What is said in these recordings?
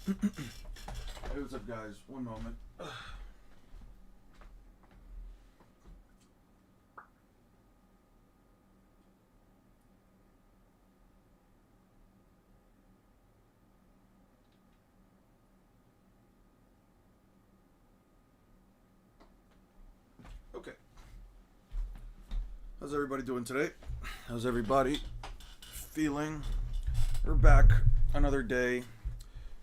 Hey, what's up, guys? One moment. Okay. How's everybody doing today? How's everybody feeling? We're back. Another day.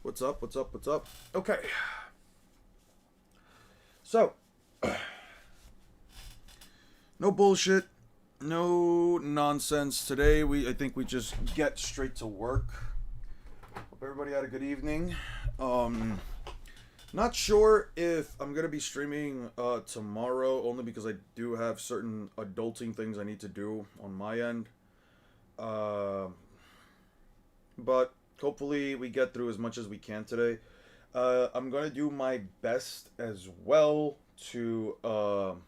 What's up? What's up? What's up? Okay. So, no bullshit. No nonsense today. I think we just get straight to work. Hope everybody had a good evening. Not sure if I'm gonna be streaming tomorrow, only because I do have certain adulting things I need to do on my end. But hopefully we get through as much as we can today. I'm gonna do my best as well to. I'm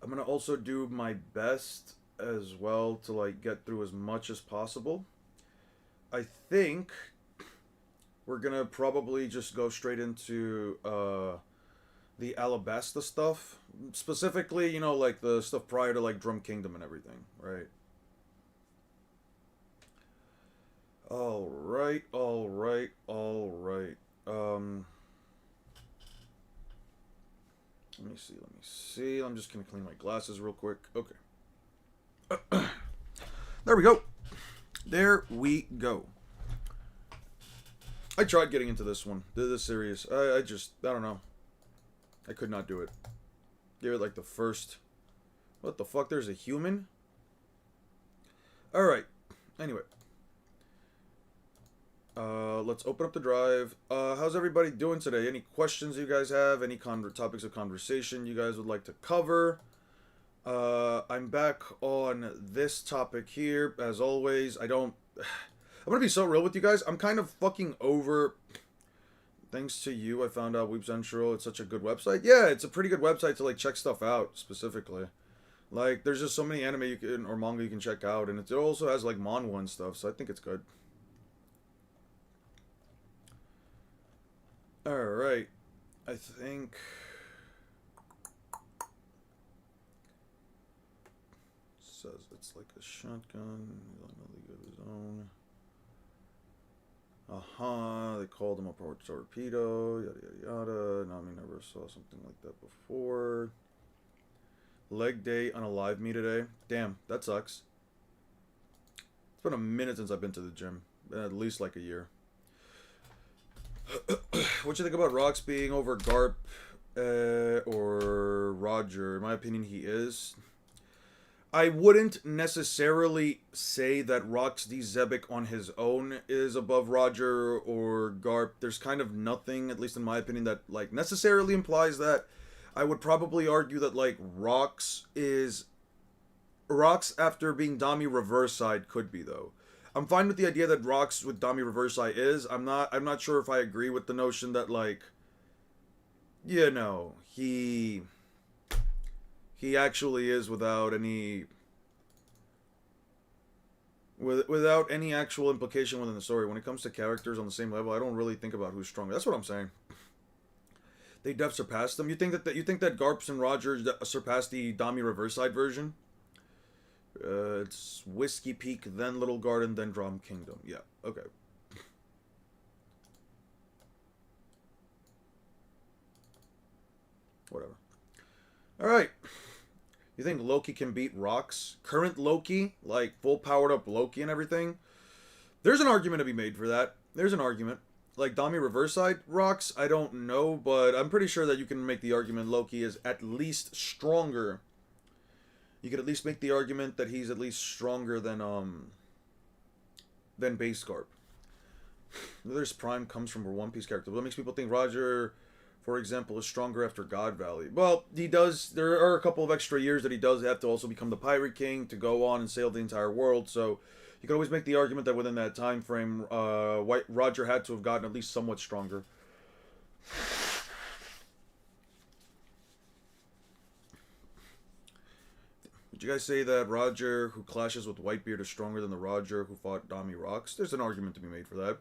gonna also do my best as well to like get through as much as possible. I think we're gonna probably just go straight into the Alabasta stuff, specifically, like the stuff prior to like Drum Kingdom and everything, right? All right, all right, all right. Let me see. Let me see. I'm just gonna clean my glasses real quick. Okay. There we go. There we go. I tried getting into this one, this series. I don't know. I could not do it. Give it like the first. What the fuck? There's a human? Alright. Anyway. Let's open up the drive. How's everybody doing today? Any questions you guys have? Any topics of conversation you guys would like to cover? I'm back on this topic here, as always. I'm gonna be so real with you guys. I'm kind of fucking over. Thanks to you, I found out Weeb Central. It's such a good website. Yeah, it's a pretty good website to like check stuff out specifically. Like, there's just so many anime you can or manga you can check out, and it also has like manhwa and stuff. So I think it's good. All right, I think. Says it's like a shotgun. League of his own. They called him a torpedo, yada yada yada. Nami never saw something like that before. Leg day on a live me today. Damn, that sucks. It's been a minute since I've been to the gym. Been at least like a year. What you think about Rox being over Garp or Roger? In my opinion, he is. I wouldn't necessarily say that Rox D. Zebek on his own is above Roger or Garp. There's kind of nothing, at least in my opinion, that like necessarily implies that. I would probably argue that like Rox after being Dami reverse side could be though. I'm fine with the idea that Rox with Dami reverse side is. I'm not sure if I agree with the notion that like he actually is without any actual implication within the story. When it comes to characters on the same level, I don't really think about who's stronger. That's what I'm saying. They def surpassed them. You think that Garps and Rogers surpassed the Dami reverse side version? It's Whiskey Peak, then Little Garden, then Drum Kingdom. Yeah. Okay. Whatever. All right. You think Loki can beat Rox? Current Loki, like full powered up Loki and everything? There's an argument to be made for that. There's an argument. Like Dami reverse side Rox, I don't know, but I'm pretty sure that you can make the argument Loki is at least stronger. You could at least make the argument that he's at least stronger than Base Garp. This Prime comes from a One Piece character. What makes people think Roger, for example, is stronger after God Valley? Well, he does. There are a couple of extra years that he does have to also become the Pirate King to go on and sail the entire world. So you can always make the argument that within that time frame, Roger had to have gotten at least somewhat stronger. Would you guys say that Roger who clashes with Whitebeard is stronger than the Roger who fought Dami Rox? There's an argument to be made for that.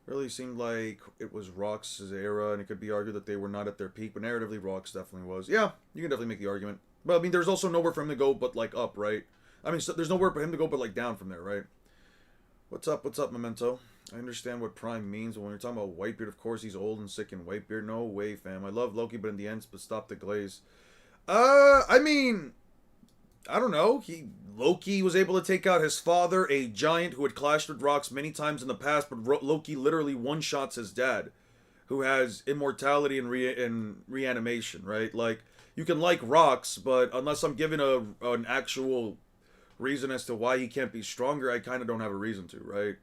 Really seemed like it was Rock's era, and it could be argued that they were not at their peak, but narratively, Rock's definitely was. Yeah, you can definitely make the argument. But I mean, there's also nowhere for him to go but like up, right? I mean, so there's nowhere for him to go but like down from there, right? What's up? What's up, Memento? I understand what Prime means, but when you're talking about Whitebeard, of course he's old and sick and Whitebeard. No way, fam. I love Loki, but in the end, but stop the glaze. I mean, I don't know. Loki was able to take out his father, a giant who had clashed with Rocks many times in the past, but Loki literally one-shots his dad, who has immortality and reanimation, right? Like, you can like Rocks, but unless I'm given an actual reason as to why he can't be stronger, I kind of don't have a reason to, right?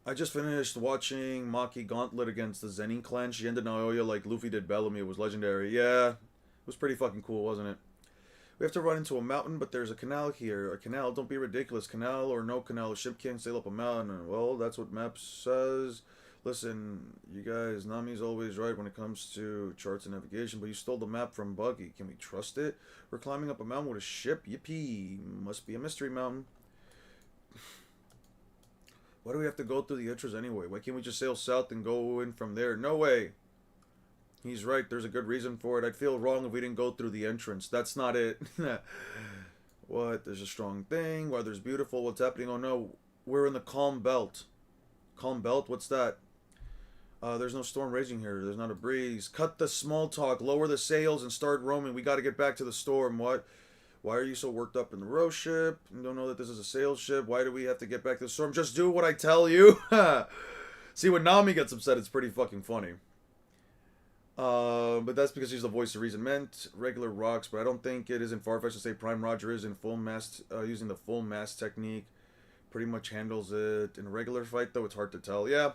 I just finished watching Maki Gauntlet against the Zenin clan. She ended Naoya like Luffy did Bellamy. It was legendary. Yeah, it was pretty fucking cool, wasn't it? We have to run into a mountain, but there's a canal here. A canal? Don't be ridiculous. Canal or no canal, a ship can't sail up a mountain. Well, that's what map says. Listen, you guys, Nami's always right when it comes to charts and navigation, but you stole the map from Buggy. Can we trust it? We're climbing up a mountain with a ship? Yippee. Must be a mystery mountain. Why do we have to go through the entrance anyway? Why can't we just sail south and go in from there? No way. He's right. There's a good reason for it. I'd feel wrong if we didn't go through the entrance. That's not it. What? There's a strong thing. Weather's beautiful. What's happening? Oh no. We're in the calm belt. Calm belt? What's that? There's no storm raging here. There's not a breeze. Cut the small talk. Lower the sails and start roaming. We got to get back to the storm. What? Why are you so worked up in the row ship? You don't know that this is a sail ship. Why do we have to get back to the storm? Just do what I tell you. See, when Nami gets upset, it's pretty fucking funny. But that's because she's the voice of reason. Meant regular Rocks, but I don't think it isn't far-fetched to say Prime Roger is in full mast, using the full mast technique. Pretty much handles it. In a regular fight, though, it's hard to tell. Yeah.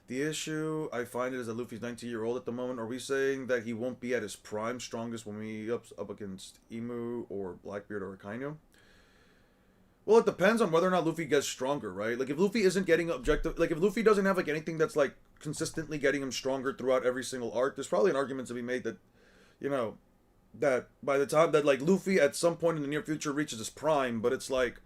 The issue I find is that Luffy's 19-year-old at the moment. Are we saying that he won't be at his prime strongest when we up against Emu or Blackbeard or Akainu? Well, it depends on whether or not Luffy gets stronger, right? Like, if Luffy isn't getting objective... Like, if Luffy doesn't have, like, anything that's, like, consistently getting him stronger throughout every single arc, there's probably an argument to be made that, you know, that by the time that, like, Luffy at some point in the near future reaches his prime, but it's like...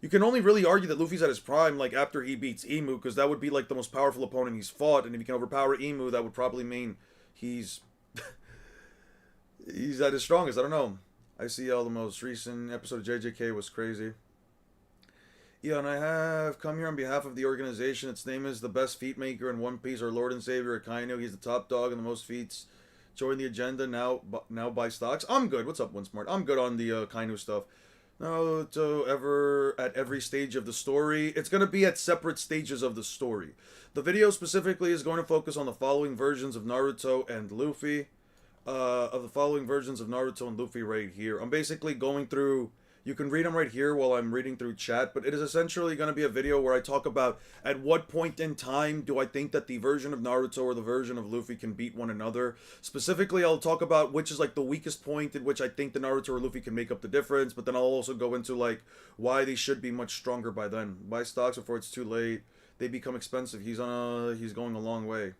You can only really argue that Luffy's at his prime, like, after he beats Emu, because that would be, like, the most powerful opponent he's fought, and if he can overpower Emu, that would probably mean he's... he's at his strongest. I don't know. I see all the most recent episode of JJK was crazy. Yeah, and I have come here on behalf of the organization. Its name is the best feat maker in One Piece, our Lord and Savior, Akainu. He's the top dog and the most feats. Join the agenda, now buy stocks. I'm good. What's up, OneSmart? I'm good on the Akainu stuff. Naruto at every stage of the story. It's going to be at separate stages of the story. The video specifically is going to focus on the following versions of Naruto and Luffy. Right here. I'm basically going through... You can read them right here while I'm reading through chat, but it is essentially going to be a video where I talk about at what point in time do I think that the version of Naruto or the version of Luffy can beat one another. Specifically, I'll talk about which is like the weakest point in which I think the Naruto or Luffy can make up the difference, but then I'll also go into like why they should be much stronger by then. Buy stocks before it's too late. They become expensive. He's going a long way.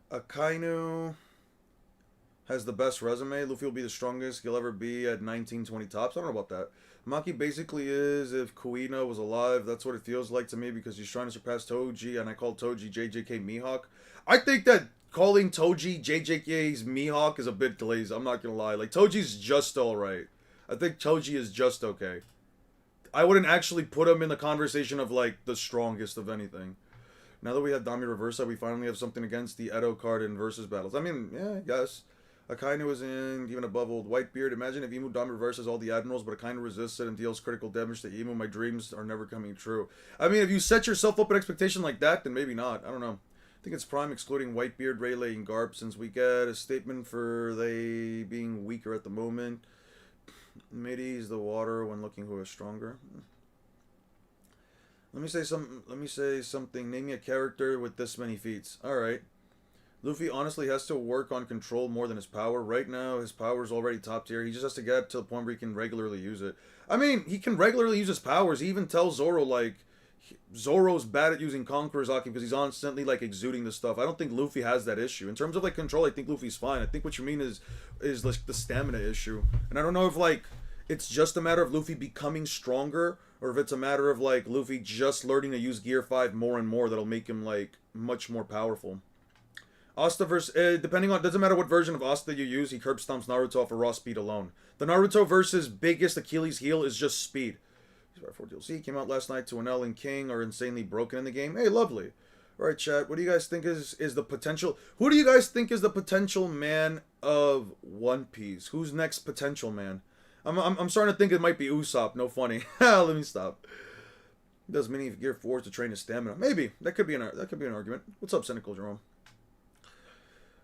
Akainu has the best resume. Luffy will be the strongest he'll ever be at 19-20 tops. I don't know about that. Maki basically is if Kuina was alive. That's what it feels like to me because he's trying to surpass Toji, and I call Toji JJK Mihawk. I think that calling Toji JJK's Mihawk is a bit lazy. I'm not gonna lie. Like, Toji's just alright. I think Toji is just okay. I wouldn't actually put him in the conversation of, like, the strongest of anything. Now that we have Dami Reversa, we finally have something against the Edo card in versus battles. I mean, yeah, I guess. Akainu is in, even above old Whitebeard. Imagine if Emu Dami reverses all the admirals, but Akainu resists it and deals critical damage to Emu. My dreams are never coming true. I mean, if you set yourself up an expectation like that, then maybe not. I don't know. I think it's prime excluding Whitebeard, Rayleigh, and Garp, since we get a statement for they being weaker at the moment. Middies the water when looking who is stronger. Let me say something. Name me a character with this many feats. Alright. Luffy honestly has to work on control more than his power. Right now, his power is already top tier. He just has to get to the point where he can regularly use it. I mean, he can regularly use his powers. He even tells Zoro, like, Zoro's bad at using Conqueror's Haki because he's constantly, like, exuding this stuff. I don't think Luffy has that issue. In terms of, like, control, I think Luffy's fine. I think what you mean is like, the stamina issue. And I don't know if, like, it's just a matter of Luffy becoming stronger, or if it's a matter of like Luffy just learning to use Gear 5 more and more that'll make him like much more powerful. Asta versus, depending on, doesn't matter what version of Asta you use, he curb stomps Naruto off of raw speed alone. The Naruto versus biggest Achilles heel is just speed. 4 DLC came out last night. 2NL and King are insanely broken in the game. Hey, lovely. All right, chat. What do you guys think is the potential? Who do you guys think is the potential man of One Piece? Who's next potential man? I'm starting to think it might be Usopp. No funny. Let me stop. He does many Gear 4s to train his stamina. Maybe that could be an argument. What's up, Cynical Jerome?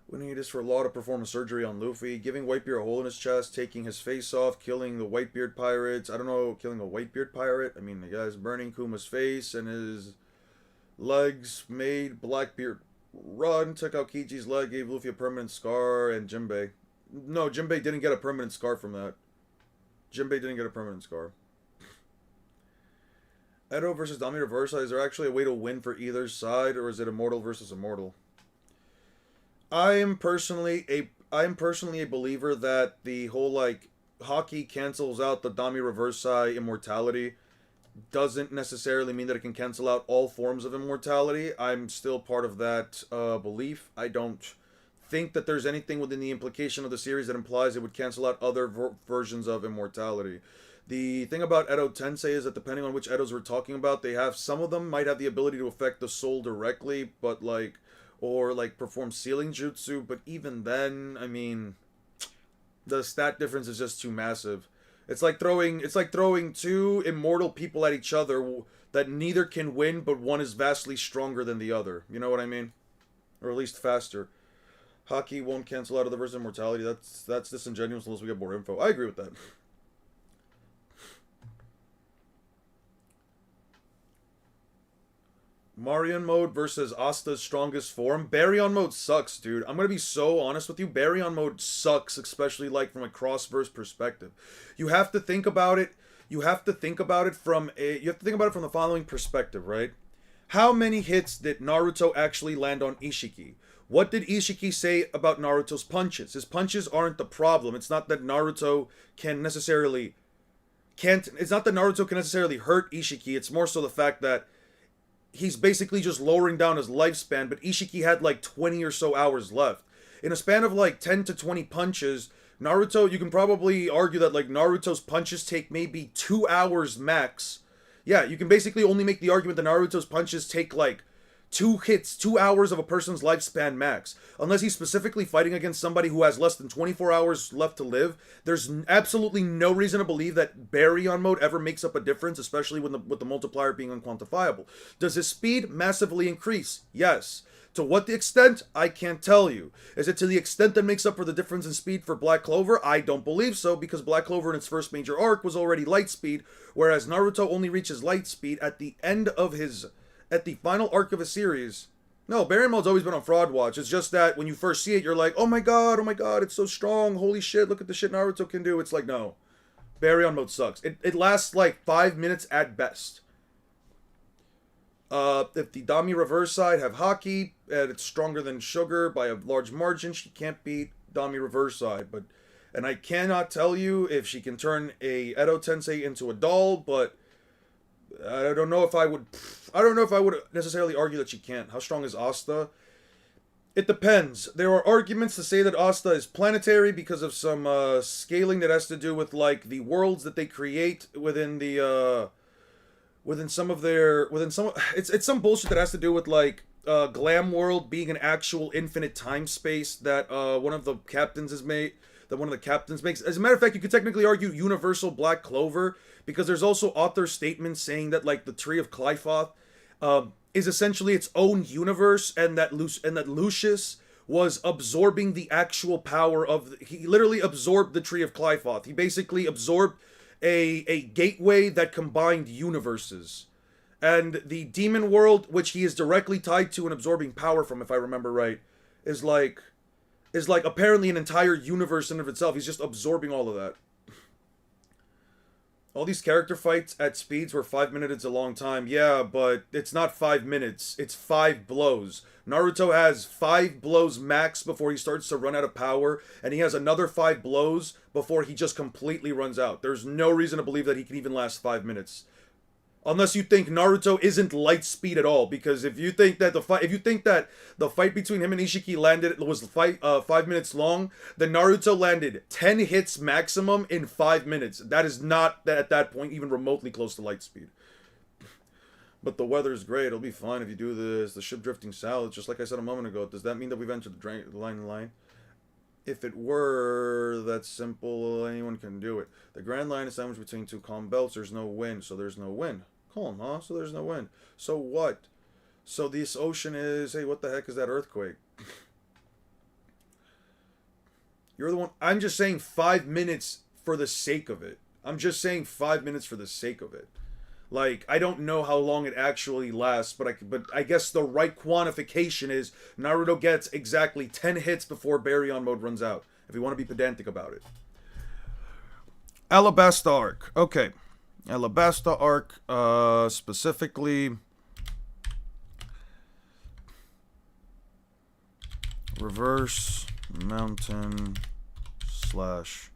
We need this for a law to perform a surgery on Luffy, giving Whitebeard a hole in his chest, taking his face off, killing the Whitebeard pirates. I don't know, killing a Whitebeard pirate? I mean, the guy's burning Kuma's face and his legs, made Blackbeard run, took out Kichi's leg, gave Luffy a permanent scar, and Jinbei. No, Jinbei didn't get a permanent scar from that. Jinbei didn't get a permanent scar. Edo versus Dami Reversa, is there actually a way to win for either side, or is it immortal versus immortal? I am personally a believer that the whole like hockey cancels out the Dami Reversai immortality doesn't necessarily mean that it can cancel out all forms of immortality. I'm still part of that belief. I don't think that there's anything within the implication of the series that implies it would cancel out other versions of immortality. The thing about Edo Tensei is that depending on which Edos we're talking about, they have, some of them might have the ability to affect the soul directly, but like, or like perform sealing jutsu, but even then, I mean, the stat difference is just too massive. It's like throwing two immortal people at each other that neither can win, but one is vastly stronger than the other. You know what I mean? Or at least faster. Hockey won't cancel out of the versus immortality. That's disingenuous unless we get more info. I agree with that. Marion mode versus Asta's strongest form. Baryon mode sucks, dude. I'm gonna be so honest with you. Baryon mode sucks, especially like from a cross-verse perspective. You have to think about it. You have to think about it from the following perspective, right? How many hits did Naruto actually land on Ishiki? What did Ishiki say about Naruto's punches? His punches aren't the problem. It's not that Naruto can necessarily hurt Ishiki. It's more so the fact that he's basically just lowering down his lifespan, but Ishiki had like 20 or so hours left. In a span of like 10 to 20 punches, Naruto, you can probably argue that like Naruto's punches take maybe 2 hours max. Yeah, you can basically only make the argument that Naruto's punches take like 2 hours of a person's lifespan max. Unless he's specifically fighting against somebody who has less than 24 hours left to live, there's absolutely no reason to believe that Baryon mode ever makes up a difference, especially with the multiplier being unquantifiable. Does his speed massively increase? Yes. To what extent? I can't tell you. Is it to the extent that makes up for the difference in speed for Black Clover? I don't believe so, because Black Clover in its first major arc was already light speed, whereas Naruto only reaches light speed at the final arc of a series. No, Baryon mode's always been on Fraud Watch. It's just that when you first see it, you're like, oh my god, it's so strong. Holy shit, look at the shit Naruto can do. It's like, no. Baryon mode sucks. It lasts like 5 minutes at best. If the Dami Reverse side have Haki, and it's stronger than Sugar by a large margin, she can't beat Dami Reverse side. And I cannot tell you if she can turn a Edo Tensei into a doll, but I don't know if I would necessarily argue that she can't. How strong is Asta? It depends. There are arguments to say that Asta is planetary because of some scaling that has to do with like the worlds that they create it's some bullshit that has to do with like Glam World being an actual infinite time space that one of the captains makes. As a matter of fact, you could technically argue Universal Black Clover, because there's also author statements saying that like the Tree of Qliphoth is essentially its own universe, and that Lucius was absorbing the actual power he literally absorbed the Tree of Qliphoth. He basically absorbed a gateway that combined universes. And the demon world, which he is directly tied to and absorbing power from, if I remember right, is like apparently an entire universe in of itself. He's just absorbing all of that. All these character fights at speeds where 5 minutes is a long time. Yeah, but it's not 5 minutes. It's 5 blows. Naruto has 5 blows max before he starts to run out of power, and he has another 5 blows before he just completely runs out. There's no reason to believe that he can even last 5 minutes. Unless you think Naruto isn't light speed at all, because if you think that the fight between him and Ishiki was 5 minutes long, then Naruto landed 10 hits maximum in 5 minutes. That is not at that point even remotely close to light speed. But the weather's great. It'll be fine if you do this. The ship drifting south, just like I said a moment ago. Does that mean that we've entered the line? If it were that simple, anyone can do it. The Grand Line is sandwiched between two calm belts. There's no wind, so there's no wind. Calm, huh? So there's no wind. So what? So this ocean is... Hey, what the heck is that earthquake? You're the one... I'm just saying 5 minutes for the sake of it. I'm just saying 5 minutes for the sake of it. Like, I don't know how long it actually lasts, but I guess the right quantification is Naruto gets exactly 10 hits before Baryon mode runs out, if you want to be pedantic about it. Alabasta arc. Okay. Alabasta arc, specifically... Reverse mountain slash...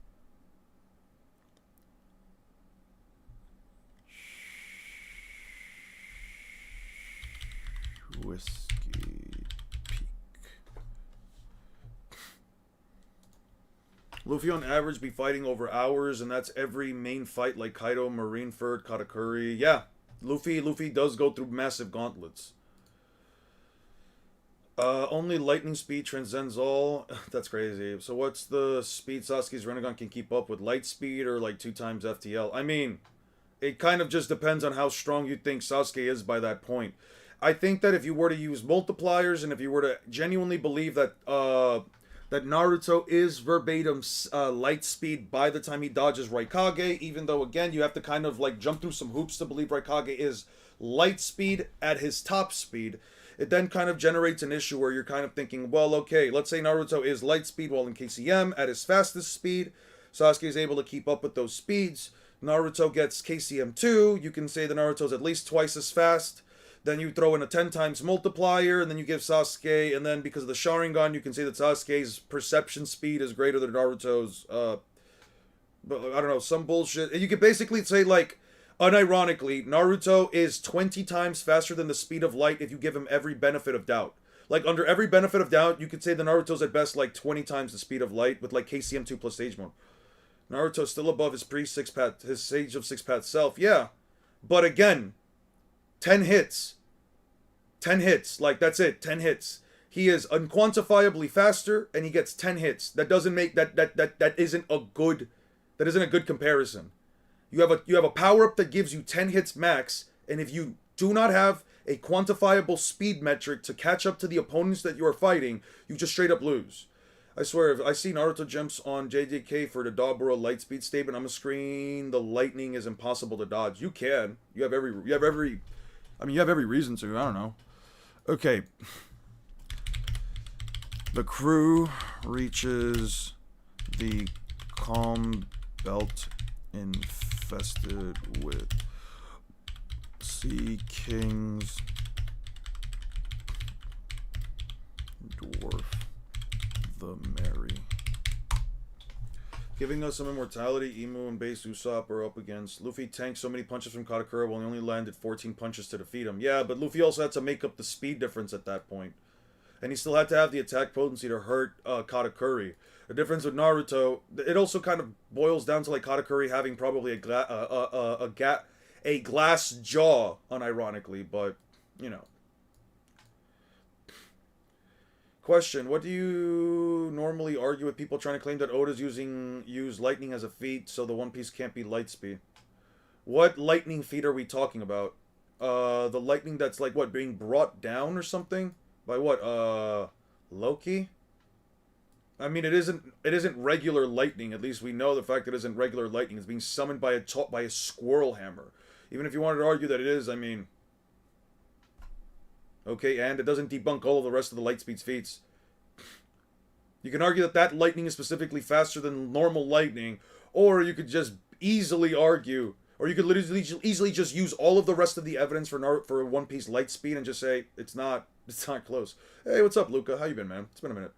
Whiskey Peak. Luffy on average be fighting over hours, and that's every main fight like Kaido, Marineford, Katakuri. Yeah, Luffy does go through massive gauntlets. Only lightning speed transcends all. That's crazy. So what's the speed Sasuke's Rinnegan can keep up with? Light speed or like 2 times FTL? I mean, it kind of just depends on how strong you think Sasuke is by that point. I think that if you were to use multipliers and if you were to genuinely believe that that Naruto is verbatim light speed by the time he dodges Raikage, even though again you have to kind of like jump through some hoops to believe Raikage is light speed at his top speed, it then kind of generates an issue where you're kind of thinking, well, okay, let's say Naruto is light speed while in KCM at his fastest speed. Sasuke is able to keep up with those speeds. Naruto gets KCM 2. You can say that Naruto's at least twice as fast. Then you throw in a 10 times multiplier, and then you give Sasuke, and then because of the Sharingan, you can say that Sasuke's perception speed is greater than Naruto's, but I don't know, some bullshit. And you could basically say, like, unironically, Naruto is 20 times faster than the speed of light if you give him every benefit of doubt. Like, under every benefit of doubt, you could say that Naruto's at best, like, 20 times the speed of light with, like, KCM 2 plus stage mode. Naruto's still above his his Sage of Six Paths self, yeah. But again... 10 hits. 10 hits. Like, that's it. 10 hits. He is unquantifiably faster, and he gets 10 hits. That doesn't make... That isn't a good... That isn't a good comparison. You have a power-up that gives you 10 hits max, and if you do not have a quantifiable speed metric to catch up to the opponents that you are fighting, you just straight up lose. I swear, if I see Naruto jumps on JJK for the Dabura light speed statement, I'm gonna screen the lightning is impossible to dodge. You can. You have every reason to. I don't know. Okay. The crew reaches the calm belt infested with sea kings, dwarf the Mary. Giving us some immortality, Imu and base Usopp are up against. Luffy tanked so many punches from Katakura while he only landed 14 punches to defeat him. Yeah, but Luffy also had to make up the speed difference at that point. And he still had to have the attack potency to hurt Katakuri. The difference with Naruto, it also kind of boils down to like Katakuri having probably a glass jaw, unironically, but, you know. Question, what do you normally argue with people trying to claim that Oda's use lightning as a feat, so the One Piece can't be light speed? What lightning feat are we talking about? The lightning that's like, what, being brought down or something? By what, Loki? I mean, it isn't regular lightning. At least we know the fact that it isn't regular lightning. It's being summoned by a squirrel hammer. Even if you wanted to argue that it is, I mean... Okay, and it doesn't debunk all of the rest of the Lightspeed's feats. You can argue that that lightning is specifically faster than normal lightning, or you could just easily argue Or you could literally easily just use all of the rest of the evidence for One Piece light speed and just say it's not close. Hey, what's up, Luca? How you been, man? It's been a minute.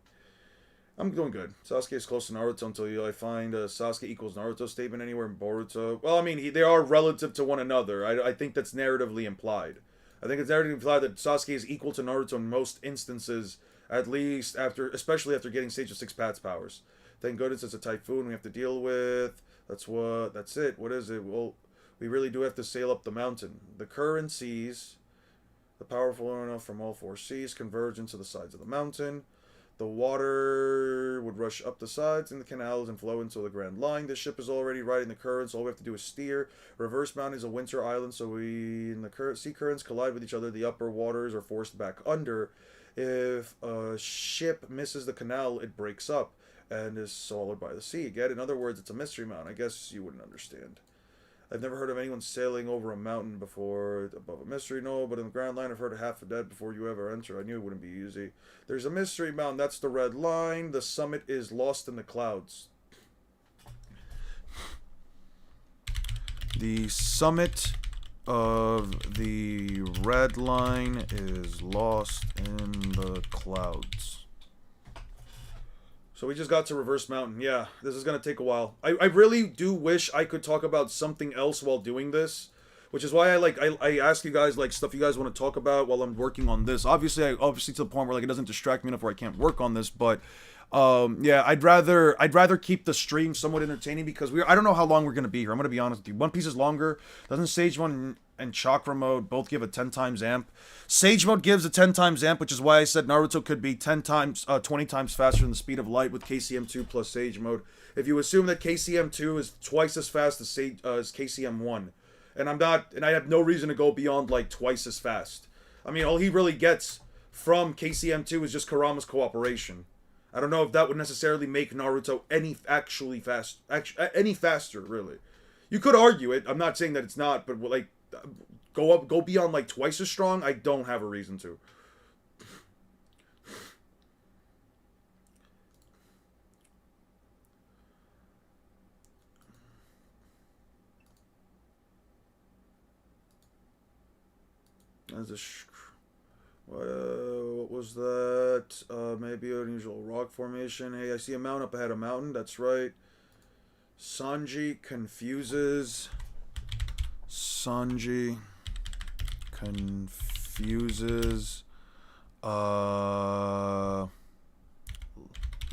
I'm doing good. Sasuke is close to Naruto until I find a Sasuke equals Naruto statement anywhere in Boruto. Well, I mean, they are relative to one another. I think that's narratively implied. I think it's narratively implied that Sasuke is equal to Naruto in most instances, at least especially after getting Sage of Six Paths powers. Thank goodness it's a typhoon we have to deal with. That's it. What is it? Well, we really do have to sail up the mountain. The current seas, the powerful enough from all four seas, converge into the sides of the mountain. The water would rush up the sides in the canals and flow into the Grand Line. The ship is already riding the currents. All we have to do is steer. Reverse Mountain is a winter island, so in the sea currents collide with each other. The upper waters are forced back under. If a ship misses the canal, it breaks up and is swallowed by the sea. Again, in other words, it's a mystery mountain. I guess you wouldn't understand. I've never heard of anyone sailing over a mountain before above a mystery, no, but in the Grand Line I've heard of half a dead before you ever enter. I knew it wouldn't be easy. There's a mystery mountain, that's the red line. The summit is lost in the clouds. The summit of the red line is lost in the clouds. So we just got to Reverse Mountain. Yeah, this is going to take a while. I really do wish I could talk about something else while doing this. Which is why I ask you guys, like, stuff you guys want to talk about while I'm working on this. Obviously to the point where, like, it doesn't distract me enough where I can't work on this. But, yeah, I'd rather keep the stream somewhat entertaining because I don't know how long we're going to be here. I'm going to be honest with you. One Piece is longer. Doesn't Sage Mode and Chakra Mode both give a 10 times amp? Sage Mode gives a 10 times amp, which is why I said Naruto could be 20 times faster than the speed of light with KCM2 plus Sage Mode. If you assume that KCM2 is twice as fast as KCM1. And I have no reason to go beyond, like, twice as fast. I mean, all he really gets from KCM2 is just Kurama's cooperation. I don't know if that would necessarily make Naruto any faster, really. You could argue it. I'm not saying that it's not, but, like, go beyond, like, twice as strong, I don't have a reason to. What was that? Maybe an unusual rock formation. Hey, I see a mountain up ahead. A mountain, that's right. Sanji confuses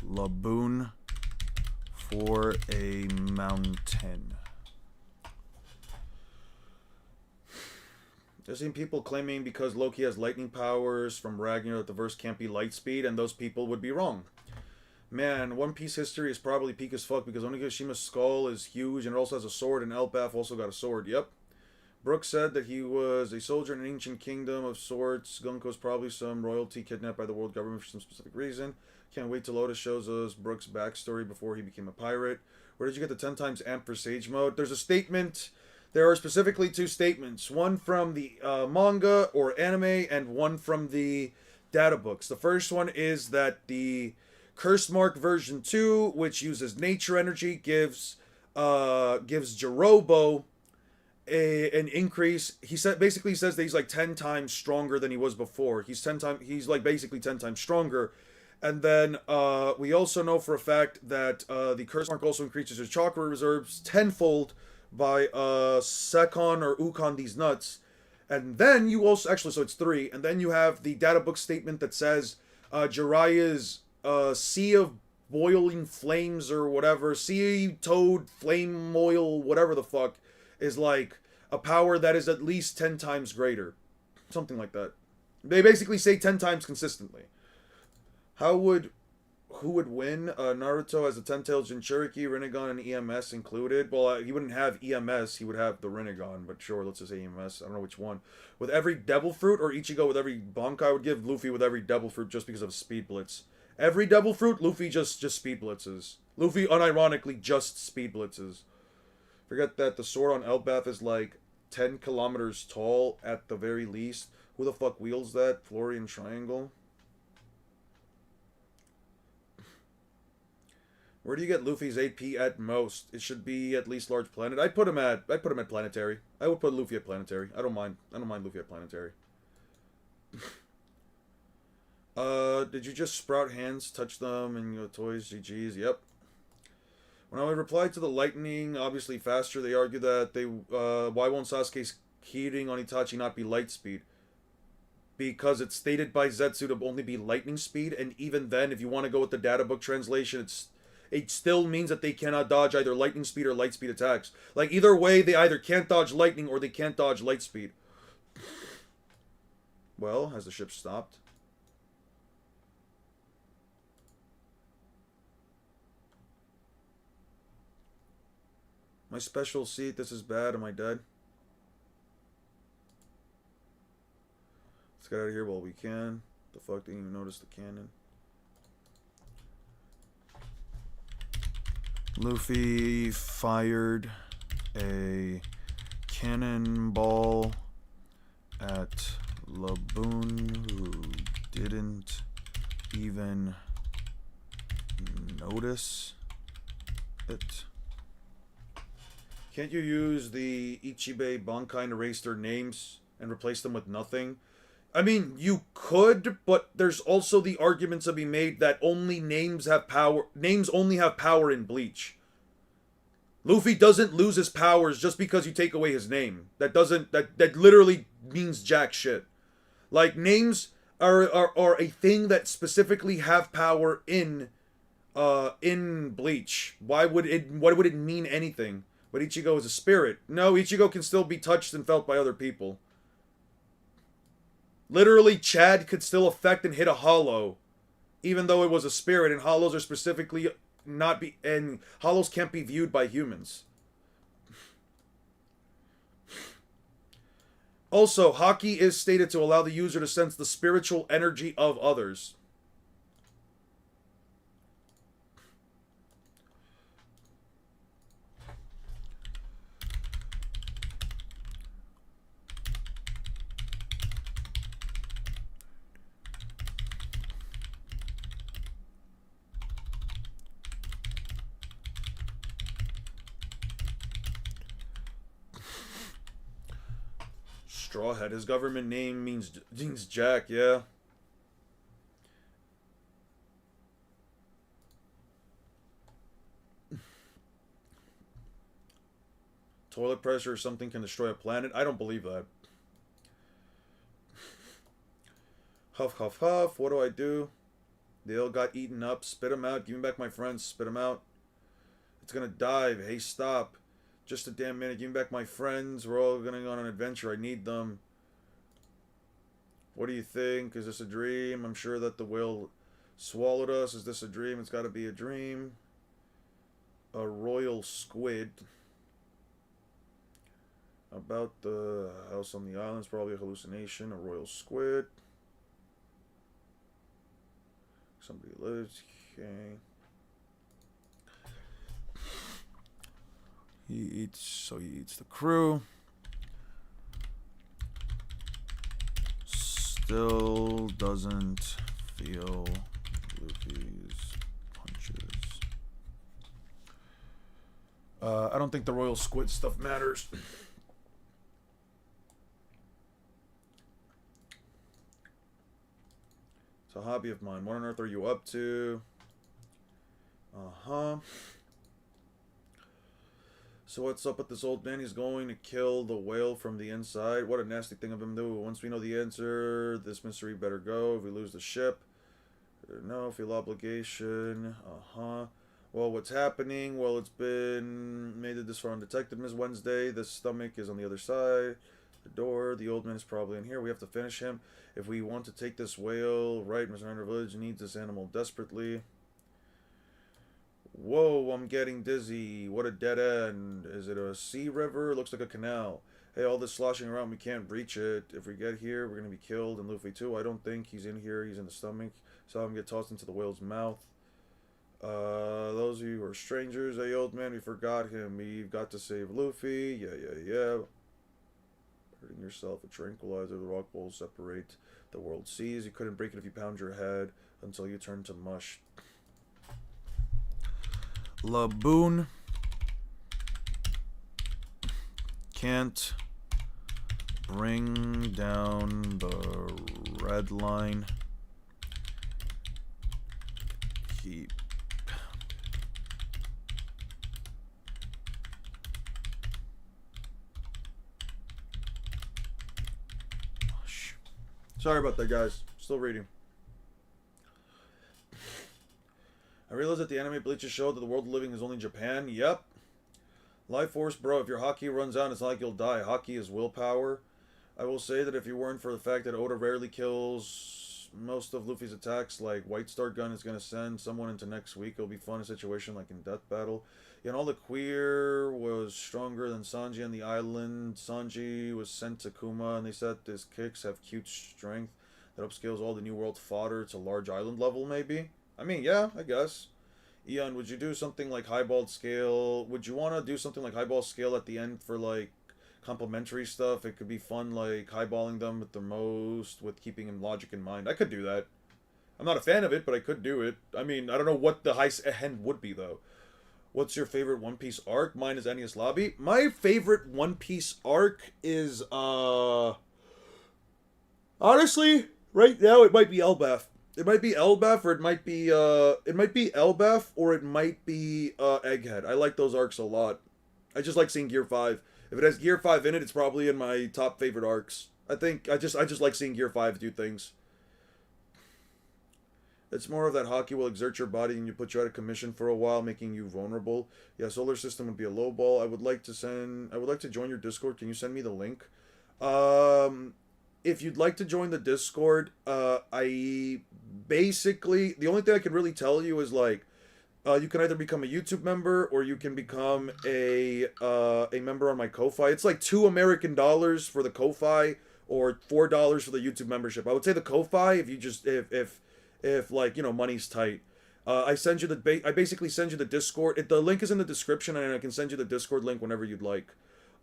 Laboon for a mountain. I've seen people claiming because Loki has lightning powers from Ragnar that the verse can't be light speed, and those people would be wrong. Man, One Piece history is probably peak as fuck because Onigoshima's skull is huge and it also has a sword, and Elbaf also got a sword. Yep. Brooks said that he was a soldier in an ancient kingdom of sorts. Gunko's probably some royalty kidnapped by the world government for some specific reason. Can't wait till Oda shows us Brooks' backstory before he became a pirate. Where did you get the 10 times amp for Sage Mode? There's a statement. There are specifically two statements. One from the manga or anime and one from the data books. The first one is that the Curse Mark version 2, which uses nature energy, gives Jirobo an increase. He basically says that he's like 10 times stronger than he was before. He's like basically 10 times stronger. And then we also know for a fact that the Curse Mark also increases his chakra reserves tenfold by Sekon or Ukon these nuts. And then you also, actually, so it's 3. And then you have the data book statement that says Jiraiya's sea of boiling flames or whatever, sea toad flame oil, whatever the fuck, is like a power that is at least 10 times greater. Something like that. They basically say 10 times consistently. Who would win? Naruto has a 10-tailed Jinchuriki, Rinnegan, and EMS included. Well, he wouldn't have EMS, he would have the Rinnegan, but sure, let's just say EMS. I don't know which one. With every Devil Fruit, or Ichigo with every Bankai, I would give Luffy with every Devil Fruit just because of Speed Blitz. Every Devil Fruit, Luffy just Speed Blitzes. Luffy, unironically, just Speed Blitzes. Forget that the sword on Elbaf is like 10 kilometers tall at the very least. Who the fuck wields that? Florian Triangle? Where do you get Luffy's AP at most? It should be at least large planet. I'd put him at planetary. I would put Luffy at planetary. I don't mind Luffy at planetary. Did you just sprout hands, touch them, and toys? GG's. Yep. When I replied to the lightning, obviously faster, they argue that why won't Sasuke's heating on Itachi not be light speed? Because it's stated by Zetsu to only be lightning speed, and even then, if you want to go with the data book translation, it still means that they cannot dodge either lightning speed or light speed attacks. Like, either way, they either can't dodge lightning or they can't dodge light speed. Well, has the ship stopped? My special seat, this is bad, am I dead? Let's get out of here while we can. The fuck, didn't even notice the cannon. Luffy fired a cannonball at Laboon, who didn't even notice it. Can't you use the Ichibei Bankai and erase their names and replace them with nothing? I mean, you could, but there's also the argument to be made that only names have power. Names only have power in Bleach. Luffy doesn't lose his powers just because you take away his name. That literally means jack shit. Like, names are a thing that specifically have power in Bleach. Why would it mean anything? But Ichigo is a spirit. No, Ichigo can still be touched and felt by other people. Literally, Chad could still affect and hit a hollow, even though it was a spirit, and hollows are specifically and hollows can't be viewed by humans. Also, Haki is stated to allow the user to sense the spiritual energy of others. Strawhead. His government name means Jack, yeah. Toilet pressure or something can destroy a planet? I don't believe that. Huff, huff, huff. What do I do? They all got eaten up. Spit them out. Give me back my friends. Spit them out. It's gonna dive. Hey, stop. Just a damn minute. Give me back my friends. We're all gonna go on an adventure. I need them. What do you think? Is this a dream? I'm sure that the whale swallowed us. Is this a dream? It's gotta be a dream. A royal squid. About the house on the island. It's probably a hallucination. A royal squid. Somebody lives. Okay. He eats the crew. Still doesn't feel Luffy's punches. I don't think the royal squid stuff matters. It's a hobby of mine. What on earth are you up to? Uh-huh. So what's up with this old man? He's going to kill the whale from the inside. What a nasty thing of him to do. Once we know the answer, this mystery better go. If we lose the ship, no, feel obligation. Uh-huh. Well, what's happening? Well, it's been made it this far undetected, Miss Wednesday. The stomach is on the other side. The door. The old man is probably in here. We have to finish him. If we want to take this whale, right, Mr. Hunter Village needs this animal desperately. Whoa, I'm getting dizzy. What a dead end. Is it a sea river? Looks like a canal. Hey, all this sloshing around, we can't breach it. If we get here, we're going to be killed. And Luffy, too. I don't think he's in here. He's in the stomach. Saw him get tossed into the whale's mouth. Those of you who are strangers, hey, old man, we forgot him. We've got to save Luffy. Yeah. Hurting yourself. A tranquilizer. The rock will separate the world seas. You couldn't break it if you pound your head until you turn to mush. Laboon can't bring down the red line. Keep Sorry about that, guys. Still reading. I realize that the anime Bleach showed that the world of living is only Japan. Yep. Life Force, bro. If your hockey runs out, it's not like you'll die. Hockey is willpower. I will say that if you weren't for the fact that Oda rarely kills most of Luffy's attacks, like White Star Gun is going to send someone into next week, it'll be fun, a situation like in Death Battle. Yeah, and all the queer was stronger than Sanji on the island. Sanji was sent to Kuma, and they said his kicks have cute strength that upscales all the New World fodder to large island level, maybe? I mean, yeah, I guess. Eon, would you do something like highballed scale? Would you want to do something like highball scale at the end for, like, complementary stuff? It could be fun, like, highballing them with the most, with keeping in logic in mind. I could do that. I'm not a fan of it, but I could do it. I mean, I don't know what the high end would be, though. What's your favorite One Piece arc? Mine is Enies Lobby. My favorite One Piece arc is, honestly, right now it might be Elbaf. It might be Elbaf, or it might be Elbaf, or it might be, Egghead. I like those arcs a lot. I just like seeing Gear 5. If it has Gear 5 in it, it's probably in my top favorite arcs. I just like seeing Gear 5 do things. It's more of that hockey will exert your body and you put you out of commission for a while, making you vulnerable. Yeah, Solar System would be a low ball. I would like to join your Discord. Can you send me the link? If you'd like to join the Discord, I basically, the only thing I can really tell you is, like, you can either become a YouTube member or you can become a member on my Ko-Fi. It's like $2 American for the Ko-Fi or $4 for the YouTube membership. I would say the Ko-Fi if you just, if like, you know, money's tight. I send you I basically send you the Discord. The link is in the description, and I can send you the Discord link whenever you'd like.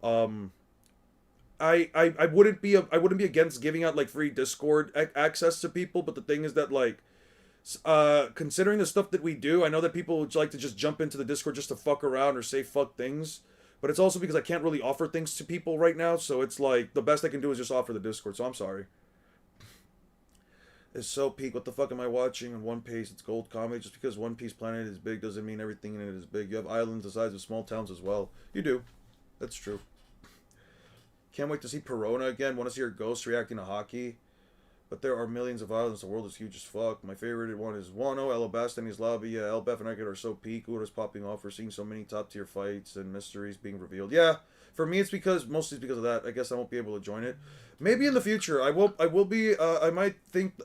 I wouldn't be against giving out, like, free Discord access to people, but the thing is that, like, considering the stuff that we do, I know that people would like to just jump into the Discord just to fuck around or say fuck things, but it's also because I can't really offer things to people right now, so it's like the best I can do is just offer the Discord. So I'm sorry. It's so peak. What the fuck am I watching in One Piece? It's gold comedy. Just because One Piece planet is big doesn't mean everything in it is big. You have islands the size of small towns as well. You do. That's true. Can't wait to see Perona again. Want to see her ghost reacting to hockey. But there are millions of islands. The world is huge as fuck. My favorite one is Wano, Alabasta, and his lobby. Yeah, Elbaf and Egghead are so peak. Uda's popping off. We're seeing so many top tier fights and mysteries being revealed. Yeah, for me it's mostly because of that. I guess I won't be able to join it. Maybe in the future I will be. I might think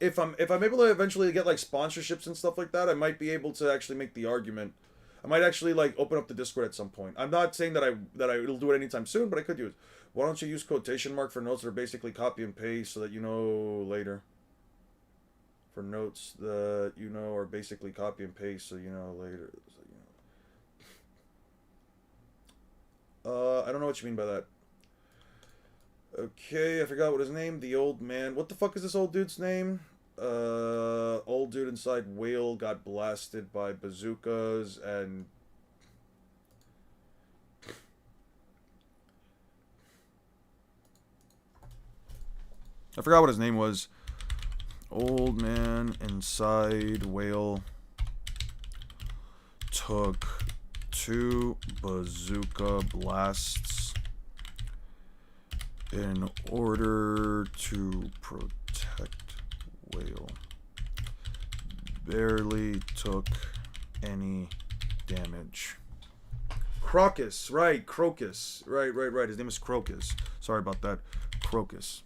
if I'm able to eventually get, like, sponsorships and stuff like that, I might be able to actually make the argument. I might actually, like, open up the Discord at some point. I'm not saying that it'll do it anytime soon, but I could do it. Why don't you use quotation mark for notes that are basically copy and paste so that you know later? For notes that you know are basically copy and paste so you know later. I don't know what you mean by that. Okay, I forgot what his name. The old man. What the fuck is this old dude's name? Old dude inside whale got blasted by bazookas and... I forgot what his name was. Old man inside whale took 2 bazooka blasts in order to protect whale. Barely took any damage. Crocus, right, Crocus. Right. His name is Crocus. Sorry about that. Crocus.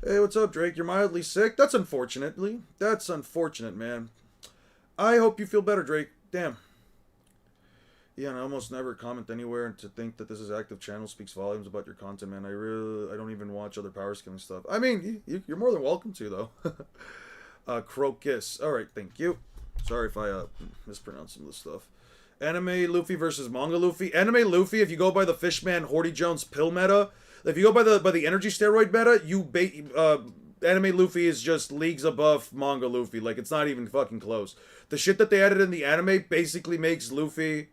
Hey, what's up, Drake? You're mildly sick? That's unfortunate, man. I hope you feel better, Drake. Damn. Yeah, and I almost never comment anywhere, and to think that this is active channel speaks volumes about your content, man. I don't even watch other power scaling stuff. I mean, you're more than welcome to, though. Crocus. Alright, thank you. Sorry if I mispronounce some of this stuff. Anime Luffy versus manga Luffy. Anime Luffy, if you go by the Fishman Horty Jones pill meta, if you go by the energy steroid meta, anime Luffy is just leagues above manga Luffy. Like, it's not even fucking close. The shit that they added in the anime basically makes Luffy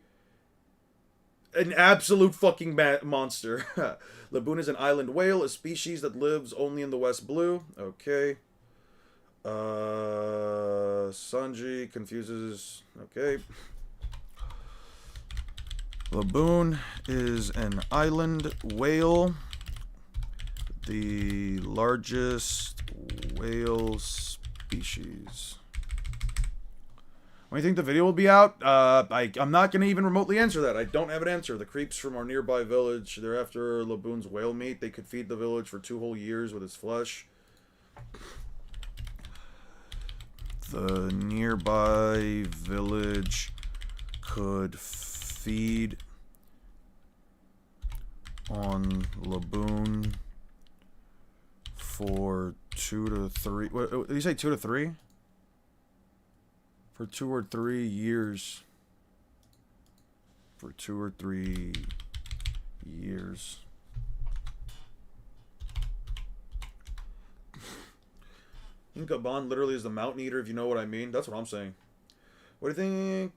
an absolute fucking monster. Laboon is an island whale, a species that lives only in the West Blue. Okay. Sanji confuses. Okay. Laboon is an island whale, the largest whale species. When do you think the video will be out? I'm not going to even remotely answer that. I don't have an answer. The creeps from our nearby village, they're after Laboon's whale meat. They could feed the village for 2 whole years with its flesh. The nearby village could feed on Laboon for 2 to 3. What did you say? 2 to 3? For 2 or 3 years. For 2 or 3 years. Inca Bond literally is the Mountain Eater, if you know what I mean. That's what I'm saying. What do you think?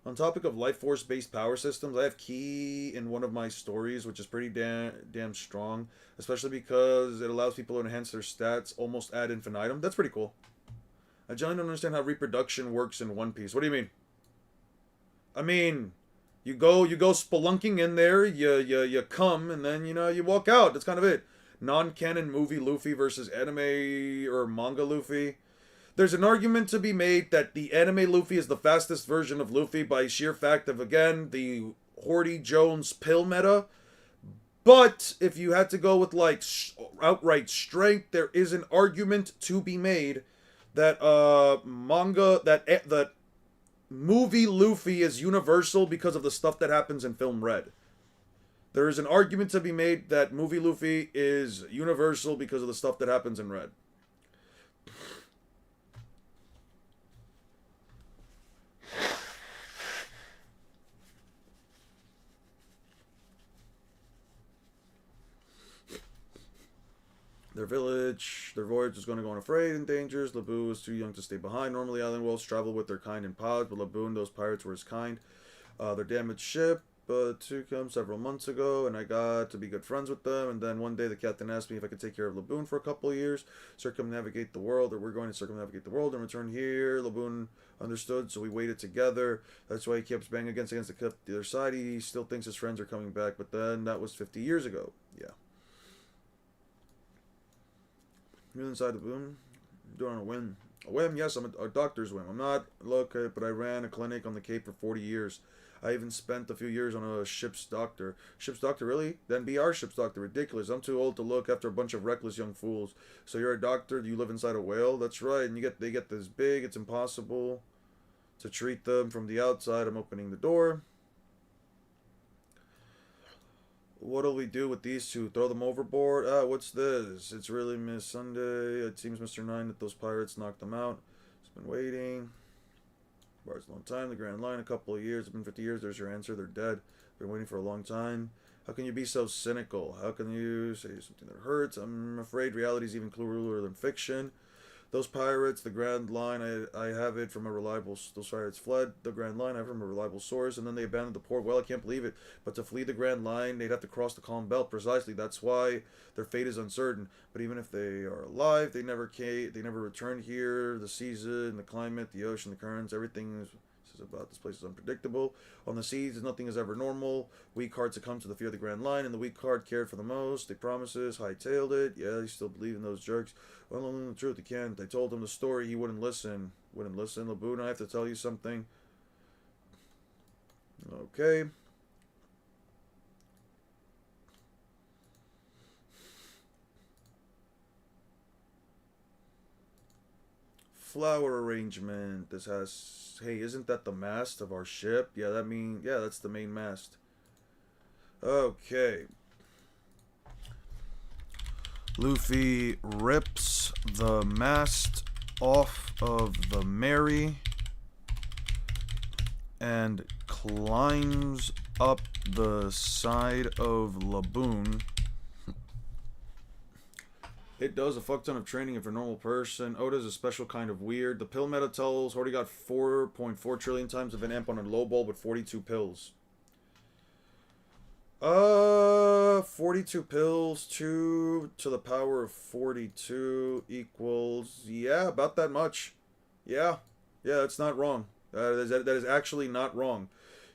On topic of life force based power systems, I have Key in one of my stories, which is pretty damn strong, especially because it allows people to enhance their stats almost ad infinitum. That's pretty cool. I generally don't understand how reproduction works in One Piece. What do you mean? I mean, you go spelunking in there, you come, and then you walk out. That's kind of it. Non-canon movie Luffy versus anime or manga Luffy. There's an argument to be made that the anime Luffy is the fastest version of Luffy by sheer fact of, again, the Horty Jones pill meta. But if you had to go with, like, outright strength, there is an argument to be made that that movie Luffy is universal because of the stuff that happens in film Red. There is an argument to be made that movie Luffy is universal because of the stuff that happens in Red. Their voyage is going to go unafraid and dangerous. Laboon is too young to stay behind. Normally, island whales travel with their kind in pods, but Laboon, those pirates were his kind. Their damaged ship took him several months ago, and I got to be good friends with them. And then one day, the captain asked me if I could take care of Laboon for a couple of years, circumnavigate the world, or we're going to circumnavigate the world and return here. Laboon understood, so we waited together. That's why he kept banging against the other side. He still thinks his friends are coming back, but then that was 50 years ago. Yeah. You're inside the boom. Doing a whim. A whim? Yes, I'm a doctor's whim. I'm not but I ran a clinic on the Cape for 40 years. I even spent a few years on a ship's doctor. Ship's doctor, really? Then be our ship's doctor. Ridiculous. I'm too old to look after a bunch of reckless young fools. So you're a doctor? Do you live inside a whale? That's right. And they get this big. It's impossible to treat them from the outside. I'm opening the door. What'll we do with these two? Throw them overboard? What's this? It's really Miss Sunday. It seems, Mr. Nine, that those pirates knocked them out. It's been waiting. Bar's a long time. The Grand Line, a couple of years. It's been 50 years. There's your answer. They're dead. Been waiting for a long time. How can you be so cynical? How can you say something that hurts? I'm afraid reality is even crueler than fiction. Those pirates, the Grand Line, I have it from a reliable... Those pirates fled the Grand Line, I have it from a reliable source, and then they abandoned the port. Well, I can't believe it. But to flee the Grand Line, they'd have to cross the Calm Belt. Precisely. That's why their fate is uncertain. But even if they are alive, they never returned here. The season, the climate, the ocean, the currents, everything is about this place is unpredictable. On the seas, nothing is ever normal. Weak hearts succumb to the fear of the Grand Line, and the weak heart cared for the most. They promises, hightailed it. Yeah, you still believe in those jerks. Well, only the truth, he can't. I told him the story, he wouldn't listen. Wouldn't listen. Laboon, I have to tell you something. Okay. Flower arrangement. This has... Hey, isn't that the mast of our ship? Yeah, that's the main mast. Okay. Luffy rips the mast off of the Mary and climbs up the side of Laboon It does a fuck ton of training if you're a normal person. Oda's a special kind of weird. The pill meta tells already got 4.4 trillion times of an amp on a low ball with 42 pills. 42 pills, 2 to the power of 42 equals, yeah, about that much. Yeah, that's not wrong. That is actually not wrong.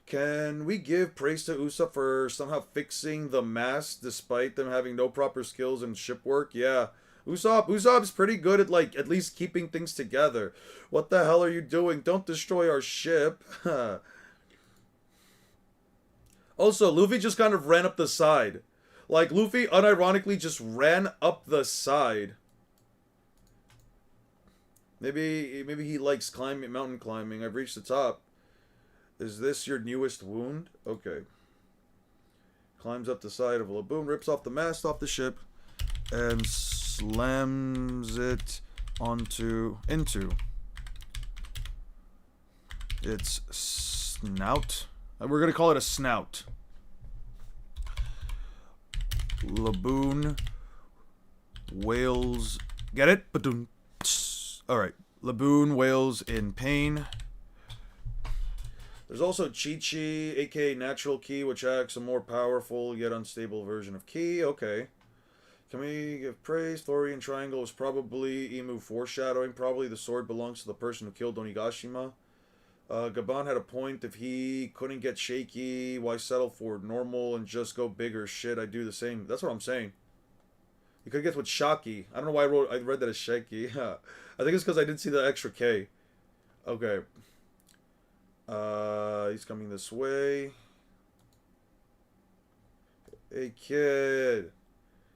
Can we give praise to Usopp for somehow fixing the mast despite them having no proper skills in ship work? Yeah. Usopp's pretty good at, like, at least keeping things together. What the hell are you doing? Don't destroy our ship. Also, Luffy just kind of ran up the side. Like, Luffy unironically just ran up the side. Maybe he likes mountain climbing. I've reached the top. Is this your newest wound? Okay. Climbs up the side of a laboon, rips off the mast off the ship, and slams it into its snout. We're gonna call it a snout. Laboon wails. Get it? Alright. Laboon wails in pain. There's also Chi-Chi, aka Natural Ki, which acts a more powerful yet unstable version of Ki. Okay. Can we give praise? Thorian Triangle is probably Emu foreshadowing. Probably the sword belongs to the person who killed Onigashima. Gaban had a point. If he couldn't get shaky, why settle for normal and just go bigger? Shit, I'd do the same. That's what I'm saying. You could get with Shaki. I don't know why I read that as shaky. I think it's because I didn't see the extra K. Okay. He's coming this way. Hey kid.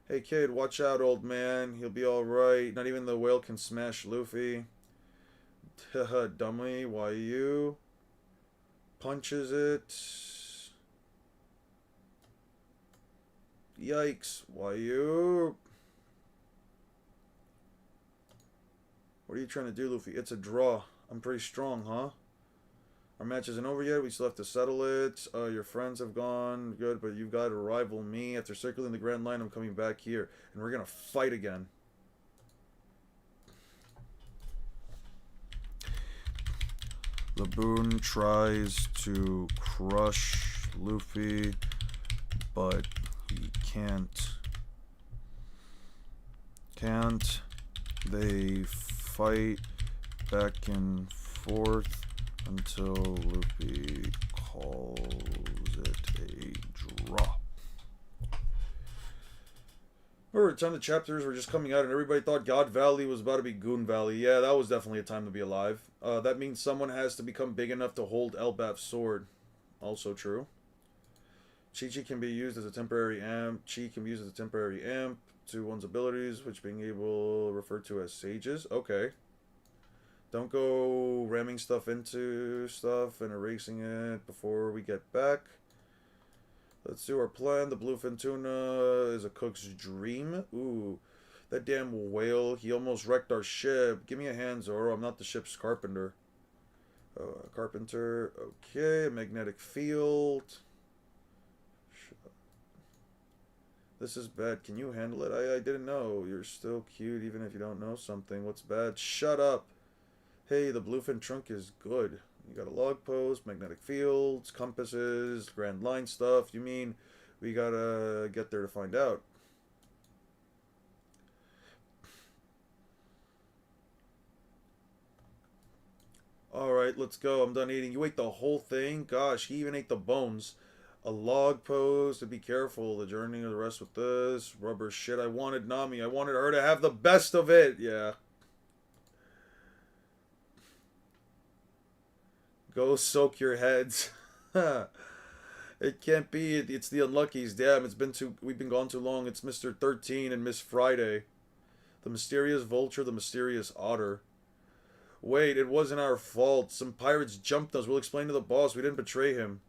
Hey kid, watch out, old man. He'll be alright. Not even the whale can smash Luffy. Haha, dummy, why you? Punches it. Yikes, why you? What are you trying to do, Luffy? It's a draw. I'm pretty strong, huh? Our match isn't over yet. We still have to settle it. Your friends have gone. Good, but you've got to rival me. After circling the Grand Line, I'm coming back here. And we're going to fight again. Laboon tries to crush Luffy, but he can't. They fight back and forth until Luffy calls it a draw. Remember, a ton of chapters were just coming out and everybody thought God Valley was about to be Goon Valley. Yeah, that was definitely a time to be alive. That means someone has to become big enough to hold Elbaf's sword. Also true. Chi-Chi can be used as a temporary amp. Chi can be used as a temporary amp to one's abilities, which being able referred to as sages. Okay. Don't go ramming stuff into stuff and erasing it before we get back. Let's do our plan. The bluefin tuna is a cook's dream. Ooh, that damn whale. He almost wrecked our ship. Give me a hand, Zoro. I'm not the ship's carpenter. Carpenter. Okay, magnetic field. This is bad. Can you handle it? I didn't know. You're still cute even if you don't know something. What's bad? Shut up. Hey, the bluefin trunk is good. You got a log post, magnetic fields, compasses, Grand Line stuff. You mean we gotta get there to find out? Alright, let's go. I'm done eating. You ate the whole thing? Gosh, he even ate the bones. A log post, to be careful. The journey of the rest with this. Rubber shit. I wanted Nami. I wanted her to have the best of it. Yeah. Go soak your heads. It can't be. It's the unluckies. Damn, we've been gone too long. It's Mr. 13 and Miss Friday. The mysterious vulture, the mysterious otter. Wait, it wasn't our fault. Some pirates jumped us. We'll explain to the boss. We didn't betray him.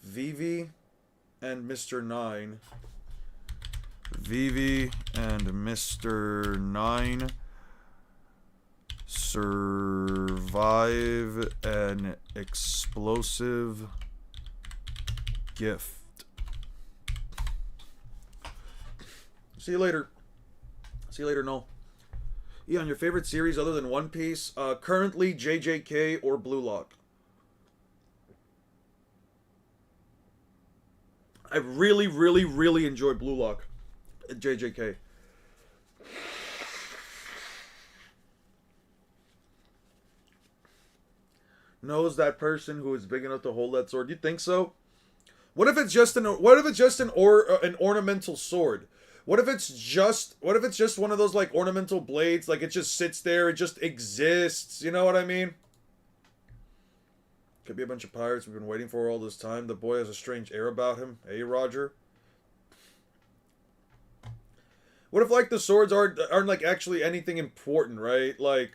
Vivi and Mr. 9. Vivi and Mr. 9 survive an explosive gift. See you later. See you later, Noel. Eon, your favorite series other than One Piece? Currently, JJK or Blue Lock. I really, really, really enjoy Blue Lock at JJK. Knows that person who is big enough to hold that sword? You think so? What if it's just an ornamental sword? What if it's just one of those like ornamental blades? Like it just sits there, it just exists. You know what I mean? Could be a bunch of pirates we've been waiting for all this time. The boy has a strange air about him. Hey, Roger. What if like the swords aren't like actually anything important, right? Like,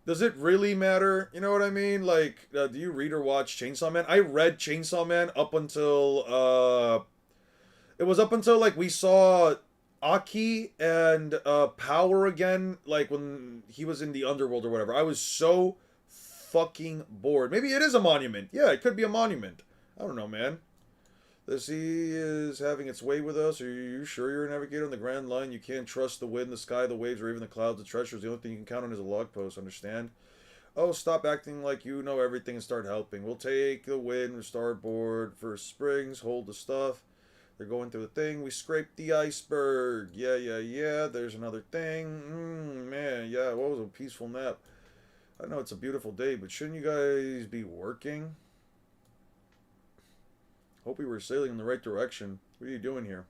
does it really matter? You know what I mean? Like, do you read or watch Chainsaw Man? I read Chainsaw Man up until it was up until like we saw Aki and Power again, like when he was in the underworld or whatever. I was so fucking bored. Maybe it is a monument. Yeah, it could be a monument. I don't know, man. The sea is having its way with us. Are you sure you're a navigator on the Grand Line? You can't trust the wind, the sky, the waves, or even the clouds. The treasure is the only thing you can count on is a log post, understand? Oh, stop acting like you know everything and start helping. We'll take the wind, starboard for springs, hold the stuff. They're going through the thing. We scraped the iceberg. Yeah. There's another thing. Man, yeah, what was a peaceful nap? I know it's a beautiful day, but shouldn't you guys be working? Hope we were sailing in the right direction. What are you doing here?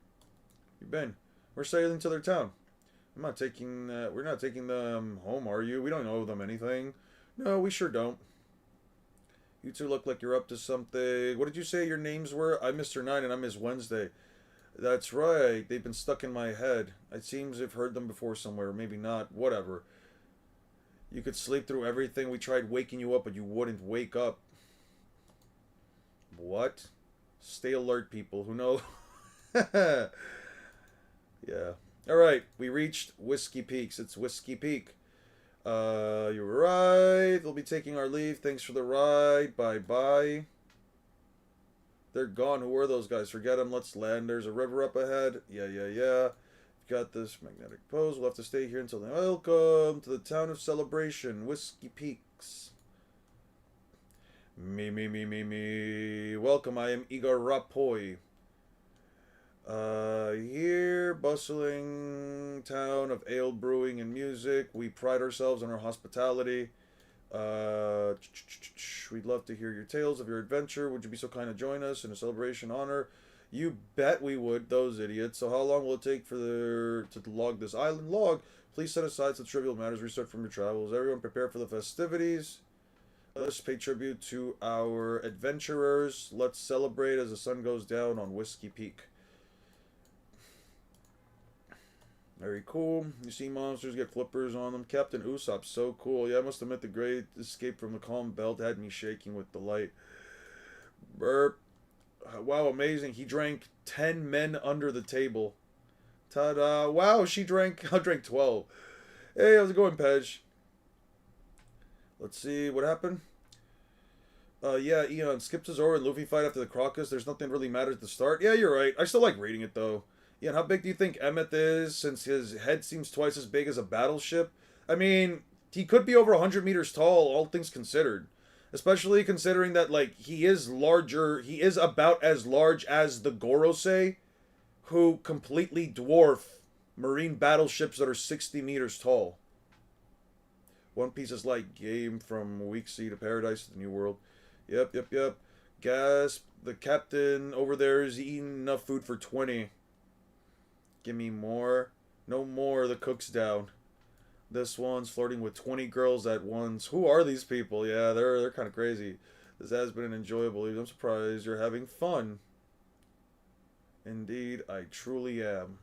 You been? We're sailing to their town. We're not taking them home, are you? We don't owe them anything. No, we sure don't. You two look like you're up to something. What did you say your names were? I'm Mr. 9 and I'm Miss Wednesday. That's right. They've been stuck in my head. It seems I've heard them before somewhere. Maybe not. Whatever. You could sleep through everything. We tried waking you up, but you wouldn't wake up. What? Stay alert, people. Who know? Yeah. Alright. We reached Whiskey Peaks. It's Whiskey Peak. You were right. They'll be taking our leave. Thanks for the ride. Bye-bye. They're gone. Who are those guys? Forget them. Let's land. There's a river up ahead. Yeah. Got this magnetic post. We'll have to stay here until then. Welcome to the town of celebration, Whiskey Peaks. Me. Welcome, I am Igor Rapoy. Here, bustling town of ale brewing and music. We pride ourselves on our hospitality. We'd love to hear your tales of your adventure. Would you be so kind to join us in a celebration honor? You bet we would, those idiots. So how long will it take to log this island? Log. Please set aside such trivial matters. Restart from your travels. Everyone prepare for the festivities. Let's pay tribute to our adventurers. Let's celebrate as the sun goes down on Whiskey Peak. Very cool. You see monsters get flippers on them. Captain Usopp, so cool. Yeah, I must admit the great escape from the calm belt had me shaking with delight. Burp. Wow, amazing. He drank 10 men under the table. Ta-da. Wow, I drank 12. Hey, how's it going, Pej? Let's see, what happened? Yeah, Eon, skip to Zoro and Luffy fight after the Crocus. There's nothing really matters at the start. Yeah, you're right. I still like reading it, though. Ian, how big do you think Emmett is, since his head seems twice as big as a battleship? I mean, he could be over 100 meters tall, all things considered. Especially considering that, like, he is about as large as the Gorosei, who completely dwarf marine battleships that are 60 meters tall. One Piece is like game from Weak Sea to Paradise to the New World. Yep. Gasp. The captain over there is eating enough food for 20. Give me more. No more. The cook's down. This one's flirting with 20 girls at once. Who are these people? Yeah, they're kind of crazy. This has been an enjoyable evening. I'm surprised you're having fun. Indeed, I truly am.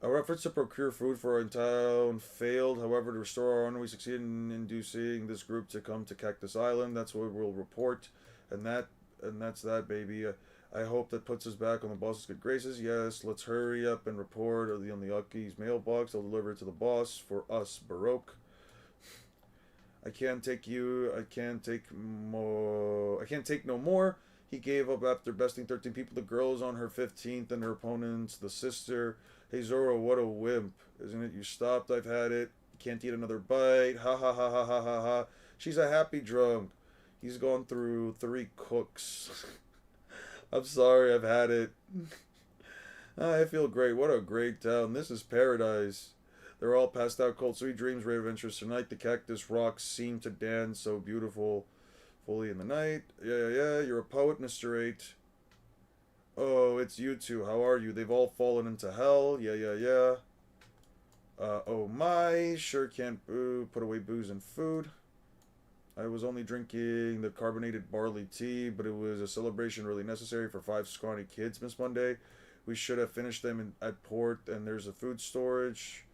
Our efforts to procure food for our town failed. However, to restore our honor, we succeeded in inducing this group to come to Cactus Island. That's what we'll report. And that's that, baby. I hope that puts us back on the boss's good graces. Yes, let's hurry up and report on the Aki's mailbox. I'll deliver it to the boss for us, Baroque. I can't take no more. He gave up after besting 13 people. The girl is on her 15th and her opponent's the sister. Hey Zoro, what a wimp. Isn't it? You stopped, I've had it. Can't eat another bite. Ha ha ha ha ha ha ha. She's a happy drunk. He's gone through 3 cooks. I'm sorry, I've had it. I feel great. What a great town. This is paradise. They're all passed out cold. Sweet dreams, rare adventures. Tonight the cactus rocks seem to dance so beautiful. Fully in the night. Yeah. You're a poet, Mr. 8. Oh, it's you two. How are you? They've all fallen into hell. Yeah. Oh my. Sure can't put away booze and food. I was only drinking the carbonated barley tea, but it was a celebration really necessary for 5 scrawny kids, Miss Monday. We should have finished them at port, and there's a food storage.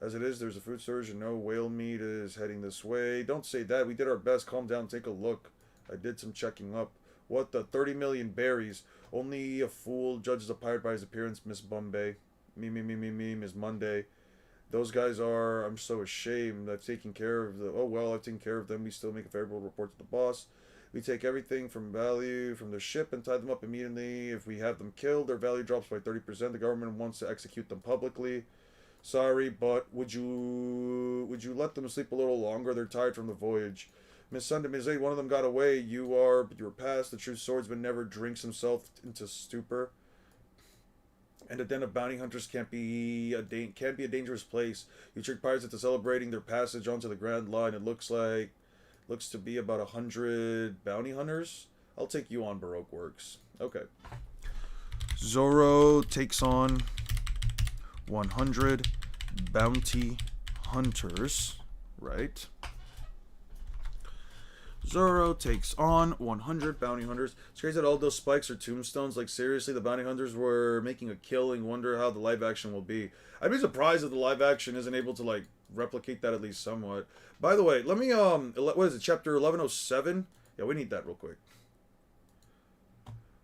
As it is, there's a food storage, and no whale meat is heading this way. Don't say that. We did our best. Calm down. Take a look. I did some checking up. What the? 30 million berries. Only a fool judges a pirate by his appearance, Miss Bombay. Me, Miss Monday. Those guys are, I'm so ashamed. I've taken care of the, oh well, I've taken care of them. We still make a favorable report to the boss. We take everything from value from the ship and tie them up immediately. If we have them killed, their value drops by 30%. The government wants to execute them publicly. Sorry, but would you let them sleep a little longer? They're tired from the voyage. Miss Sunday, Miss 8, one of them got away. You were past. The true swordsman never drinks himself into stupor. And a den of bounty hunters can't be a dangerous place. You trick pirates into celebrating their passage onto the Grand Line. It looks to be about 100 bounty hunters. I'll take you on, Baroque Works. Okay. Zoro takes on 100 bounty hunters, right? Zoro takes on 100 bounty hunters. It's crazy that all those spikes are tombstones. Like, seriously, the bounty hunters were making a killing. Wonder how the live action will be. I'd be surprised if the live action isn't able to, like, replicate that at least somewhat. By the way, let me, what is it, chapter 1107? Yeah, we need that real quick.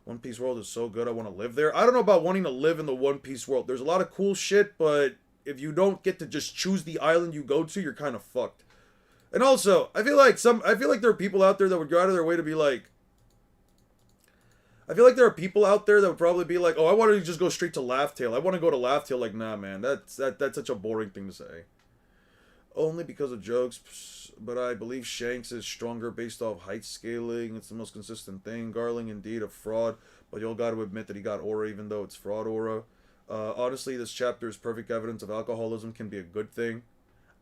One Piece world is so good, I want to live there. I don't know about wanting to live in the One Piece world. There's a lot of cool shit, but if you don't get to just choose the island you go to, you're kind of fucked. And also, I feel like there are people out there that would go out of their way to be like, I feel like there are people out there that would probably be like, oh, I want to just go straight to Laugh Tale. I want to go to Laugh Tale. Like, nah, man, that's such a boring thing to say. Only because of jokes, but I believe Shanks is stronger based off height scaling. It's the most consistent thing. Garling, indeed, a fraud, but you'll got to admit that he got aura even though it's fraud aura. Honestly, this chapter is perfect evidence of alcoholism can be a good thing.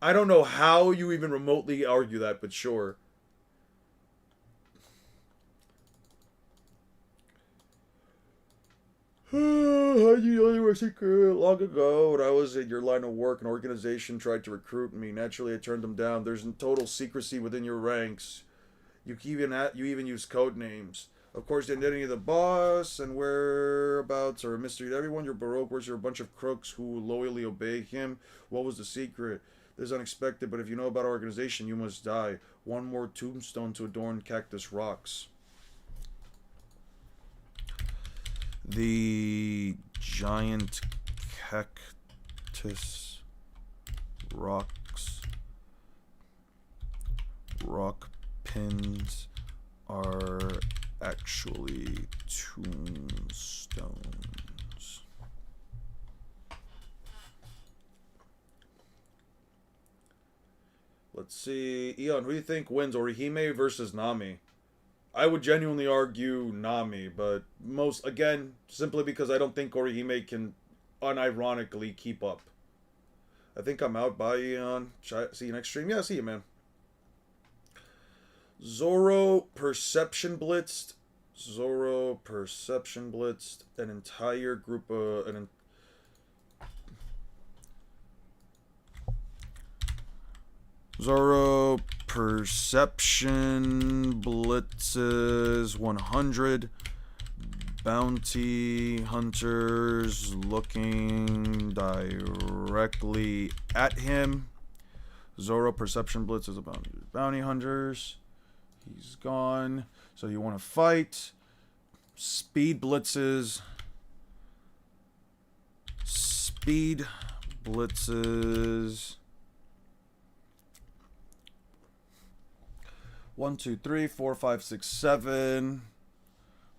I don't know how you even remotely argue that, but sure. I knew you were a secret long ago. When I was in your line of work, an organization tried to recruit me. Naturally, I turned them down. There's total secrecy within your ranks. You even use code names. Of course, the identity of the boss and whereabouts are a mystery to everyone. Your Baroque works are a bunch of crooks who loyally obey him. What was the secret? This is unexpected, but if you know about our organization, you must die. One more tombstone to adorn Cactus Rocks. The giant Cactus Rocks rock pins are actually tombstones. Let's see. Eon, who do you think wins? Orihime versus Nami? I would genuinely argue Nami, but again, simply because I don't think Orihime can unironically keep up. I think I'm out. Bye, Eon. See you next stream. Yeah, see you, man. Zoro Perception Blitzed. An entire group of... Zoro Perception blitzes 100 bounty hunters looking directly at him. Zoro Perception blitzes about bounty hunters. He's gone. So you want to fight. Speed blitzes. 1, 2, 3, 4, 5, 6, 7.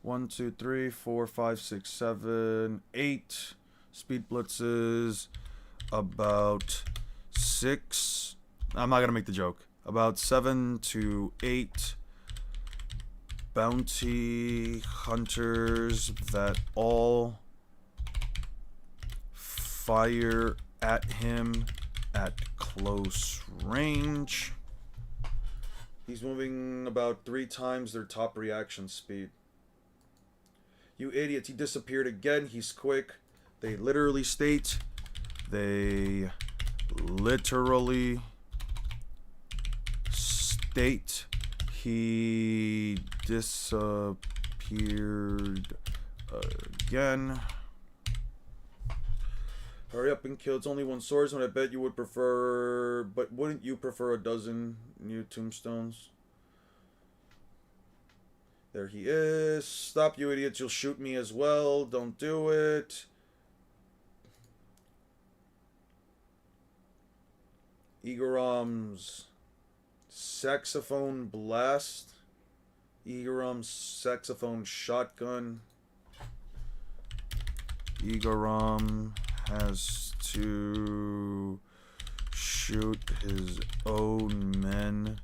1, 2, 3, 4, 5, 6, 7, 8 speed blitzes. About 6. I'm not gonna make the joke. About 7 to 8 bounty hunters that all fire at him at close range. He's moving about 3 times their top reaction speed. You idiots, he disappeared again. He's quick. They literally state he disappeared again. Hurry up and kill. It's only 1 swordsman. I bet you would prefer... But wouldn't you prefer a dozen new tombstones? There he is. Stop, you idiots. You'll shoot me as well. Don't do it. Igorom's saxophone blast. Igorom's saxophone shotgun. Igorom has to shoot his own men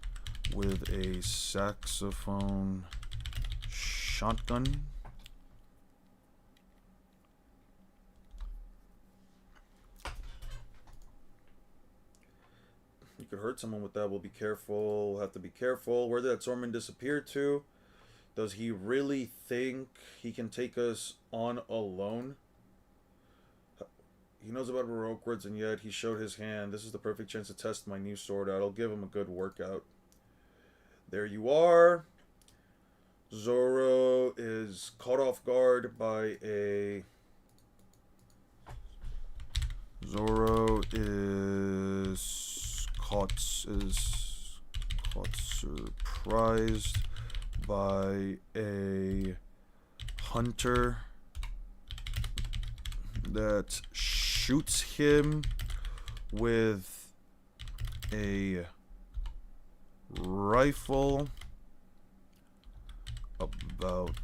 with a saxophone shotgun. You could hurt someone with that. We'll be careful. We'll have to be careful. Where did that swordman disappear to? Does he really think he can take us on alone? He knows about heroic words, and yet he showed his hand. This is the perfect chance to test my new sword out. I'll give him a good workout. There you are. Zoro is caught off guard by a... Zoro is caught surprised by a hunter that shoots him with a rifle about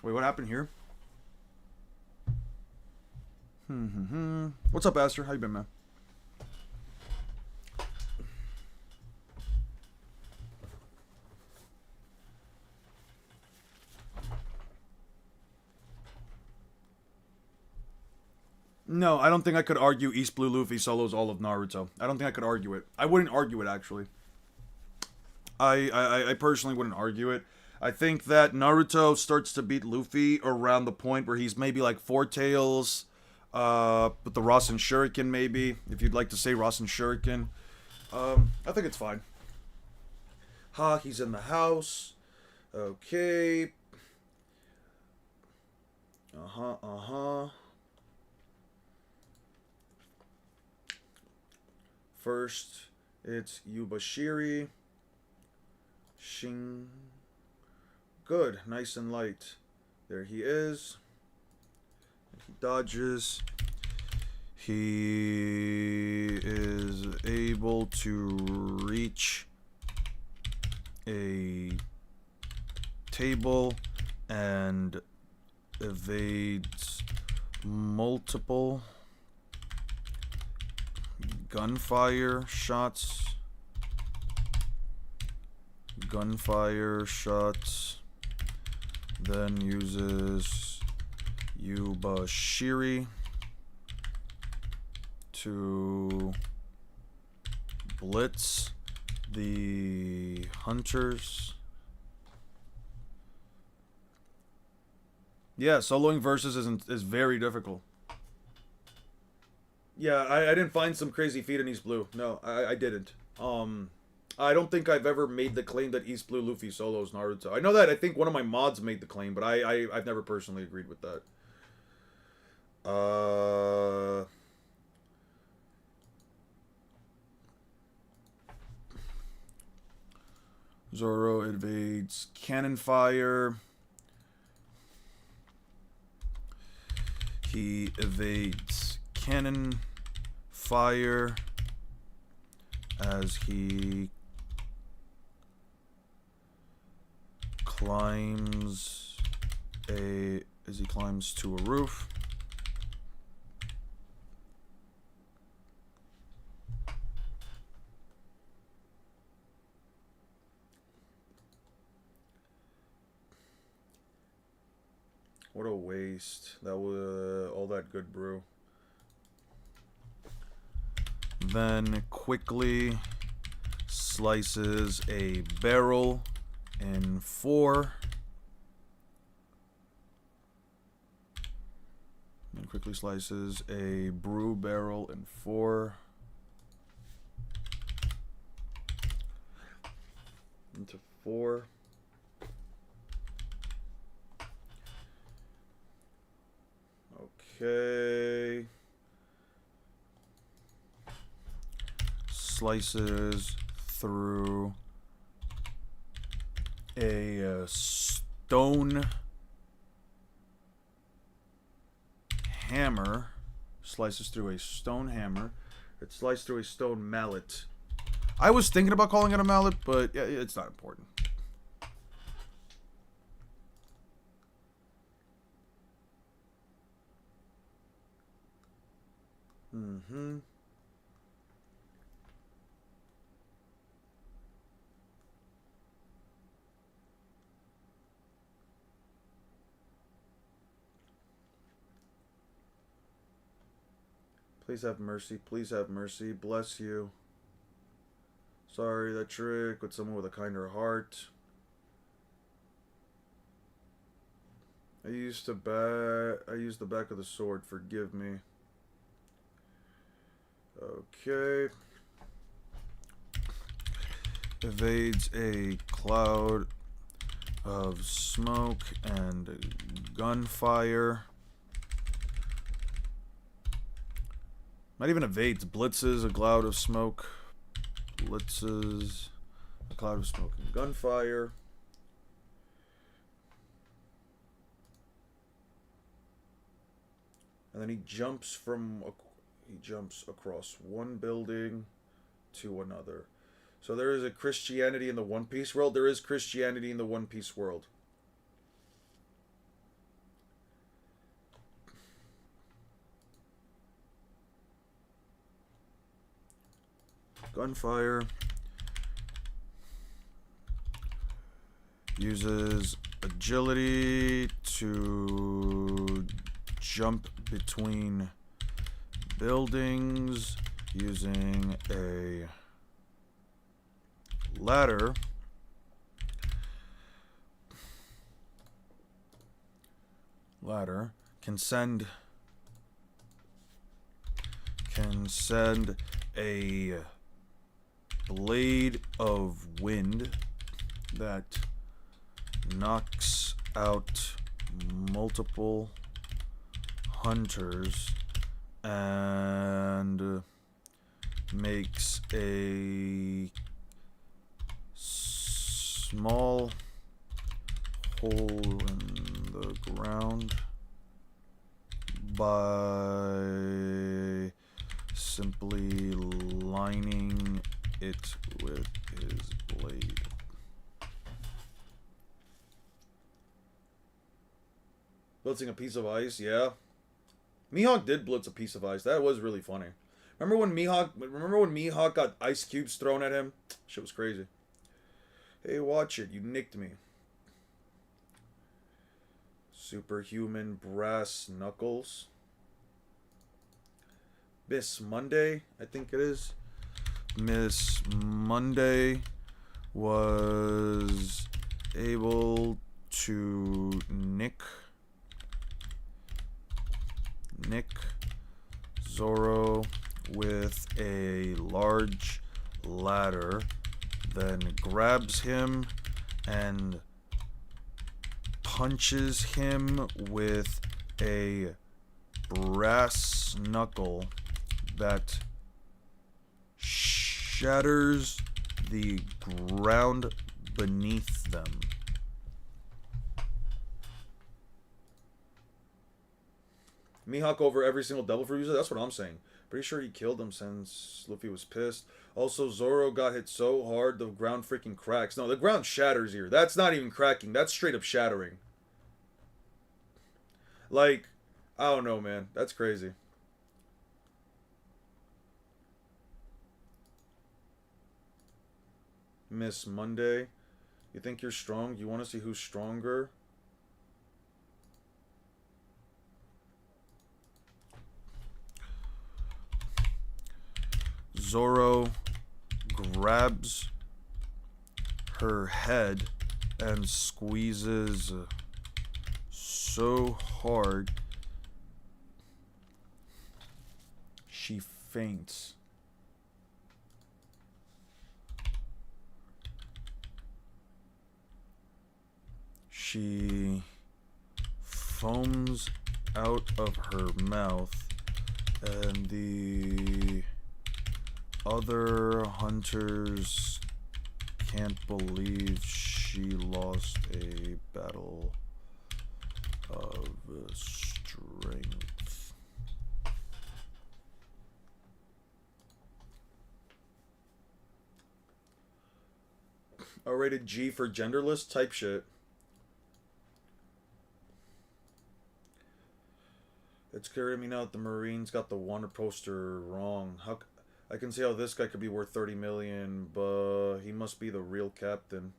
Wait, what happened here? What's up, Aster? How you been, man? No, I don't think I could argue East Blue Luffy solos all of Naruto. I don't think I could argue it. I wouldn't argue it, actually. I personally wouldn't argue it. I think that Naruto starts to beat Luffy around the point where he's maybe like Four Tails, with the Rasen Shuriken, maybe, if you'd like to say Rasen Shuriken. I think it's fine. Ha, he's in the house. Okay. First, it's Yubashiri. Shing. Good, nice and light. There he is. He dodges. He is able to reach a table and evades multiple gunfire shots. Then uses Yubashiri to blitz the hunters. Yeah, soloing versus is very difficult. Yeah, I didn't find some crazy feat in East Blue. No, I didn't. I don't think I've ever made the claim that East Blue Luffy solos Naruto. I know that I think one of my mods made the claim, but I've never personally agreed with that. Uh... Zoro evades cannon fire. He evades cannon fire as he climbs to a roof. What a waste. That was all that good brew. Then quickly slices a barrel in 4. And quickly slices a brew barrel in 4. Into 4. Okay. Slices through a stone hammer. Slices through a stone hammer. It sliced through a stone mallet. I was thinking about calling it a mallet, but yeah, it's not important. Mm-hmm. Please have mercy. Please have mercy. Bless you. Sorry, that trick with someone with a kinder heart. I used the back of the sword. Forgive me. Okay. Evades a cloud of smoke and gunfire. Not even evades. Blitzes a cloud of smoke. Blitzes a cloud of smoke and gunfire. And then he jumps across one building to another. So there is a Christianity in the One Piece world. There is Christianity in the One Piece world. Gunfire. Uses agility to jump between buildings using a ladder. Can send a blade of wind that knocks out multiple hunters and makes a small hole in the ground by simply lining it with his blade. Blitzing a piece of ice, yeah. Mihawk did blitz a piece of ice. That was really funny. Remember when Mihawk got ice cubes thrown at him? Shit was crazy. Hey, watch it. You nicked me. Superhuman brass knuckles. Miss Monday, I think it is. Miss Monday was able to nick Zoro with a large ladder, then grabs him and punches him with a brass knuckle that shatters the ground beneath them. Mihawk over every single Devil Fruit user? That's what I'm saying. Pretty sure he killed him since Luffy was pissed. Also, Zoro got hit so hard the ground freaking cracks. No, the ground shatters here. That's not even cracking. That's straight up shattering. Like, I don't know, man. That's crazy. Miss Monday. You think you're strong? You want to see who's stronger? Zoro grabs her head and squeezes so hard she faints. She foams out of her mouth, and the other hunters can't believe she lost a battle of strength. A rated G for genderless type shit. It's clear to me now that the Marines got the Wonder poster wrong. I can see how this guy could be worth 30 million, but he must be the real captain.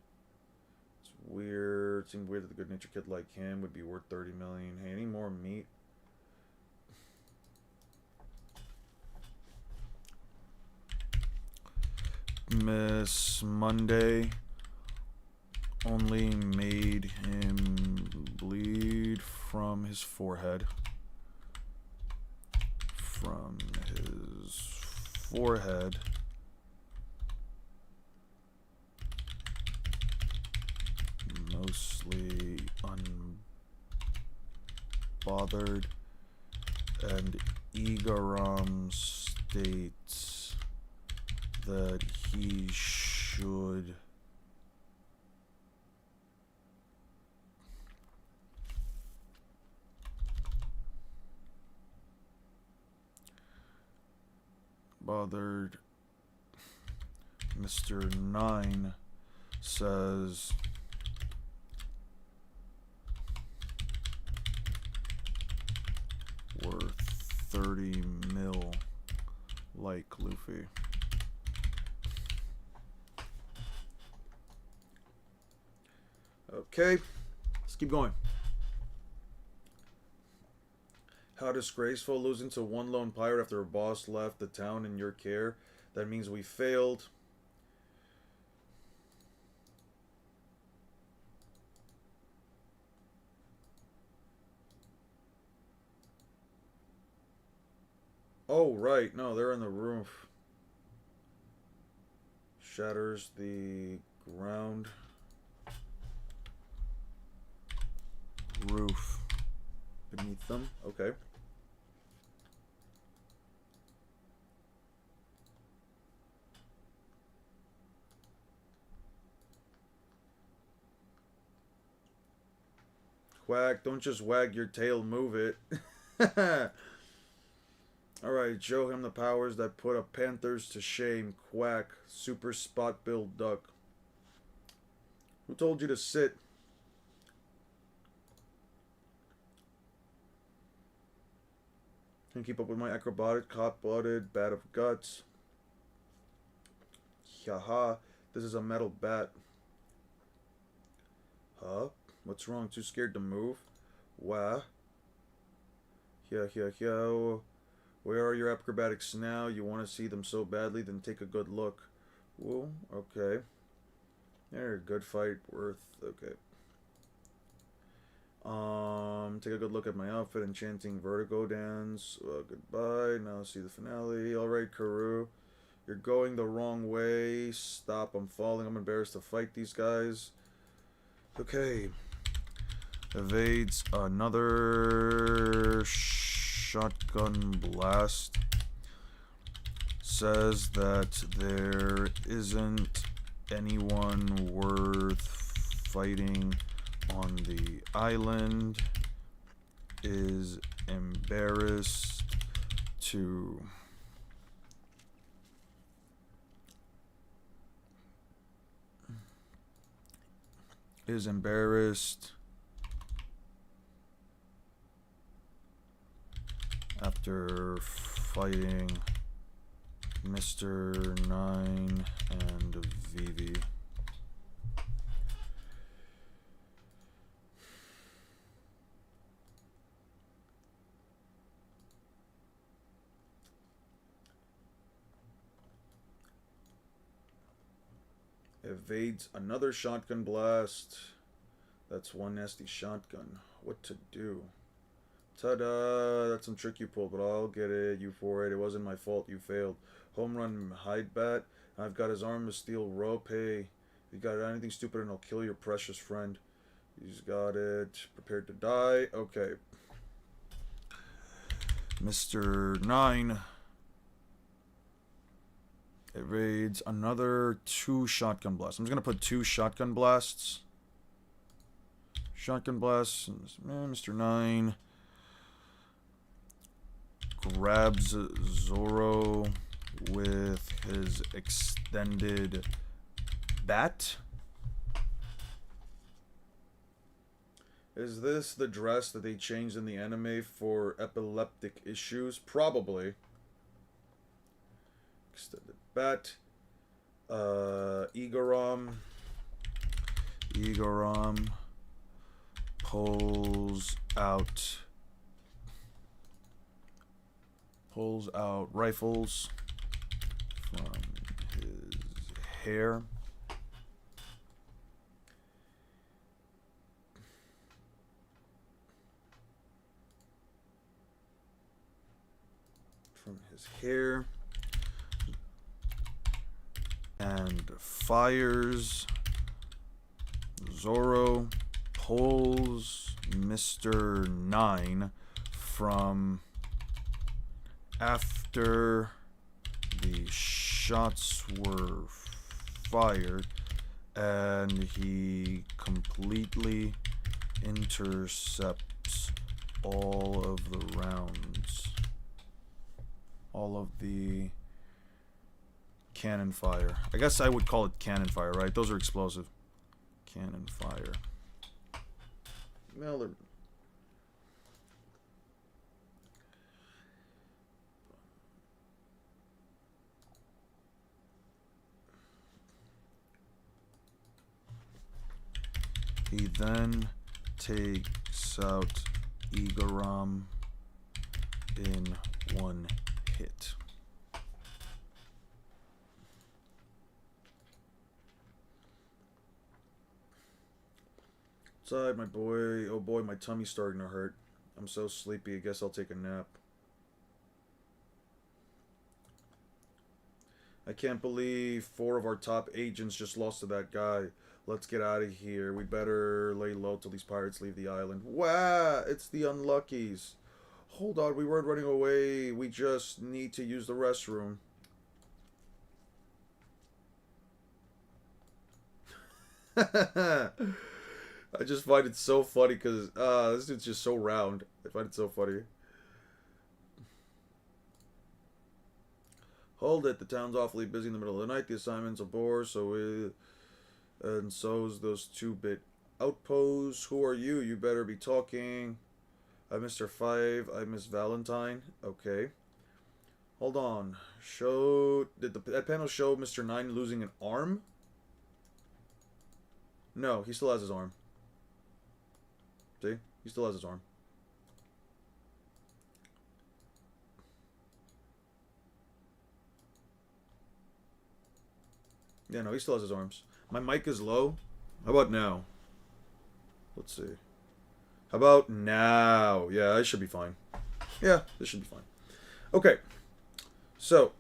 It's weird. It seemed weird that the good-natured kid like him would be worth 30 million. Hey, any more meat? Miss Monday only made him bleed from his forehead. From his forehead. Mostly unbothered, and Igaram states that he should bothered. Mr. 9 says worth 30 mil like Luffy. Okay, let's keep going. How disgraceful, losing to one lone pirate after a boss left the town in your care. That means we failed. Oh, right. No, they're in the roof. Shatters the ground. Roof beneath them. Okay. Quack, don't just wag your tail, move it. Alright, show him the powers that put a panthers to shame. Quack, super spot-billed duck. Who told you to sit? Can keep up with my acrobatic, hot-blooded, bat of guts. Haha, this is a metal bat. Huh? What's wrong? Too scared to move? Wah. Yeah. Where are your acrobatics now? You want to see them so badly? Then take a good look. Whoa, okay. There, good fight, worth, okay. Take a good look at my outfit, enchanting vertigo dance. Goodbye, now see the finale. Alright, Karoo. You're going the wrong way. Stop, I'm falling. I'm embarrassed to fight these guys. Okay. Evades another shotgun blast says that there isn't anyone worth fighting on the island, is embarrassed to after fighting Mr. 9 and Vivi. Evades another shotgun blast. That's one nasty shotgun. What to do? Ta-da! That's some trick you pulled, but I'll get it. You for it. It wasn't my fault. You failed. Home run hide bat. I've got his arm of steel rope. Hey, you got anything stupid and I'll kill your precious friend. He's got it. Prepared to die. Okay. Mr. 9 evades another 2 shotgun blasts. I'm just going to put 2 shotgun blasts. Shotgun blasts. Mr. 9 grabs Zoro with his extended bat. Is this the dress that they changed in the anime for epileptic issues? Probably. Extended bat. Igaram pulls out rifles from his hair. And fires. Zoro pulls Mr. 9 from after the shots were fired, and he completely intercepts all of the rounds. All of the cannon fire. I guess I would call it cannon fire, right? Those are explosive. Cannon fire. Well, he then takes out Igaram in one hit. Inside, my boy. Oh boy, my tummy's starting to hurt. I'm so sleepy, I guess I'll take a nap. I can't believe 4 of our top agents just lost to that guy. Let's get out of here. We better lay low till these pirates leave the island. Wow, it's the Unluckies. Hold on, we weren't running away. We just need to use the restroom. I just find it so funny because this dude's just so round. I find it so funny. Hold it. The town's awfully busy in the middle of the night. The assignment's a bore, and so's those 2-bit outposts. Who are you? You better be talking. I'm Mr. 5. I'm Miss Valentine. Okay. Hold on. Did that panel show Mr. 9 losing an arm? No, he still has his arm. See? He still has his arm. Yeah, no, he still has his arms. My mic is low. How about now? Let's see. How about now? Yeah, I should be fine. Yeah, this should be fine. Okay. So.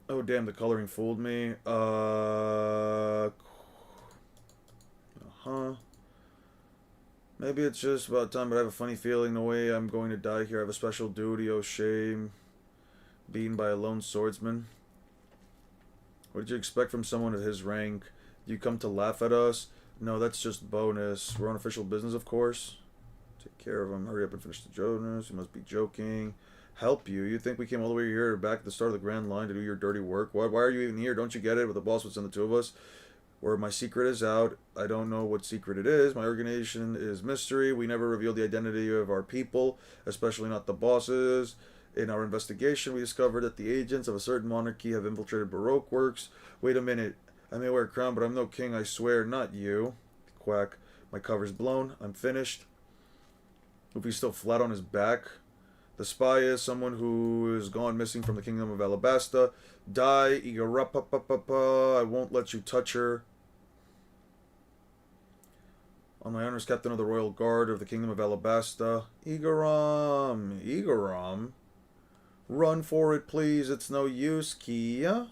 Oh, damn, the coloring fooled me. Maybe it's just about time, but I have a funny feeling the way I'm going to die here. I have a special duty, oh shame. Beaten by a lone swordsman. What did you expect from someone at his rank? Do you come to laugh at us? No, that's just bonus. We're on official business, of course. Take care of him. Hurry up and finish the Jonas. You must be joking. Help you? You think we came all the way here back at the start of the Grand Line to do your dirty work? Why are you even here? Don't you get it? With the boss would send the two of us. Where my secret is out. I don't know what secret it is. My organization is mystery. We never revealed the identity of our people, especially not the bosses. In our investigation, we discovered that the agents of a certain monarchy have infiltrated Baroque works. Wait a minute. I may wear a crown, but I'm no king, I swear. Not you. Quack. My cover's blown. I'm finished. Luffy's still flat on his back. The spy is someone who is gone missing from the kingdom of Alabasta. Die, Igarapapapapa. I won't let you touch her. On my honor as captain of the royal guard of the kingdom of Alabasta. Igaram. Igaram? Run for it, please. It's no use, Kia.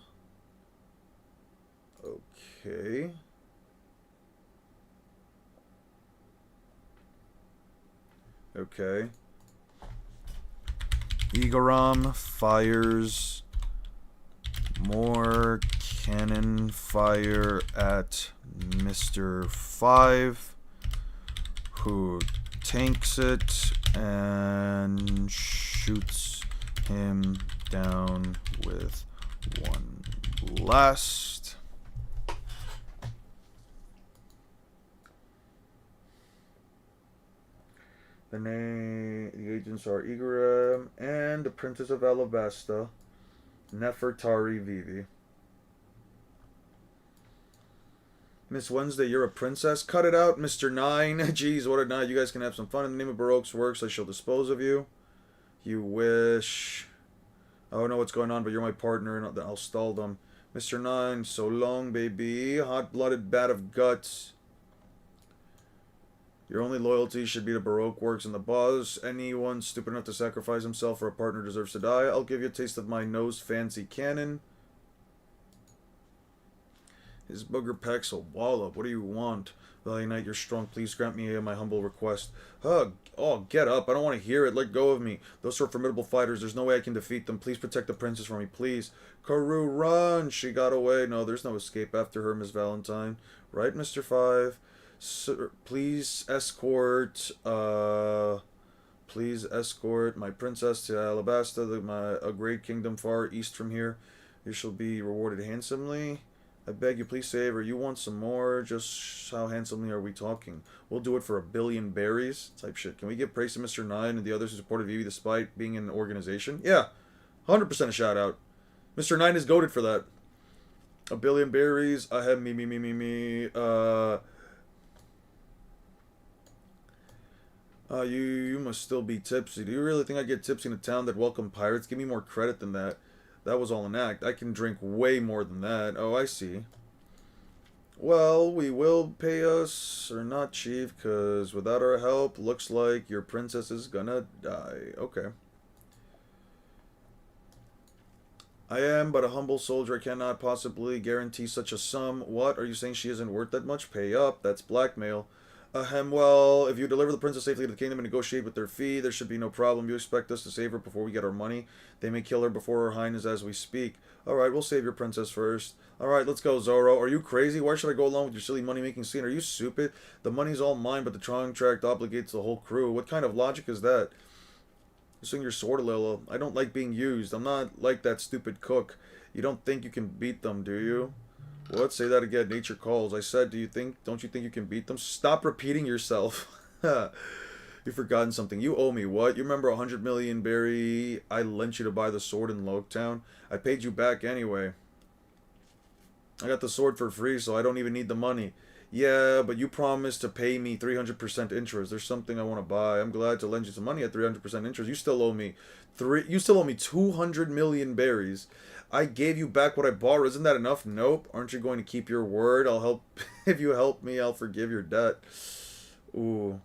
Okay. Okay. Igaram fires more cannon fire at Mr. 5, who tanks it and shoots him down with one blast. The agents are Igaram and the Princess of Alabasta, Nefertari Vivi. Miss Wednesday, you're a princess? Cut it out, Mr. 9. Jeez, what a night. You guys can have some fun. In the name of Baroque's works, I shall dispose of you. You wish. I don't know what's going on, but you're my partner, and I'll stall them. Mr. 9, so long, baby. Hot-blooded bat of guts. Your only loyalty should be to Baroque works and the boss. Anyone stupid enough to sacrifice himself for a partner deserves to die. I'll give you a taste of my nose fancy cannon. His booger pecs will wallop. What do you want? Valiant Knight, you're strong. Please grant me my humble request. Hug. Oh, get up. I don't want to hear it. Let go of me. Those are formidable fighters. There's no way I can defeat them. Please protect the princess for me, please. Karoo, run. She got away. No, there's no escape after her, Miss Valentine. Right, Mr. 5? Sir, please escort my princess to Alabasta, a great kingdom far east from here. You shall be rewarded handsomely. I beg you, please save her. You want some more? Just how handsomely are we talking? We'll do it for 1 billion berries. Type shit. Can we give praise to Mr. 9 and the others who supported Vivi despite being in an organization? Yeah. 100% a shout out. Mr. 9 is goated for that. 1 billion berries. I have me. You must still be tipsy. Do you really think I get tipsy in a town that welcomed pirates? Give me more credit than that. That was all an act. I can drink way more than that. Oh, I see. Well, we will pay us, or not, Chief, because without our help, looks like your princess is gonna die. Okay. I am but a humble soldier. I cannot possibly guarantee such a sum. What? Are you saying she isn't worth that much? Pay up. That's blackmail. Well, if you deliver the princess safely to the kingdom and negotiate with their fee, there should be no problem. You expect us to save her before we get our money? They may kill her before her highness as we speak. Alright, we'll save your princess first. Alright, let's go, Zoro. Are you crazy? Why should I go along with your silly money-making scene? Are you stupid? The money's all mine, but the contract obligates the whole crew. What kind of logic is that? You swing your sword a little. I don't like being used. I'm not like that stupid cook. You don't think you can beat them, do you? What? Say that again. Nature calls. I said, don't you think you can beat them? Stop repeating yourself. You've forgotten something. You owe me. What? You remember 100 million berry I lent you to buy the sword in Loketown? I paid you back anyway. I got the sword for free, so I don't even need the money. Yeah, but you promised to pay me 300% interest. There's something I want to buy. I'm glad to lend you some money at 300% interest. You still owe me 200 million berries. I gave you back what I borrowed. Isn't that enough? Nope. Aren't you going to keep your word? I'll help. If you help me, I'll forgive your debt. Ooh.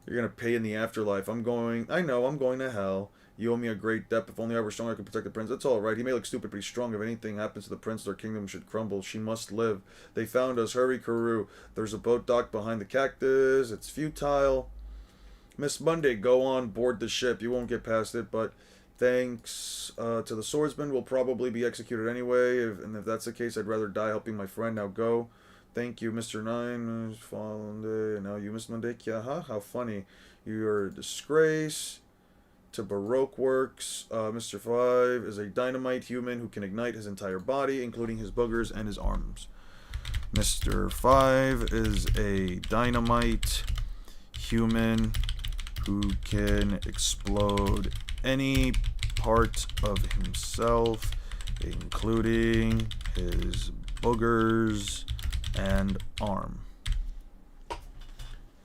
You're going to pay in the afterlife. I know, I'm going to hell. You owe me a great debt. If only I were strong, I could protect the prince. That's all right. He may look stupid, but he's strong. If anything happens to the prince, their kingdom should crumble. She must live. They found us. Hurry, Karoo. There's a boat docked behind the cactus. It's futile. Miss Monday, go on board the ship. You won't get past it, but thanks to the swordsman, we'll probably be executed anyway. And if that's the case, I'd rather die helping my friend. Now go. Thank you, Mr. 9. Following day. And now you, Miss Monday. Yeah, huh? How funny. You're a disgrace to Baroque works. Mr. 5 is a dynamite human who can ignite his entire body, including his boogers and his arms. Mr. 5 is a dynamite human who can explode any part of himself, including his boogers and arm.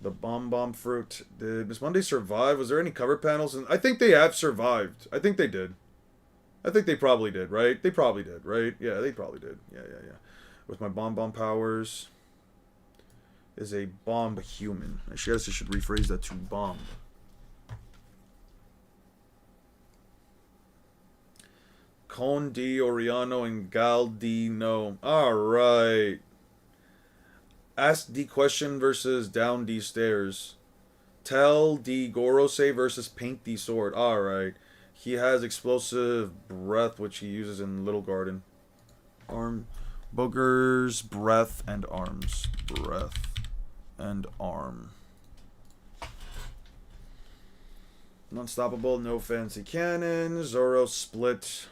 The bomb fruit. Did Miss Monday survive? Was there any cover panels? And I think they have survived. I think they did. I think they probably did, right? They probably did, right? Yeah, they probably did. Yeah. With my bomb powers. Is a bomb human. I guess I should rephrase that to bomb. Con di Oriano and Gal di No. Alright. Ask D question versus down D stairs. Tell D Gorose versus paint D sword. Alright. He has explosive breath, which he uses in Little Garden. Arm. Boogers, breath, and arms. Breath and arm. Unstoppable, no fancy cannon. Zoro split.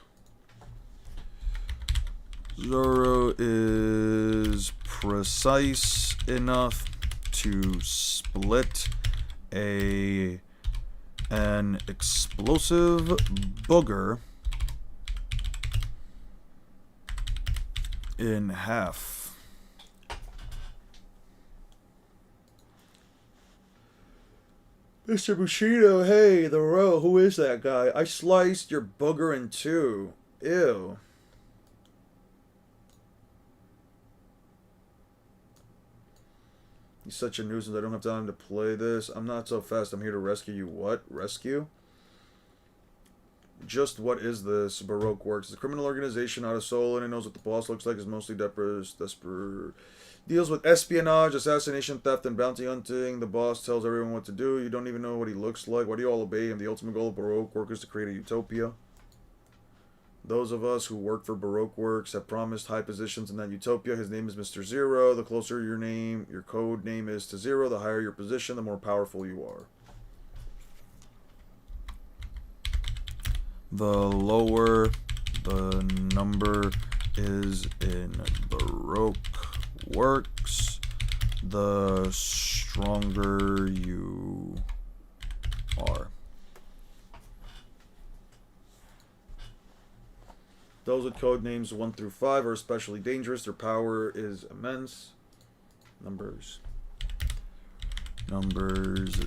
Zoro is precise enough to split an explosive booger in half. Mr. Bushido, hey, the row, who is that guy? I sliced your booger in two. Ew. He's such a nuisance, I don't have time to play this. I'm not so fast, I'm here to rescue you. What? Rescue? Just what is this? Baroque works. It's a criminal organization out of Seoul, and it knows what the boss looks like. Is mostly desperate. Deals with espionage, assassination, theft, and bounty hunting. The boss tells everyone what to do. You don't even know what he looks like. Why do you all obey him? The ultimate goal of Baroque work is to create a utopia. Those of us who work for Baroque Works have promised high positions in that utopia. His name is Mr. Zero. The closer your code name is to zero, the higher your position, the more powerful you are. The lower the number is in Baroque Works, the stronger you are. Those with code names 1 through 5 are especially dangerous. Their power is immense. Numbers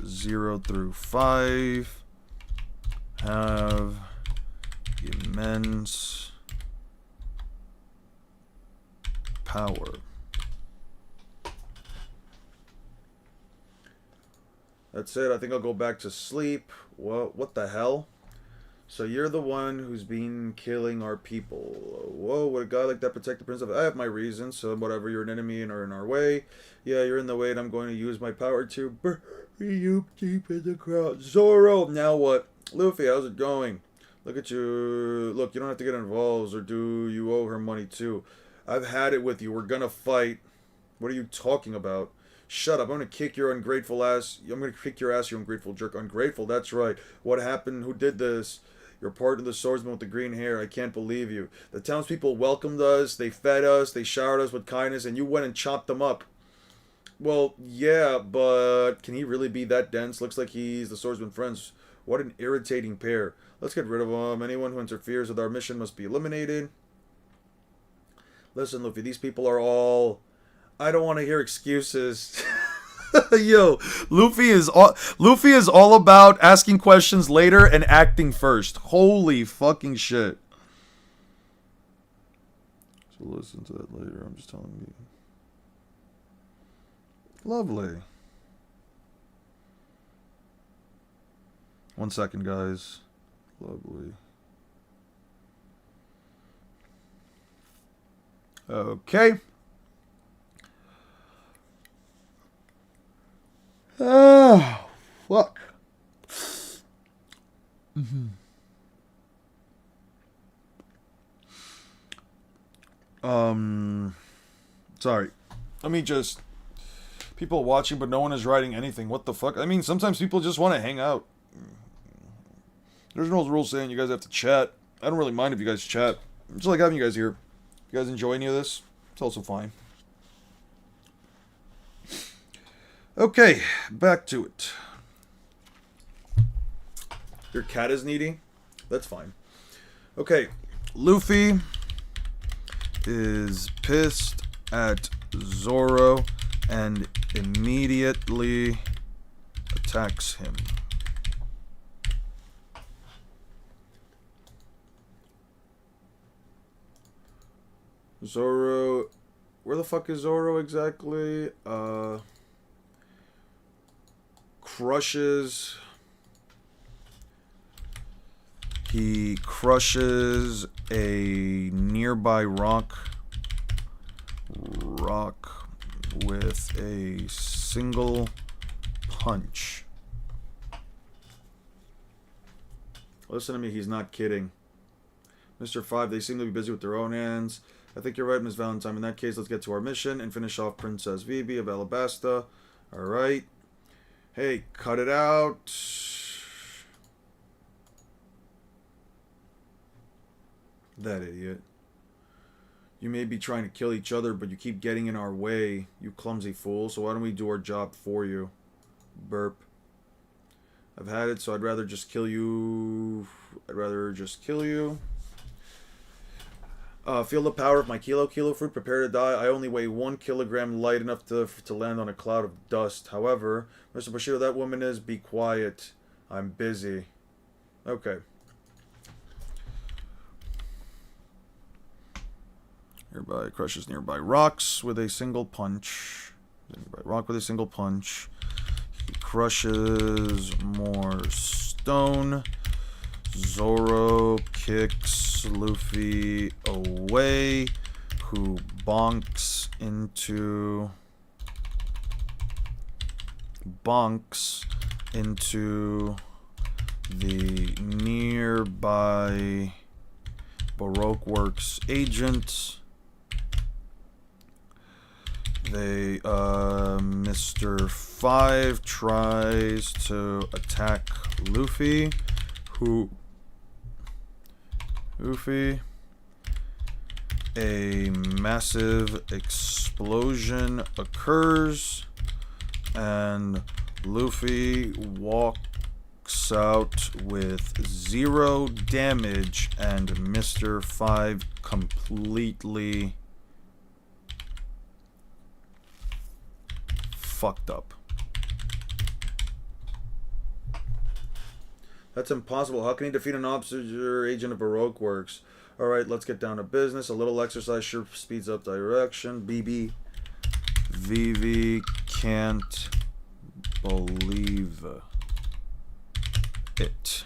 0 through 5 have immense power. That's it. I think I'll go back to sleep. What the hell? So you're the one who's been killing our people. Whoa, would a guy like that protect the prince of... I have my reasons, so whatever, you're an enemy and are in our way. Yeah, you're in the way and I'm going to use my power to bury you deep in the crowd. Zoro, now what? Luffy, how's it going? Look at you. Look, you don't have to get involved, or do you owe her money too? I've had it with you. We're gonna fight. What are you talking about? Shut up. I'm gonna kick your ungrateful ass. I'm gonna kick your ass, you ungrateful jerk. Ungrateful, that's right. What happened? Who did this? You're part of the swordsman with the green hair. I can't believe you. The townspeople welcomed us. They fed us. They showered us with kindness, and you went and chopped them up. Well, yeah, but can he really be that dense? Looks like he's the swordsman friends. What an irritating pair. Let's get rid of him. Anyone who interferes with our mission must be eliminated. Listen, Luffy, these people are all... I don't want to hear excuses. Yo, Luffy is all about asking questions later and acting first. Holy fucking shit. So listen to that later. I'm just telling you. Lovely. 1 second, guys. Lovely. Okay. Ah, fuck. Sorry. Let me just. People watching, but no one is writing anything. What the fuck? I mean, sometimes people just want to hang out. There's no rule saying you guys have to chat. I don't really mind if you guys chat. I just like having you guys here. If you guys enjoy any of this, it's also fine. Okay, back to it. Your cat is needy? That's fine. Okay, Luffy is pissed at Zoro and immediately attacks him. Zoro, where the fuck is Zoro exactly? He crushes a nearby rock with a single punch. Listen to me, he's not kidding. Mr. 5, they seem to be busy with their own hands. I think you're right, Miss Valentine. In that case, let's get to our mission and finish off Princess Vivi of Alabasta. Alright. Hey, cut it out. That idiot. You may be trying to kill each other, but you keep getting in our way, you clumsy fool. So why don't we do our job for you? Burp. I've had it, so I'd rather just kill you. Feel the power of my kilo fruit. Prepare to die. I only weigh 1 kilogram, light enough to land on a cloud of dust. However, Mr. Bushido, that woman is. Be quiet. I'm busy. Okay. Nearby crushes nearby rocks with a single punch. Nearby rock with a single punch. He crushes more stone. Zoro kicks Luffy away, who bonks into the nearby Baroque Works agent. Mr. 5 tries to attack Luffy, a massive explosion occurs, and Luffy walks out with 0 damage, and Mr. 5 completely fucked up. That's impossible. How can he defeat an officer agent of Baroque Works? Alright, let's get down to business. A little exercise sure speeds up direction. Vivi can't believe it.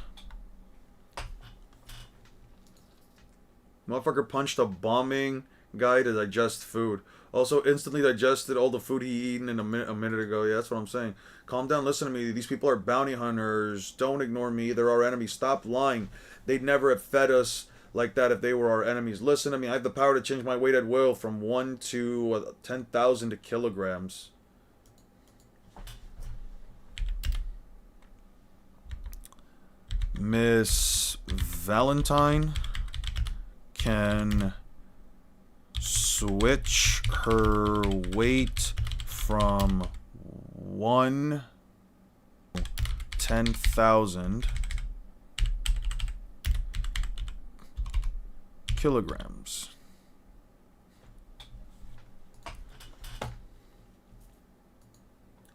Motherfucker punched a bombing guy to digest food. Also instantly digested all the food he eaten in a minute ago. Yeah, that's what I'm saying. Calm down, listen to me. These people are bounty hunters. Don't ignore me. They're our enemies. Stop lying. They'd never have fed us like that if they were our enemies. Listen to me. I have the power to change my weight at will from 1 to 10,000 kilograms. Miss Valentine can switch her weight from 1 to 10,000 kilograms.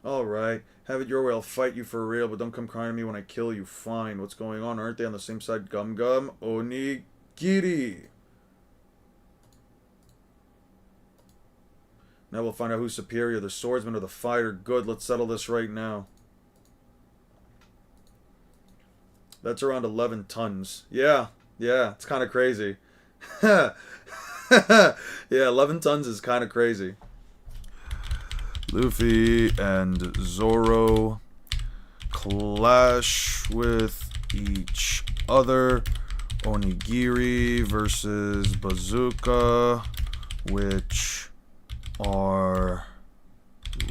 Alright, have it your way. I'll fight you for real, but don't come crying to me when I kill you. Fine. What's going on? Aren't they on the same side? Gum Gum Onigiri. Now we'll find out who's superior, the swordsman or the fighter. Good, let's settle this right now. That's around 11 tons. Yeah, yeah, it's kind of crazy. Yeah, 11 tons is kind of crazy. Luffy and Zoro clash with each other. Onigiri versus Bazooka, which are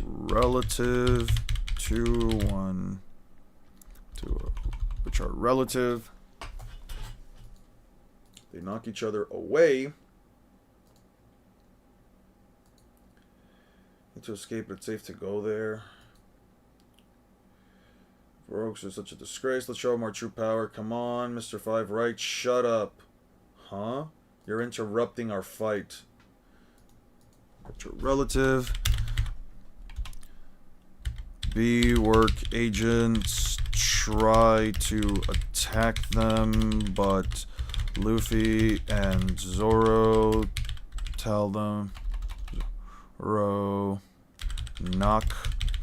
relative to which are relative. They knock each other away. Need to escape, but it's safe to go there. Rogues are such a disgrace. Let's show them our true power. Come on, Mr. Five Right. Shut up. Huh? You're interrupting our fight. That's your relative. B work agents try to attack them, but Luffy and Zoro tell them, Zoro, knock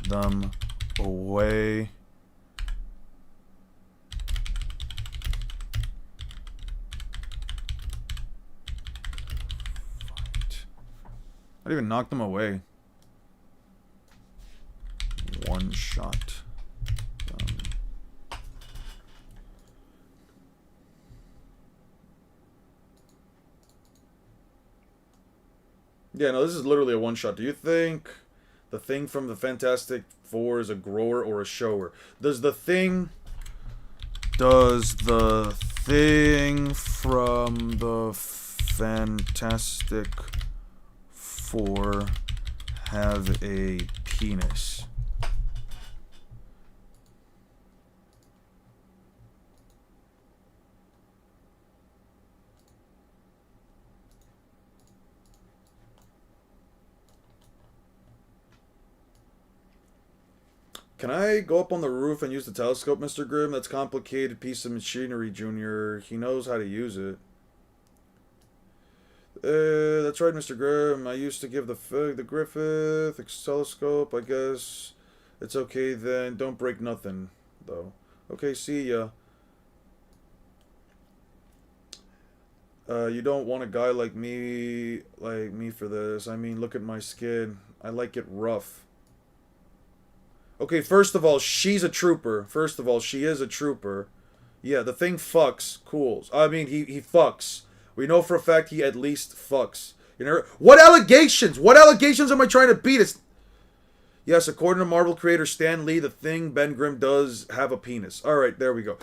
them away. I didn't even knock them away. One shot. Yeah, no, this is literally a one shot. Do you think the Thing from the Fantastic Four is a grower or a shower? Does the Thing from the Fantastic Four have a penis? Can I go up on the roof and use the telescope, Mr. Grimm? That's a complicated piece of machinery, Junior. He knows how to use it. That's right, Mr. Grimm. I used to give the Griffith telescope. I guess it's okay then. Don't break nothing, though. Okay, see ya. You don't want a guy like me for this. I mean, look at my skin. I like it rough. Okay, first of all, she's a trooper. First of all, she is a trooper. Yeah, the Thing fucks. Cool. I mean, he fucks. We know for a fact he at least fucks. You know what allegations? What allegations am I trying to beat? It's yes, according to Marvel creator Stan Lee, the Thing, Ben Grimm, does have a penis. All right, there we go.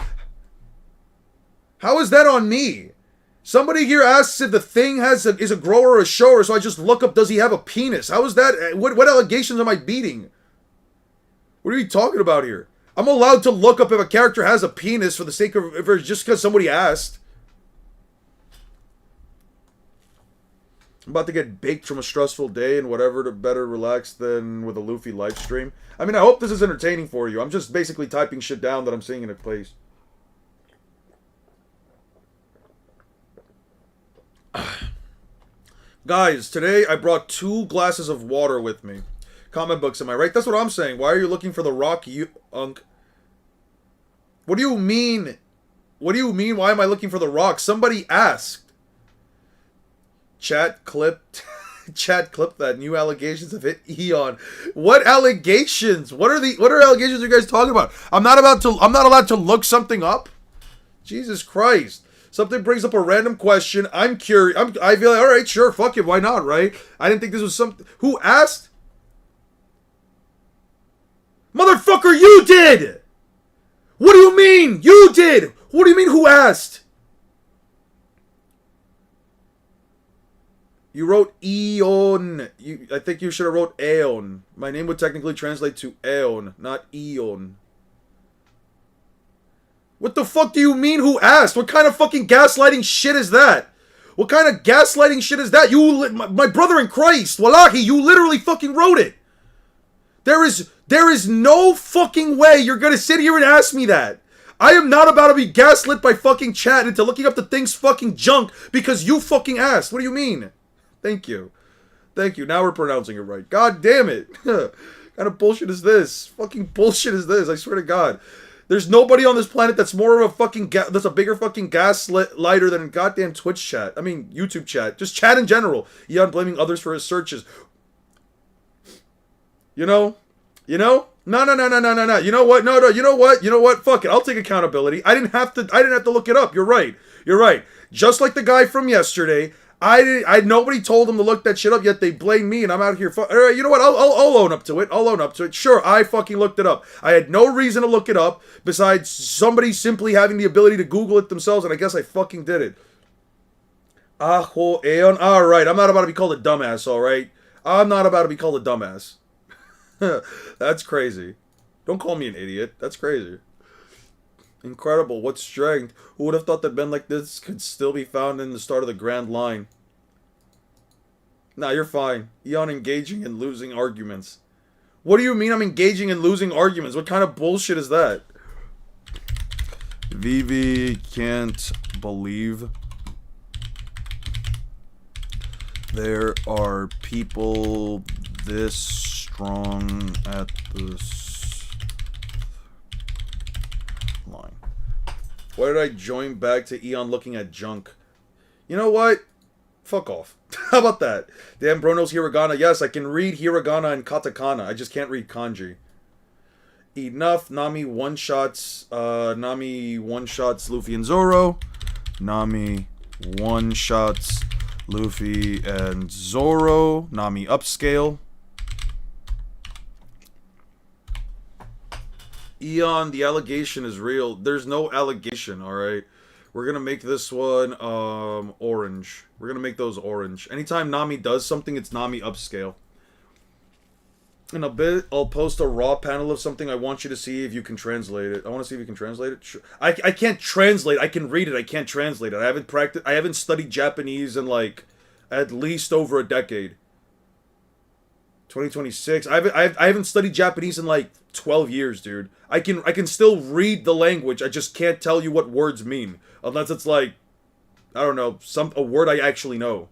How is that on me? Somebody here asks if the Thing is a grower or a shower, so I just look up, does he have a penis? How is that? What allegations am I beating? What are you talking about here? I'm allowed to look up if a character has a penis for the sake of, just because somebody asked. I'm about to get baked from a stressful day and whatever to better relax than with a Luffy live stream. I mean, I hope this is entertaining for you. I'm just basically typing shit down that I'm seeing in a place. Guys, today I brought 2 glasses of water with me. Comic books, am I right? That's what I'm saying. Why are you looking for the rock, you unk? What do you mean? What do you mean? Why am I looking for the rock? Somebody asked. Chat clipped that. New allegations have hit Eon. What allegations? What are allegations you guys talking about? I'm not allowed to look something up? Jesus Christ. Something brings up a random question. I'm curious. I feel like, all right, sure, fuck it, why not, right? I didn't think this was something. Who asked? Motherfucker, you did! What do you mean? You did! What do you mean, who asked? You wrote Eon. I think you should have wrote Aeon. My name would technically translate to Aeon, not Eon. What the fuck do you mean, who asked? What kind of fucking gaslighting shit is that? What kind of gaslighting shit is that? My brother in Christ, Wallahi, you literally fucking wrote it. There is no fucking way you're gonna sit here and ask me that. I am not about to be gaslit by fucking chat into looking up the Thing's fucking junk because you fucking asked. What do you mean? Thank you. Thank you. Now we're pronouncing it right. God damn it. What kind of bullshit is this? Fucking bullshit is this? I swear to God. There's nobody on this planet that's more of a fucking that's a bigger fucking gaslighter than goddamn Twitch chat. I mean, YouTube chat. Just chat in general. Eon blaming others for his searches. You know? You know? No. You know what? No. You know what? You know what? Fuck it. I'll take accountability. I didn't have to look it up. You're right. Just like the guy from yesterday. Nobody told him to look that shit up, yet they blame me, and I'm out here. Alright, you know what? I'll own up to it. Sure, I fucking looked it up. I had no reason to look it up besides somebody simply having the ability to Google it themselves, and I guess I fucking did it. Aho Aeon. Alright, I'm not about to be called a dumbass, alright? I'm not about to be called a dumbass. That's crazy. Don't call me an idiot. That's crazy. Incredible. What strength. Who would have thought that men like this could still be found in the start of the Grand Line? Nah, you're fine. Eon engaging in losing arguments. What do you mean I'm engaging in losing arguments? What kind of bullshit is that? Vivi can't believe there are people this strong at this line. Why did I join back to Eon looking at junk? You know what? Fuck off. How about that? Damn, bro knows hiragana. Yes, I can read hiragana and katakana. I just can't read kanji. Enough. Nami one-shots Luffy and Zoro. Nami one-shots Luffy and Zoro. Nami upscale. Eon, the allegation is real. There's no allegation, alright? We're gonna make this one, orange. We're gonna make those orange. Anytime Nami does something, it's Nami upscale. In a bit, I'll post a raw panel of something I want you to see if you can translate it. I want to see if you can translate it. Sure. I can't translate. I can read it. I can't translate it. I haven't studied Japanese in, like, at least over a decade. 2026. I haven't studied Japanese in, like, 12 years, dude. I can still read the language. I just can't tell you what words mean. Unless it's, like, I don't know, a word I actually know.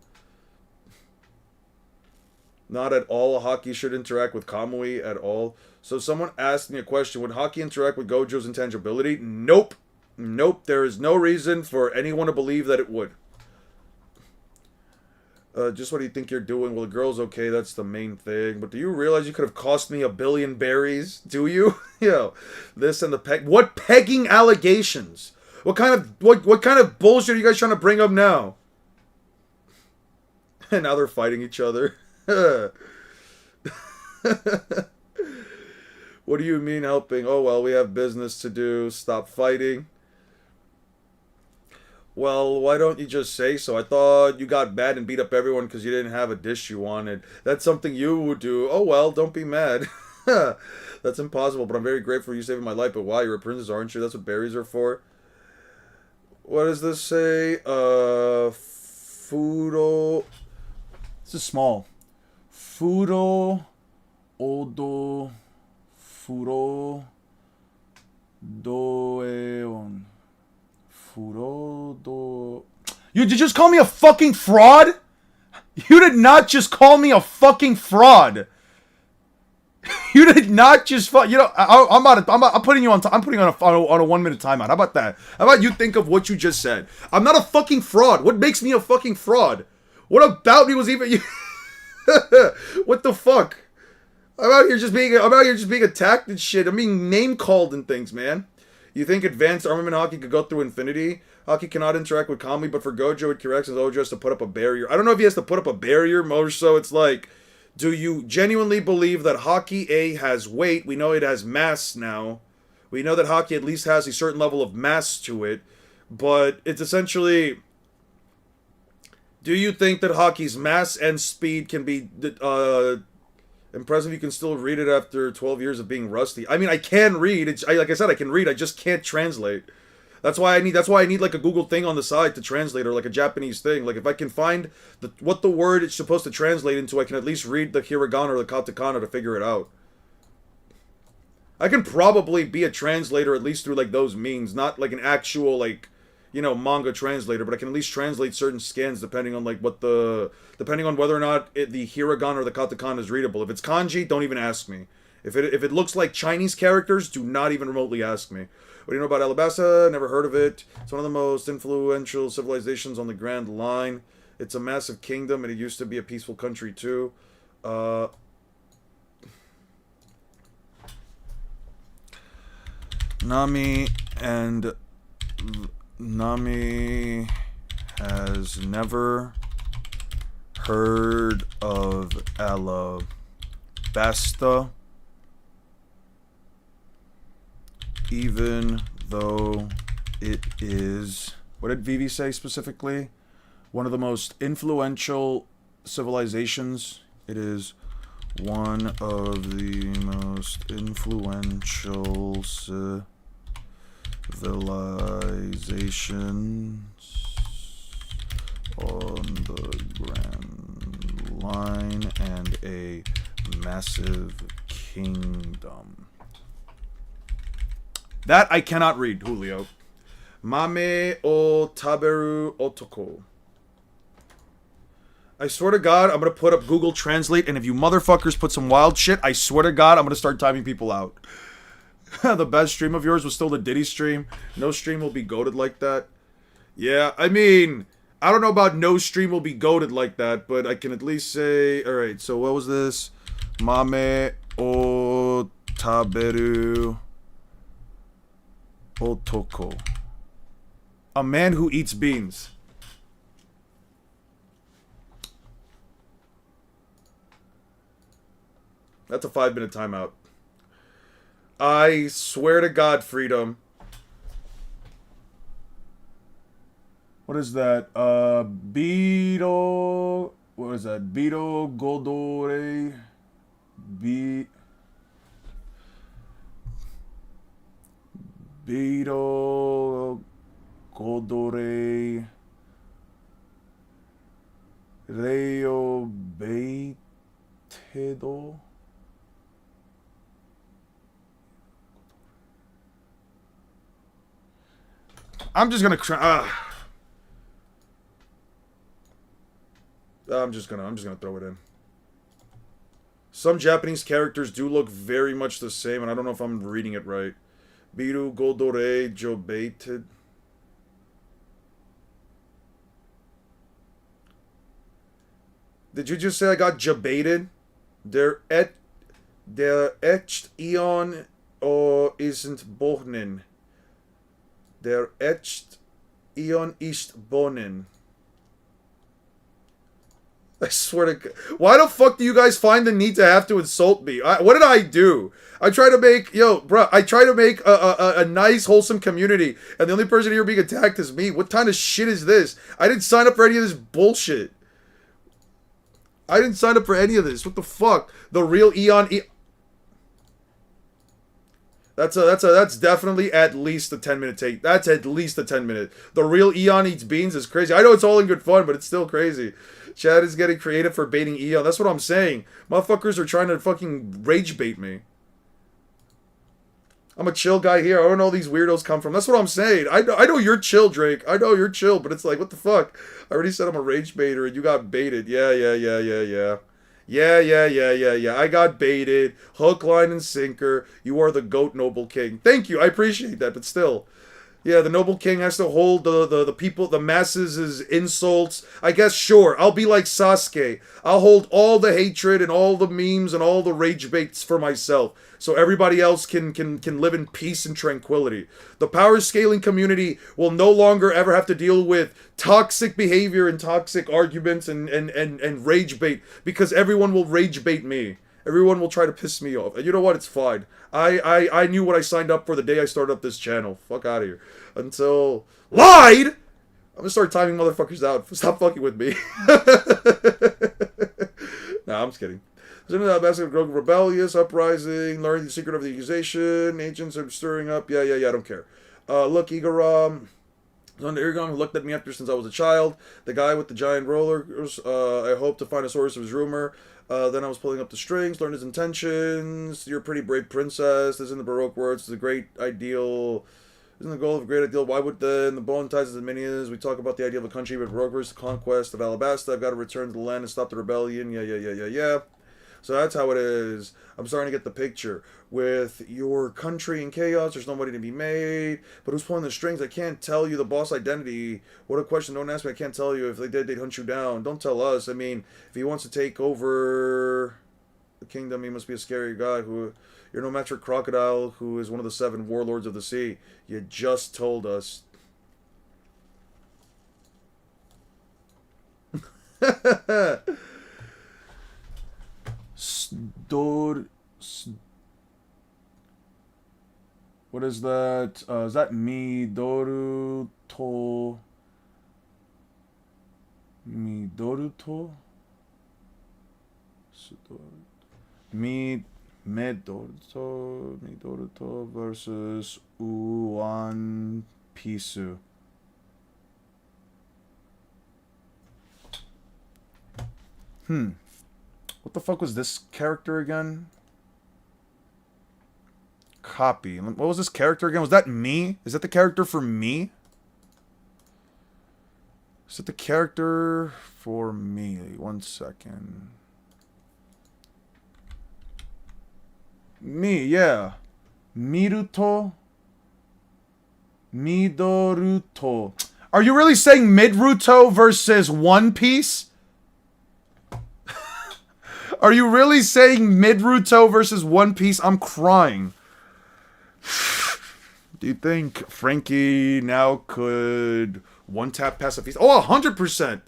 Not at all. Haki should interact with Kamui at all. So someone asked me a question. Would Haki interact with Gojo's intangibility? Nope. Nope. There is no reason for anyone to believe that it would. Just what do you think you're doing? Well, the girl's okay. That's the main thing. But do you realize you could have cost me 1 billion berries? Do you? Yo, this and the peg. What pegging allegations? What kind of bullshit are you guys trying to bring up now? And now they're fighting each other. What do you mean helping? Oh, well, we have business to do. Stop fighting. Well, why don't you just say so? I thought you got mad and beat up everyone because you didn't have a dish you wanted. That's something you would do. Oh, well, don't be mad. That's impossible, but I'm very grateful for you saving my life. But why? You're a princess, aren't you? That's what berries are for. What does this say? Fudo. This is small. Furo, Odo, Furo, Doeon. Furo, do... You did just call me a fucking fraud? You did not just call me a fucking fraud. You did not just you know, I'm putting you on I'm putting on a 1 minute timeout. How about that? How about you think of what you just said? I'm not a fucking fraud. What makes me a fucking fraud? What about me was even you? What the fuck? I'm out here just being attacked and shit. I'm being name called and things, man. You think advanced armament Haki could go through infinity? Haki cannot interact with Kamui, but for Gojo it corrects as Ojo has to put up a barrier. I don't know if he has to put up a barrier, more so it's like, do you genuinely believe that Haki A has weight? We know it has mass now. We know that Haki at least has a certain level of mass to it, but it's essentially... Do you think that Haki's mass and speed can be impressive? You can still read it after 12 years of being rusty. I mean, I can read. Like I said, I can read. I just can't translate. That's why I need like a Google thing on the side to translate, or like a Japanese thing. Like if I can find what the word is supposed to translate into, I can at least read the hiragana or the katakana to figure it out. I can probably be a translator at least through like those means, not like an actual like, you know, manga translator, but I can at least translate certain scans depending on like depending on whether or not the hiragana or the katakana is readable. If it's kanji, don't even ask me. If it looks like Chinese characters, do not even remotely ask me. What do you know about Alabasta? Never heard of it. It's one of the most influential civilizations on the Grand Line. It's a massive kingdom, and it used to be a peaceful country too. Nami has never heard of Alabasta, even though it is, what did Vivi say specifically? One of the most influential civilizations. It is one of the most influential civilizations on the Grand Line and a massive kingdom. That I cannot read, Julio. Mame o taberu otoko. I swear to God, I'm going to put up Google Translate, and if you motherfuckers put some wild shit, I swear to God, I'm going to start timing people out. The best stream of yours was still the Diddy stream. No stream will be goated like that. Yeah, I mean, I don't know about no stream will be goated like that, but I can at least say, alright, so what was this? Mame o taberu otoko. A man who eats beans. That's a 5-minute timeout. I swear to God, Freedom. What is that? Beto. What is that? Beto Goldore. Beto Goldore. Reo Beitedo. I'm just gonna cry. I'm just gonna throw it in. Some Japanese characters do look very much the same, and I don't know if I'm reading it right. Biru Goldore Jobated. Did you just say I got jabated? Der etched Eon or isn't Bohnen. Der etched Eon ist Bohnen. I swear to God. Why the fuck do you guys find the need to have to insult me? What did I do? I try to make, I try to make a nice, wholesome community, and the only person here being attacked is me. What kind of shit is this? I didn't sign up for any of this bullshit. I didn't sign up for any of this. What the fuck? The real Eon... That's definitely at least a 10-minute take. That's at least a 10-minute. The real Eon eats beans is crazy. I know it's all in good fun, but it's still crazy. Chad is getting creative for baiting Eon. That's what I'm saying. Motherfuckers are trying to fucking rage bait me. I'm a chill guy here. I don't know where these weirdos come from. That's what I'm saying. I know you're chill, Drake. I know you're chill, but it's like, what the fuck? I already said I'm a rage baiter and you got baited. Yeah. I got baited. Hook, line, and sinker. You are the GOAT, Noble King. Thank you. I appreciate that, but still. Yeah, the Noble King has to hold the people, the masses' insults. I guess, sure, I'll be like Sasuke. I'll hold all the hatred and all the memes and all the rage baits for myself, so everybody else can live in peace and tranquility. The power scaling community will no longer ever have to deal with toxic behavior and toxic arguments and rage bait, because everyone will rage bait me. Everyone will try to piss me off. And you know what? It's fine. I knew what I signed up for the day I started up this channel. Fuck out of here. Until... Lied?! I'm gonna start timing motherfuckers out. Stop fucking with me. Nah, I'm just kidding. Basket of rebellious, uprising, learning the secret of the accusation, agents are stirring up. Yeah, I don't care. Look, Igaram... Irgam looked at me after since I was a child. The guy with the giant rollers. I hope to find a source of his rumor. Then I was pulling up the strings, learned his intentions. You're a pretty brave princess. This is in the Baroque words. It's a great ideal. Isn't the goal of a great ideal? Why would the bone ties as many as we talk about the idea of a country, but Baroque words, the conquest of Alabasta. I've got to return to the land and stop the rebellion. Yeah. So that's how it is. I'm starting to get the picture. With your country in chaos, there's nobody to be made. But who's pulling the strings? I can't tell you the boss identity. What a question. Don't ask me. I can't tell you. If they did, they'd hunt you down. Don't tell us. I mean, if he wants to take over the kingdom, he must be a scary guy. You're no match for Crocodile, who is one of the 7 warlords of the sea. You just told us. What is that? Is that Midoruto? Midoruto? Midoruto versus One Pisu. What the fuck was this character again? Copy. What was this character again? Was that me? Is that the character for me? Is it the character for me? 1 second. Me, yeah. Midoruto. Are you really saying Midruto versus One Piece? Are you really saying Midruto versus One Piece? I'm crying. Do you think Frankie now could one-tap Pacifista? Oh, 100%.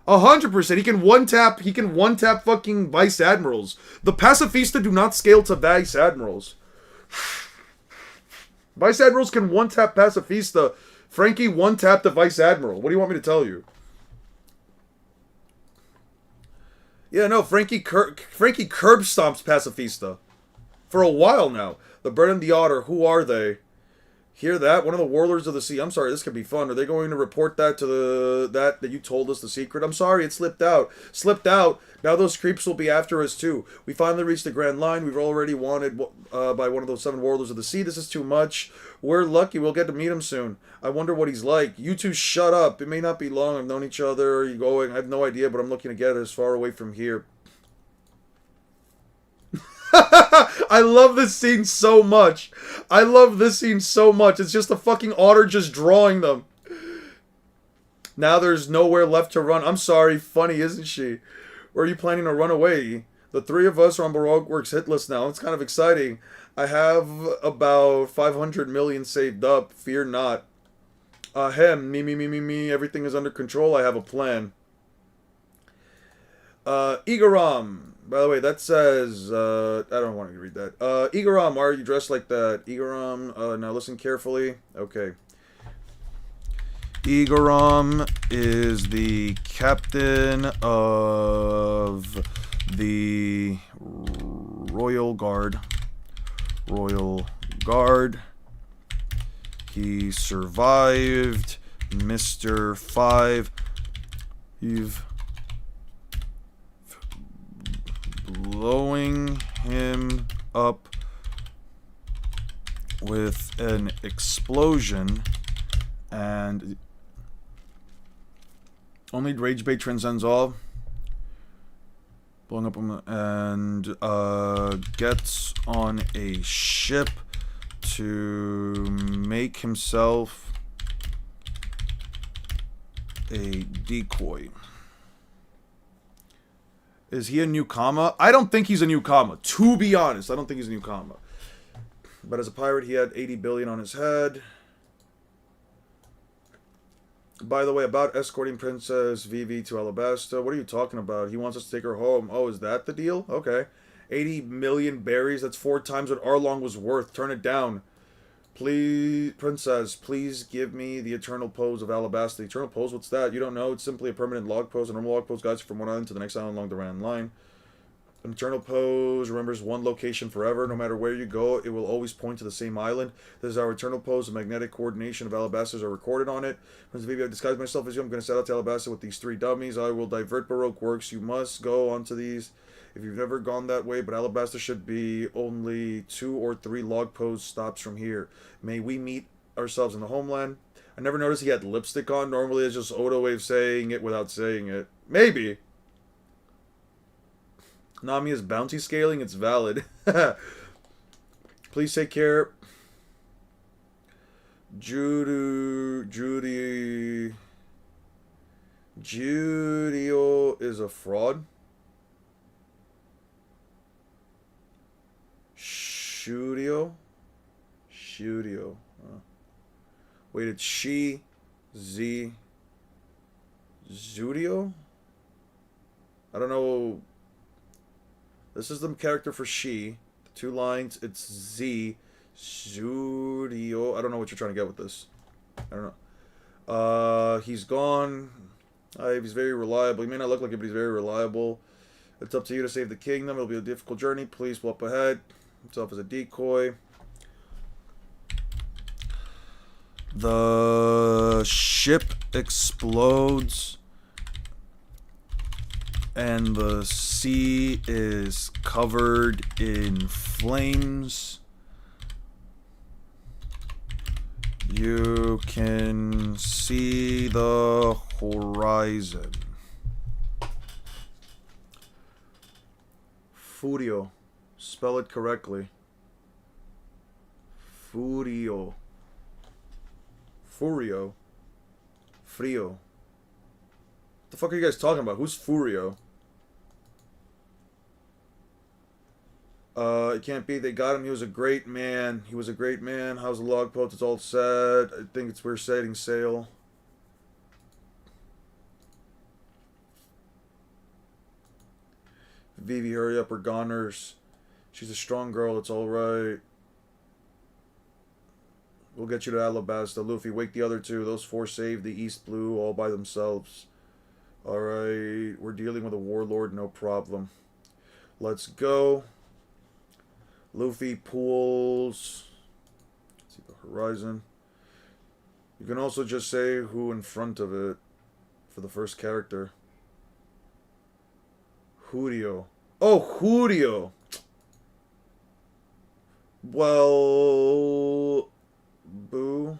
100%. He can one-tap fucking Vice Admirals. The Pacifista do not scale to Vice Admirals. Vice Admirals can one-tap Pacifista. Frankie one-tapped the Vice Admiral. What do you want me to tell you? Yeah, no, Frankie curb stomps Pacifista. For a while now. The Bird and the Otter, who are they? Hear that? One of the warlords of the sea. I'm sorry, this could be fun. Are they going to report that to that you told us the secret? I'm sorry, it slipped out. Slipped out. Now those creeps will be after us too. We finally reached the Grand Line. We've already wanted by one of those 7 warlords of the sea. This is too much. We're lucky. We'll get to meet him soon. I wonder what he's like. You two shut up. It may not be long. I've known each other. Are you going? I have no idea, but I'm looking to get as far away from here. I love this scene so much. I love this scene so much. It's just a fucking otter just drawing them. Now there's nowhere left to run. I'm sorry. Funny, isn't she? Where are you planning to run away? The 3 of us are on Baroque Works hit list now. It's kind of exciting. I have about 500 million saved up. Fear not. Me. Everything is under control. I have a plan. Igaram. By the way, that says, I don't want to read that. Igaram, why are you dressed like that? Igaram, now listen carefully. Okay. Igaram is the captain of the Royal Guard. Royal Guard. He survived Mr. 5. You've blowing him up with an explosion, and only rage bait transcends all. Blowing up him and gets on a ship to make himself a decoy. Is he a newcomer? I don't think he's a newcomer. To be honest, I don't think he's a newcomer. But as a pirate, he had 80 billion on his head. By the way, about escorting Princess Vivi to Alabasta. What are you talking about? He wants us to take her home. Oh, is that the deal? Okay. 80 million berries. That's 4 times what Arlong was worth. Turn it down. Please, Princess, please give me the eternal pose of Alabasta. The eternal pose, what's that? You don't know. It's simply a permanent log pose. A normal log pose guides you from one island to the next island along the Grand Line. An eternal pose remembers one location forever. No matter where you go, it will always point to the same island. This is our eternal pose. The magnetic coordination of Alabastas are recorded on it. Princess Vivi, I disguise myself as you. I'm going to set out to Alabasta with these 3 dummies. I will divert Baroque Works. You must go onto these. If you've never gone that way, but Alabasta should be only 2 or 3 log pose stops from here. May we meet ourselves in the homeland. I never noticed he had lipstick on. Normally it's just Oda way of saying it without saying it. Maybe. Nami is bounty scaling. It's valid. Please take care. Judio is a fraud. Shudio. Wait, it's she, Z, Zudio? I don't know. This is the character for she. The 2 lines, it's Z, Zudio. I don't know what you're trying to get with this. I don't know. He's gone. He's very reliable. He may not look like it, but he's very reliable. It's up to you to save the kingdom. It'll be a difficult journey. Please pull up ahead. Himself as a decoy. The ship explodes and the sea is covered in flames. You can see the horizon. Furio. Spell it correctly. Furio. Furio. Frio. What the fuck are you guys talking about? Who's Furio? It can't be. They got him. He was a great man. He was a great man. How's the log post? It's all sad. I think we're setting sail. Vivi, hurry up. We're goners. She's a strong girl. It's alright. We'll get you to Alabasta. Luffy, wake the other 2. Those 4 saved the East Blue all by themselves. Alright. We're dealing with a warlord. No problem. Let's go. Luffy pulls. Let's see the horizon. You can also just say who in front of it for the first character. Judio. Oh, Judio. Well, Boo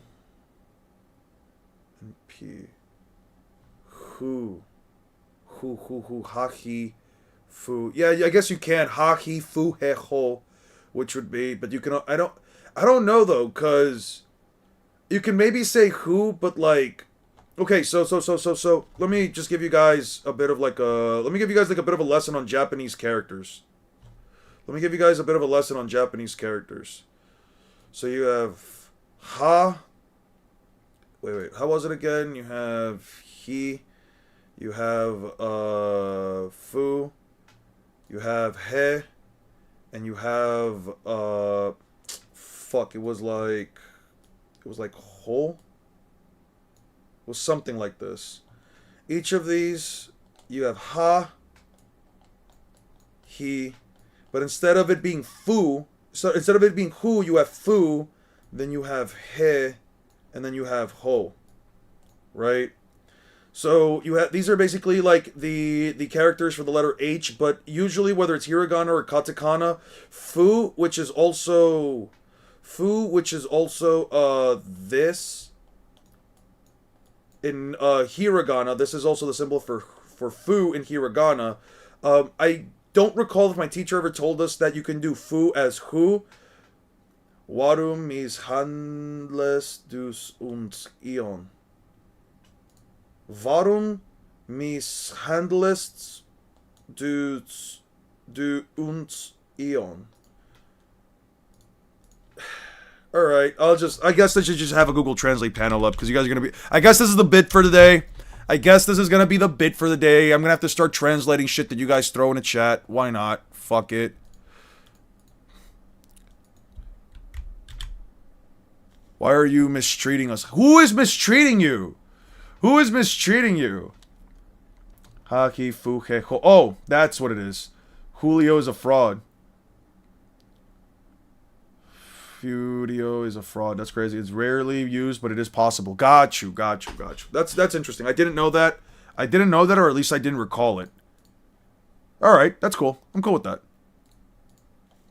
and P. Who, Haki, Fu. Yeah, I guess you can. Haki, Fu, He, Ho. Which would be, but you can, I don't know though, cause you can maybe say who, but like, okay, so let me just give you guys a bit of like let me give you guys like a bit of a lesson on Japanese characters. So you have ha. Wait, how was it again? You have he, you have fu, you have he. And you have, fuck, it was like whole? It was something like this. Each of these, you have ha, he, but instead of it being fu, so instead of it being hu, you have fu, then you have he, and then you have ho, right? So you have, these are basically like the characters for the letter H, but usually whether it's hiragana or katakana, fu, which is also this in hiragana. This is also the symbol for fu in hiragana. I don't recall if my teacher ever told us that you can do fu as hu. Warum mis handles dus uns ion? Warum misshandelst du uns ion? Alright, I guess I should just have a Google Translate panel up, because you guys are going to be, I guess this is the bit for today. I'm going to have to start translating shit that you guys throw in a chat. Why not? Fuck it. Why are you mistreating us? Who is mistreating you? Haki Fukeho. Oh, that's what it is. Julio is a fraud. Fudio is a fraud. That's crazy. It's rarely used, but it is possible. Got you. That's interesting. I didn't know that, or at least I didn't recall it. Alright, that's cool. I'm cool with that.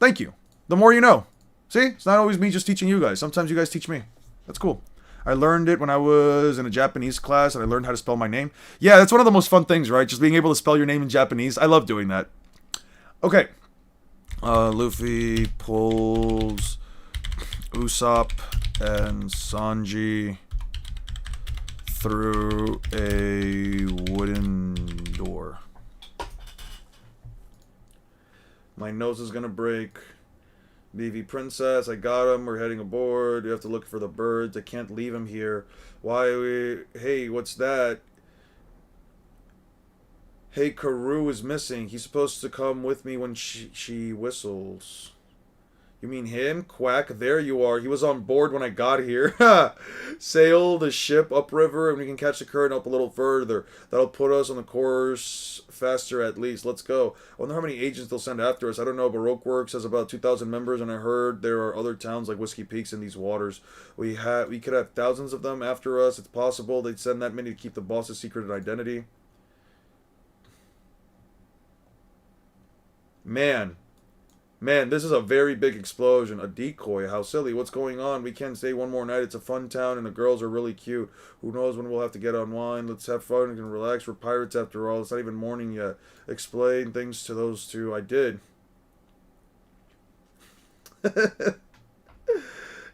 Thank you. The more you know. See? It's not always me just teaching you guys. Sometimes you guys teach me. That's cool. I learned it when I was in a Japanese class, and I learned how to spell my name. Yeah, that's one of the most fun things, right? Just being able to spell your name in Japanese. I love doing that. Okay. Luffy pulls Usopp and Sanji through a wooden door. My nose is gonna break. BV Princess, I got him. We're heading aboard. We have to look for the birds. I can't leave him here. Why are we... Hey, what's that? Hey, Karoo is missing. He's supposed to come with me when she whistles. You mean him? Quack, there you are. He was on board when I got here. Sail the ship upriver and we can catch the current up a little further. That'll put us on the course faster at least. Let's go. I wonder how many agents they'll send after us. I don't know. Baroque Works has about 2,000 members and I heard there are other towns like Whiskey Peaks in these waters. We could have thousands of them after us. It's possible they'd send that many to keep the boss's secret identity. Man. Man, this is a very big explosion. A decoy. How silly. What's going on? We can't stay one more night. It's a fun town and the girls are really cute. Who knows when we'll have to get online. Let's have fun and relax. We're pirates after all. It's not even morning yet. Explain things to those two. I did.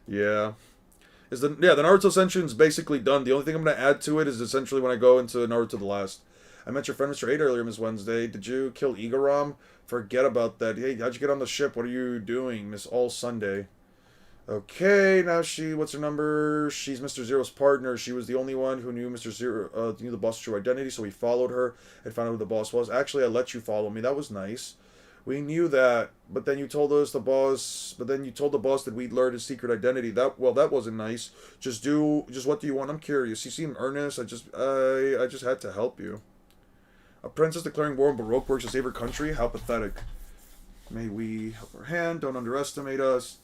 Yeah. The Naruto Senshin's basically done. The only thing I'm going to add to it is essentially when I go into Naruto the Last. I met your friend Mr. 8 earlier, Miss Wednesday. Did you kill Igaram? Forget about that. Hey, how'd you get on the ship? What are you doing, Miss All Sunday? Okay, now what's her number? She's Mr. Zero's partner. She was the only one who knew Mr. Zero, knew the boss's true identity, so we followed her and found out who the boss was. Actually, I let you follow me. That was nice. We knew that, but then you told the boss that we'd learned his secret identity. That wasn't nice. Just what do you want? I'm curious. You seem earnest. I just had to help you. A princess declaring war on Baroque Works to save her country? How pathetic. May we help her hand? Don't underestimate us.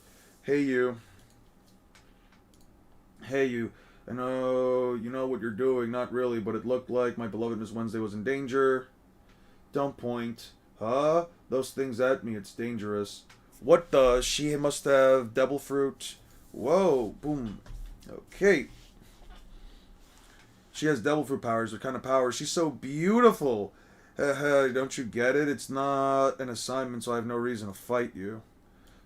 Hey, you. Hey, you. I know you know what you're doing. Not really, but it looked like my beloved Miss Wednesday was in danger. Don't point. Huh? Those things at me. It's dangerous. What the? She must have devil fruit. Whoa. Boom. Okay. She has devil fruit powers. What kind of powers? She's so beautiful. Don't you get it? It's not an assignment, so I have no reason to fight you.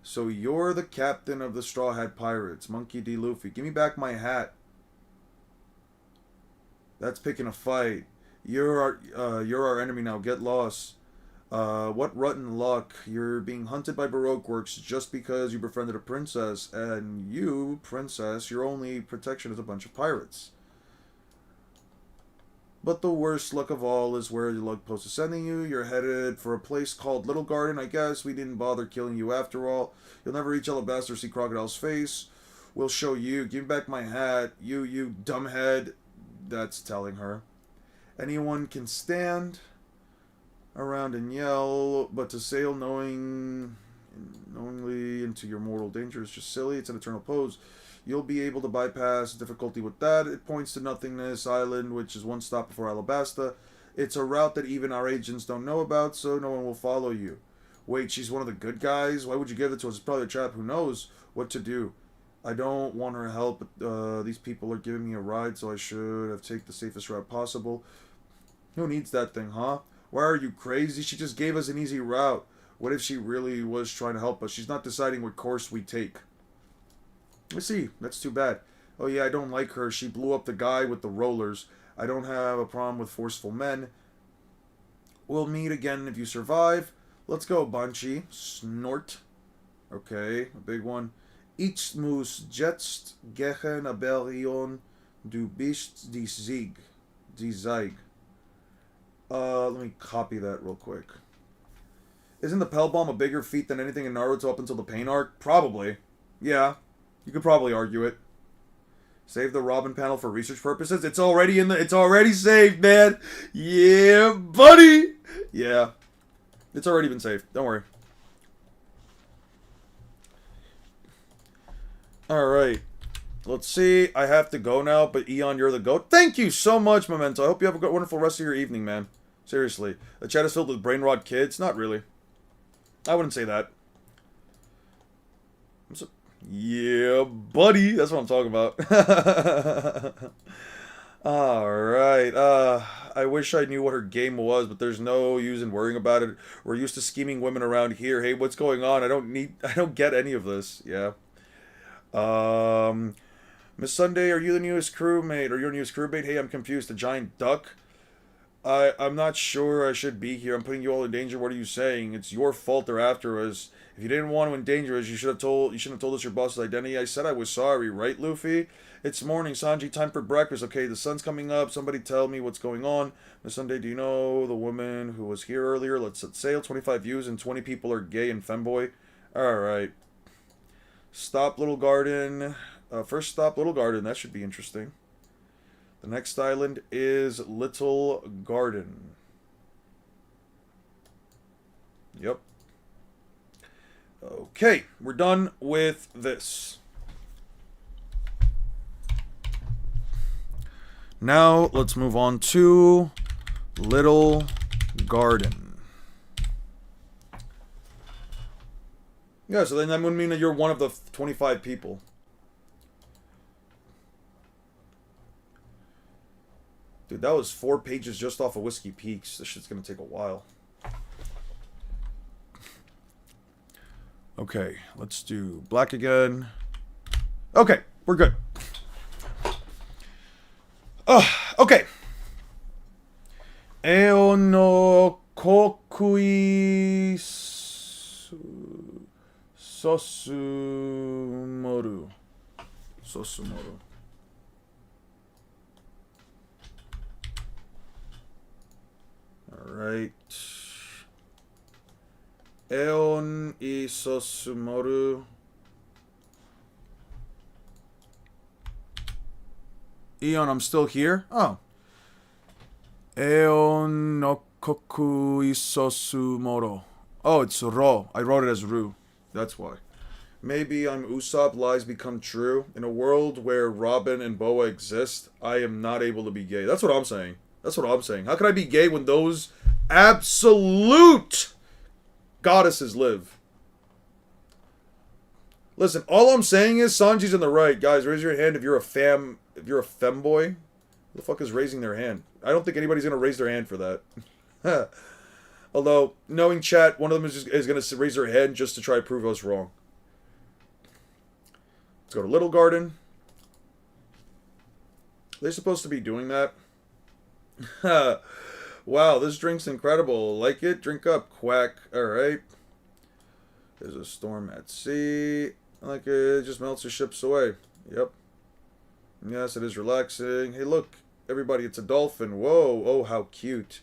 So you're the captain of the Straw Hat Pirates, Monkey D. Luffy. Give me back my hat. That's picking a fight. You're our enemy now. Get lost. What rotten luck. You're being hunted by Baroque Works just because you befriended a princess. And you, princess, your only protection is a bunch of pirates. But the worst luck of all is where your luck post is sending you. You're headed for a place called Little Garden. I guess we didn't bother killing you after all. You'll never reach Alabasta or see Crocodile's face. We'll show you. Give me back my hat. You dumbhead. That's telling her. Anyone can stand around and yell, but to sail knowingly into your mortal danger is just silly. It's an eternal pose. You'll be able to bypass difficulty with that. It points to Nothingness Island, which is one stop before Alabasta. It's a route that even our agents don't know about, so no one will follow you. Wait, she's one of the good guys? Why would you give it to us? It's probably a trap. Who knows what to do? I don't want her help, but these people are giving me a ride, so I should have taken the safest route possible. Who needs that thing, huh? Why are you crazy? She just gave us an easy route. What if she really was trying to help us? She's not deciding what course we take. Let's see. That's too bad. Oh yeah, I don't like her. She blew up the guy with the rollers. I don't have a problem with forceful men. We'll meet again if you survive. Let's go, Banshee. Snort. Okay, a big one. Ich muss jetzt gehen, Abelion. Du bist die Sieg. Die Zeig. Let me copy that real quick. Isn't the Pell Bomb a bigger feat than anything in Naruto up until the Pain arc? Probably. Yeah. You could probably argue it. Save the Robin panel for research purposes. It's already saved, man. Yeah, buddy. Yeah. It's already been saved. Don't worry. Alright. Let's see. I have to go now, but Eon, you're the GOAT. Thank you so much, Memento. I hope you have a good, wonderful rest of your evening, man. Seriously. The chat is filled with brain rot kids? Not really. I wouldn't say that. Yeah, buddy. That's what I'm talking about. Alright, I wish I knew what her game was, but there's no use in worrying about it. We're used to scheming women around here. Hey, what's going on? I don't get any of this. Yeah. Um, Miss Sunday, are you the newest crewmate? Or your newest crewmate? Hey, I'm confused. The giant duck? I'm not sure I should be here. I'm putting you all in danger. What are you saying? It's your fault they're after us. If you didn't want to endanger us, you shouldn't have told us your boss's identity. I said I was sorry, right, Luffy? It's morning, Sanji. Time for breakfast. Okay, the sun's coming up. Somebody tell me what's going on. Miss Sunday, do you know the woman who was here earlier? Let's set sail. 25 views and 20 people are gay and femboy. Alright. Stop, Little Garden. First stop, Little Garden. That should be interesting. The next island is Little Garden. Yep. Okay, we're done with this. Now, let's move on to Little Garden. Yeah, so then that would mean that you're one of the 25 people. Dude, that was 4 pages just off of Whiskey Peaks. This shit's gonna take a while. Okay, let's do black again. Okay, we're good. Okay. Eo no kokui sosumoru. Sosumoru. Alright. Eon I sosumoru. Eon, I'm still here? Oh. Eon no koku isosumoru. Oh, it's Ro. I wrote it as Ru. That's why. Maybe I'm Usopp, lies become true. In a world where Robin and Boa exist, I am not able to be gay. That's what I'm saying. That's what I'm saying. How can I be gay when those absolute goddesses live? Listen, all I'm saying is Sanji's in the right. Guys, raise your hand if you're a femboy. Who the fuck is raising their hand? I don't think anybody's gonna raise their hand for that. Although, knowing chat, one of them is gonna raise their hand just to try to prove us wrong. Let's go to Little Garden. Are they supposed to be doing that? Wow, this drink's incredible. Like it? Drink up, quack. Alright. There's a storm at sea. Like it just melts the ships away. Yep. Yes, it is relaxing. Hey, look, everybody, it's a dolphin. Whoa, oh, how cute.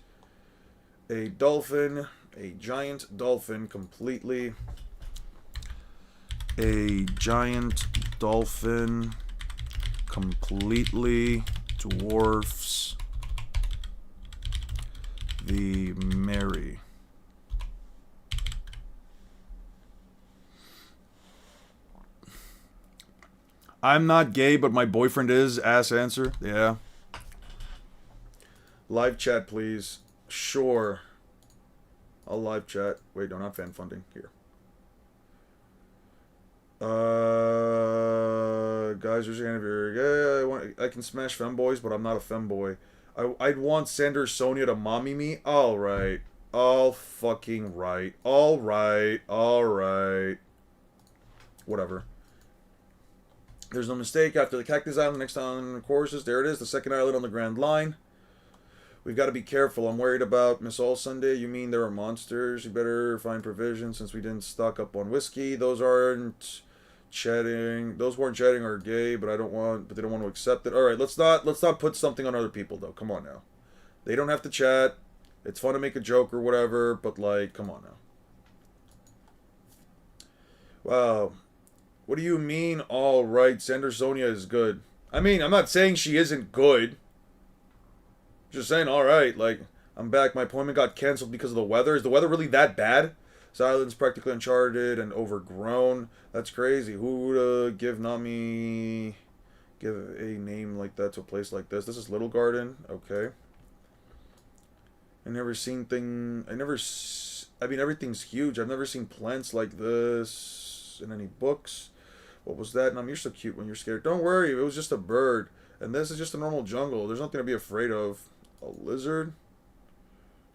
A dolphin, a giant dolphin, completely. A giant dolphin completely dwarfs the Mary. I'm not gay, but my boyfriend is. Ass answer. Yeah. Live chat, please. Sure. I'll live chat. Wait, no, not fan funding. Here. Guys, there's your hand if you're gay. I can smash femboys, but I'm not a femboy. I'd want Sander Sonia to mommy me. Alright. All fucking right. Alright. Alright. Whatever. There's no mistake. After the Cactus Island, the next island of course is there it is, the second island on the Grand Line. We've got to be careful. I'm worried about Miss All Sunday. You mean there are monsters? You better find provisions since we didn't stock up on whiskey. Those aren't chatting. Those who aren't chatting are gay, but they don't want to accept it. All right, let's not put something on other people though. Come on now. They don't have to chat. It's fun to make a joke or whatever, but like, come on now. Wow. What do you mean, all right? Sander Sonia is good. I mean, I'm not saying she isn't good. Just saying, all right. Like, I'm back. My appointment got canceled because of the weather. Is the weather really that bad? This island's practically uncharted and overgrown. That's crazy. Who would give a name like that to a place like this? This is Little Garden. Okay. I mean, everything's huge. I've never seen plants like this in any books. What was that? And you're so cute when you're scared. Don't worry, it was just a bird. And this is just a normal jungle. There's nothing to be afraid of. A lizard?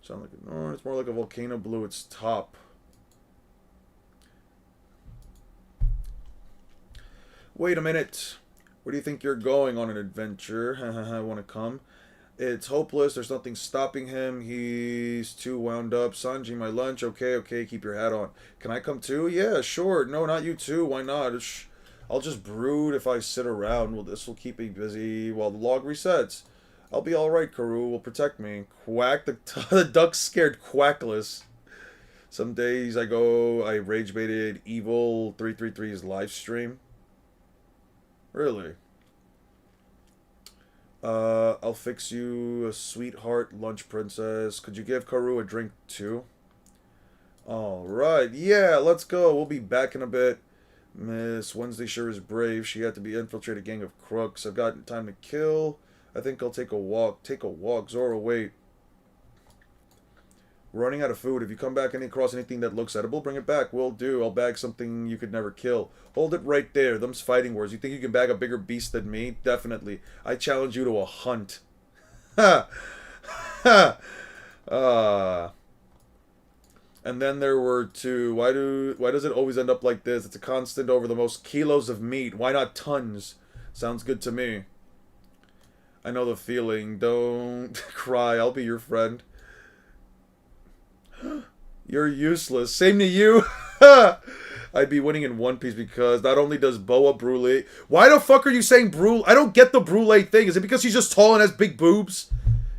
Sound like a... No, it's more like a volcano blew its top. Wait a minute. Where do you think you're going on an adventure? I want to come. It's hopeless. There's nothing stopping him. He's too wound up. Sanji, my lunch. Okay, okay. Keep your hat on. Can I come too? Yeah, sure. No, not you too. Why not? I'll just brood if I sit around. Well, this will keep me busy while the log resets. I'll be alright, Karoo. Will protect me. Quack. The duck's scared quackless. Some days I rage baited Evil 333's live stream. Really? I'll fix you a sweetheart lunch, princess. Could you give Karoo a drink too? Alright, yeah, let's go. We'll be back in a bit. Miss Wednesday sure is brave. She had to be infiltrate a gang of crooks. I've got time to kill. I think I'll take a walk. Take a walk. Zoro, wait. We're running out of food. If you come back and across anything that looks edible, bring it back. Will do. I'll bag something you could never kill. Hold it right there. Them's fighting words. You think you can bag a bigger beast than me? Definitely. I challenge you to a hunt. Ha! Ha! And then there were two. Why does it always end up like this? It's a constant over the most kilos of meat. Why not tons? Sounds good to me. I know the feeling. Don't cry. I'll be your friend. You're useless. Same to you. I'd be winning in One Piece because not only does Boa Brule... Why the fuck are you saying Brule? I don't get the Brule thing. Is it because she's just tall and has big boobs?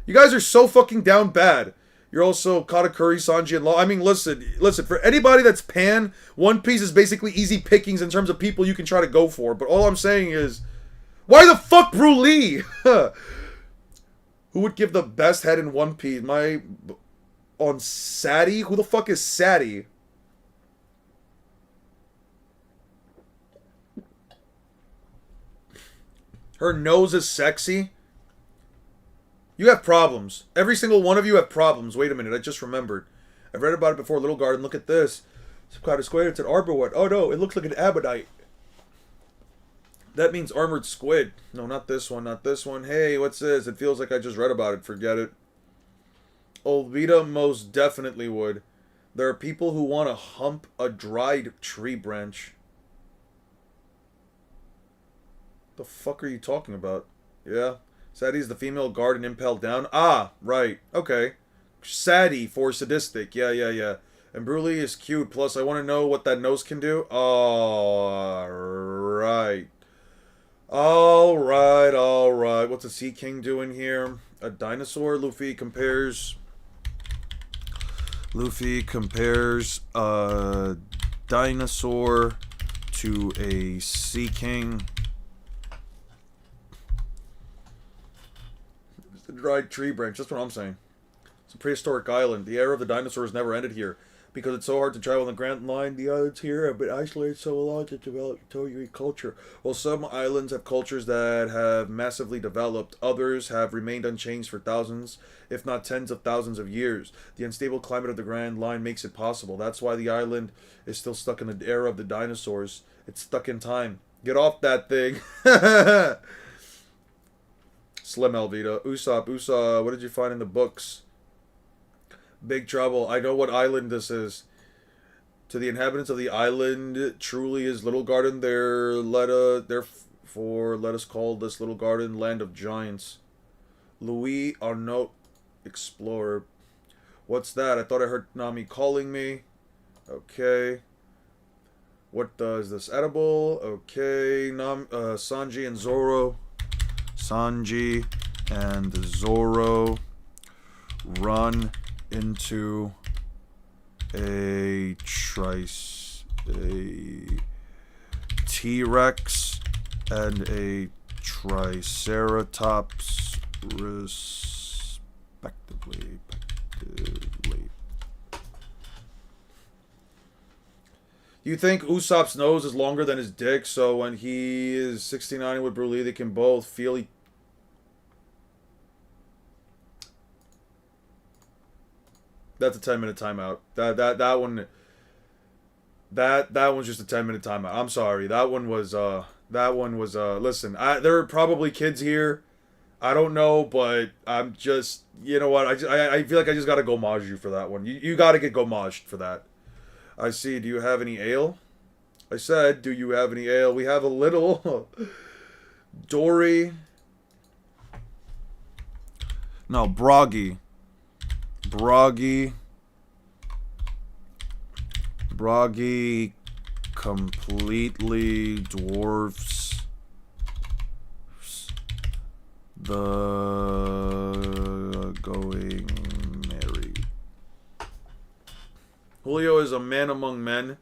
You guys are so fucking down bad. You're also Katakuri, Sanji, and Law. I mean, listen. For anybody that's pan, One Piece is basically easy pickings in terms of people you can try to go for. But all I'm saying is... Why the fuck Brule? Who would give the best head in One Piece? On Sadie? Who the fuck is Sadie? Her nose is sexy? You have problems. Every single one of you have problems. Wait a minute, I just remembered. I've read about it before. Little Garden, look at this. Some kind of squid. It's an arborwood. Oh no, it looks like an ammonite. That means armored squid. No, not this one, not this one. Hey, what's this? It feels like I just read about it. Forget it. Olvita most definitely would. There are people who want to hump a dried tree branch. The fuck are you talking about? Yeah. Sadie's the female guard and impelled down. Ah, right. Okay. Sadie for sadistic. Yeah. And Brule is cute. Plus, I want to know what that nose can do. Alright. Alright. What's a Sea King doing here? A dinosaur? Luffy compares a dinosaur to a Sea King. It's a dried tree branch. That's what I'm saying. It's a prehistoric island. The era of the dinosaurs never ended here. Because it's so hard to travel on the Grand Line, the islands here have been isolated so long to develop totally culture. While some islands have cultures that have massively developed, others have remained unchanged for thousands, if not tens of thousands of years. The unstable climate of the Grand Line makes it possible. That's why the island is still stuck in the era of the dinosaurs. It's stuck in time. Get off that thing. Slim Alvita. Usopp, what did you find in the books? Big trouble. I know what island this is. To the inhabitants of the island, truly is Little Garden. Therefore, let us call this Little Garden Land of Giants. Louis Arnault, explorer. What's that? I thought I heard Nami calling me. Okay. What is this? Edible. Okay. Sanji and Zoro. Sanji and Zoro run into a T-Rex and a Triceratops respectively. You think Usopp's nose is longer than his dick, so when he is 69 with Brule, they can both feel That's a 10-minute timeout. That one. That one's just a 10-minute timeout. I'm sorry. That one was That one was, listen, there are probably kids here. I don't know, but I'm just, you know what? I feel like I just gotta gomage you for that one. You gotta get gomaged for that. I see. Do you have any ale? I said, do you have any ale? We have a little. Dory. No, Broggy. Broggy. Broggy completely dwarfs the going merry. Julio is a man among men.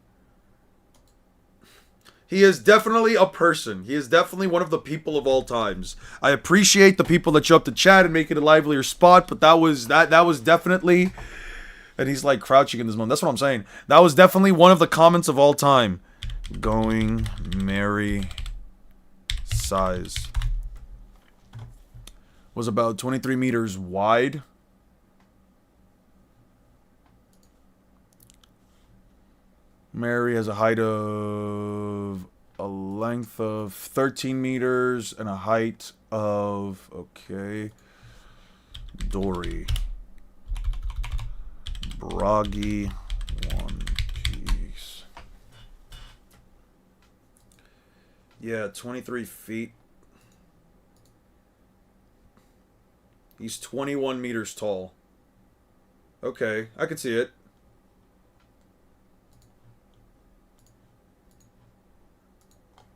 He is definitely a person. He is definitely one of the people of all times. I appreciate the people that show up to chat and make it a livelier spot, but that was definitely. And he's like crouching in this moment. That's what I'm saying. That was definitely one of the comments of all time. Going merry size was about 23 meters wide. Mary has a height of a length of 13 meters and a height of, okay, Dory. Broggy, One Piece. Yeah, 23 feet. He's 21 meters tall. Okay, I can see it.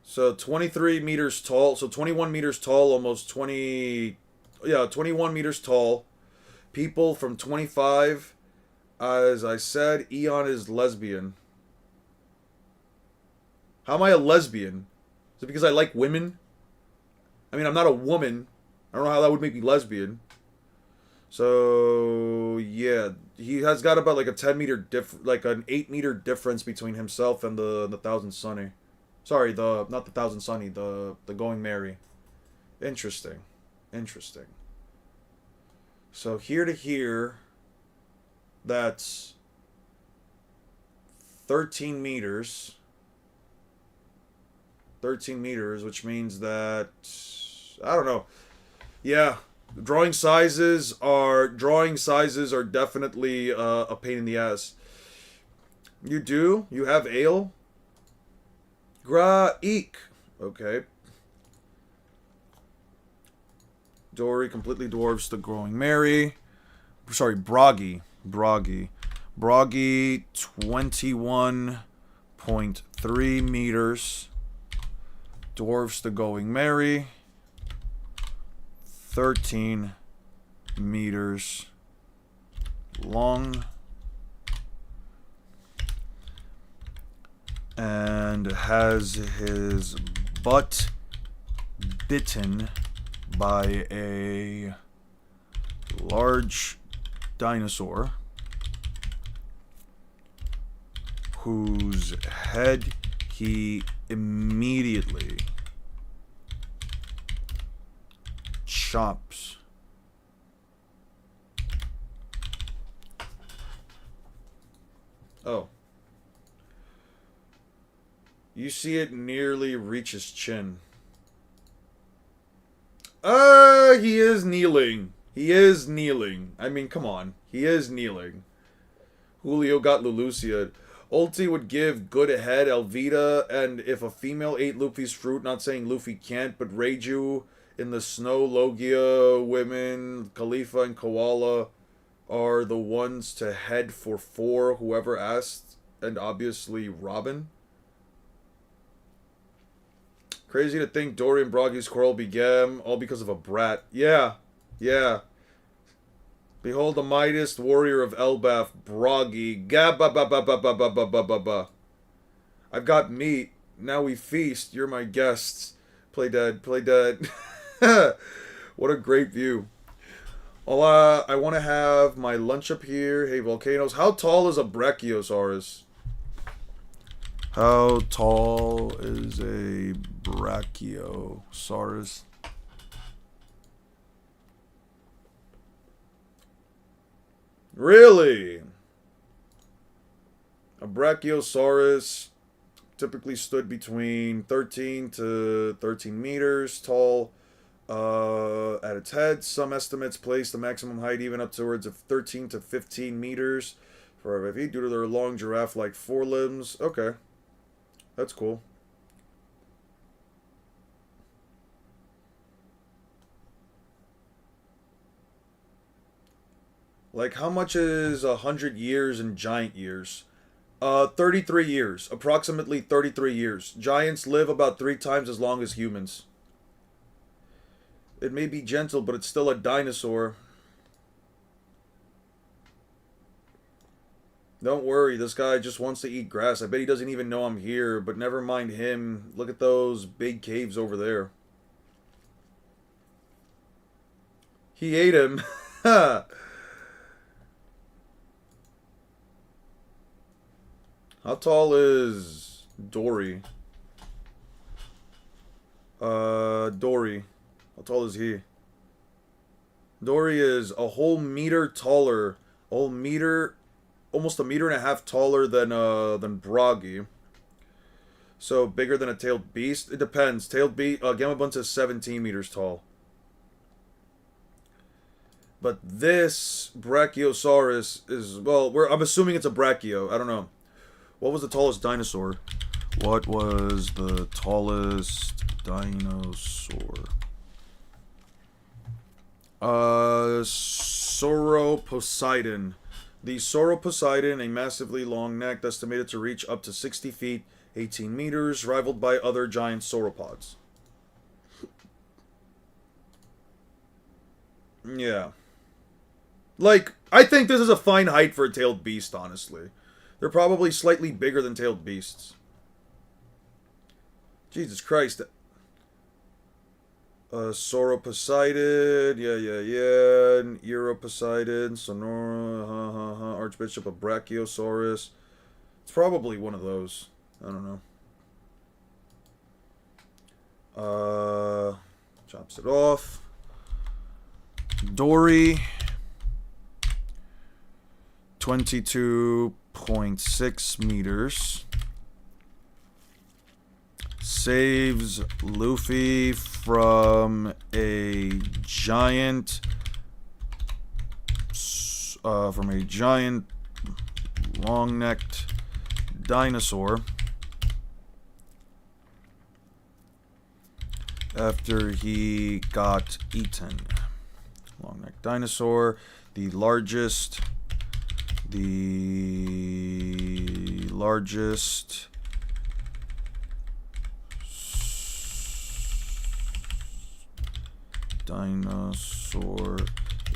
So 23 meters tall. So 21 meters tall, almost 20. Yeah, 21 meters tall. People from 25. As I said, Eon is lesbian. How am I a lesbian? Is it because I like women? I mean, I'm not a woman. I don't know how that would make me lesbian. So, yeah. He has got about like a 10 meter like an 8 meter difference between himself and the Thousand Sunny. Sorry, not the Thousand Sunny, the Going Merry. Interesting. Interesting. So here to here, that's 13 meters. 13 meters, which means that I don't know. Yeah, drawing sizes are definitely a pain in the ass. You do? You have ale? Gra-eek. Okay. Dory completely dwarfs the Growing Mary. Sorry, Broggy. Broggy 21.3 meters. Dwarfs the Going Mary. 13 meters long. And has his butt bitten by a large dinosaur whose head he immediately chops. Oh. You see it nearly reach his chin. He is kneeling. He is kneeling. I mean, come on. He is kneeling. Julio got Lulucia. Ulti would give good head, Elvita, and if a female ate Luffy's fruit, not saying Luffy can't, but Reiju in the Snow, Logia, women, Khalifa, and Koala are the ones to head for 4, whoever asked, and obviously Robin. Crazy to think Dory and Broggy's quarrel began all because of a brat. Yeah, yeah. Behold the mightiest warrior of Elbaf, Broggy. Gab-ba-ba-ba-ba-ba-ba-ba-ba-ba. I've got meat. Now we feast. You're my guests. Play dead. Play dead. What a great view. I want to have my lunch up here. Hey, volcanoes. How tall is a Brachiosaurus? How tall is a Brachiosaurus? Really? A Brachiosaurus typically stood between 13 to 13 meters tall at its head. Some estimates place the maximum height even up towards of 13 to 15 meters for FFE due to their long giraffe-like forelimbs. Okay. That's cool. Like, how much is 100 years in giant years? 33 years. Approximately 33 years. Giants live about 3 times as long as humans. It may be gentle, but it's still a dinosaur. Don't worry, this guy just wants to eat grass. I bet he doesn't even know I'm here, but never mind him. Look at those big caves over there. He ate him. How tall is Dory? Dory. How tall is he? Dory is a whole meter taller. A whole meter, almost a meter and a half taller than Broggy. So bigger than a tailed beast. It depends. Tailed beast. Gamabunta is 17 meters tall. But this Brachiosaurus is, well, I'm assuming it's a Brachio. I don't know. What was the tallest dinosaur? What was the tallest dinosaur? Sauroposeidon. The Sauroposeidon, a massively long neck estimated to reach up to 60 feet, 18 meters, rivaled by other giant sauropods. Yeah. Like, I think this is a fine height for a tailed beast, honestly. They're probably slightly bigger than tailed beasts. Jesus Christ. Sauroposeidon, yeah. Europoseidon, Sonora, Archbishop of Brachiosaurus. It's probably one of those. I don't know. Chops it off. Dory. 22.6 meters. Saves Luffy from a giant long-necked dinosaur after he got eaten. Long-necked dinosaur, the largest dinosaur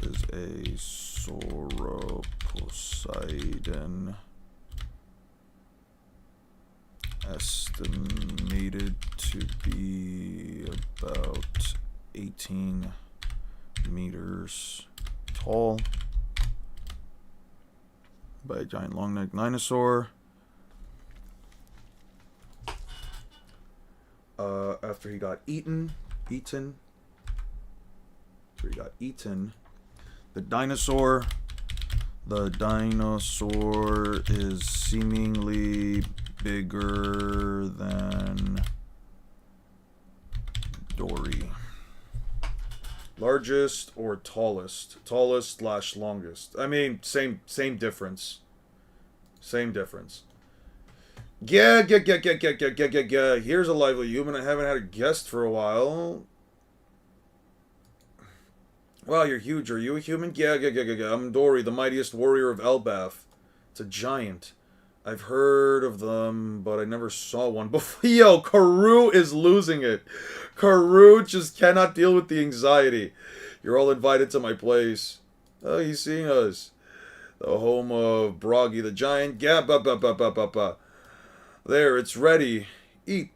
is a Sauroposeidon, estimated to be about 18 meters tall, by a giant long-necked dinosaur. After he got eaten. The dinosaur is seemingly bigger than Dory. Largest or tallest? Tallest / longest. I mean, same difference. Same difference. Yeah. Here's a lively human. I haven't had a guest for a while. Wow, you're huge. Are you a human? Yeah. I'm Dory, the mightiest warrior of Elbaf. It's a giant. I've heard of them, but I never saw one before. Yo, Karoo is losing it. Karoo just cannot deal with the anxiety. You're all invited to my place. Oh, he's seeing us. The home of Broggy the giant. Yeah, There, it's ready. Eat.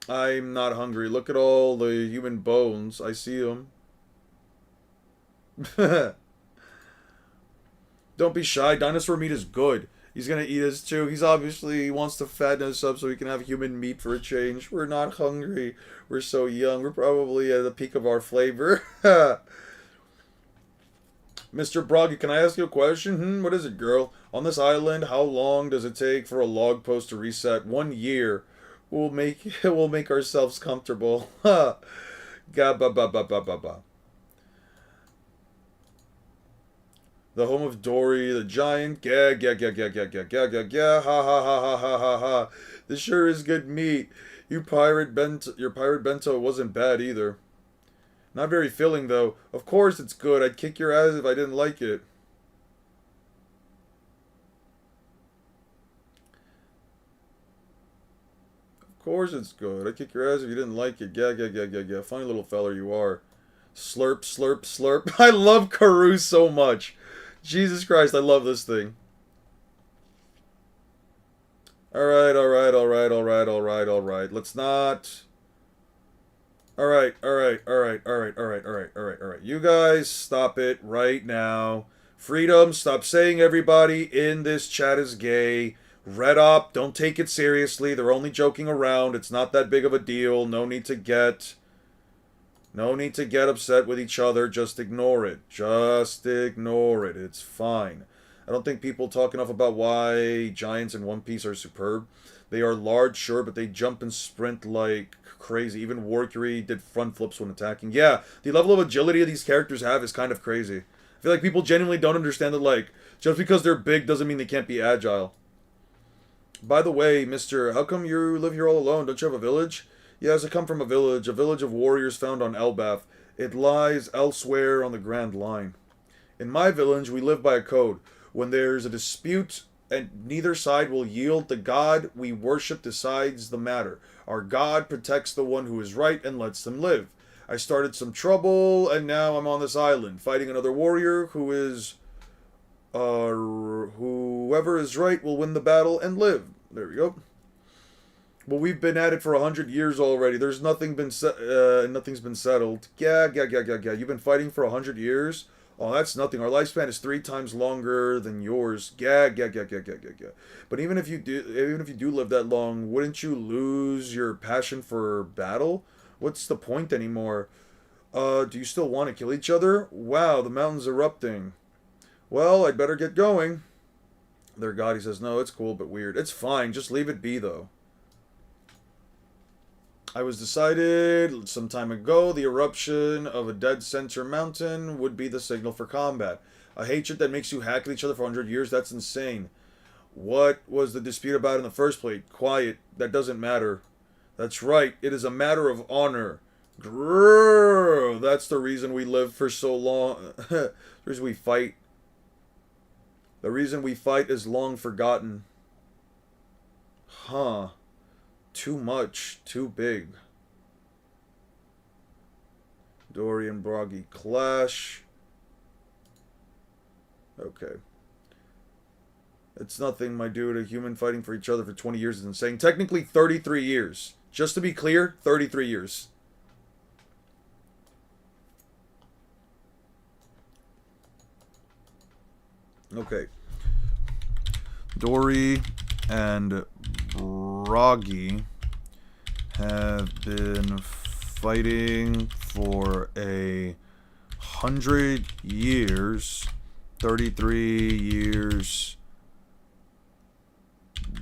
I'm not hungry. Look at all the human bones. I see them. Don't be shy. Dinosaur meat is good. He's gonna eat us too. He wants to fatten us up so he can have human meat for a change. We're not hungry. We're so young. We're probably at the peak of our flavor. Mr. Broggy, can I ask you a question? What is it, girl? On this island, how long does it take for a log post to reset? 1 year. We'll make ourselves comfortable. Ha. Ga ba ba ba ba ba ba. The home of Dory the giant. Gag gag gag gag gag gag gag gag gag. Ha ha ha ha ha ha ha. This sure is good meat. Your pirate bento wasn't bad either. Not very filling though. Of course it's good. I'd kick your ass if I didn't like it. Of course it's good. I'd kick your ass if you didn't like it. Yeah, yeah, yeah, yeah, yeah. Funny little feller you are. Slurp, slurp, slurp. I love Karoo so much. Jesus Christ, I love this thing. Alright, alright, alright, alright, alright, alright. Let's not... Alright, alright, alright, alright, alright, alright, alright, alright. You guys, stop it right now. Freedom, stop saying everybody in this chat is gay. Red up, don't take it seriously. They're only joking around. It's not that big of a deal. No need to get upset with each other. Just ignore it. Just ignore it. It's fine. I don't think people talk enough about why giants in One Piece are superb. They are large, sure, but they jump and sprint like crazy. Even Warcury did front flips when attacking. Yeah, the level of agility these characters have is kind of crazy. I feel like people genuinely don't understand that, like, just because they're big doesn't mean they can't be agile. By the way, mister, how come you live here all alone? Don't you have a village? Yes, I come from a village of warriors found on Elbaf. It lies elsewhere on the Grand Line. In my village, we live by a code. When there's a dispute and neither side will yield, the god we worship decides the matter. Our god protects the one who is right and lets them live. I started some trouble, and now I'm on this island, fighting another warrior who is... whoever is right will win the battle and live. There we go. Well, we've been at it for 100 years already. There's nothing's been settled. Yeah. You've been fighting for 100 years? Oh, that's nothing. Our lifespan is 3 times longer than yours. Yeah. But even if you do live that long, wouldn't you lose your passion for battle? What's the point anymore? Do you still want to kill each other? Wow, the mountain's erupting. Well, I'd better get going. Their god, he says, no, it's cool, but weird. It's fine, just leave it be, though. I was decided some time ago the eruption of a dead center mountain would be the signal for combat. A hatred that makes you hack at each other for 100 years, that's insane. What was the dispute about in the first place? Quiet, that doesn't matter. That's right, it is a matter of honor. Grrr, that's the reason we live for so long. The reason we fight. The reason we fight is long forgotten. Huh. Too much. Too big. Dory and Broggy clash. Okay. It's nothing, my dude. A human fighting for each other for 20 years is insane. Technically 33 years. Just to be clear, 33 years. Okay. Dory and Broggy have been fighting for 100 years. 33 years.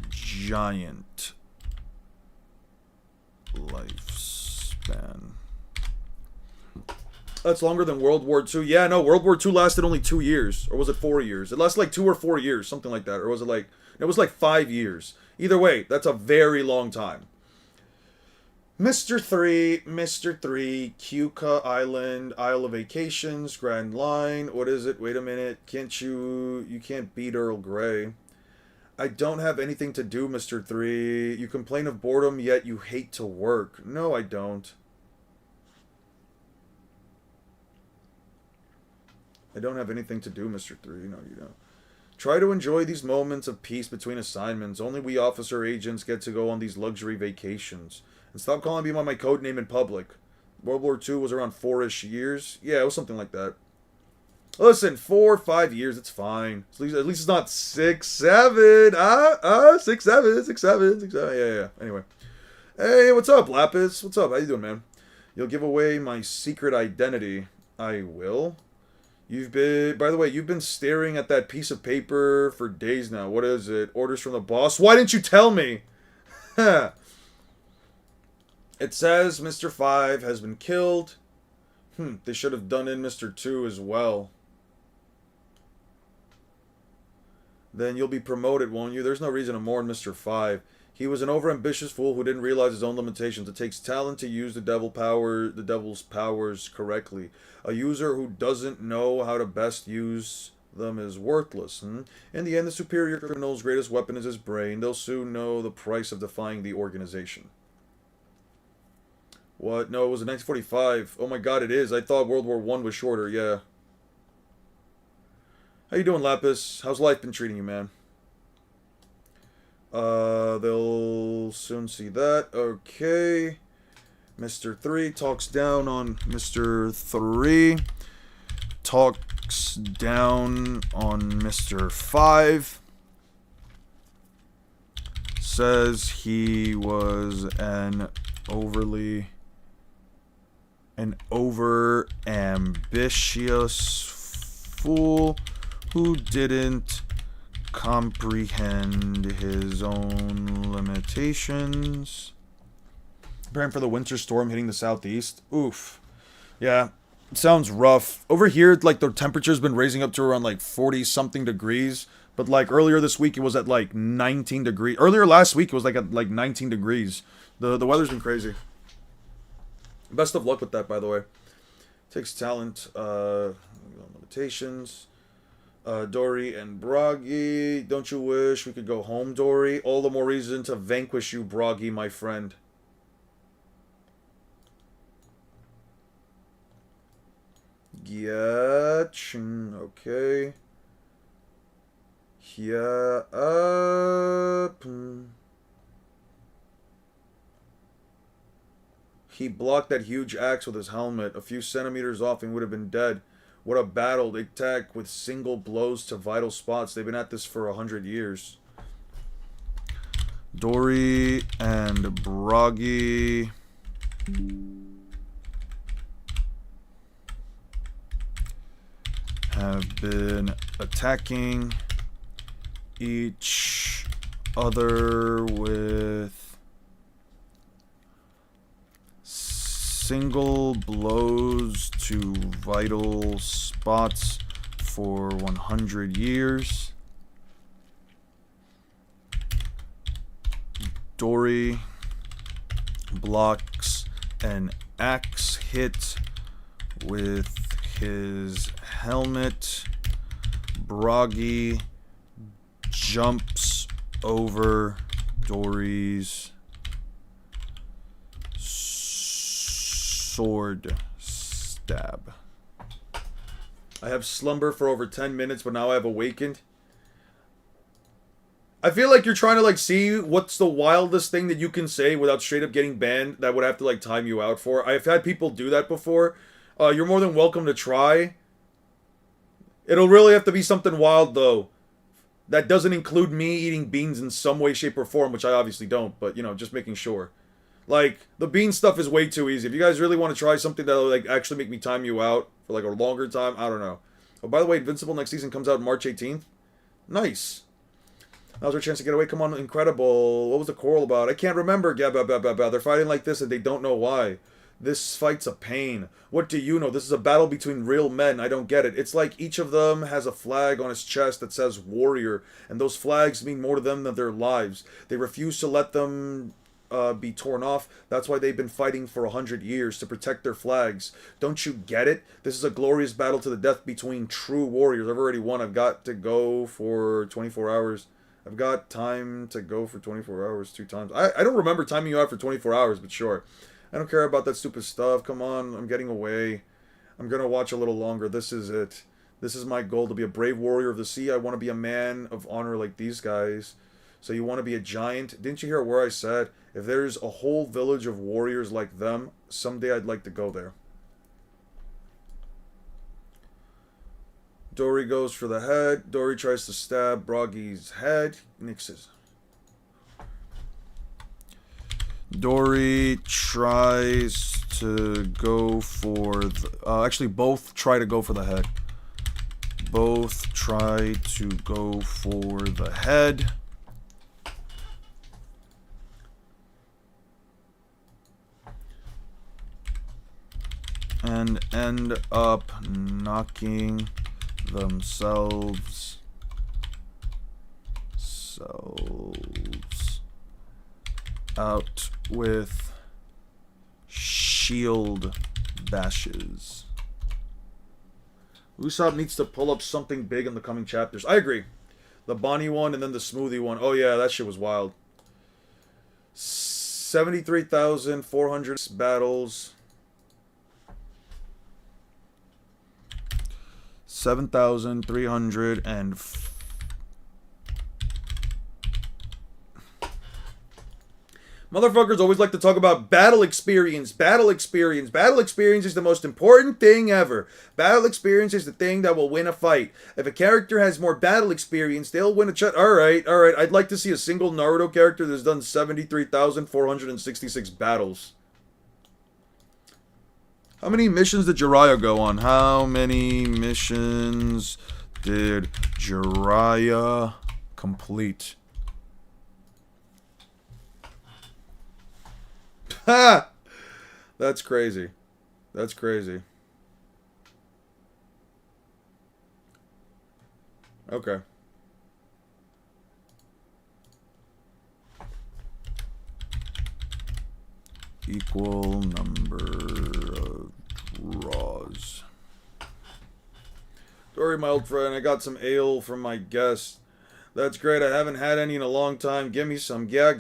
Giant lifespan. That's longer than World War II. Yeah, no, World War II lasted only 2 years. Or was it 4 years? It lasted like 2 or 4 years, something like that. Or was it like... It was like 5 years. Either way, that's a very long time. Mr. 3, Cuca Island, Isle of Vacations, Grand Line. What is it? Wait a minute. You can't beat Earl Grey. I don't have anything to do, Mr. 3. You complain of boredom, yet you hate to work. No, I don't. I don't have anything to do, Mr. 3. No, you don't. Try to enjoy these moments of peace between assignments. Only we officer agents get to go on these luxury vacations. And stop calling me by my code name in public. World War II was around 4-ish years. Yeah, it was something like that. Listen, 4 or 5 years, it's fine. At least it's not 6, 7. 6, 7. Yeah. Anyway. Hey, what's up, Lapis? What's up? How you doing, man? You'll give away my secret identity. I will? You've been, by the way, you've been staring at that piece of paper for days now. What is it? Orders from the boss? Why didn't you tell me? It says Mr. 5 has been killed. They should have done in Mr. 2 as well. Then you'll be promoted, won't you? There's no reason to mourn Mr. 5. He was an overambitious fool who didn't realize his own limitations. It takes talent to use the devil's powers correctly. A user who doesn't know how to best use them is worthless. In the end, the superior criminal's greatest weapon is his brain. They'll soon know the price of defying the organization. What? No, it was in 1945. Oh my god, it is. I thought World War I was shorter, yeah. How you doing, Lapis? How's life been treating you, man? They'll soon see that. Okay. Mr. 3 talks down on Mr. 3. Talks down on Mr. 5. Says he was an over ambitious fool who didn't comprehend his own limitations. Preparing for the winter storm hitting the southeast. Oof. Yeah, it sounds rough. Over here, like, the temperature's been raising up to around, like, 40-something degrees. But, like, earlier this week, it was at, like, 19 degrees. Earlier last week, it was, like, at, like, 19 degrees. The weather's been crazy. Best of luck with that, by the way. Takes talent. Limitations. Dory and Broggy. Don't you wish we could go home, Dory? All the more reason to vanquish you, Broggy, my friend. Getch. Okay. Yeah. He blocked that huge axe with his helmet. A few centimeters off and would have been dead. What a battle. They attack with single blows to vital spots. They've been at this for 100 years. Dory and Broggy. Have been attacking each other with single blows to vital spots for 100 years. Dory blocks an axe hit with his helmet. Broggy jumps over Dory's sword stab. I have slumber for over 10 minutes, but now I have awakened. I feel like you're trying to, like, see what's the wildest thing that you can say without straight up getting banned that would have to, like, time you out for. I've had people do that before. You're more than welcome to try. It'll really have to be something wild, though. That doesn't include me eating beans in some way, shape, or form, which I obviously don't, but, you know, just making sure. Like, the bean stuff is way too easy. If you guys really want to try something that'll, like, actually make me time you out for, like, a longer time, I don't know. Oh, by the way, Invincible next season comes out March 18th. Nice. That was our chance to get away. Come on, incredible. What was the quarrel about? I can't remember. They're fighting like this and they don't know why. This fight's a pain. What do you know? This is a battle between real men. I don't get it. It's like each of them has a flag on his chest that says warrior, and those flags mean more to them than their lives. They refuse to let them be torn off. That's why they've been fighting for 100 years, to protect their flags. Don't you get it? This is a glorious battle to the death between true warriors. I've already won. I've got to go for 24 hours. I've got time to go for 24 hours 2 times. I don't remember timing you out for 24 hours, but sure. I don't care about that stupid stuff. Come on, I'm getting away. I'm going to watch a little longer. This is it. This is my goal, to be a brave warrior of the sea. I want to be a man of honor like these guys. So you want to be a giant? Didn't you hear where I said, if there's a whole village of warriors like them, someday I'd like to go there. Dory goes for the head. Dory tries to stab Broggy's head. Nixes. Dory tries to go for the... actually, both try to go for the head. both try to go for the head. And end up knocking themselves out with shield bashes. Usopp needs to pull up something big in the coming chapters. I agree. The Bonnie one and then the Smoothie one. Oh yeah, that shit was wild. 73,400 battles. 7,300 and motherfuckers always like to talk about battle experience. Battle experience. Battle experience is the most important thing ever. Battle experience is the thing that will win a fight. If a character has more battle experience, they'll win a Alright. I'd like to see a single Naruto character that's done 73,466 battles. How many missions did Jiraiya go on? How many missions did Jiraiya complete? Ha! That's crazy. That's crazy. Okay. Equal number of draws. Sorry, my old friend. I got some ale from my guest. That's great. I haven't had any in a long time. Give me some. Yeah.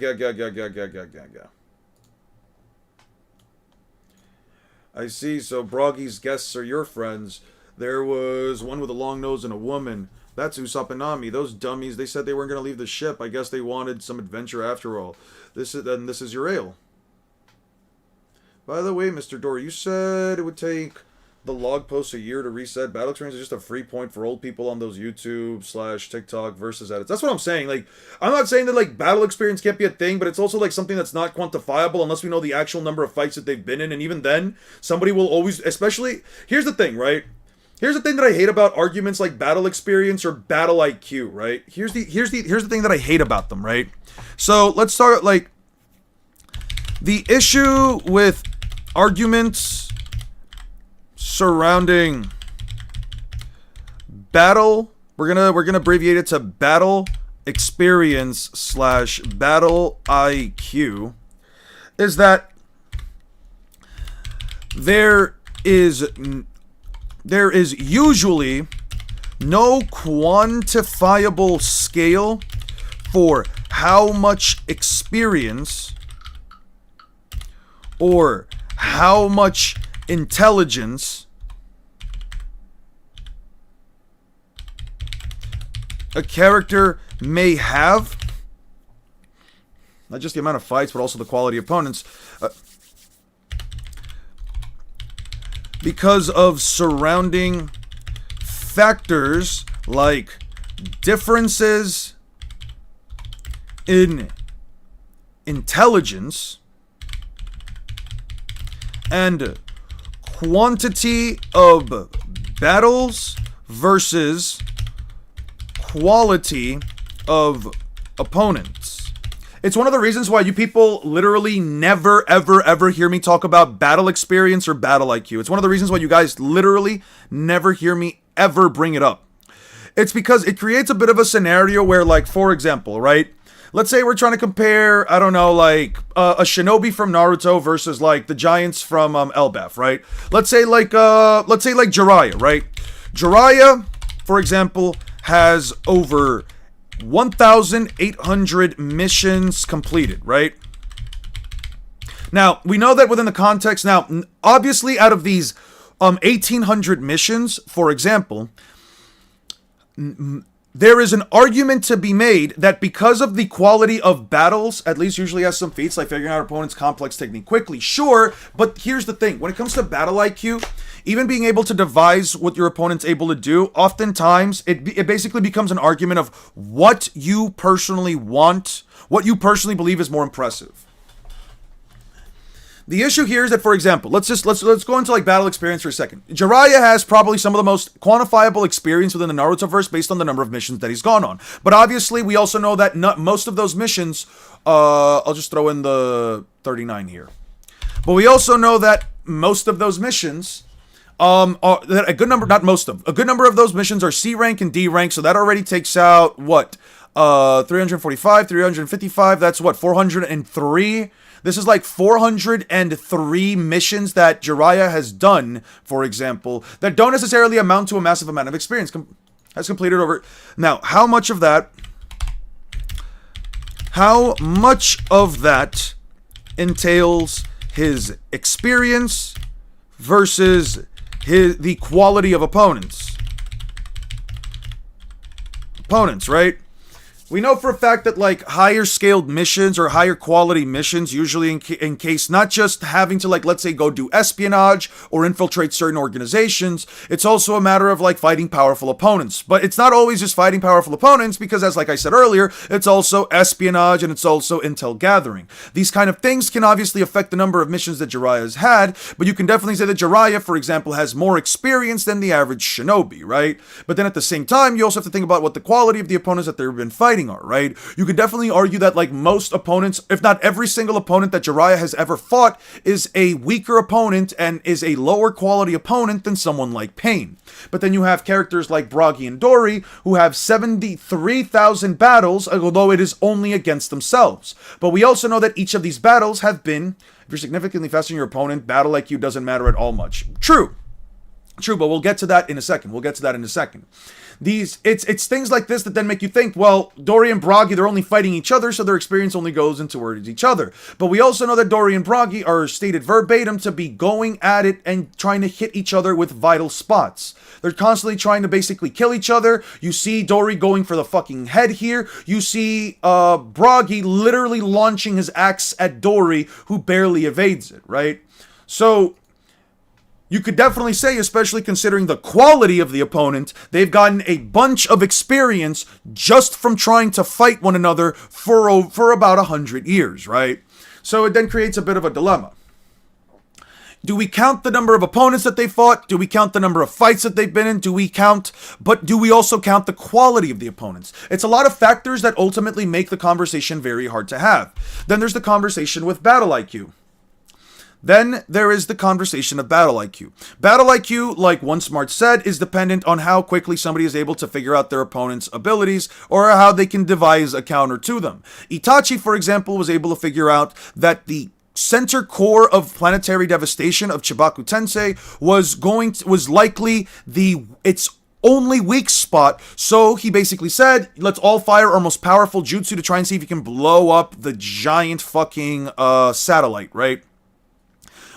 I see. So Broggy's guests are your friends. There was one with a long nose and a woman. That's Usopp and Nami. Those dummies, they said they weren't going to leave the ship. I guess they wanted some adventure after all. This is your ale. By the way, Mr. Dory, you said it would take the log posts a year to reset. Battle experience is just a free point for old people on those YouTube/TikTok versus edits. That's what I'm saying. Like, I'm not saying that, like, battle experience can't be a thing, but it's also, like, something that's not quantifiable unless we know the actual number of fights that they've been in. And even then, somebody will always, especially, here's the thing, right? Here's the thing that I hate about arguments like battle experience or battle IQ, right? Here's the thing that I hate about them, right? So, let's start, like, the issue with arguments surrounding battle, we're gonna abbreviate it to battle experience / battle IQ, is that there is usually no quantifiable scale for how much experience or how much intelligence a character may have. Not just the amount of fights, but also the quality of opponents. Because of surrounding factors like differences in intelligence and quantity of battles versus quality of opponents. It's one of the reasons why you people literally never, ever hear me talk about battle experience or battle IQ. It's one of the reasons why you guys literally never hear me ever bring it up. It's because it creates a bit of a scenario where, like, for example, right? Let's say we're trying to compare, I don't know, like, a shinobi from Naruto versus, like, the giants from Elbaf, right? Let's say like Jiraiya, right? Jiraiya, for example, has over 1,800 missions completed, right? Now, we know that within the context, now, obviously, out of these 1,800 missions, for example, there is an argument to be made that because of the quality of battles, at least usually has some feats like figuring out opponent's complex technique quickly. Sure, but here's the thing. When it comes to battle IQ, even being able to devise what your opponent's able to do, oftentimes it basically becomes an argument of what you personally want, what you personally believe is more impressive. The issue here is that, for example, let's go into like battle experience for a second. Jiraiya has probably some of the most quantifiable experience within the Narutoverse based on the number of missions that he's gone on. But obviously, we also know that most of those missions, I'll just throw in the 39 here. But we also know that most of those missions, a good number of those missions are C rank and D rank. So that already takes out what, 345, 355. That's what, 403. This is like 403 missions that Jiraiya has done, for example, that don't necessarily amount to a massive amount of experience. Has completed over. Now, how much of that entails his experience versus the quality of opponents? Right? We know for a fact that like higher scaled missions or higher quality missions usually encase not just having to like, let's say, go do espionage or infiltrate certain organizations. It's also a matter of like fighting powerful opponents. But it's not always just fighting powerful opponents because, as like I said earlier, it's also espionage and it's also intel gathering. These kind of things can obviously affect the number of missions that Jiraiya has had, but you can definitely say that Jiraiya, for example, has more experience than the average shinobi, right? But then at the same time, you also have to think about what the quality of the opponents that they've been fighting are, right? You could definitely argue that like most opponents, if not every single opponent that Jiraiya has ever fought, is a weaker opponent and is a lower quality opponent than someone like Pain. But then you have characters like Bragi and Dory who have 73,000 battles, although it is only against themselves. But we also know that each of these battles have been, if you're significantly faster than your opponent, battle IQ doesn't matter at all much. True, but we'll get to that in a second. It's things like this that then make you think, well, Dory and Bragi, they're only fighting each other, so their experience only goes into towards each other. But we also know that Dory and Bragi are stated verbatim to be going at it and trying to hit each other with vital spots. They're constantly trying to basically kill each other. You see Dory going for the fucking head here. You see Bragi literally launching his axe at Dory, who barely evades it, right? So you could definitely say, especially considering the quality of the opponent, they've gotten a bunch of experience just from trying to fight one another for about 100 years, right? So it then creates a bit of a dilemma. Do we count the number of opponents that they fought? Do we count the number of fights that they've been in? Do we also count the quality of the opponents? It's a lot of factors that ultimately make the conversation very hard to have. Then there's the conversation with battle IQ. Then there is the conversation of battle IQ. Battle IQ, like One Smart said, is dependent on how quickly somebody is able to figure out their opponent's abilities or how they can devise a counter to them. Itachi, for example, was able to figure out that the center core of planetary devastation of Chibaku Tensei was likely its only weak spot, so he basically said, let's all fire our most powerful jutsu to try and see if he can blow up the giant fucking satellite, right?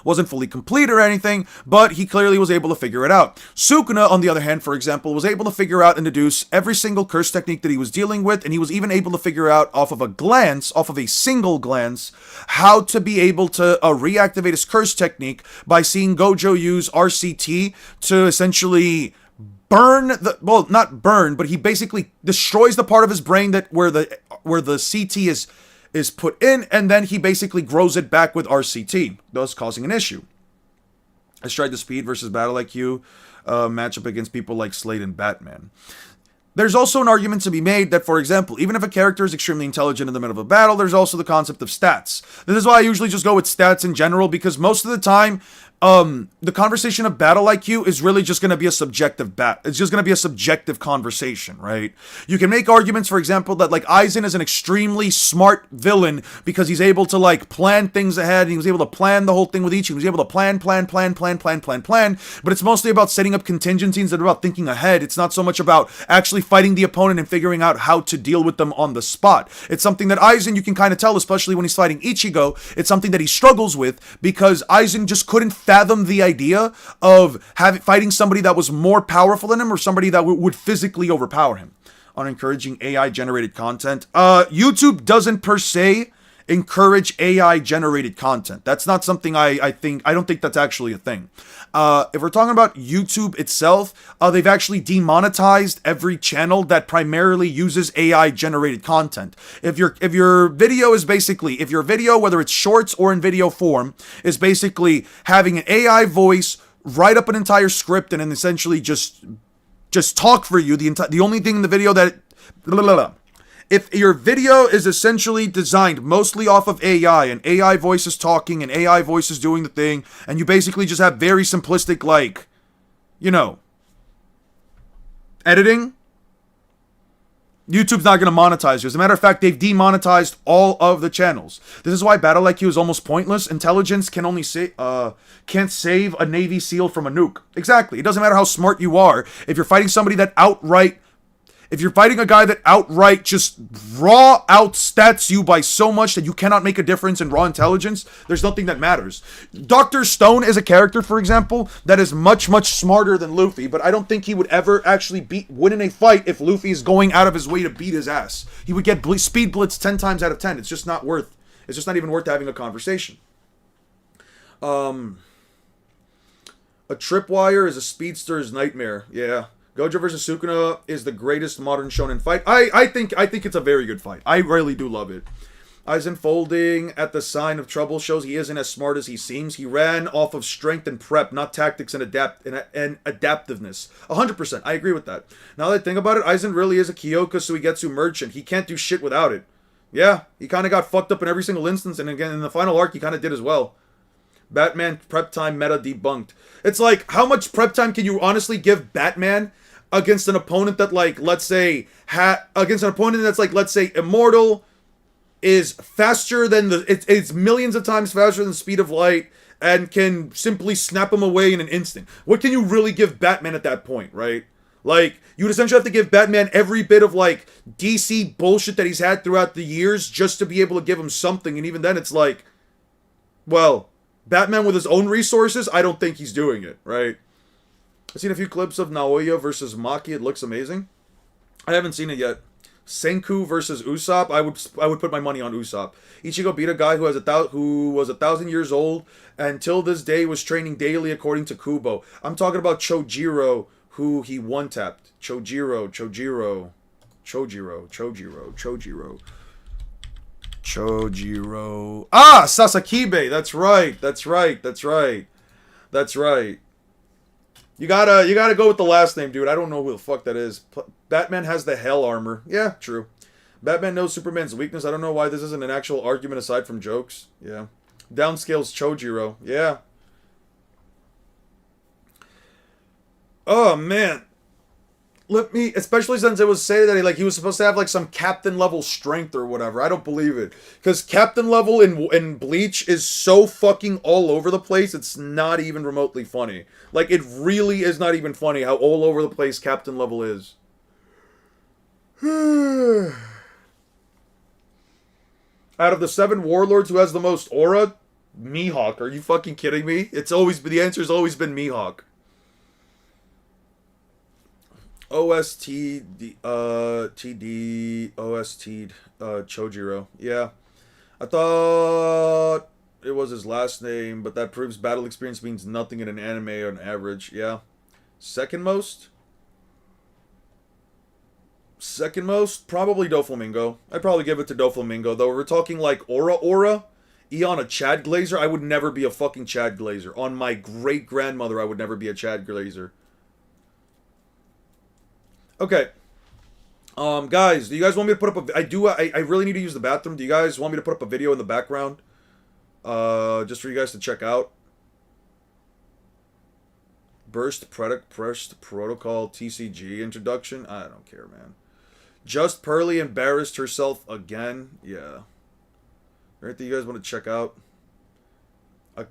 Wasn't fully complete or anything, but he clearly was able to figure it out. Sukuna, on the other hand, for example, was able to figure out and deduce every single curse technique that he was dealing with, and he was even able to figure out off of a single glance, how to be able to reactivate his curse technique by seeing Gojo use RCT to essentially not burn, but he basically destroys the part of his brain that where the CT is put in, and then he basically grows it back with RCT, thus causing an issue. I tried the speed versus battle IQ matchup against people like Slade and Batman. There's also an argument to be made that, for example, even if a character is extremely intelligent in the middle of a battle, there's also the concept of stats. This is why I usually just go with stats in general, because most of the time, the conversation of battle IQ is really just going to be a subjective it's just going to be a subjective conversation, right? You can make arguments, for example, that like Aizen is an extremely smart villain because he's able to like plan things ahead, and he was able to plan the whole thing with Ichi. He was able to plan, but it's mostly about setting up contingencies and about thinking ahead. It's not so much about actually fighting the opponent and figuring out how to deal with them on the spot. It's something that Aizen, you can kind of tell, especially when he's fighting Ichigo, it's something that he struggles with because Aizen just couldn't fathom the idea of fighting somebody that was more powerful than him or somebody that would physically overpower him. On encouraging AI generated content, YouTube doesn't per se encourage AI generated content. That's not something I don't think that's actually a thing. If we're talking about YouTube itself, they've actually demonetized every channel that primarily uses AI generated content. If your video is basically, if your video, whether it's shorts or in video form, is basically having an AI voice write up an entire script and then essentially just talk for you, the only thing in the video that if your video is essentially designed mostly off of AI, and AI voice is talking and AI voice is doing the thing, and you basically just have very simplistic, like, you know, editing, YouTube's not going to monetize you. As a matter of fact, they've demonetized all of the channels. This is why Battle IQ is almost pointless. Intelligence can only can't save a Navy SEAL from a nuke. Exactly. It doesn't matter how smart you are. If you're fighting somebody that if you're fighting a guy that outright just raw outstats you by so much that you cannot make a difference in raw intelligence, there's nothing that matters. Dr. Stone is a character, for example, that is much, much smarter than Luffy, but I don't think he would ever actually win in a fight if Luffy is going out of his way to beat his ass. He would get speed blitz 10 times out of 10. It's just not even worth having a conversation. A tripwire is a speedster's nightmare. Yeah. Gojo versus Sukuna is the greatest modern shonen fight. I think it's a very good fight. I really do love it. Aizen folding at the sign of trouble shows he isn't as smart as he seems. He ran off of strength and prep, not tactics and adaptiveness. 100%. I agree with that. Now that I think about it, Aizen really is a Kyoka Suigetsu merchant. He can't do shit without it. Yeah, he kind of got fucked up in every single instance, and again, in the final arc, he kind of did as well. Batman prep time meta debunked. It's like, how much prep time can you honestly give Batman against an opponent that, like, let's say, let's say, immortal, is faster than it's millions of times faster than the speed of light, and can simply snap him away in an instant. What can you really give Batman at that point, right? Like, you'd essentially have to give Batman every bit of, like, DC bullshit that he's had throughout the years just to be able to give him something, and even then it's like, well, Batman with his own resources, I don't think he's doing it, right? I've seen a few clips of Naoya versus Maki. It looks amazing. I haven't seen it yet. Senku versus Usopp. I would put my money on Usopp. Ichigo beat a guy who was 1,000 years old and till this day was training daily according to Kubo. I'm talking about Chojiro, who he one-tapped. Chojiro. Ah, Sasakibe. That's right. You gotta go with the last name, dude. I don't know who the fuck that is. Batman has the hell armor. Yeah, true. Batman knows Superman's weakness. I don't know why this isn't an actual argument aside from jokes. Yeah. Downscales Chojiro. Yeah. Oh, man. Especially since it was said that he was supposed to have like some captain level strength or whatever. I don't believe it. Because captain level in Bleach is so fucking all over the place, it's not even remotely funny. Like, it really is not even funny how all over the place captain level is. Out of the 7 warlords, who has the most aura? Mihawk. Are you fucking kidding me? The answer's always been Mihawk. Chojiro. Yeah. I thought it was his last name, but that proves battle experience means nothing in an anime on average. Yeah. Second most? Probably Doflamingo. I'd probably give it to Doflamingo, though. We're talking like Aura. Eon, a Chad Glazer? I would never be a fucking Chad Glazer. On my great-grandmother, I would never be a Chad Glazer. Okay. Guys, do you guys want me to put up I really need to use the bathroom. Do you guys want me to put up a video in the background? Just for you guys to check out. Burst Protocol TCG introduction. I don't care, man. Just Pearly embarrassed herself again. Yeah. Anything you guys want to check out? A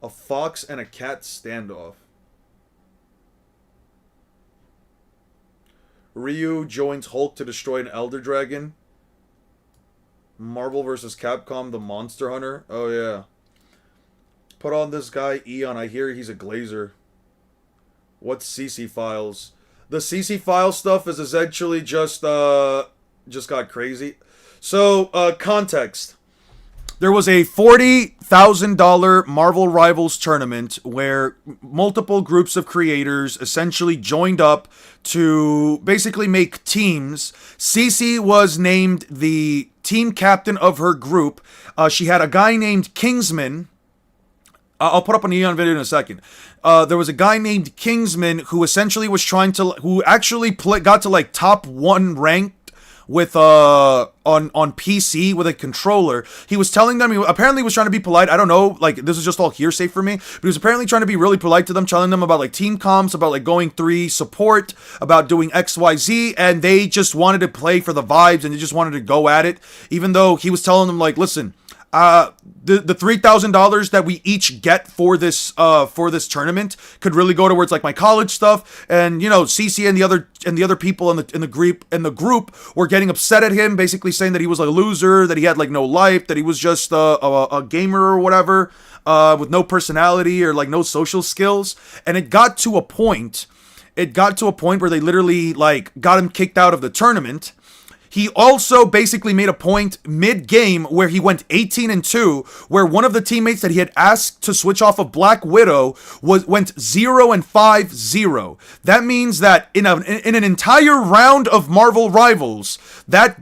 fox and a cat standoff. Ryu joins Hulk to destroy an Elder Dragon. Marvel vs. Capcom, the Monster Hunter. Oh, yeah. Put on this guy, Eon. I hear he's a Glazer. What's CC Files? The CC File stuff is essentially just got crazy. So, context. There was a $40,000 Marvel Rivals tournament where multiple groups of creators essentially joined up to basically make teams. Cece was named the team captain of her group. She had a guy named Kingsman. I'll put up an Eon video in a second. There was a guy named Kingsman who essentially was who actually got to like top 1 ranked with on PC with a controller. He was telling them, he apparently was trying to be polite. I don't know, like this is just all hearsay for me, but he was apparently trying to be really polite to them, telling them about like team comps, about like going 3 support, about doing XYZ, and they just wanted to play for the vibes and they just wanted to go at it, even though he was telling them like, listen, the $3,000 that we each get for this tournament could really go towards like my college stuff, and you know, CC and the other people in the group were getting upset at him, basically saying that he was like a loser, that he had like no life, that he was just a gamer or whatever, with no personality or like no social skills. And it got to a point where they literally like got him kicked out of the tournament. He also basically made a point mid-game where he went 18-2, where one of the teammates that he had asked to switch off of Black Widow went 0-5-0. That means that in an entire round of Marvel Rivals, that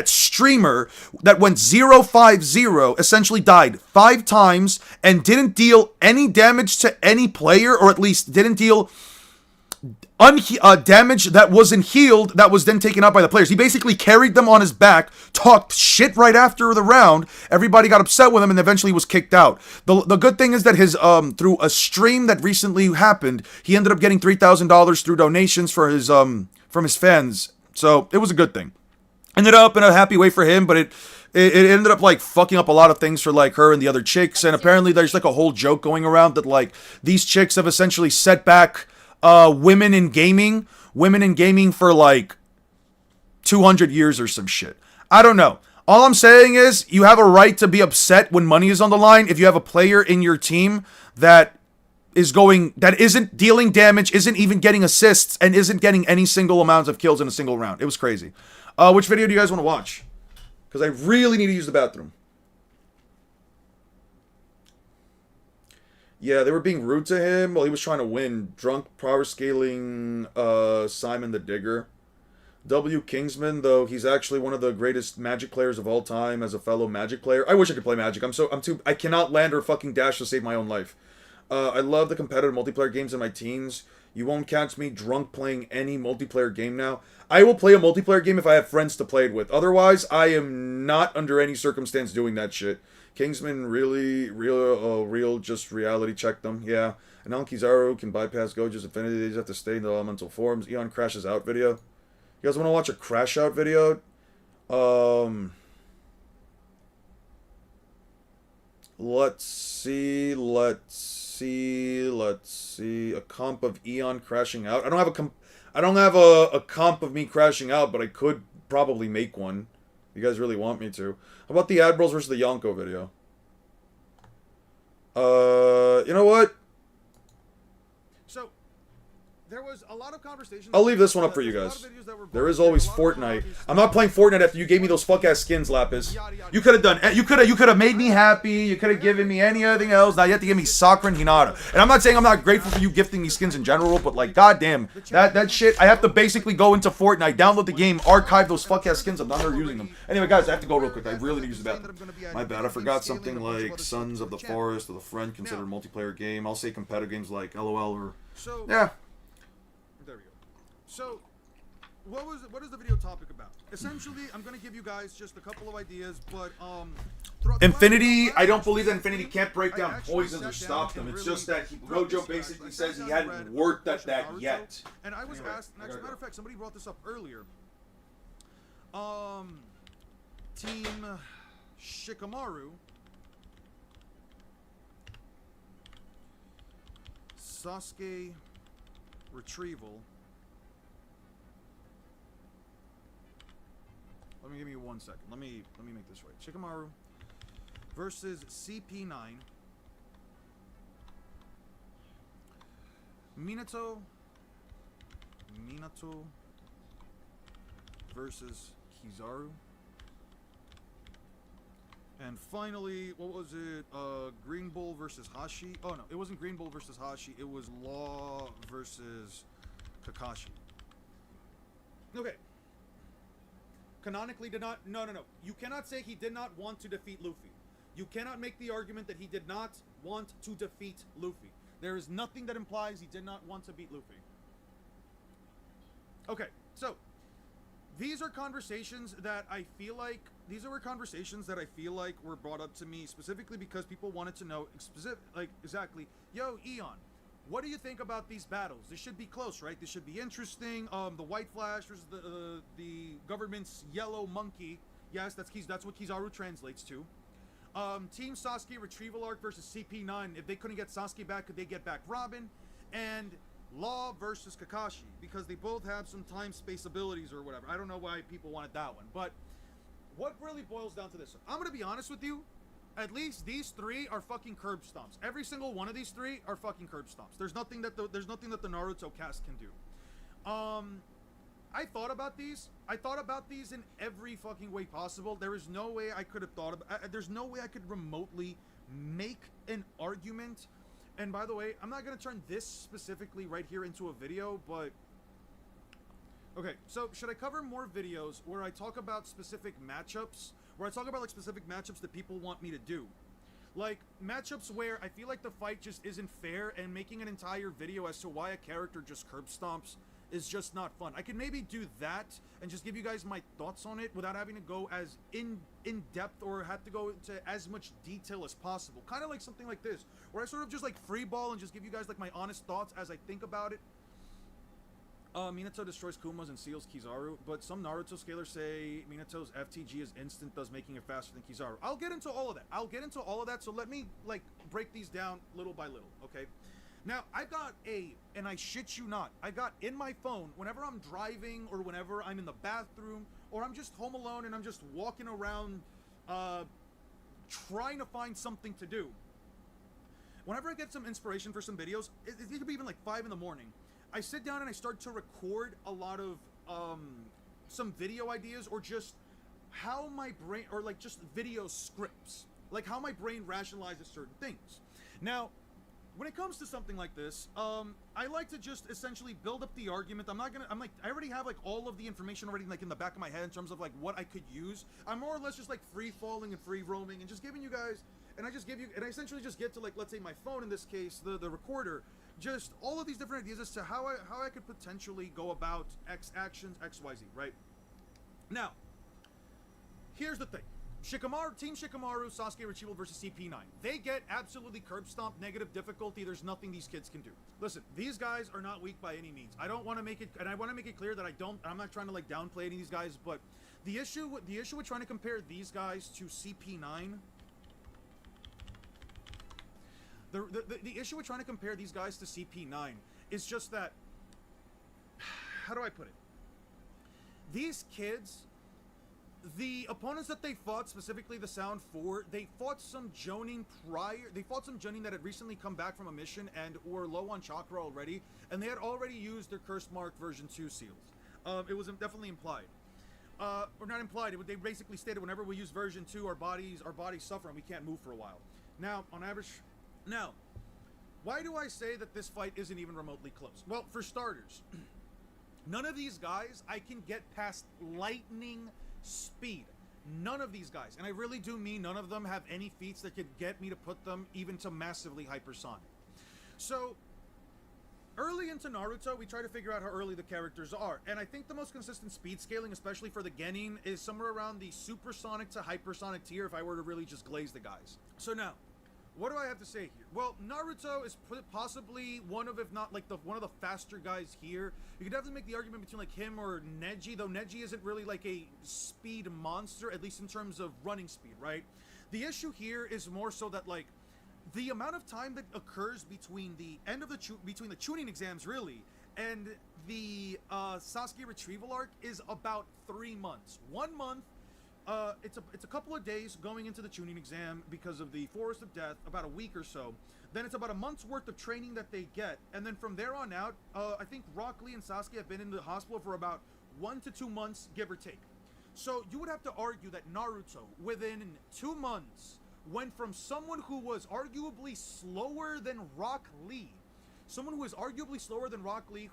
streamer that went 0-5-0 essentially died 5 times and didn't deal any damage to any player, or at least didn't deal damage that wasn't healed, that was then taken out by the players. He basically carried them on his back, talked shit right after the round. Everybody got upset with him and eventually was kicked out. The good thing is that his through a stream that recently happened, he ended up getting $3,000 through donations for his from his fans. So it was a good thing. Ended up in a happy way for him, but it ended up like fucking up a lot of things for like her and the other chicks. And apparently there's like a whole joke going around that like these chicks have essentially set back women in gaming for like 200 years or some shit. I don't know. All I'm saying is you have a right to be upset when money is on the line if you have a player in your team that isn't dealing damage, isn't even getting assists, and isn't getting any single amounts of kills in a single round. It was crazy. Which video do you guys want to watch? Because I really need to use the bathroom. Yeah, they were being rude to him while he was trying to win. Drunk power scaling Simon the Digger. W. Kingsman, though, he's actually one of the greatest Magic players of all time as a fellow Magic player. I wish I could play Magic. I cannot land or fucking dash to save my own life. I love the competitive multiplayer games in my teens. You won't catch me drunk playing any multiplayer game now. I will play a multiplayer game if I have friends to play it with. Otherwise, I am not under any circumstance doing that shit. Kingsman real, just reality check them. Yeah. And Kizaru can bypass Gojo's infinity. They just have to stay in the elemental forms. Eon crashes out video. You guys want to watch a crash out video? Let's see. A comp of Eon crashing out. I don't have a comp of me crashing out, but I could probably make one. You guys really want me to. How about the Admirals versus the Yonko video? You know what? So, there was a lot of conversation. I'll leave this one up for you guys. There is always Fortnite. I'm not playing Fortnite after you gave me those fuck-ass skins, Lapis. You could have done... You could have made me happy. You could have given me anything else. Now you have to give me Sakura and Hinata. And I'm not saying I'm not grateful for you gifting me skins in general, but like, goddamn, that shit, I have to basically go into Fortnite, download the game, archive those fuck-ass skins. I'm not ever using them. Anyway, guys, I have to go real quick. I really need to use the bathroom. My bad. I forgot something like Sons of the Forest or The Friend considered a multiplayer game. I'll say competitive games like LOL or... Yeah. There we go. So, what is the video topic about? Essentially, I'm going to give you guys just a couple of ideas, but Infinity, I don't believe that Infinity can't break down poisons or stop them. It's just that Gojo basically says he hadn't worked at that yet. And I was asked, as a matter of fact, somebody brought this up earlier. Team Shikamaru, Sasuke Retrieval. Give me 1 second. Let me make this right. Shikamaru versus CP9. Minato versus Kizaru. And finally, what was it? Green Bull versus Hashi. Oh no, it wasn't Green Bull versus Hashi. It was Law versus Kakashi. Okay. Canonically did not... No. You cannot say he did not want to defeat Luffy. You cannot make the argument that he did not want to defeat Luffy. There is nothing that implies he did not want to beat Luffy. Okay, so these are conversations that I feel like... These were conversations that I feel like were brought up to me specifically because people wanted to know exactly, yo, Eon, what do you think about these battles? This should be close, right? This should be interesting. The White Flash versus the government's Yellow Monkey. Yes, that's what Kizaru translates to. Team Sasuke Retrieval Arc versus CP9. If they couldn't get Sasuke back, could they get back Robin? And Law versus Kakashi, because they both have some time-space abilities or whatever. I don't know why people wanted that one, but what really boils down to this? I'm gonna be honest with you. At least these three are fucking curb stomps. Every single one of these three are fucking curb stomps. There's nothing that the Naruto cast can do. I thought about these. I thought about these in every fucking way possible. There is no way I could have thought about. There's no way I could remotely make an argument. And by the way, I'm not gonna turn this specifically right here into a video, but okay. So should I cover more videos where I talk about specific matchups? Where I talk about like specific matchups that people want me to do. Like matchups where I feel like the fight just isn't fair, and making an entire video as to why a character just curb stomps is just not fun. I could maybe do that and just give you guys my thoughts on it without having to go as in depth or have to go into as much detail as possible. Kind of like something like this, where I sort of just like freeball and just give you guys like my honest thoughts as I think about it. Minato destroys Kuma's and seals Kizaru, but some Naruto scalers say Minato's FTG is instant, thus making it faster than Kizaru. I'll get into all of that. So let me, like, break these down little by little, okay? Now, I've got and I shit you not, I got in my phone, whenever I'm driving or whenever I'm in the bathroom or I'm just home alone and I'm just walking around trying to find something to do. Whenever I get some inspiration for some videos, it could be even like 5 in the morning, I sit down and I start to record a lot of some video ideas, or just how my brain, or like just video scripts, like how my brain rationalizes certain things. Now, when it comes to something like this, I like to just essentially build up the argument. I already have like all of the information already like in the back of my head in terms of like what I could use. I'm more or less just like free falling and free roaming and just giving you guys, and I essentially just get to, like, let's say my phone in this case, the recorder, just all of these different ideas as to how I could potentially go about X actions, XYZ, right? Now, here's the thing. Team Shikamaru, Sasuke Retrieval versus CP9. They get absolutely curb stomp, negative difficulty. There's nothing these kids can do. Listen, these guys are not weak by any means. I don't want to make it, and I want to make it clear that I'm not trying to like downplay any of these guys, but the issue with trying to compare these guys to CP9, the issue with trying to compare these guys to CP9 is just that, how do I put it? These kids, the opponents that they fought, specifically the Sound 4, they fought some Jonin that had recently come back from a mission and were low on chakra already, and they had already used their Cursed Mark version 2 seals. It was definitely implied. Or not implied, they basically stated whenever we use version 2, our bodies suffer and we can't move for a while. Now, on average... Now, why do I say that this fight isn't even remotely close? Well, for starters, none of these guys I can get past lightning speed. None of these guys, and I really do mean none of them, have any feats that could get me to put them even to massively hypersonic. So, early into Naruto, we try to figure out how early the characters are, and I think the most consistent speed scaling, especially for the Genin, is somewhere around the supersonic to hypersonic tier if I were to really just glaze the guys. So now, what do I have to say here? Well, Naruto is possibly one of, if not like one of the faster guys here. You could definitely make the argument between like him or Neji, though Neji isn't really like a speed monster, at least in terms of running speed, right? The issue here is more so that like the amount of time that occurs between the end of between the tuning exams really and the Sasuke retrieval arc is about 3 months. 1 month. It's a couple of days going into the tuning exam because of the Forest of Death, about a week or so. Then it's about a month's worth of training that they get, and then from there on out, I think Rock Lee and Sasuke have been in the hospital for about 1 to 2 months, give or take. So you would have to argue that Naruto, within 2 months, went from someone who was arguably slower than Rock Lee,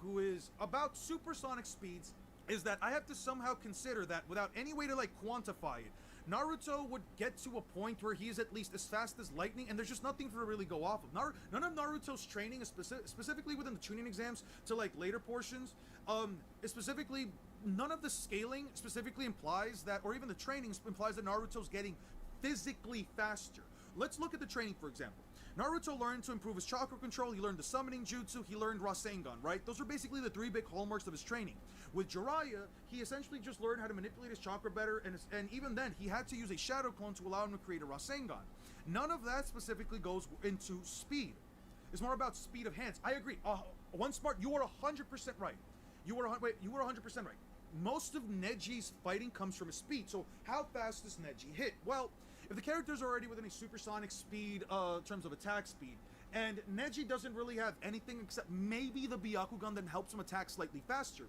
who is about supersonic speeds, is that I have to somehow consider that without any way to like quantify it, Naruto would get to a point where he is at least as fast as lightning, and there's just nothing to really go off of. None of Naruto's training, is specifically within the tuning exams to like later portions, is specifically none of the scaling specifically implies that, or even the training implies that Naruto's getting physically faster. Let's look at the training, for example. Naruto learned to improve his chakra control, he learned the summoning jutsu, he learned Rasengan, right? Those are basically the 3 big hallmarks of his training. With Jiraiya, he essentially just learned how to manipulate his chakra better, and even then, he had to use a shadow clone to allow him to create a Rasengan. None of that specifically goes into speed. It's more about speed of hands. I agree. One smart, you are 100% right. You are 100% right. Most of Neji's fighting comes from his speed. So how fast does Neji hit? Well, if the character's already within a supersonic speed in terms of attack speed, and Neji doesn't really have anything except maybe the Byakugan that helps him attack slightly faster.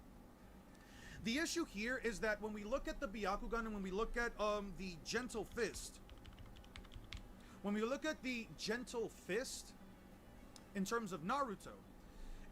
The issue here is that when we look at the Byakugan and when we look at the Gentle Fist, in terms of Naruto,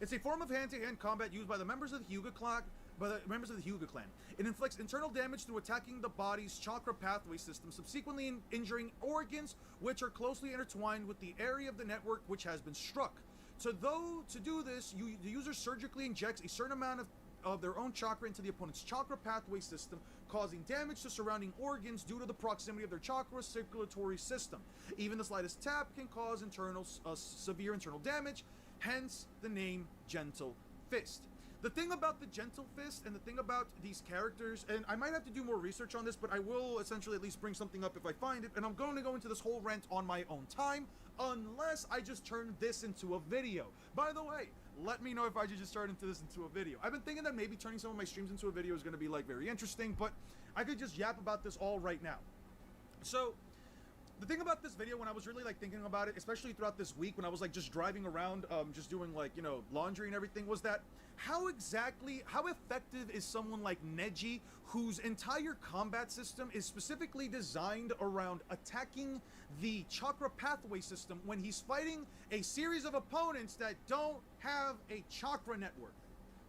it's a form of hand-to-hand combat used by the members of the Hyuga clan. It inflicts internal damage through attacking the body's chakra pathway system, subsequently injuring organs which are closely intertwined with the area of the network which has been struck. To do this, the user surgically injects a certain amount of their own chakra into the opponent's chakra pathway system, causing damage to surrounding organs due to the proximity of their chakra circulatory system. Even the slightest tap can cause severe internal damage, hence the name Gentle Fist. The thing about the Gentle Fist and the thing about these characters, and I might have to do more research on this, but I will essentially at least bring something up if I find it, and I'm going to go into this whole rant on my own time, unless I just turn this into a video. By the way, let me know if I should just turn this into a video. I've been thinking that maybe turning some of my streams into a video is going to be like very interesting, but I could just yap about this all right now. So, the thing about this video, when I was really like thinking about it, especially throughout this week when I was like just driving around, just doing like, you know, laundry and everything, was that how effective is someone like Neji, whose entire combat system is specifically designed around attacking the chakra pathway system when he's fighting a series of opponents that don't have a chakra network.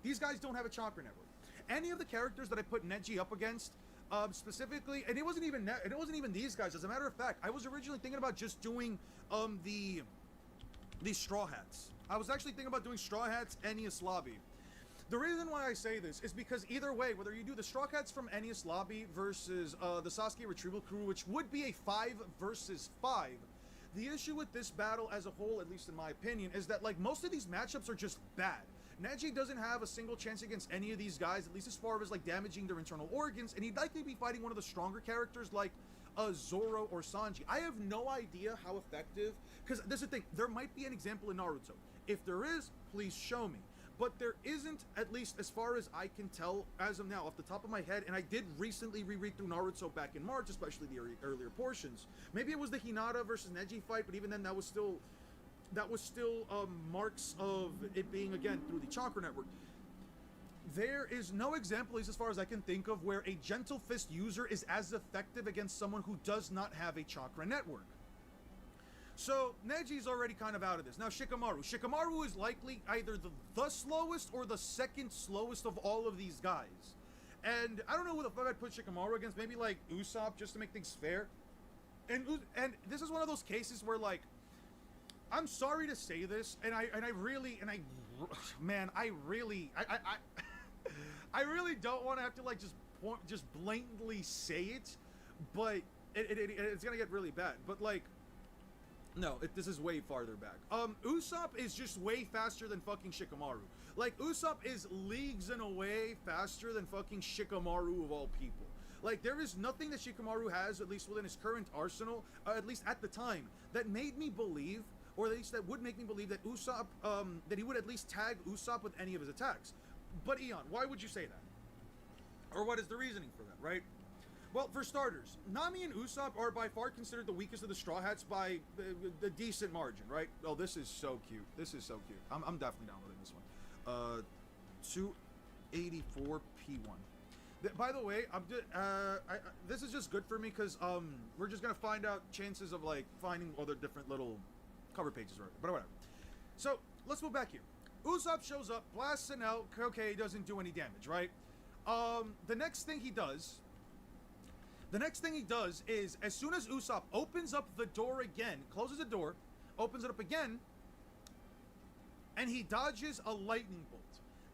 These guys don't have a chakra network. Any of the characters that I put Neji up against, specifically, and it wasn't even these guys. As a matter of fact, I was originally thinking about just doing the Straw Hats. I was actually thinking about doing Straw Hats, Enies Lobby. The reason why I say this is because either way, whether you do the Straw Hats from Enies Lobby versus the Sasuke Retrieval Crew, which would be a 5 versus 5, the issue with this battle as a whole, at least in my opinion, is that like most of these matchups are just bad. Neji doesn't have a single chance against any of these guys, at least as far as like damaging their internal organs, and he'd likely be fighting one of the stronger characters like Zoro or Sanji. I have no idea how effective, because this is the thing, there might be an example in Naruto. If there is, please show me. But there isn't, at least as far as I can tell as of now, off the top of my head, and I did recently reread through Naruto back in March, especially the earlier portions. Maybe it was the Hinata versus Neji fight, but even then that was still marks of it being, again, through the chakra network. There is no example, at least as far as I can think of, where a Gentle Fist user is as effective against someone who does not have a chakra network. So, Neji's already kind of out of this. Now, Shikamaru is likely either the slowest or the second slowest of all of these guys. And I don't know who the fuck I'd put Shikamaru against, maybe like Usopp, just to make things fair. And this is one of those cases where, like, I'm sorry to say this, I really don't want to have to like just blatantly say it, but it's gonna get really bad. But like, no, this is way farther back. Usopp is just way faster than fucking Shikamaru. Like, Usopp is leagues and away faster than fucking Shikamaru of all people. Like, there is nothing that Shikamaru has, at least within his current arsenal, at least at the time, that made me believe, or at least that would make me believe that Usopp, that he would at least tag Usopp with any of his attacks. But Eon, why would you say that? Or what is the reasoning for that, right? Well, for starters, Nami and Usopp are by far considered the weakest of the Straw Hats by the decent margin, right? Oh, this is so cute. This is so cute. I'm definitely downloading this one. 284p1. By the way, this is just good for me because we're just gonna find out chances of like finding other different little cover pages, right? But whatever. So let's move back here. Usopp shows up, blasts an out. Okay, he doesn't do any damage, right? The next thing he does is as soon as Usopp opens up the door again, closes the door, opens it up again, and he dodges a lightning bolt.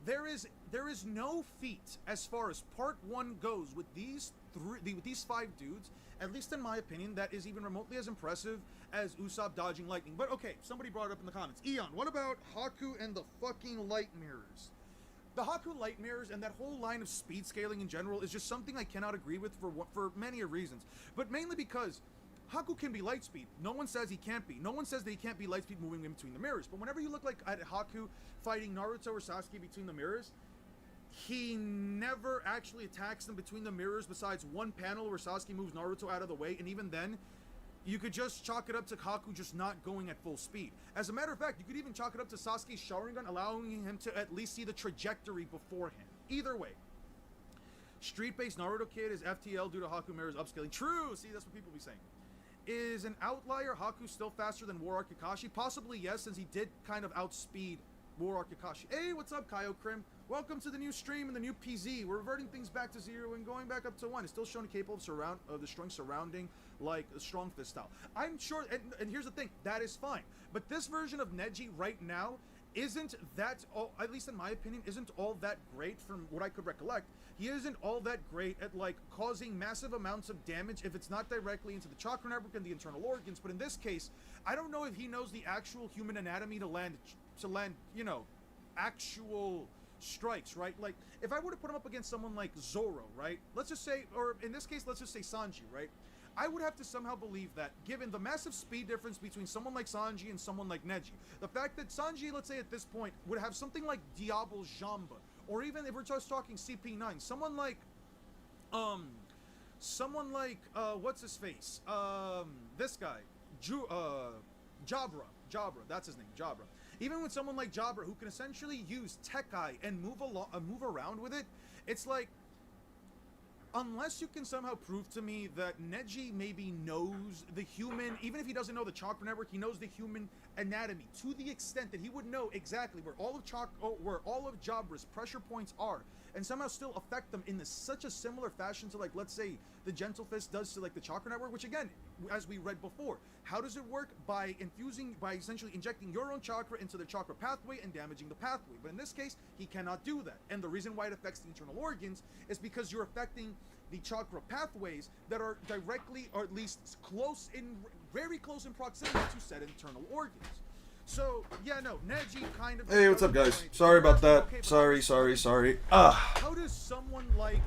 There is no feat as far as part 1 goes with these 5 dudes, at least in my opinion, that is even remotely as impressive as Usopp dodging lightning. But okay, somebody brought it up in the comments. Eon, what about Haku and the fucking light mirrors? The Haku light mirrors and that whole line of speed scaling in general is just something I cannot agree with for many reasons, but mainly because Haku can be light speed. No one says he can't be. No one says that he can't be light speed moving in between the mirrors. But whenever you look like at Haku fighting Naruto or Sasuke between the mirrors, he never actually attacks them between the mirrors besides one panel where Sasuke moves Naruto out of the way, and even then, you could just chalk it up to Haku just not going at full speed. As a matter of fact, you could even chalk it up to Sasuke's Sharingan allowing him to at least see the trajectory beforehand. Either way. Street-based Naruto Kid is FTL due to Haku mirrors upscaling. True! See, that's what people be saying. Is an outlier Haku still faster than War Arc Kakashi? Possibly yes, since he did kind of outspeed War Arc Kakashi. Hey, what's up, Kaio Krim? Welcome to the new stream and the new PZ. We're reverting things back to 0 and going back up to 1. It's still showing capable of destroying surrounding like a strong fist style. I'm sure, and here's the thing, that is fine. But this version of Neji right now isn't that, at least in my opinion, isn't all that great from what I could recollect. He isn't all that great at like causing massive amounts of damage if it's not directly into the chakra network and the internal organs. But in this case, I don't know if he knows the actual human anatomy to land, you know, actual strikes, right? Like if I were to put him up against someone like Zoro, right? Let's just say, or in this case, let's just say Sanji, right? I would have to somehow believe that, given the massive speed difference between someone like Sanji and someone like Neji, the fact that Sanji, let's say at this point, would have something like Diablo Jamba, or even if we're just talking CP9, someone like, what's his face? This guy, Jabra, that's his name, Jabra. Even with someone like Jabra, who can essentially use Tekai and move around with it, it's like, unless you can somehow prove to me that Neji maybe knows the human, even if he doesn't know the chakra network, he knows the human anatomy to the extent that he would know exactly where all of Jabra's pressure points are, and somehow still affect them in such a similar fashion to, like, let's say the Gentle Fist does to like the chakra network, which again, as we read before, how does it work? By essentially injecting your own chakra into the chakra pathway and damaging the pathway. But in this case, he cannot do that. And the reason why it affects the internal organs is because you're affecting the chakra pathways that are directly, or at least very close in proximity to said internal organs. So, yeah, no, Neji kind of... Hey, what's up, guys? Sorry about that. Sorry. How does someone like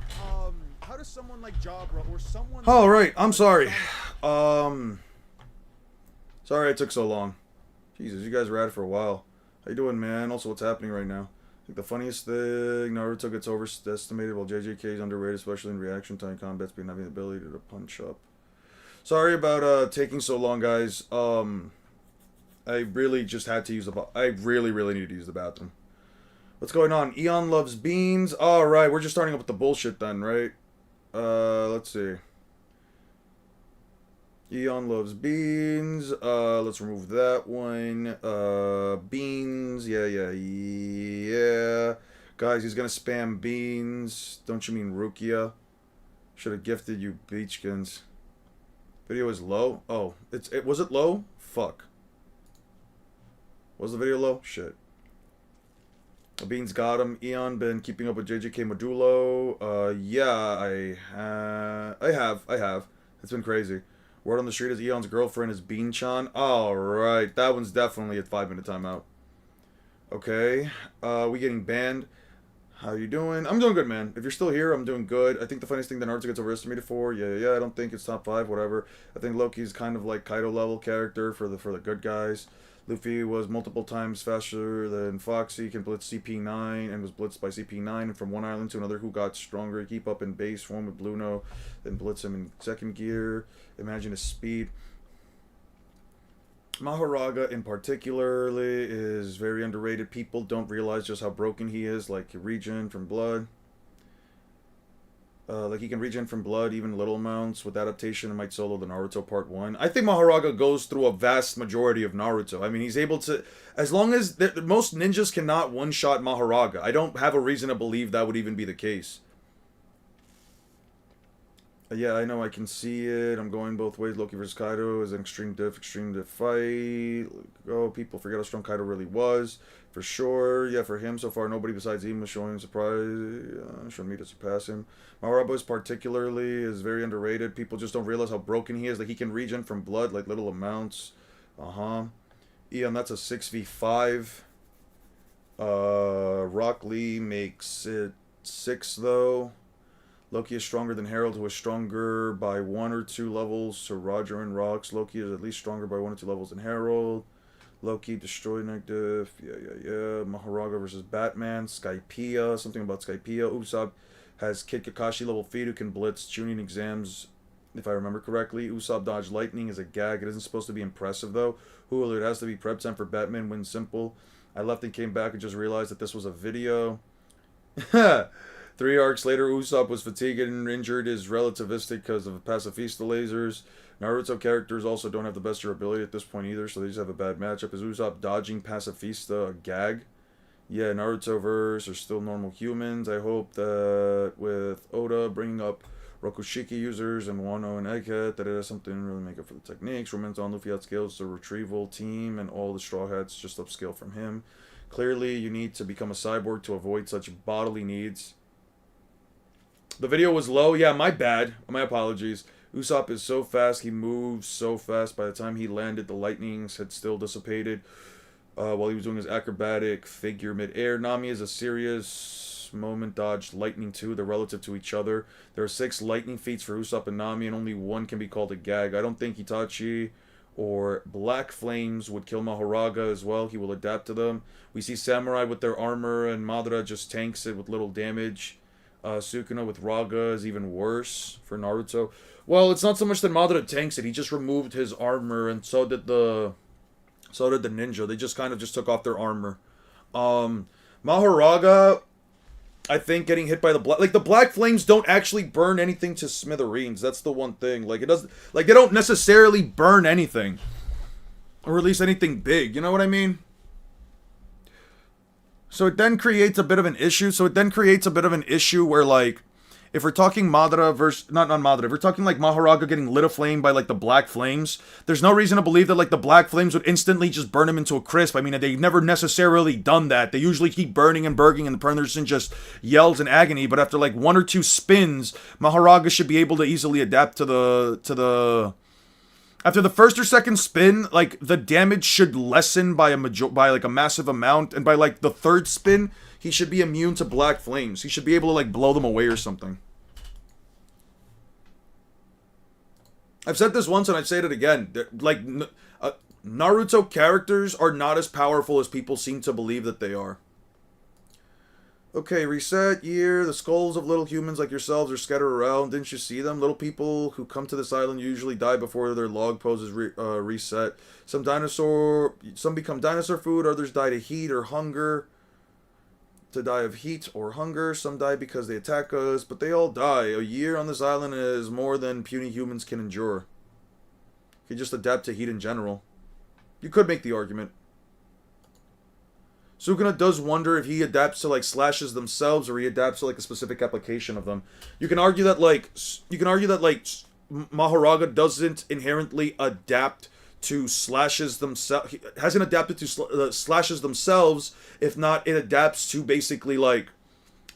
Jabra or someone... Oh, right. I'm sorry. Sorry it took so long. Jesus, you guys were at it for a while. How you doing, man? Also, what's happening right now? I think the funniest thing, Naruto gets overestimated while JJK is underrated, especially in reaction time combats, being having the ability to punch up. Sorry about taking so long, guys. I really just had to use I really needed to use the bathroom. What's going on? Eon loves beans. Alright, we're just starting up with the bullshit then, right? Let's see. Eon loves beans. Let's remove that one. Beans. Yeah. Guys, he's gonna spam beans. Don't you mean Rukia? Should have gifted you beachkins. Video is low? Oh, was it low? Fuck. Was the video low? Shit. Beans got him. Eon been keeping up with JJK Modulo. Yeah, I have. It's been crazy. Word on the street is Eon's girlfriend is Bean-chan. Alright, that one's definitely a 5-minute timeout. Okay, we getting banned. How you doing? I'm doing good, man. If you're still here, I'm doing good. I think the funniest thing that Naruto gets overestimated for, yeah, I don't think it's top 5, whatever. I think Loki's kind of like Kaido level character for the good guys. Luffy was multiple times faster than Foxy, can blitz CP9, and was blitzed by CP9, and from one island to another who got stronger, keep up in base form with Bluno, then blitz him in second gear. Imagine his speed. Mahoraga in particularly is very underrated. People don't realize just how broken he is, like Region from Blood. Like he can regen from blood, even little amounts. With adaptation, it might solo the Naruto Part 1. I think Mahoraga goes through a vast majority of Naruto. I mean, he's able to... As long as... Most ninjas cannot one-shot Mahoraga. I don't have a reason to believe that would even be the case. Yeah, I know, I can see it. I'm going both ways. Loki versus Kaido is an extreme diff fight. Oh, people forget how strong Kaido really was. For sure. Yeah, for him, so far, nobody besides Ima showing surprise. Showing me to surpass him. Mahoraga particularly is very underrated. People just don't realize how broken he is. Like, he can regen from blood, like, little amounts. Eon, that's a 6v5. Rock Lee makes it 6, though. Loki is stronger than Harold, who is stronger by 1 or 2 levels. So Roger and Rocks. Loki is at least stronger by 1 or 2 levels than Harold. Loki, destroy negative. Yeah. Mahoraga versus Batman. Skypiea. Something about Skypiea. Usopp has Kid Kakashi level feet who can blitz tuning exams, if I remember correctly. Usopp dodge lightning is a gag. It isn't supposed to be impressive, though. Hulu, it has to be prep time for Batman. Win simple. I left and came back and just realized that this was a video. 3 arcs later, Usopp was fatigued and injured is relativistic because of pacifista lasers. Naruto characters also don't have the best durability at this point either, so they just have a bad matchup. Is Usopp dodging pacifista a gag? Yeah, Naruto verse are still normal humans. I hope that with Oda bringing up Rokushiki users and Wano and Egghead, that it has something to really make up for the techniques. Romance on Luffy outscales the retrieval team, and all the Straw Hats just upscale from him. Clearly, you need to become a cyborg to avoid such bodily needs. The video was low. Yeah, my bad. My apologies. Usopp is so fast. He moves so fast. By the time he landed, the lightnings had still dissipated while he was doing his acrobatic figure mid-air. Nami is a serious moment dodged lightning too. They're relative to each other. There are 6 lightning feats for Usopp and Nami, and only 1 can be called a gag. I don't think Itachi or Black Flames would kill Mahoraga as well. He will adapt to them. We see Samurai with their armor, and Madara just tanks it with little damage. Sukuna with Raga is even worse for Naruto. Well, it's not so much that Madara tanks it. He just removed his armor, and so did the ninja. They just kind of just took off their armor. Mahoraga, I think getting hit by the Black Flames don't actually burn anything to smithereens. That's the one thing. Like, it doesn't, like, they don't necessarily burn anything, or at least anything big. You know what I mean? So it then creates a bit of an issue. Where, like, if we're talking Madara versus... Not Madara. If we're talking, like, Mahoraga getting lit aflame by, like, the Black Flames, there's no reason to believe that, like, the Black Flames would instantly just burn him into a crisp. I mean, they've never necessarily done that. They usually keep burning and burning, and the person just yells in agony. But after, like, 1 or 2 spins, Mahoraga should be able to easily adapt to the... After the first or second spin, like, the damage should lessen by a massive amount, and by, like, the 3rd spin, he should be immune to Black Flames. He should be able to, like, blow them away or something. I've said this once and I've said it again. Like, Naruto characters are not as powerful as people seem to believe that they are. Okay, reset year. The skulls of little humans like yourselves are scattered around. Didn't you see them? Little people who come to this island usually die before their log poses reset. Some become dinosaur food. Others die to heat or hunger. To die of heat or hunger. Some die because they attack us, but they all die. A year on this island is more than puny humans can endure. You can just adapt to heat in general. You could make the argument. Sukuna does wonder if he adapts to, like, slashes themselves, or he adapts to, like, a specific application of them. You can argue that, like, Mahoraga doesn't inherently adapt to slashes themselves. He hasn't adapted to slashes themselves. If not, it adapts to basically, like,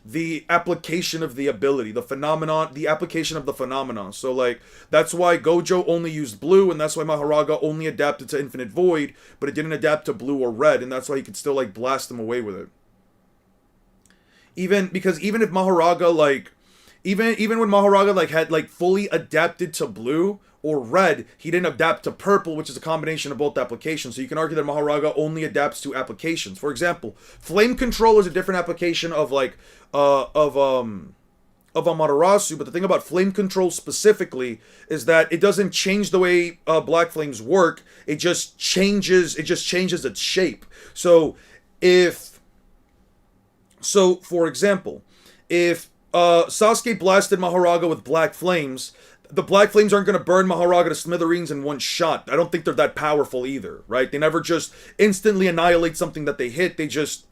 the application of the ability, the application of the phenomenon. So, like, that's why Gojo only used blue, and that's why Mahoraga only adapted to Infinite Void, but it didn't adapt to blue or red, and that's why he could still, like, blast them away with it. Even if Mahoraga, like, even when Mahoraga, like, had, like, fully adapted to blue or red, he didn't adapt to purple, which is a combination of both applications. So you can argue that Mahoraga only adapts to applications. For example, Flame Control is a different application of, like, of Amaterasu, but the thing about Flame Control specifically is that it doesn't change the way Black Flames work. It just changes its shape. So for example, if Sasuke blasted Mahoraga with black flames. The black flames aren't going to burn Mahoraga to smithereens in one shot. I don't think they're that powerful either, right? They never just instantly annihilate something that they hit. They just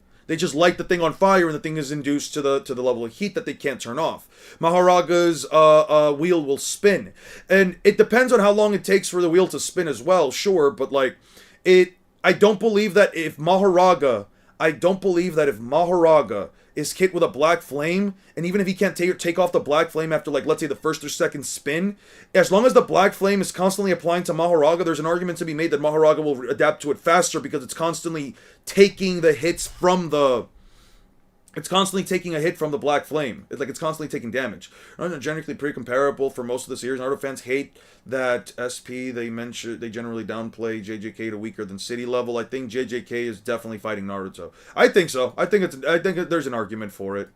light the thing on fire, and the thing is induced to the level of heat that they can't turn off. Maharaga's wheel will spin, and it depends on how long it takes for the wheel to spin as well. Sure, but like it, I don't believe that if Maharaga is hit with a black flame, and even if he can't take off the black flame after, like, let's say the first or second spin, as long as the black flame is constantly applying to Maharaga, there's an argument to be made that Maharaga will adapt to it faster because it's constantly taking the hits from the. It's constantly taking a hit from the black flame. It's constantly taking damage. Naruto generally pretty comparable for most of the series. Naruto fans hate that SP they generally downplay JJK to weaker than city level. I think JJK is definitely fighting Naruto. I think so. I think there's an argument for it.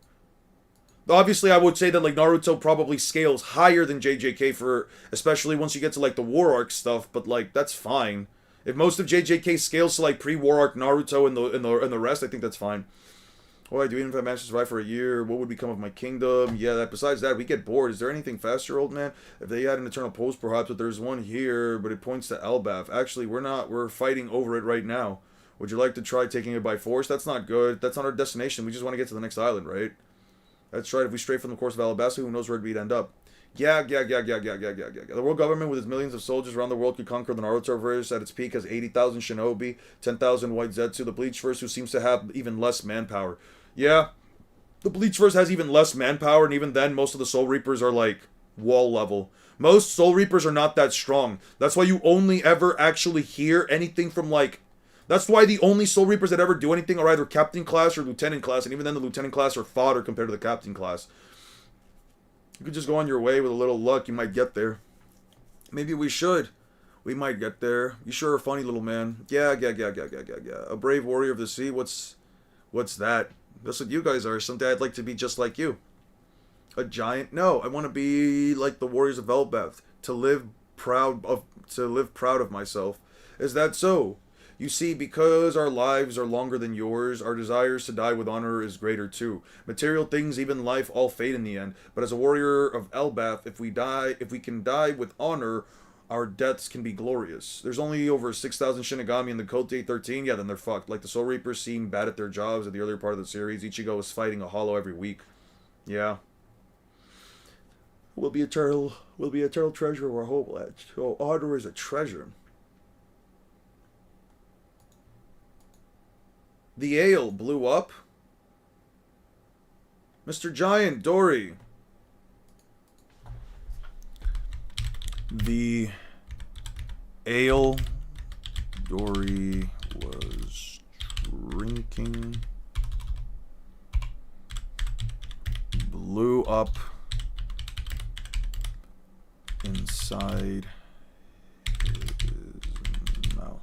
Obviously, I would say that like Naruto probably scales higher than JJK for, especially once you get to like the war arc stuff. But like that's fine. If most of JJK scales to like pre-war arc Naruto and the rest, I think that's fine. Oh, I do even if I manage to survive for a year, what would become of my kingdom? Yeah, besides that, we get bored. Is there anything faster, old man? If they had an eternal post, perhaps, but there's one here, but it points to Elbaf. Actually, we're not. We're fighting over it right now. Would you like to try taking it by force? That's not good. That's not our destination. We just want to get to the next island, right? That's right. If we stray from the course of Alabasta, who knows where we'd end up? Yeah. The world government with its millions of soldiers around the world could conquer the Narutoverse. At its peak has 80,000 shinobi, 10,000 white Zetsu. The Bleachverse, who seems to have even less manpower. Yeah, the Bleachverse has even less manpower, and even then, most of the Soul Reapers are like wall level. Most Soul Reapers are not that strong. That's why you only ever actually hear anything from like. That's why the only Soul Reapers that ever do anything are either Captain class or Lieutenant class, and even then, the Lieutenant class are fodder compared to the Captain class. You could just go on your way with a little luck, you might get there. Maybe we should. We might get there. You sure are funny, little man. Yeah. A brave warrior of the sea. What's that? That's what you guys are. Someday I'd like to be just like you. A giant? No, I want to be like the warriors of Elbaf. To live proud of myself. Is that so? You see, because our lives are longer than yours, our desires to die with honor is greater too. Material things, even life, all fade in the end. But as a warrior of Elbaf, if we can die with honor, our deaths can be glorious. There's only over 6,000 Shinigami in the Kote 13. Yeah, then they're fucked. Like the Soul Reapers seem bad at their jobs at the earlier part of the series. Ichigo is fighting a hollow every week. Yeah. We'll be eternal treasure of our whole land. Oh, honor is a treasure. The ale blew up. Mr. Giant, Dory. The ale Dory was drinking blew up inside his mouth.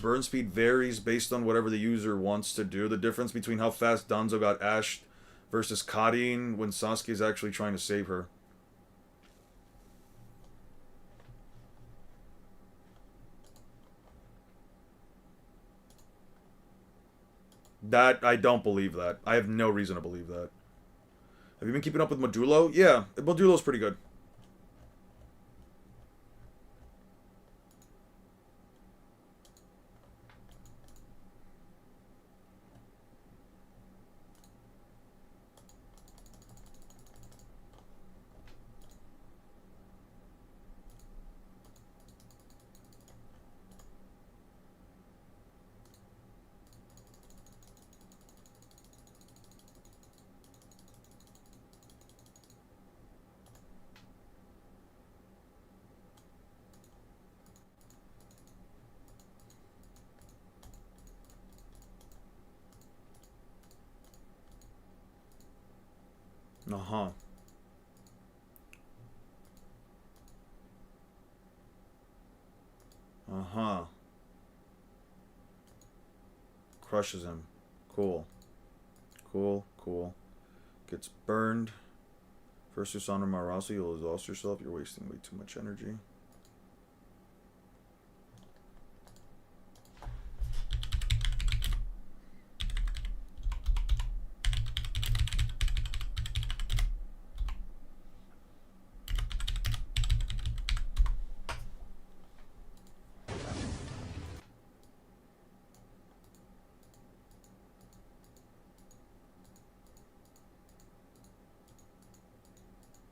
Burn speed varies based on whatever the user wants to do. The difference between how fast Danzo got ashed versus Kadin when Sasuke is actually trying to save her. That, I don't believe that. I have no reason to believe that. Have you been keeping up with Modulo? Yeah, Modulo's pretty good. Uh-huh. Uh-huh. Crushes him. Cool. Cool. Gets burned. First Susanoo Marasu, you'll exhaust yourself. You're wasting way too much energy.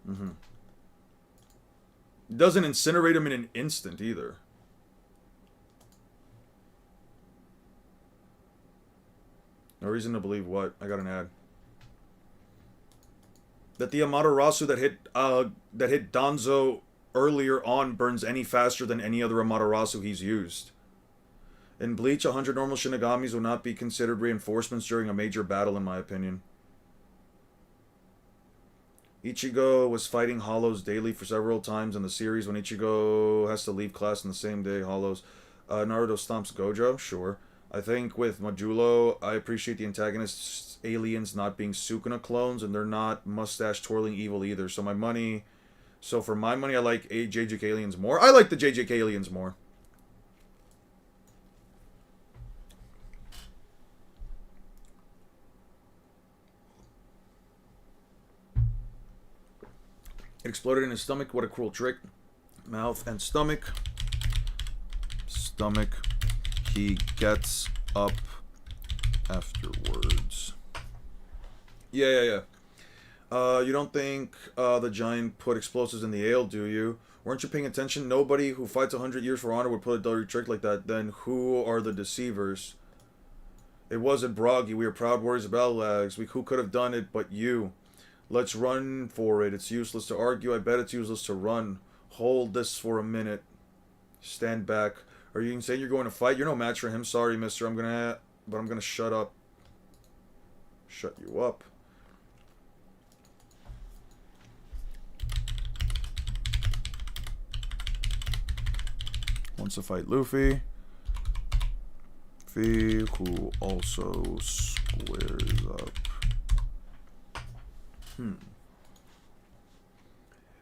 Mm-hmm. Doesn't incinerate him in an instant either. No reason to believe what? I got an ad. That the Amaterasu that hit Danzo earlier on burns any faster than any other Amaterasu he's used. In Bleach, 100 normal Shinigamis will not be considered reinforcements during a major battle, in my opinion. Ichigo was fighting Hollows daily for several times in the series. When Ichigo has to leave class on the same day, Hollows. Naruto stomps Gojo, sure. I think with Majulo, I appreciate the antagonists' aliens not being Sukuna clones, and they're not mustache-twirling evil either. So for my money, I like JJK aliens more. I like the JJK aliens more. It exploded in his stomach. What a cruel trick. Mouth and stomach. Stomach. He gets up afterwards. Yeah. You don't think the giant put explosives in the ale, do you? Weren't you paying attention? Nobody who fights 100 years for honor would put a dirty trick like that. Then who are the deceivers? It wasn't Broggy. We are proud warriors of Battle Lags. Who could have done it but you? Let's run for it. It's useless to argue. I bet it's useless to run. Hold this for a minute. Stand back. Are you saying you're going to fight? You're no match for him. Sorry, mister. I'm gonna shut up. Shut you up. Wants to fight Luffy. Luffy, who also squares up.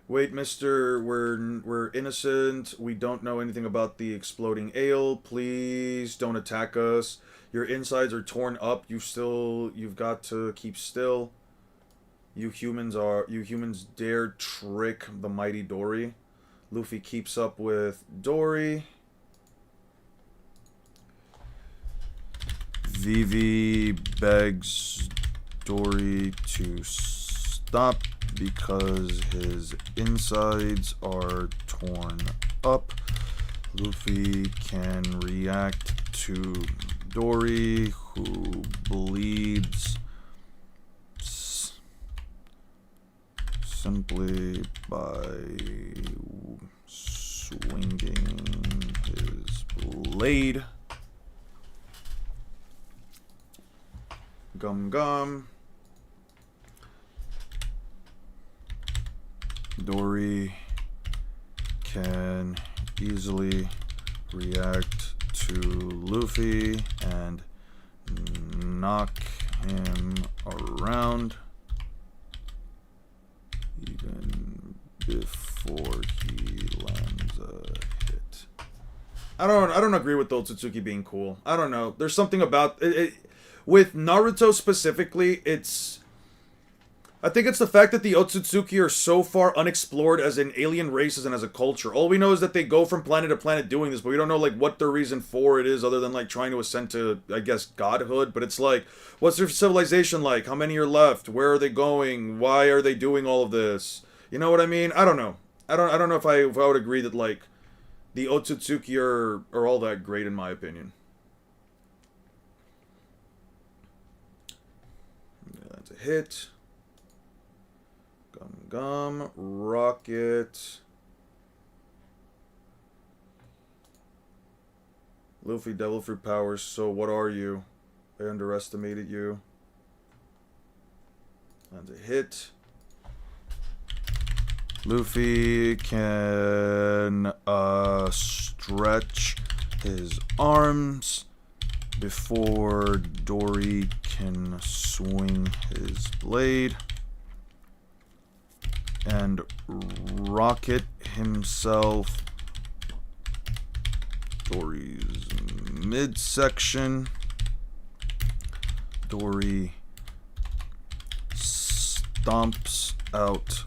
Wait, mister, we're innocent. We don't know anything about the exploding ale. Please don't attack us. Your insides are torn up. You've got to keep still. You humans dare trick the mighty Dory. Luffy keeps up with Dory. Vivi begs Dory to stop because his insides are torn up. Luffy can react to Dory, who bleeds simply by swinging his blade. Gum. Dory can easily react to Luffy and knock him around even before he lands a hit. I don't agree with the Otsutsuki being cool. I don't know. There's something about it with Naruto specifically. I think it's the fact that the Otsutsuki are so far unexplored as an alien races and as a culture. All we know is that they go from planet to planet doing this, but we don't know, like, what their reason for it is other than, like, trying to ascend to, I guess, godhood. But it's like, what's their civilization like? How many are left? Where are they going? Why are they doing all of this? You know what I mean? I don't know. I don't know if I would agree that, like, the Otsutsuki are all that great in my opinion. Yeah, that's a hit. Gum, rocket. Luffy, devil fruit powers, so what are you? I underestimated you. That's a hit. Luffy can stretch his arms before Dory can swing his blade. And rocket himself Dory's midsection. Dory stomps out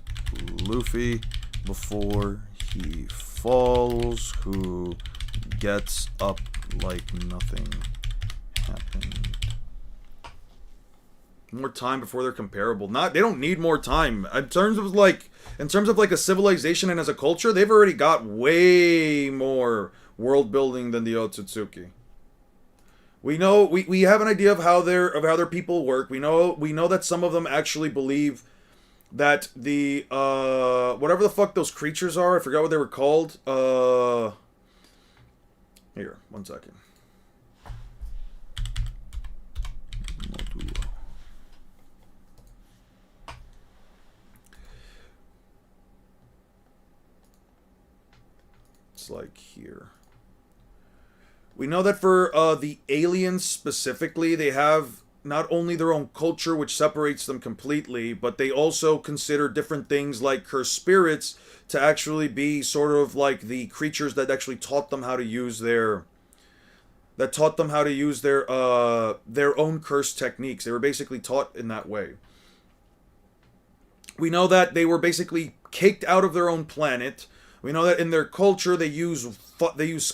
Luffy before he falls, who gets up like nothing happened. More time before they're comparable. Not they don't need more time. In terms of like a civilization and as a culture, they've already got way more world building than the Otsutsuki. We have an idea of how their people work. We know that some of them actually believe that the whatever the fuck those creatures are, I forgot what they were called. Here, 1 second. It's like here. We know that for the aliens specifically, they have not only their own culture, which separates them completely, but they also consider different things like cursed spirits to actually be sort of like the creatures that actually taught them how to use their own cursed techniques. They were basically taught in that way. We know that they were basically kicked out of their own planet. We know that in their culture they use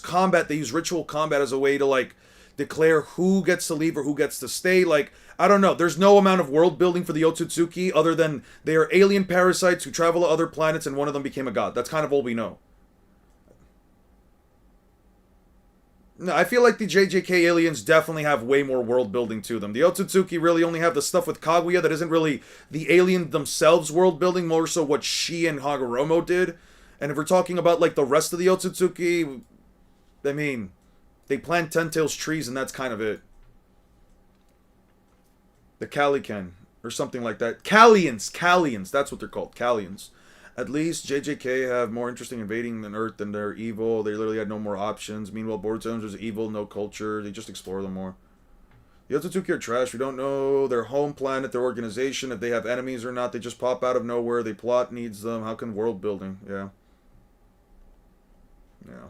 combat, they use ritual combat as a way to like declare who gets to leave or who gets to stay. Like, I don't know. There's no amount of world building for the Otsutsuki other than they are alien parasites who travel to other planets and one of them became a god. That's kind of all we know. No, I feel like the JJK aliens definitely have way more world building to them. The Otsutsuki really only have the stuff with Kaguya that isn't really the alien themselves world building, more so what she and Hagoromo did. And if we're talking about like the rest of the Otsutsuki, I mean, they plant Ten Tails trees and that's kind of it. The Calican or something like that. Callians, that's what they're called, Callians. At least JJK have more interesting invading than Earth than they're evil. They literally had no more options. Meanwhile, Boruto's was evil, no culture. They just explore them more. The Otsutsuki are trash. We don't know their home planet, their organization, if they have enemies or not. They just pop out of nowhere. They plot needs them. How can world building? Yeah. Yeah.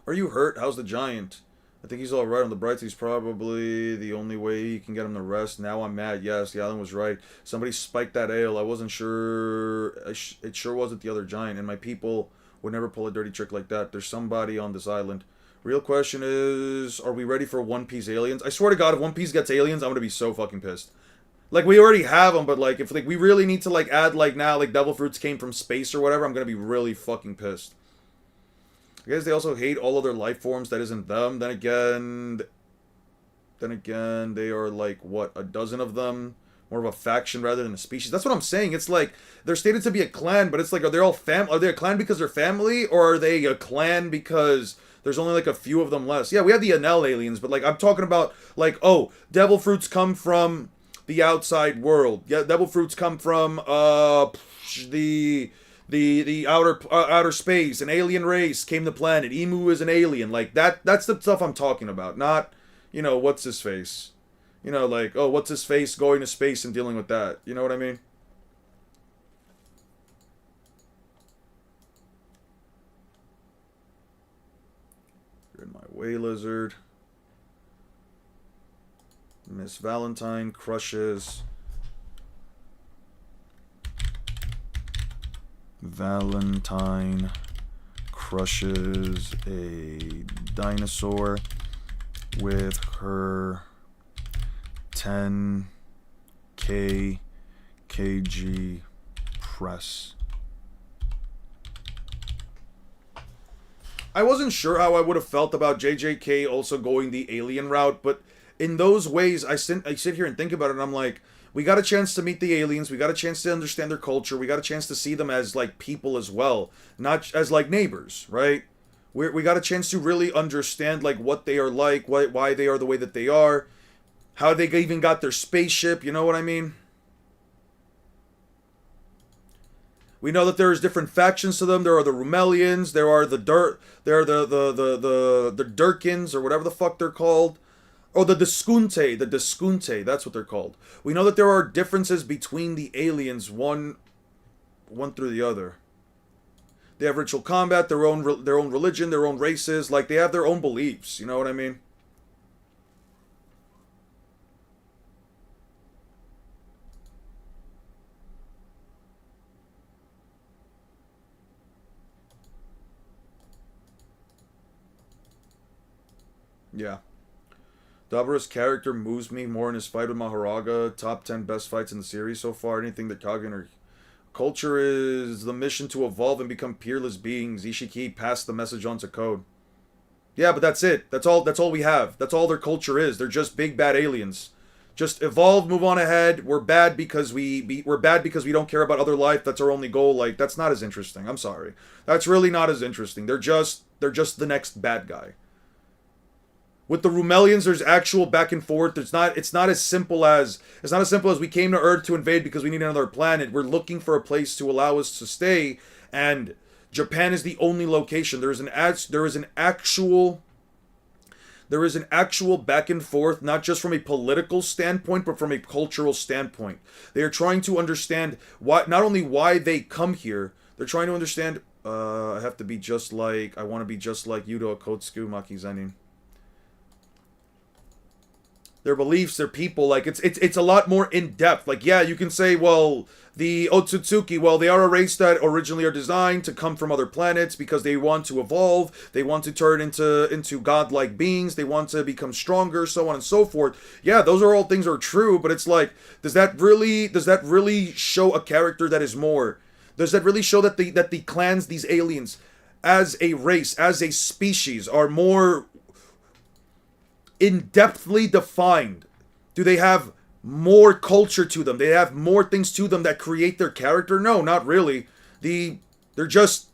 Are you hurt? How's the giant? I think he's alright. On the bright side, he's probably the only way you can get him to rest. Now I'm mad. Yes, the island was right. Somebody spiked that ale. I wasn't sure. It sure wasn't the other giant. And my people would never pull a dirty trick like that. There's somebody on this island. Real question is, are we ready for One Piece aliens? I swear to God, if One Piece gets aliens, I'm gonna be so fucking pissed. Like, we already have them, but like, if like we really need to like add like now like devil fruits came from space or whatever, I'm gonna be really fucking pissed. I guess they also hate all other life forms that isn't them. Then again, they are like what, a dozen of them, more of a faction rather than a species. That's what I'm saying. It's like they're stated to be a clan, but it's like, are they all Are they a clan because they're family, or are they a clan because there's only like a few of them less? Yeah, we have the Enel aliens, but like I'm talking about like, oh, devil fruits come from the outside world. Yeah, devil fruits come from the outer space. An alien race came to planet. Emu is an alien. Like that's the stuff I'm talking about. Not, what's his face? Like, oh, what's his face going to space and dealing with that. You know what I mean? You're in my way, lizard. Miss Valentine crushes a dinosaur with her 10 kg press. I wasn't sure how I would have felt about JJK also going the alien route, but in those ways, I sit here and think about it, and I'm like, we got a chance to meet the aliens, we got a chance to understand their culture, we got a chance to see them as, like, people as well, not as, like, neighbors, right? We got a chance to really understand, like, what they are like, why they are the way that they are, how they even got their spaceship, you know what I mean? We know that there's different factions to them. There are the Rumelians, there are the Durkins, or whatever the fuck they're called. Oh, the Discunte, that's what they're called. We know that there are differences between the aliens, one through the other. They have ritual combat, their own religion, their own races, like they have their own beliefs, you know what I mean? Yeah. Dabura's character moves me more in his fight with Maharaga. Top 10 best fights in the series so far. Anything that Kagen or culture is the mission to evolve and become peerless beings. Ishiki passed the message on to Code. Yeah, but that's it. That's all we have. That's all their culture is. They're just big bad aliens. Just evolve, move on ahead. We're bad because we're bad because we don't care about other life. That's our only goal. Like, that's not as interesting. I'm sorry. That's really not as interesting. They're just the next bad guy. With the Rumelians, there's actual back and forth. It's not as simple as we came to Earth to invade because we need another planet. We're looking for a place to allow us to stay, and Japan is the only location. There is an actual back and forth, not just from a political standpoint, but from a cultural standpoint. They are trying to understand not only why they come here, they're trying to understand, I want to be just like Yudo Akotsuku Maki Zenin. Their beliefs, their people, like, it's a lot more in-depth. Like, yeah, you can say, well, the Otsutsuki, well, they are a race that originally are designed to come from other planets because they want to evolve, they want to turn into godlike beings, they want to become stronger, so on and so forth. Yeah, those are all things that are true, but it's like, does that really show a character that is more? Does that really show that the clans, these aliens, as a race, as a species, are more in-depthly defined? Do they have more culture to them? They have more things to them that create their character? No, not really. They're just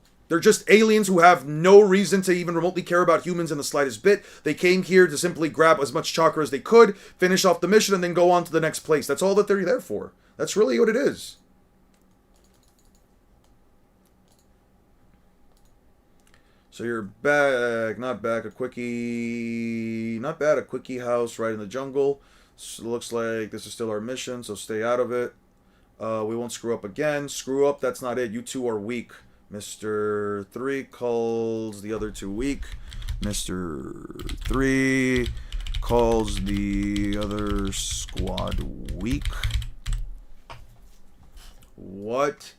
aliens who have no reason to even remotely care about humans in the slightest bit. They came here to simply grab as much chakra as they could, finish off the mission, and then go on to the next place. That's all that they're there for. That's really what it is. So you're back, not back, a quickie, not bad, a quickie house right in the jungle. So looks like this is still our mission, so stay out of it. We won't screw up again. Screw up, that's not it. You two are weak. Mr. 3 calls the other two weak. Mr. 3 calls the other squad weak. What?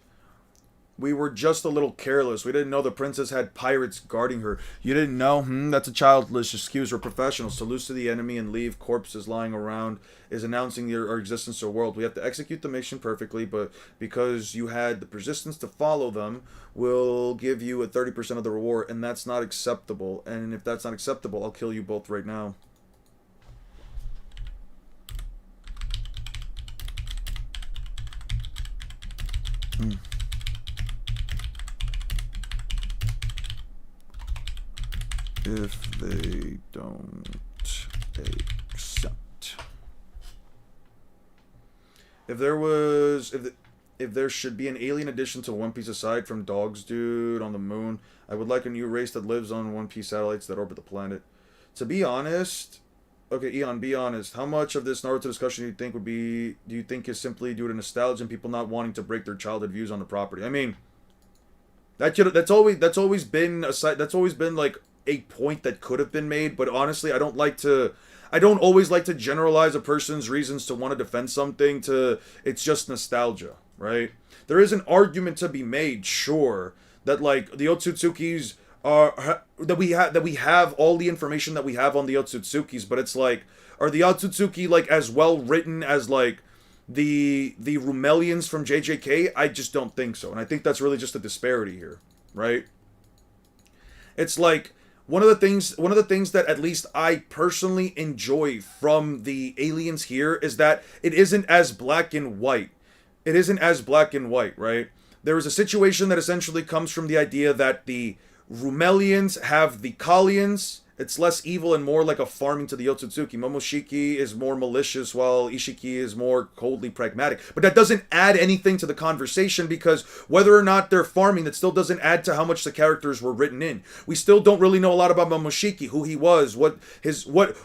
We were just a little careless. We didn't know the princess had pirates guarding her. You didn't know? That's a childish excuse. We're professionals. Salute to the enemy and leave corpses lying around is announcing our existence to the world. We have to execute the mission perfectly, but because you had the persistence to follow them, we'll give you a 30% of the reward, and that's not acceptable. And if that's not acceptable, I'll kill you both right now. If they don't accept. If there should be an alien addition to One Piece aside from Dogs Dude on the moon, I would like a new race that lives on One Piece satellites that orbit the planet. To be honest, okay, Eon, be honest. How much of this Naruto discussion do you think is simply due to nostalgia and people not wanting to break their childhood views on the property? I mean, that's always been like a point that could have been made, but honestly, I don't always like to generalize a person's reasons to want to defend something to it's just nostalgia, right? There is an argument to be made, sure, that like the Otsutsukis are that we have all the information that we have on the Otsutsukis, but it's like, are the Otsutsuki like as well written as like the Rumelians from JJK? I just don't think so, and I think that's really just a disparity here, right? It's like one of the things that at least I personally enjoy from the aliens here is that it isn't as black and white. It isn't as black and white, right? There is a situation that essentially comes from the idea that the Rumelians have the Kalians. It's less evil and more like a farming to the Otsutsuki. Momoshiki is more malicious while Ishiki is more coldly pragmatic. But that doesn't add anything to the conversation because whether or not they're farming, that still doesn't add to how much the characters were written in. We still don't really know a lot about Momoshiki, who he was, what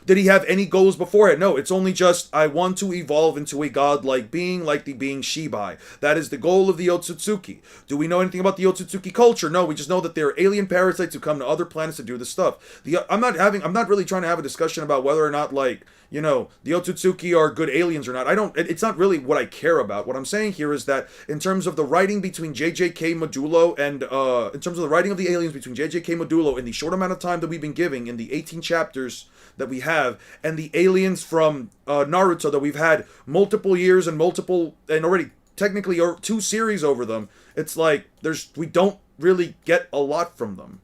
did he have any goals beforehand? No, it's only just, I want to evolve into a godlike being like the being Shibai. That is the goal of the Otsutsuki. Do we know anything about the Otsutsuki culture? No, we just know that they're alien parasites who come to other planets to do this stuff. I'm I'm not really trying to have a discussion about whether or not, like, you know, the Otsutsuki are good aliens or not. It's not really what I care about. What I'm saying here is that in terms of the writing between JJK Modulo and, in terms of the writing of the aliens between JJK Modulo in the short amount of time that we've been giving in the 18 chapters that we have, and the aliens from Naruto that we've had multiple years and already technically 2 series over them, it's like we don't really get a lot from them.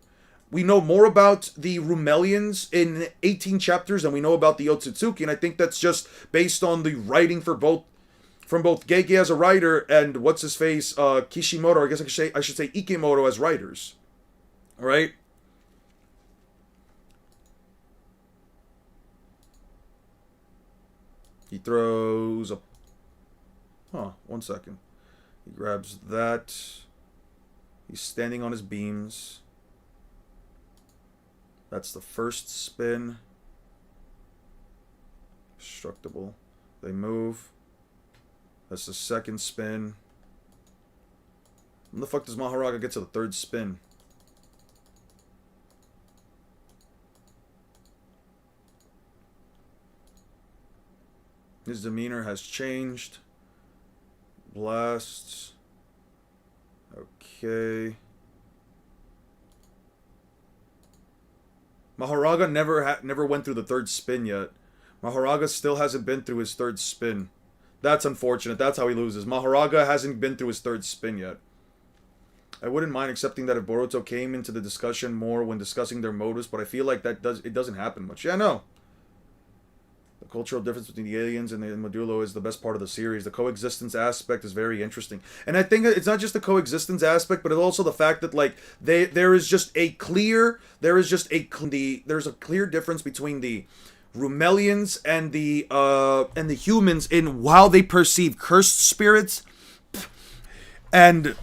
We know more about the Rumelians in 18 chapters than we know about the Otsutsuki, and I think that's just based on the writing from both Gege as a writer and what's his face Kishimoto, or I guess I should say Ikemoto as writers. All right. He throws a... Huh, 1 second. He grabs that. He's standing on his beams. That's the first spin. Destructible. They move. That's the second spin. When the fuck does Maharaga get to the third spin? His demeanor has changed. Blasts. Okay. Maharaga never went through the third spin yet. Maharaga still hasn't been through his third spin. That's unfortunate. That's how he loses. Maharaga hasn't been through his third spin yet. I wouldn't mind accepting that if Boruto came into the discussion more when discussing their motives, but I feel like it doesn't happen much. Yeah, no. The cultural difference between the aliens and the Modulo is the best part of the series. The coexistence aspect is very interesting. And I think it's not just the coexistence aspect, but it's also the fact that, like, there's a clear difference between the Rumelians and the humans in how they perceive cursed spirits and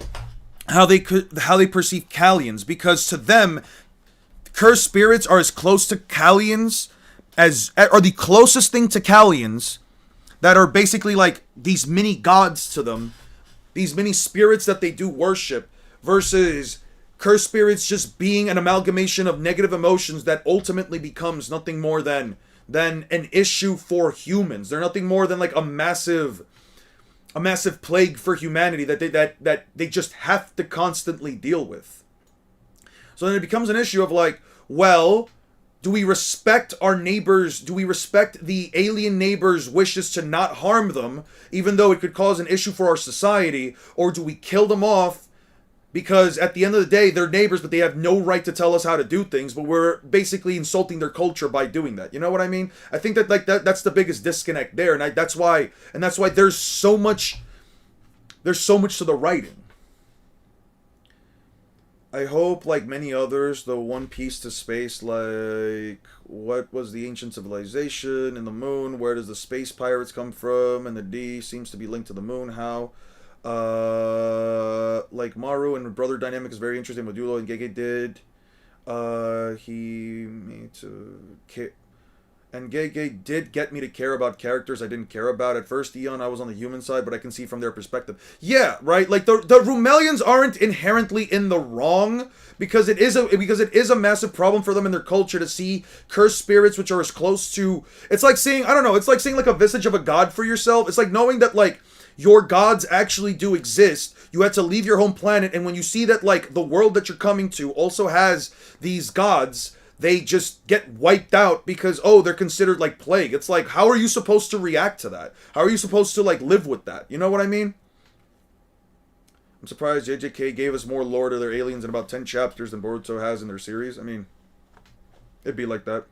how they perceive Kallians, because to them, cursed spirits are as close to Kallians are the closest thing to Kallians, that are basically like these mini gods to them, these mini spirits that they do worship, versus cursed spirits just being an amalgamation of negative emotions that ultimately becomes nothing more than an issue for humans. They're nothing more than like a massive plague for humanity that they just have to constantly deal with. So then it becomes an issue of like, well, do we respect our neighbors? Do we respect the alien neighbors' wishes to not harm them, even though it could cause an issue for our society? Or do we kill them off because at the end of the day, they're neighbors, but they have no right to tell us how to do things, but we're basically insulting their culture by doing that. You know what I mean? I think that that's the biggest disconnect there, and that's why there's so much to the writing. I hope, like many others, the One Piece to space, like, what was the ancient civilization in the moon? Where does the space pirates come from? And the D seems to be linked to the moon. How? Like, Maru and brother dynamic is very interesting. Modulo and Gege did. He made to... And Gege did get me to care about characters I didn't care about. At first, Eon, I was on the human side, but I can see from their perspective. Yeah, right? Like, the Rumelians aren't inherently in the wrong, because it is a massive problem for them in their culture to see cursed spirits, which are as close to... It's like seeing, I don't know, it's like seeing, like, a visage of a god for yourself. It's like knowing that, like, your gods actually do exist. You had to leave your home planet, and when you see that, like, the world that you're coming to also has these gods... They just get wiped out because, oh, they're considered like plague. It's like, how are you supposed to react to that? How are you supposed to, like, live with that? You know what I mean? I'm surprised JJK gave us more lore to their aliens in about 10 chapters than Boruto has in their series. I mean, it'd be like that.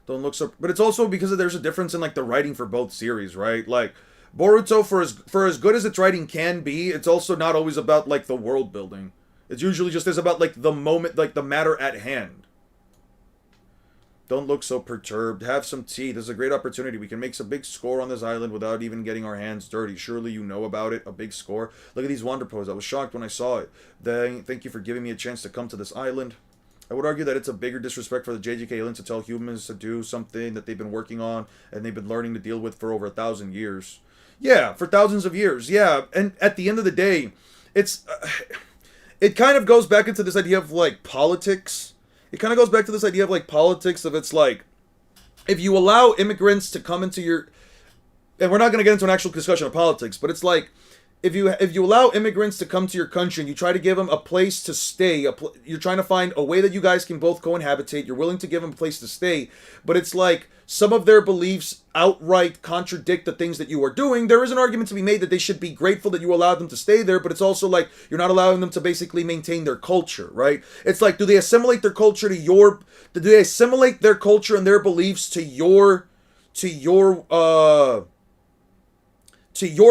Don't look so... But it's also because there's a difference in, like, the writing for both series, right? Like, Boruto, for as good as its writing can be, it's also not always about, like, the world building. It's usually just about, like, the moment, like, the matter at hand. Don't look so perturbed. Have some tea. This is a great opportunity. We can make some big score on this island without even getting our hands dirty. Surely you know about it. A big score. Look at these wander poses. I was shocked when I saw it. Thank you for giving me a chance to come to this island. I would argue that it's a bigger disrespect for the JJK aliens to tell humans to do something that they've been working on and they've been learning to deal with for over 1,000 years. Yeah, for thousands of years. Yeah, and at the end of the day, it's... it kind of goes back into this idea of, like, politics. it kind of goes back to this idea of like politics of it's like if you allow immigrants to come into your, and we're not going to get into an actual discussion of politics, but it's like if you allow immigrants to come to your country and you try to give them a place to stay, you're trying to find a way that you guys can both cohabitate. You're willing to give them a place to stay, but it's like some of their beliefs outright contradict the things that you are doing. There is an argument to be made that they should be grateful that you allowed them to stay there, but it's also like you're not allowing them to basically maintain their culture, right? It's like, do they assimilate their culture to your? Do they assimilate their culture and their beliefs to your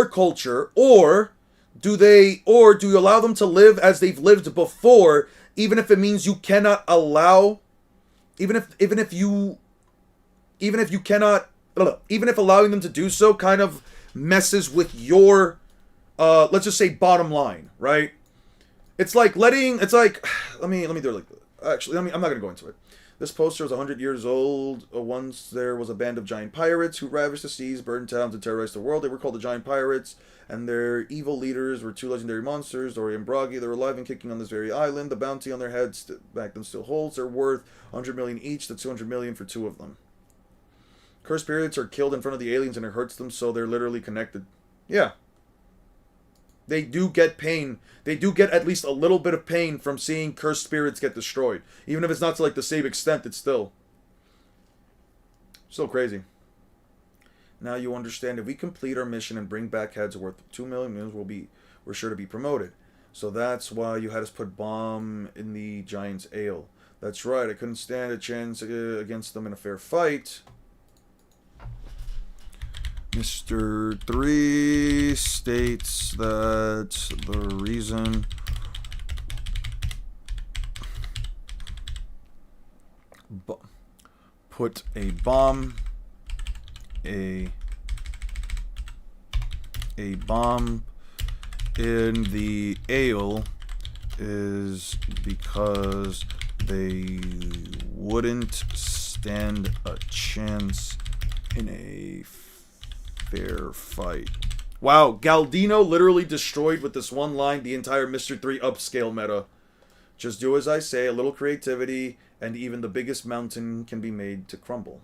culture, or do you allow them to live as they've lived before, even if it means you cannot allow, even if allowing them to do so kind of messes with your let's just say bottom line, right? Let me do it like this. Actually, I'm not gonna go into it. This poster is 100 years old. Once there was a band of giant pirates who ravaged the seas, burned towns, and terrorized the world. They were called the Giant Pirates, and their evil leaders were two legendary monsters, Dory and Broggy. They were alive and kicking on this very island. The bounty on their heads back then still holds. They're worth 100 million each. That's 200 million for two of them. Cursed spirits are killed in front of the aliens, and it hurts them, so they're literally connected. Yeah. They do get pain. They do get at least a little bit of pain from seeing cursed spirits get destroyed. Even if it's not to like the same extent, it's still crazy. Now you understand, if we complete our mission and bring back heads worth 2 million, we're sure to be promoted. So that's why you had us put bomb in the giant's ale. That's right, I couldn't stand a chance against them in a fair fight. Mr. 3 states that the reason put a bomb in the ale is because they wouldn't stand a chance in a fair fight. Wow, Galdino literally destroyed with this one line the entire Mr. 3 upscale meta. Just do as I say, a little creativity, and even the biggest mountain can be made to crumble.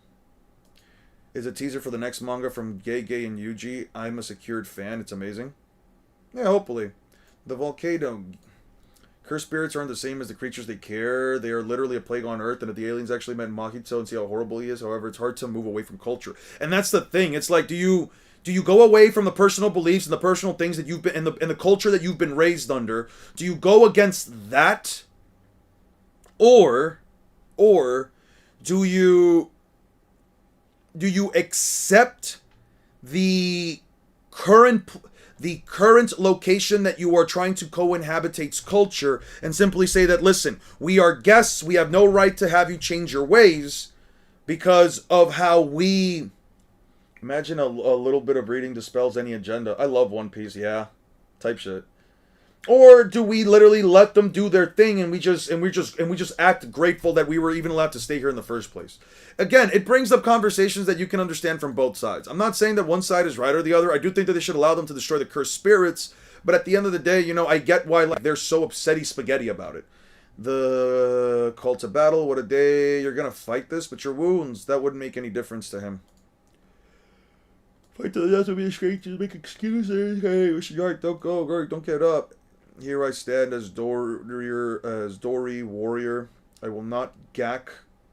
Is a teaser for the next manga from Gay and Yuji. I'm a secured fan. It's amazing. Yeah, hopefully. The volcano. Cursed spirits aren't the same as the creatures they care. They are literally a plague on Earth, and if the aliens actually met Mahito and see how horrible he is, however, it's hard to move away from culture. And that's the thing. It's like, do you go away from the personal beliefs and the personal things that you've been in the culture that you've been raised under? Do you go against that? Or do you accept the current location that you are trying to co-inhabitate's culture and simply say that, listen, we are guests, we have no right to have you change your ways because of how we... Imagine a little bit of reading dispels any agenda. I love One Piece, yeah. Type shit. Or do we literally let them do their thing and we just act grateful that we were even allowed to stay here in the first place? Again, it brings up conversations that you can understand from both sides. I'm not saying that one side is right or the other. I do think that they should allow them to destroy the cursed spirits, but at the end of the day, you know, I get why they're so upsetty spaghetti about it. The call to battle, what a day. You're gonna fight this, but your wounds, that wouldn't make any difference to him. Fight to the death would be a straight to make excuses. Hey, wish your heart, don't go, Gurk, don't get up. Here I stand as Dory warrior. I will not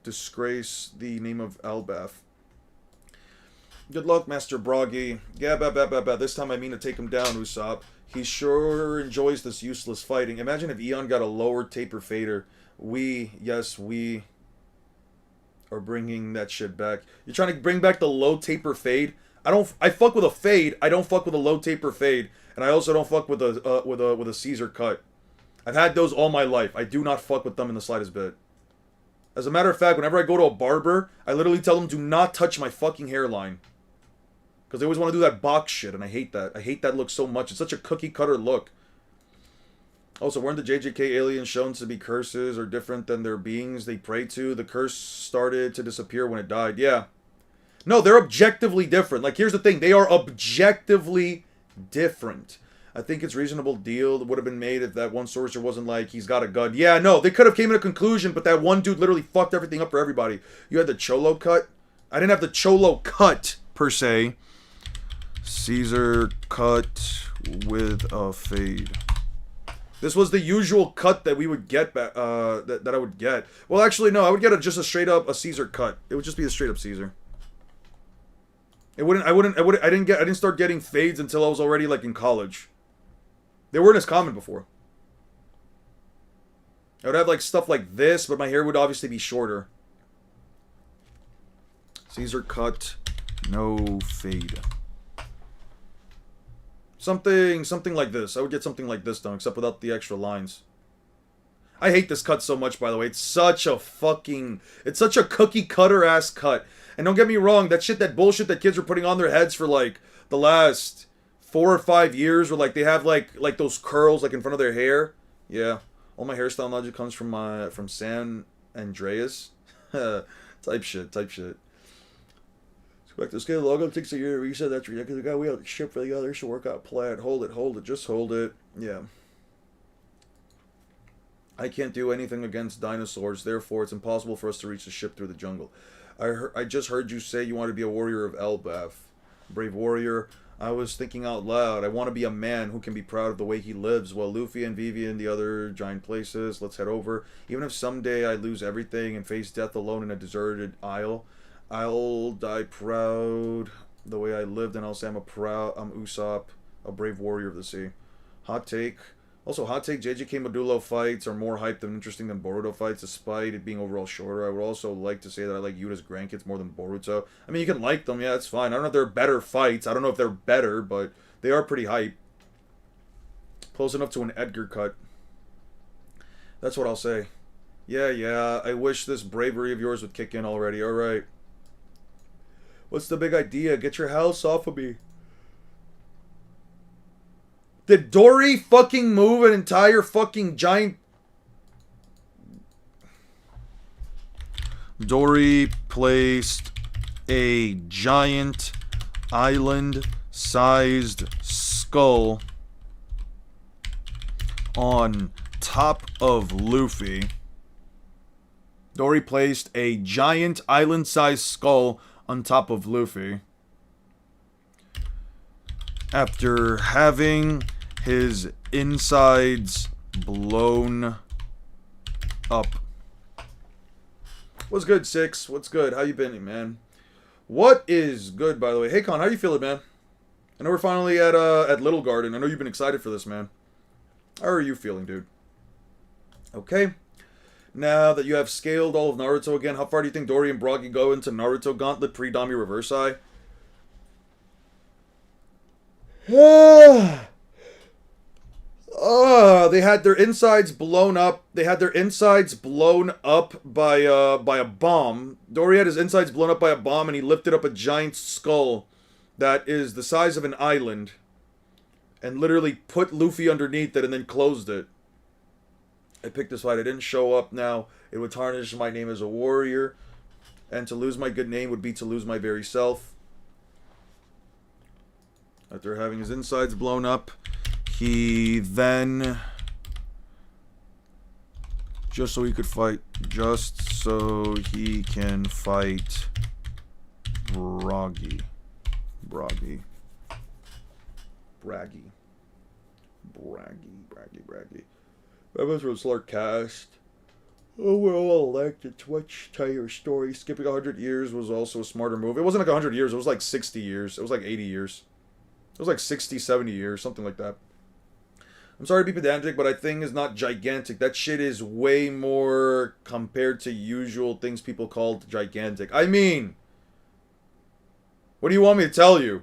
disgrace the name of Albath. Good luck, Master Broggy. Yeah, this time I mean to take him down, Usopp. He sure enjoys this useless fighting. Imagine if Eon got a lower taper fader. We are bringing that shit back. You're trying to bring back the low taper fade? I fuck with a fade. I don't fuck with a low taper fade. And I also don't fuck with a Caesar cut. I've had those all my life. I do not fuck with them in the slightest bit. As a matter of fact, whenever I go to a barber, I literally tell them, do not touch my fucking hairline. Because they always want to do that box shit, and I hate that. I hate that look so much. It's such a cookie cutter look. Also, weren't the JJK aliens shown to be curses or different than their beings they pray to? The curse started to disappear when it died. Yeah. No, they're objectively different. Like, here's the thing. They are objectively different. I think it's reasonable deal that would have been made if that one sorcerer wasn't like, he's got a gun. Yeah, no, they could have came to a conclusion, but that one dude literally fucked everything up for everybody. You had the Cholo cut. I didn't have the Cholo cut, per se. Caesar cut with a fade. This was the usual cut that we would get back, that I would get. Well, actually, no, I would get just a straight up a Caesar cut. It would just be a straight up Caesar. I didn't start getting fades until I was already like in college. They weren't as common before. I would have like stuff like this, but my hair would obviously be shorter. Caesar cut, no fade. Something like this. I would get something like this done, except without the extra lines. I hate this cut so much, by the way. It's such a cookie cutter ass cut. And don't get me wrong, that bullshit that kids were putting on their heads for like the last 4 or 5 years, where like they have like those curls like in front of their hair. Yeah, all my hairstyle knowledge comes from San Andreas. type shit. Back to the scale logo takes a year to reset. That's ridiculous. We have to ship for the others to work out plan. Hold it, just hold it. Yeah. I can't do anything against dinosaurs, therefore it's impossible for us to reach the ship through the jungle. I just heard you say you want to be a warrior of Elbaf. Brave warrior. I was thinking out loud. I want to be a man who can be proud of the way he lives. While Luffy and Vivi and the other giant places, let's head over. Even if someday I lose everything and face death alone in a deserted isle, I'll die proud the way I lived, and I'll say I'm Usopp, a brave warrior of the sea. Hot take. Also, hot take, JJK Modulo fights are more hyped and interesting than Boruto fights, despite it being overall shorter. I would also like to say that I like Yuta's grandkids more than Boruto. I mean, you can like them, yeah, it's fine. I don't know if they're better fights. I don't know if they're better, but they are pretty hype. Close enough to an Edgar cut. That's what I'll say. Yeah, I wish this bravery of yours would kick in already. Alright. What's the big idea? Get your house off of me. Did Dory fucking move an entire fucking giant... Dory placed a giant island-sized skull on top of Luffy. Dory placed a giant island-sized skull on top of Luffy after having his insides blown up. What's good, Six? What's good? How you been, man? What is good, by the way? Hey, Con, how you feeling, man? I know we're finally at Little Garden. I know you've been excited for this, man. How are you feeling, dude? Okay. Now that you have scaled all of Naruto again, how far do you think Dory and Broggy go into Naruto Gauntlet pre-Dami Reverse Eye? They had their insides blown up. They had their insides blown up by a bomb. Dory had his insides blown up by a bomb, and he lifted up a giant skull that is the size of an island, and literally put Luffy underneath it and then closed it. I picked this fight. I didn't show up now. It would tarnish my name as a warrior, and to lose my good name would be to lose my very self. After having his insides blown up, he then... Just so he can fight Broggy. Members of Slark Cast. Oh, we're all like the Twitch tell your story. Skipping 100 years was also a smarter move. It wasn't like 100 years. It was like 60 years. It was like 80 years. It was like 60, 70 years. Something like that. I'm sorry to be pedantic, but I think is not gigantic. That shit is way more compared to usual things people called gigantic. I mean, what do you want me to tell you?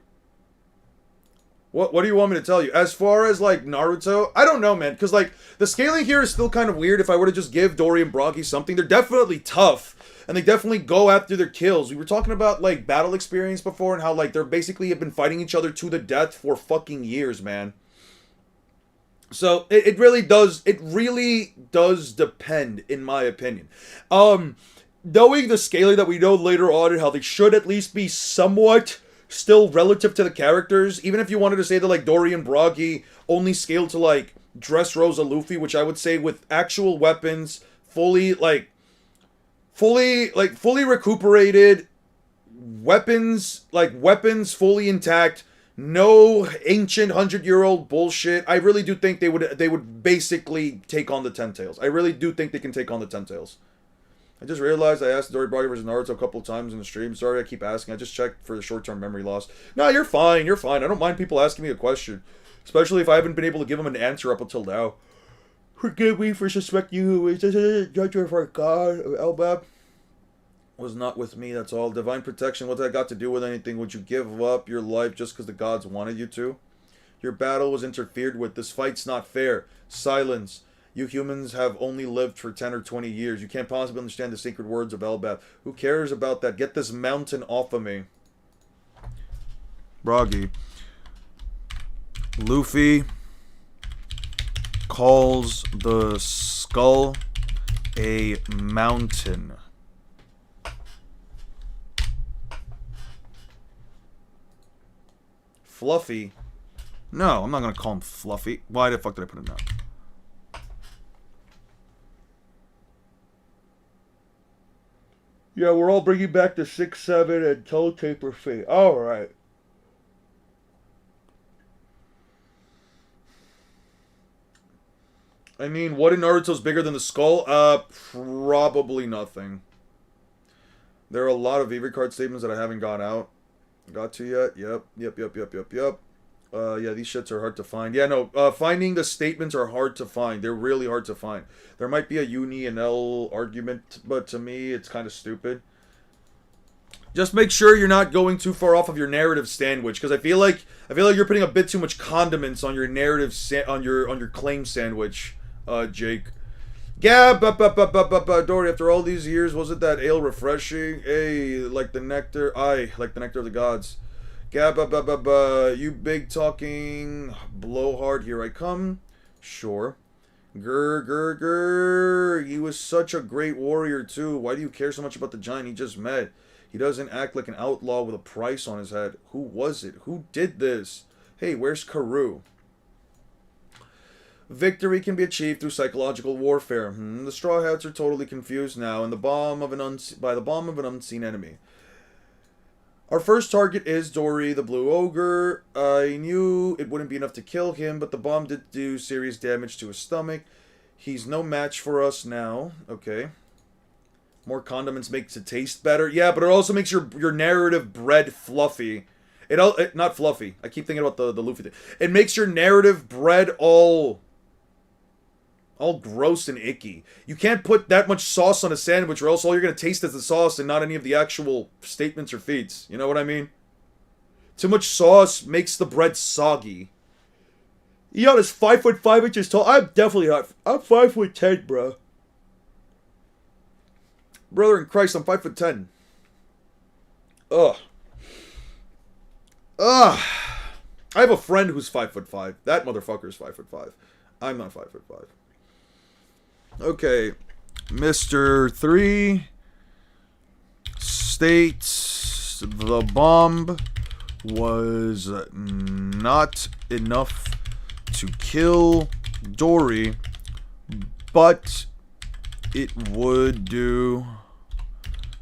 What do you want me to tell you? As far as, like, Naruto, I don't know, man. Because, like, the scaling here is still kind of weird if I were to just give Dory and Broggy something. They're definitely tough. And they definitely go after their kills. We were talking about, like, battle experience before and how, like, they're basically have been fighting each other to the death for fucking years, man. So, it really does depend, in my opinion. Knowing the scaling that we know later on and how they should at least be somewhat still relative to the characters, even if you wanted to say that like Dory and Bragi only scale to like Dressrosa Luffy, which I would say with actual weapons, fully recuperated weapons fully intact, no ancient 100-year-old bullshit. I really do think they would basically take on the Ten Tails. I really do think they can take on the Ten Tails. I just realized I asked Dory Bragi versus Naruto a couple of times in the stream. Sorry, I keep asking. I just checked for the short-term memory loss. No, you're fine. You're fine. I don't mind people asking me a question, especially if I haven't been able to give them an answer up until now. Forgive me for suspecting you who is a judge of our God, Elbab. Was not with me, that's all. Divine protection, what that got to do with anything? Would you give up your life just because the gods wanted you to? Your battle was interfered with. This fight's not fair. Silence. You humans have only lived for 10 or 20 years. You can't possibly understand the sacred words of Elbab. Who cares about that? Get this mountain off of me. Bragi. Luffy calls the skull a mountain. Fluffy? No, I'm not gonna call him Fluffy. Why the fuck did I put it down? Yeah, we're all bringing back the 6-7 and toe taper fee. Alright. I mean, what in Naruto's bigger than the skull? Probably nothing. There are a lot of EV card statements that I haven't got out. Got to yet? Yep. Yeah, these shits are hard to find. Yeah, no, finding the statements are hard to find. They're really hard to find. There might be a uni and L argument, but to me, it's kind of stupid. Just make sure you're not going too far off of your narrative sandwich, because I feel like you're putting a bit too much condiments on your narrative on your claim sandwich, Jake. Gab, Dory, after all these years, was it that ale refreshing? Like the nectar of the gods. Gab, you big talking blowhard, here I come. Sure. Grr. He was such a great warrior, too. Why do you care so much about the giant he just met? He doesn't act like an outlaw with a price on his head. Who was it? Who did this? Hey, where's Karoo? Victory can be achieved through psychological warfare. The Straw Hats are totally confused now, and by the bomb of an unseen enemy. Our first target is Dory, the Blue Ogre. I knew it wouldn't be enough to kill him, but the bomb did do serious damage to his stomach. He's no match for us now. Okay. More condiments makes it taste better. Yeah, but it also makes your narrative bread fluffy. It not fluffy. I keep thinking about the Luffy thing. It makes your narrative bread all gross and icky. You can't put that much sauce on a sandwich, or else all you're going to taste is the sauce and not any of the actual statements or feats. You know what I mean? Too much sauce makes the bread soggy. Eon is 5'5" tall. I'm definitely not. I'm 5'10", bro. Brother in Christ, I'm 5'10". Ugh. I have a friend who's 5'5". That motherfucker is 5'5". I'm not 5'5". Okay, Mr. 3 states the bomb was not enough to kill Dory, but it would do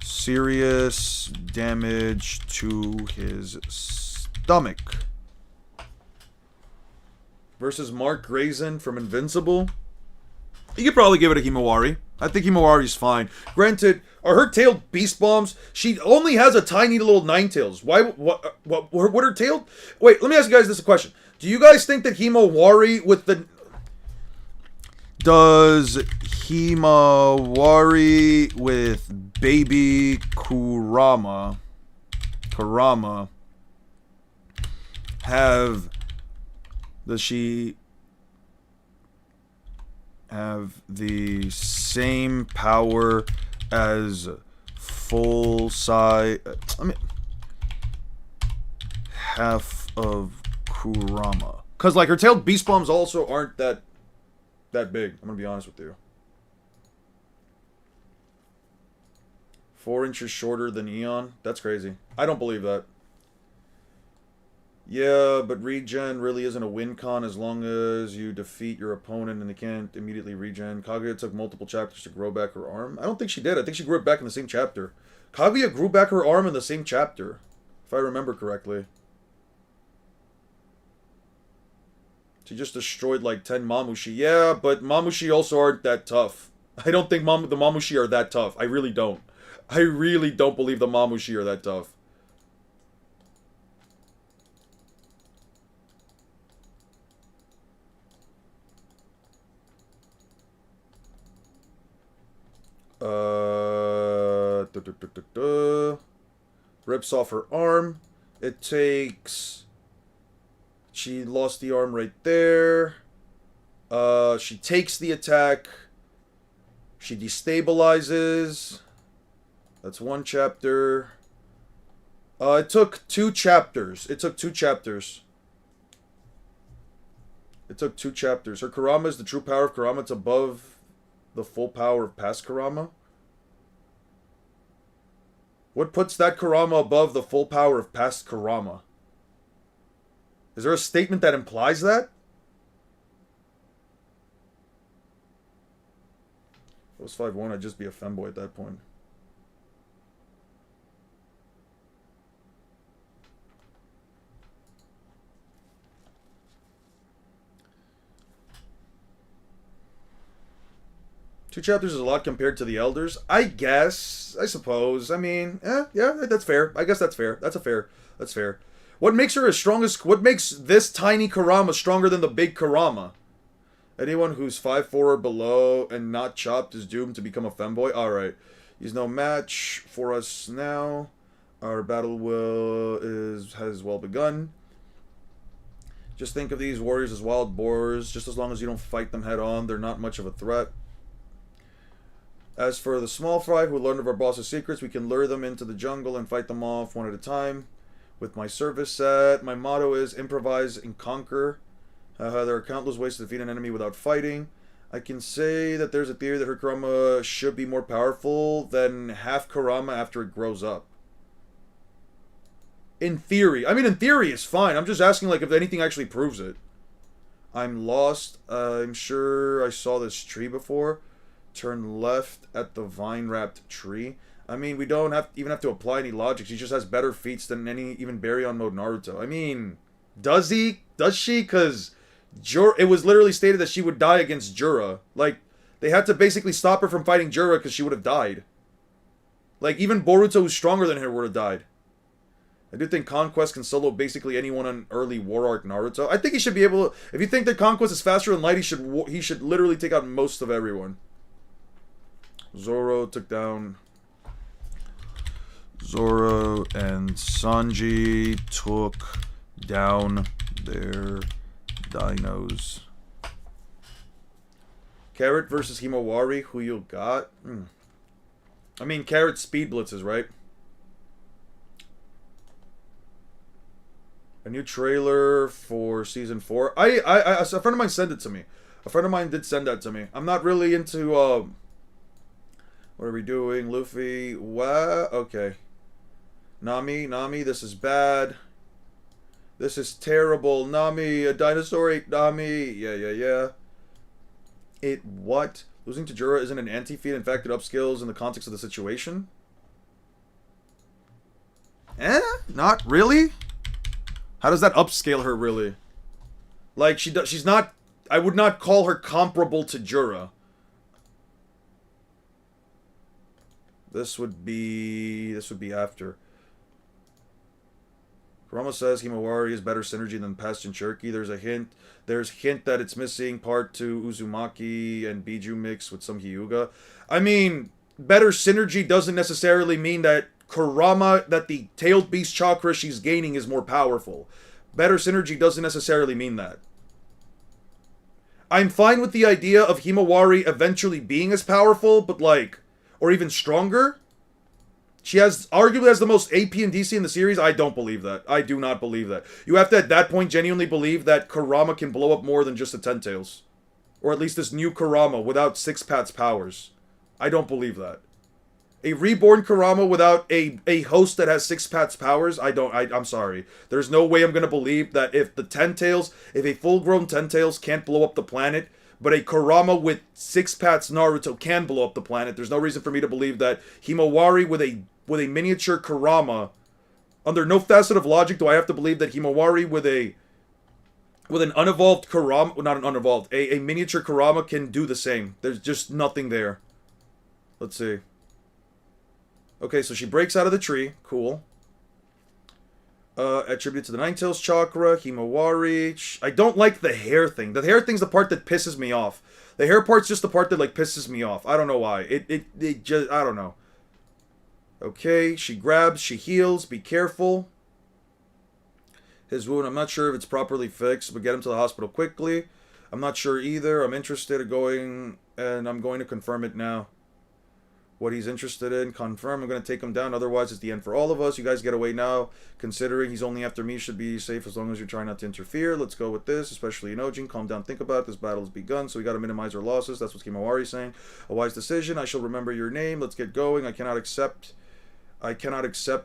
serious damage to his stomach. Versus Mark Grayson from Invincible. You could probably give it a Himawari. I think Himawari's fine. Granted, are her tailed beast bombs? She only has a tiny little nine tails. Why? What are tailed? Wait, let me ask you guys this question. Do you guys think that Himawari with the... Does Himawari with baby Kurama have... Does she have the same power as full size... I mean... half of Kurama. Because, like, her tailed beast bombs also aren't that big. I'm gonna be honest with you. 4 inches shorter than Eon? That's crazy. I don't believe that. Yeah, but regen really isn't a win con as long as you defeat your opponent and they can't immediately regen. Kaguya took multiple chapters to grow back her arm. I don't think she did. I think she grew it back in the same chapter. Kaguya grew back her arm in the same chapter, if I remember correctly. She just destroyed like 10 Mamushi. Yeah, but Mamushi also aren't that tough. I don't think the Mamushi are that tough. I really don't. I really don't believe the Mamushi are that tough. Rips off her arm. It takes... She lost the arm right there. She takes the attack. She destabilizes. That's one chapter. It took 2 chapters. It took 2 chapters. It took 2 chapters. Her Kurama is the true power of Kurama. It's above the full power of past Kurama. What puts that Kurama above the full power of past Kurama? Is there a statement that implies that? If it was 5-1, I'd just be a femboy at that point. Two chapters is a lot compared to the elders. I guess. I suppose. I mean, yeah, that's fair. I guess that's fair. That's fair. What makes her as strong as... What makes this tiny Kurama stronger than the big Kurama? Anyone who's 5'4" or below and not chopped is doomed to become a femboy? Alright. He's no match for us now. Our battle has well begun. Just think of these warriors as wild boars. Just as long as you don't fight them head on, they're not much of a threat. As for the small fry who learned of our boss's secrets, we can lure them into the jungle and fight them off one at a time. With my service set, my motto is improvise and conquer. There are countless ways to defeat an enemy without fighting. I can say that there's a theory that her Kurama should be more powerful than half Kurama after it grows up. In theory. I mean, in theory it's fine. I'm just asking like if anything actually proves it. I'm lost. I'm sure I saw this tree before. Turn left at the vine-wrapped tree. I mean, we don't even have to apply any logic. She just has better feats than any even Baryon mode Naruto. I mean, does he? Does she? Because it was literally stated that she would die against Jura. Like, they had to basically stop her from fighting Jura because she would have died. Like, even Boruto, who's stronger than her, would have died. I do think Conquest can solo basically anyone on early War Arc Naruto. I think he should be able to... If you think that Conquest is faster than Light, he should literally take out most of everyone. Zoro took down... Zoro and Sanji took down their dinos. Carrot versus Himawari, who you got? I mean, Carrot speed blitzes, right? A new trailer for season 4. A friend of mine sent it to me. A friend of mine did send that to me. I'm not really into, what are we doing? Luffy, what? Okay. Nami, this is bad. This is terrible. Nami, a dinosaur ate Nami. Yeah. It what? Losing to Jura isn't an anti-feat. In fact, it upscales in the context of the situation. Not really? How does that upscale her, really? Like, she's not... I would not call her comparable to Jura. This would be after. Kurama says Himawari is better synergy than past Jinchuriki. There's hint that it's missing part to Uzumaki and Biju mix with some Hyuga. I mean, better synergy doesn't necessarily mean that Kurama, that the tailed beast chakra she's gaining is more powerful. Better synergy doesn't necessarily mean that. I'm fine with the idea of Himawari eventually being as powerful, but like, or even stronger. She arguably has the most AP and DC in the series. I don't believe that. I do not believe that. You have to, at that point, genuinely believe that Kurama can blow up more than just the Ten Tails. Or at least this new Kurama without Six Pat's powers. I don't believe that. A reborn Kurama without a host that has 6 powers? I'm sorry. There's no way I'm gonna believe that if a full-grown Ten-Tails can't blow up the planet, but a Kurama with 6 Naruto can blow up the planet, there's no reason for me to believe that Himawari with a miniature Kurama, under no facet of logic do I have to believe that Himawari with an unevolved Kurama, well, not an unevolved, a miniature Kurama can do the same. There's just nothing there. Let's see. Okay, so she breaks out of the tree. Cool. Attributed to the Nine-Tails chakra, Himawari. I don't like the hair thing. The hair thing's the part that pisses me off. The hair part's just the part that, like, pisses me off. I don't know why. It just, I don't know. Okay, she grabs, she heals, be careful. His wound, I'm not sure if it's properly fixed, but get him to the hospital quickly. I'm not sure either. I'm interested in going, and I'm going to confirm it now. What he's interested in, confirm. I'm going to take him down, otherwise it's the end for all of us. You guys get away now. Considering he's only after me, should be safe as long as you're trying not to interfere. Let's go with this, especially Inojin. Calm down, think about it. This battle has begun, so we got to minimize our losses. That's what Himawari's saying. A wise decision. I shall remember your name. Let's get going. I cannot accept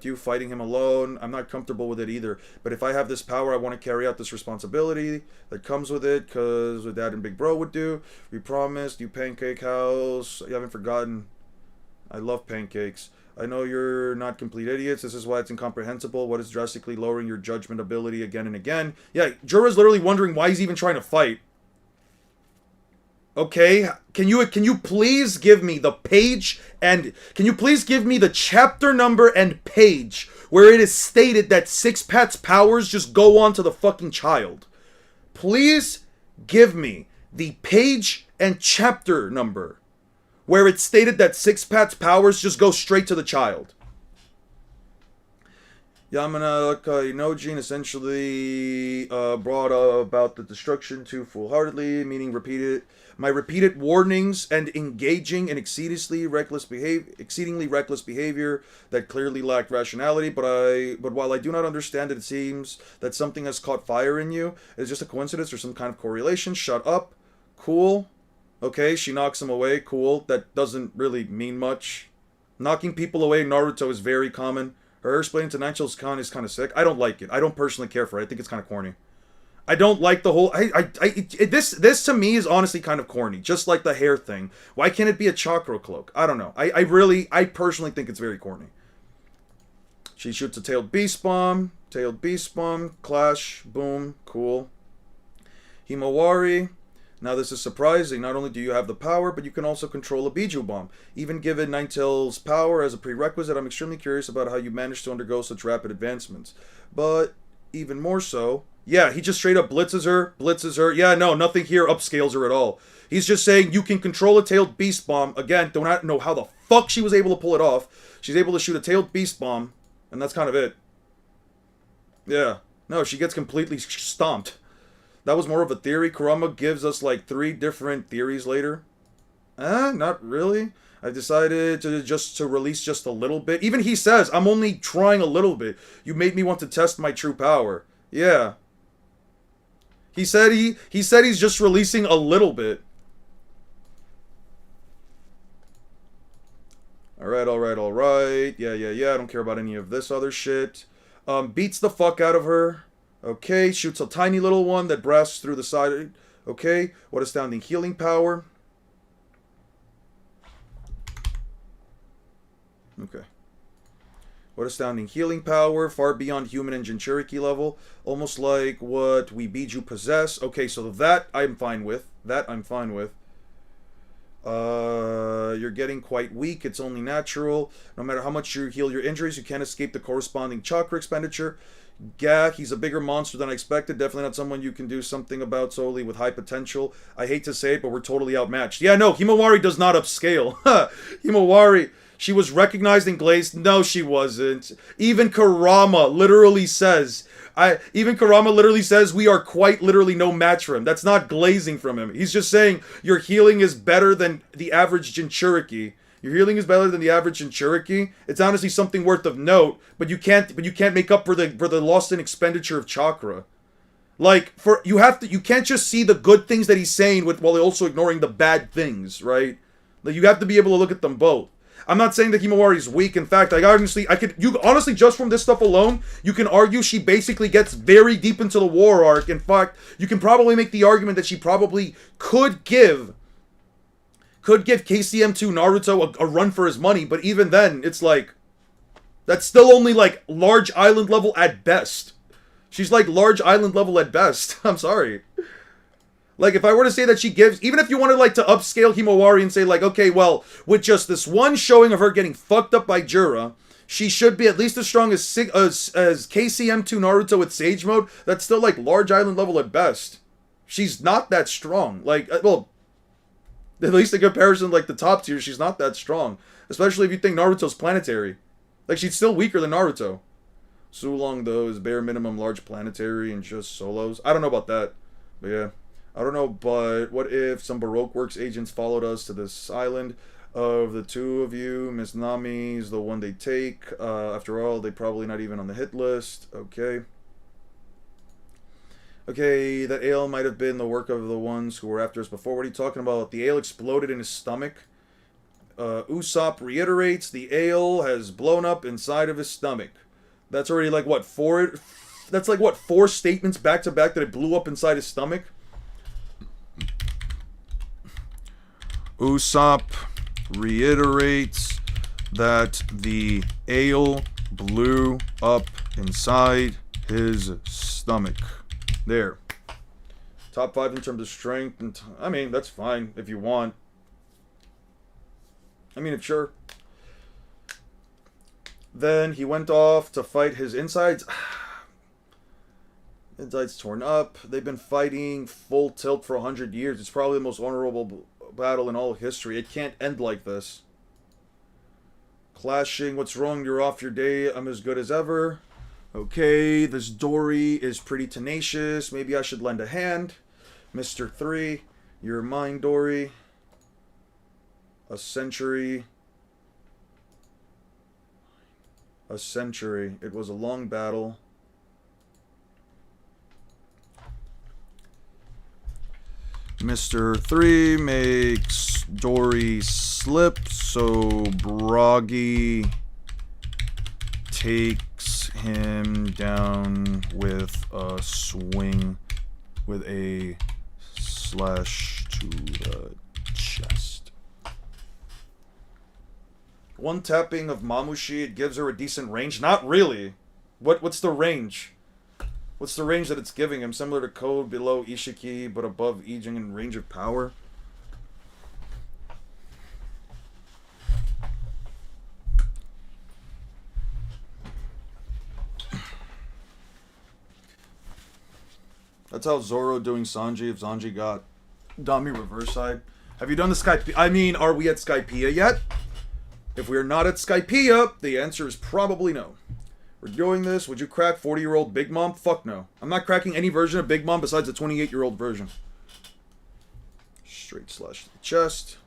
you fighting him alone. I'm not comfortable with it either. But if I have this power, I want to carry out this responsibility that comes with it, because what Dad and Big Bro would do. We promised you, Pancake House. You haven't forgotten. I love pancakes. I know you're not complete idiots. This is why it's incomprehensible. What is drastically lowering your judgment ability again and again? Yeah, Jura's literally wondering why he's even trying to fight. Okay, can you please give me the page and can you please give me the chapter number and page where it is stated that Six Pat's powers just go on to the fucking child? Please give me the page and chapter number where it's stated that Six Pat's powers just go straight to the child. Yamanaka Inojin essentially brought about the destruction too foolhardily, meaning my repeated warnings and engaging in exceedingly reckless behavior that clearly lacked rationality. But while I do not understand it seems that something has caught fire in you. It's just a coincidence or some kind of correlation. Shut up. Cool. Okay, she knocks him away. Cool. That doesn't really mean much. Knocking people away in Naruto is very common. Her explaining to Nine-Tails Khan is kind of sick. I don't like it. I don't personally care for it. I think it's kind of corny. I don't like the whole... This to me is honestly kind of corny. Just like the hair thing. Why can't it be a chakra cloak? I don't know. I personally think it's very corny. She shoots a tailed beast bomb. Tailed beast bomb. Clash. Boom. Cool. Himawari. Now this is surprising. Not only do you have the power, but you can also control a Biju Bomb. Even given Nine-Tails' power as a prerequisite, I'm extremely curious about how you managed to undergo such rapid advancements. But even more so... Yeah, he just straight up blitzes her. Yeah, no, nothing here upscales her at all. He's just saying you can control a tailed beast bomb. Again, do not know how the fuck she was able to pull it off. She's able to shoot a tailed beast bomb, and that's kind of it. Yeah. No, she gets completely stomped. That was more of a theory. Kurama gives us like 3 different theories later. Not really. I decided to release just a little bit. Even he says, I'm only trying a little bit. You made me want to test my true power. Yeah. He said he's just releasing a little bit. Alright. Yeah. I don't care about any of this other shit. Beats the fuck out of her. Okay, shoots a tiny little one that blasts through the side. Okay, what astounding healing power. Okay. What astounding healing power, far beyond human and Jinchuriki level. Almost like what we Biju possess. Okay, so that I'm fine with. You're getting quite weak. It's only natural. No matter how much you heal your injuries, you can't escape the corresponding chakra expenditure. Yeah, he's a bigger monster than I expected. Definitely not someone you can do something about solely with high potential. I hate to say it, but we're totally outmatched. Yeah, no, Himawari does not upscale. Himawari, she was recognized and glazed. No, she wasn't. Even Kurama literally says we are quite literally no match for him. That's not glazing from him. He's just saying your healing is better than the average Jinchuriki. Your healing is better than the average Jinchuriki. It's honestly something worth of note, but you can't make up for the lost in expenditure of chakra. Like you can't just see the good things that he's saying while also ignoring the bad things, right? Like you have to be able to look at them both. I'm not saying that Himawari is weak. In fact, you honestly, just from this stuff alone, you can argue she basically gets very deep into the war arc. In fact, you can probably make the argument that she probably could give KCM2 Naruto a run for his money, but even then, it's like, that's still only like large island level at best. She's like large island level at best. I'm sorry. Like, if I were to say that she gives, even if you wanted, like, to upscale Himawari and say, like, okay, well, with just this one showing of her getting fucked up by Jura, she should be at least as strong as KCM2 Naruto with Sage Mode. That's still, like, large island level at best. She's not that strong. Like, well, at least in comparison to, like, the top tier, she's not that strong. Especially if you think Naruto's planetary. Like, she's still weaker than Naruto. Sulong, though, is bare minimum large planetary and just solos. I don't know about that. But, yeah. I don't know, but what if some Baroque Works agents followed us to this island? Of the two of you, Miss Nami's the one they take. After all, they're probably not even on the hit list. Okay. Okay, that ale might have been the work of the ones who were after us before. What are you talking about? The ale exploded in his stomach. Usopp reiterates the ale has blown up inside of his stomach. That's already like, what, four? That's like, what, 4 statements back to back that it blew up inside his stomach? Usopp reiterates that the ale blew up inside his stomach. There. Top 5 in terms of strength. And I mean, that's fine if you want. I mean, if sure. Then he went off to fight his insides. Insides torn up. They've been fighting full tilt for 100 years. It's probably the most honorable battle in all of history. It can't end like this. Clashing. What's wrong? You're off your day. I'm as good as ever. Okay, this Dory is pretty tenacious. Maybe I should lend a hand. Mr. 3, you're mine, Dory. A century. A century. It was a long battle. Mr. 3 makes Dory slip, so Broggy takes him down with a swing with a slash to the chest. One tapping of Mamushi, it gives her a decent range. Not really. What's the range? What's the range that it's giving him? Similar to Code, below Ishiki, but above Ijin in range of power? That's how Zoro doing Sanji if Sanji got Dami reverse side. Have you done the Skype? I mean, are we at Skypiea yet? If we're not at Skypiea, the answer is probably no. We're doing this. Would you crack 40-year-old Big Mom? Fuck no. I'm not cracking any version of Big Mom besides the 28-year-old version. Straight slash to the chest.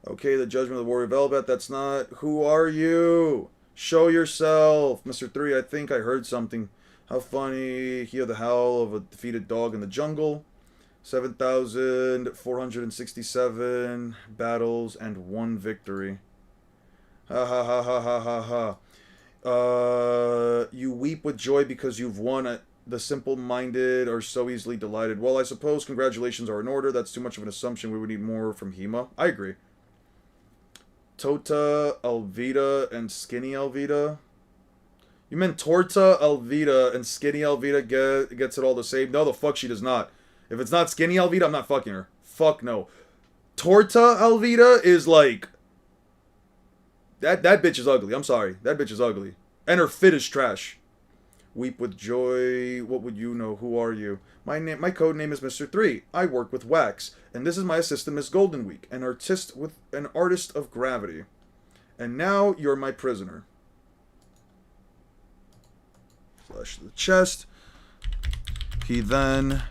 Okay, the Judgment of the Warrior Velvet. That's not... Who are you? Show yourself. Mr. 3, I think I heard something. How funny. Hear the howl of a defeated dog in the jungle. 7,467 battles and 1 victory. Ha ha ha ha ha ha ha. You weep with joy because you've won. The simple-minded are so easily delighted. Well, I suppose congratulations are in order. That's too much of an assumption. We would need more from Hima. I agree. Tota, Alvida, and Skinny Alvida. You meant Torta, Alvida, and Skinny Alvida gets it all the same? No, the fuck she does not. If it's not Skinny Alvida, I'm not fucking her. Fuck no. Torta Alvida is like... That bitch is ugly. I'm sorry. That bitch is ugly. And her fit is trash. Weep with joy. What would you know? Who are you? My code name is Mr. 3. I work with Wax. And this is my assistant, Miss Golden Week. An artist of gravity. And now you're my prisoner. Slash to the chest. He then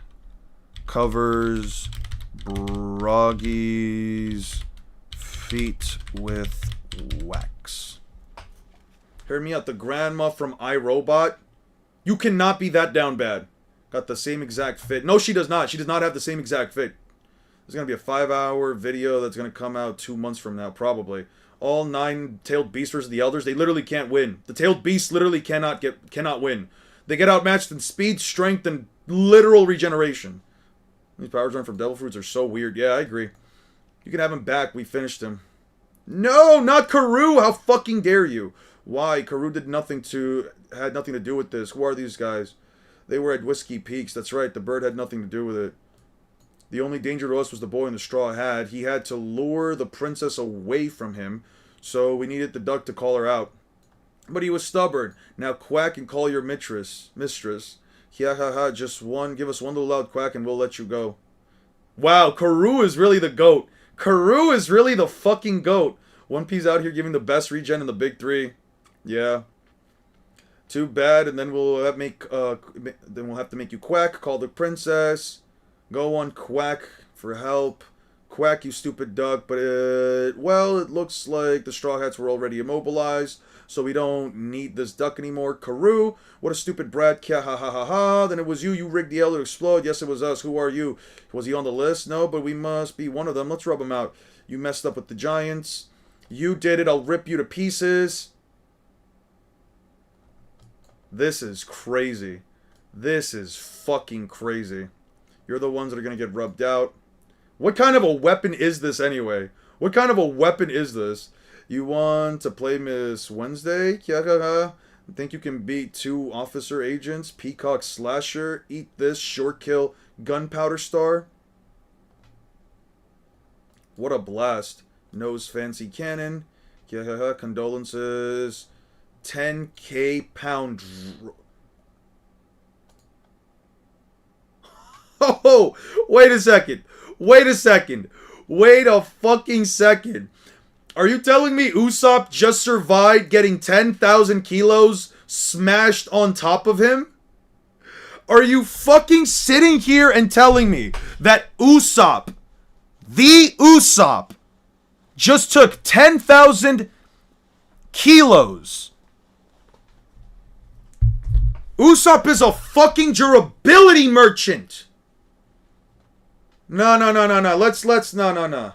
covers Broggy's feet with wax. Hear me out. The grandma from iRobot. You cannot be that down bad. Got the same exact fit. No, she does not. She does not have the same exact fit. There's going to be a 5-hour video that's going to come out 2 months from now, probably, All 9 tailed beasts versus the elders, they literally can't win. The tailed beasts literally cannot win. They get outmatched in speed, strength, and literal regeneration. These powers run from devil fruits are so weird. Yeah, I agree. You can have him back. We finished him. No, not Karoo. How fucking dare you? Why? Karoo had nothing to do with this. Who are these guys? They were at Whiskey Peaks. That's right. The bird had nothing to do with it. The only danger to us was the boy in the straw hat. He had to lure the princess away from him, so we needed the duck to call her out. But he was stubborn. Now quack and call your mistress. Yeah, ha ha, give us one little loud quack and we'll let you go. Wow, Karoo is really the GOAT. Karoo is really the fucking GOAT. One Piece out here giving the best regen in the big 3. Yeah. Too bad, and then we'll have to make you quack, call the princess. Go on quack for help. Quack, you stupid duck, but it looks like the Straw Hats were already immobilized, so we don't need this duck anymore. Karoo, what a stupid brat. Kya ha ha ha ha. Then it was you rigged the elder to explode. Yes, it was us. Who are you? Was he on the list? No, but we must be one of them. Let's rub him out. You messed up with the giants. You did it. I'll rip you to pieces. This is crazy. This is fucking crazy. You're the ones that are going to get rubbed out. What kind of a weapon is this anyway? What kind of a weapon is this? You want to play Miss Wednesday? Think you can beat 2 officer agents? Peacock Slasher? Eat this, short kill, gunpowder star? What a blast. Nose fancy cannon. Condolences. 10k pound. Oh, wait a second. Wait a second. Wait a fucking second. Are you telling me Usopp just survived getting 10,000 kilos smashed on top of him? Are you fucking sitting here and telling me that Usopp, the Usopp, just took 10,000 kilos? Usopp is a fucking durability merchant. No. No.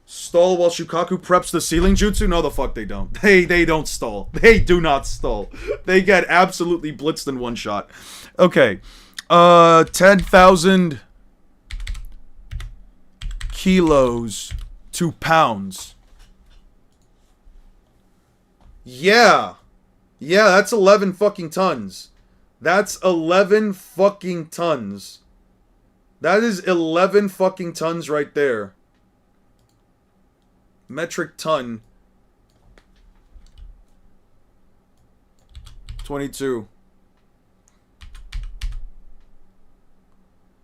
Stall while Shukaku preps the sealing jutsu? No, the fuck they don't. They don't stall. They do not stall. They get absolutely blitzed in one shot. Okay. 10,000 kilos to pounds. Yeah. Yeah, that's 11 fucking tons. That's 11 fucking tons. That is 11 fucking tons right there. Metric ton. 22.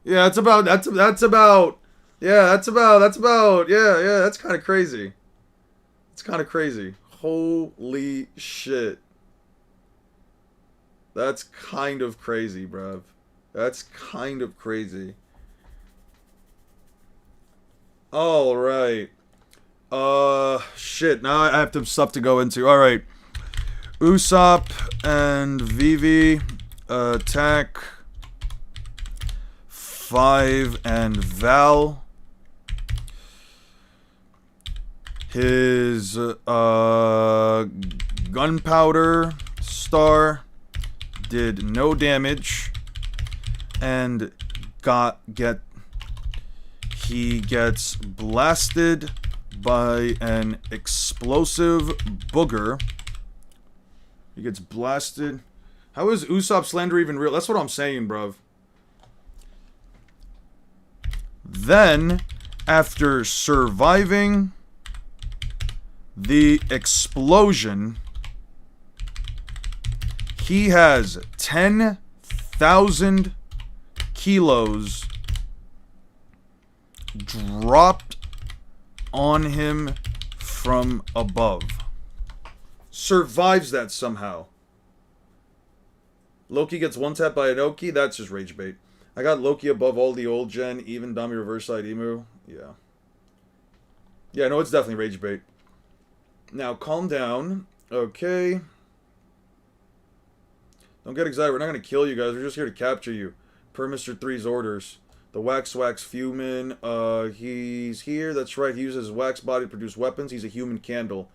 Yeah, that's about yeah, that's kind of crazy. It's kind of crazy. Holy shit. That's kind of crazy, bruv. That's kind of crazy. Alright. Shit. Now I have some stuff to go into. Alright. Usopp and Vivi attack 5 and Val. His gunpowder star did no damage and he gets blasted by an explosive booger. He gets blasted. How is Usopp slander even real? That's what I'm saying, bruv. Then, after surviving the explosion, he has 10,000 kilos dropped on him from above. Survives that somehow. Loki gets one tap by Inoki. That's just rage bait. I got Loki above all the old gen, even Dami Reverse Side Emu. Yeah. Yeah, no, it's definitely rage bait. Now, calm down. Okay. Don't get excited. We're not going to kill you guys. We're just here to capture you. Per Mr. 3's orders. The Wax Fuming. He's here. That's right. He uses his wax body to produce weapons. He's a human candle.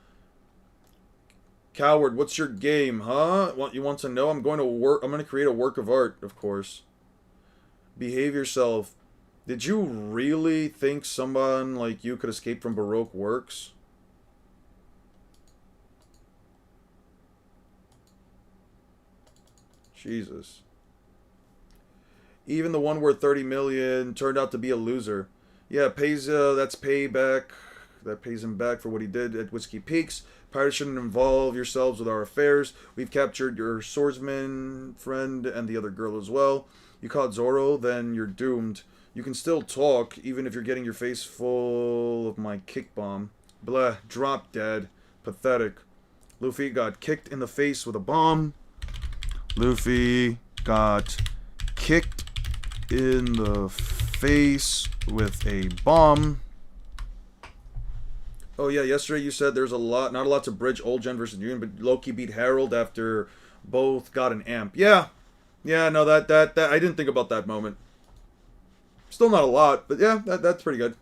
Coward, what's your game, huh? You want to know? I'm going to create a work of art, of course. Behave yourself. Did you really think someone like you could escape from Baroque works? Jesus. Even the one worth 30 million turned out to be a loser. Yeah, that's payback. That pays him back for what he did at Whiskey Peaks. Pirates shouldn't involve yourselves with our affairs. We've captured your swordsman friend and the other girl as well. You caught Zoro, then you're doomed. You can still talk, even if you're getting your face full of my kick bomb. Blah, drop dead. Pathetic. Luffy got kicked in the face with a bomb. Luffy got kicked in the face with a bomb. Oh yeah, yesterday you said there's not a lot to bridge old gen versus new gen, but Loki beat Harold after both got an amp. Yeah, no, that I didn't think about that moment. Still not a lot, but yeah, that's pretty good.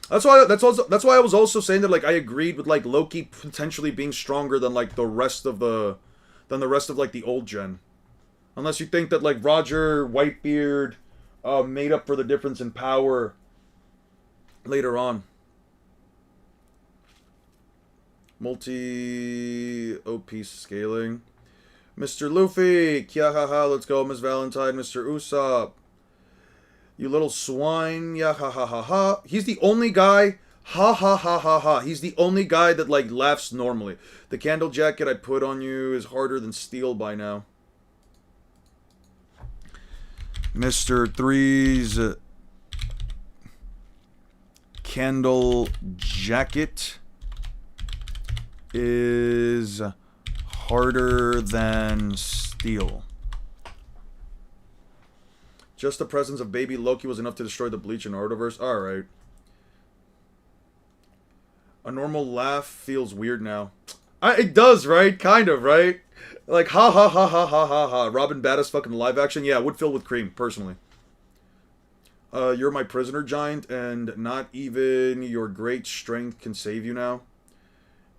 That's why I was also saying that like I agreed with like Loki potentially being stronger than like the rest of like the old gen. Unless you think that like Roger Whitebeard made up for the difference in power later on. Multi-OP scaling. Mr. Luffy, Kyahaha, let's go, Miss Valentine, Mr. Usopp. You little swine, yeah ha ha ha ha. He's the only guy, ha ha ha ha ha. He's the only guy that like laughs normally. The candle jacket I put on you is harder than steel by now. Mr. Three's candle jacket is harder than steel. Just the presence of baby Loki was enough to destroy the Bleach and Narutoverse. Alright. A normal laugh feels weird now. It does, right? Kind of, right? Like, ha ha ha ha ha ha ha. Robin Badass fucking live action? Yeah, would fill with cream, personally. You're my prisoner, Giant, and not even your great strength can save you now.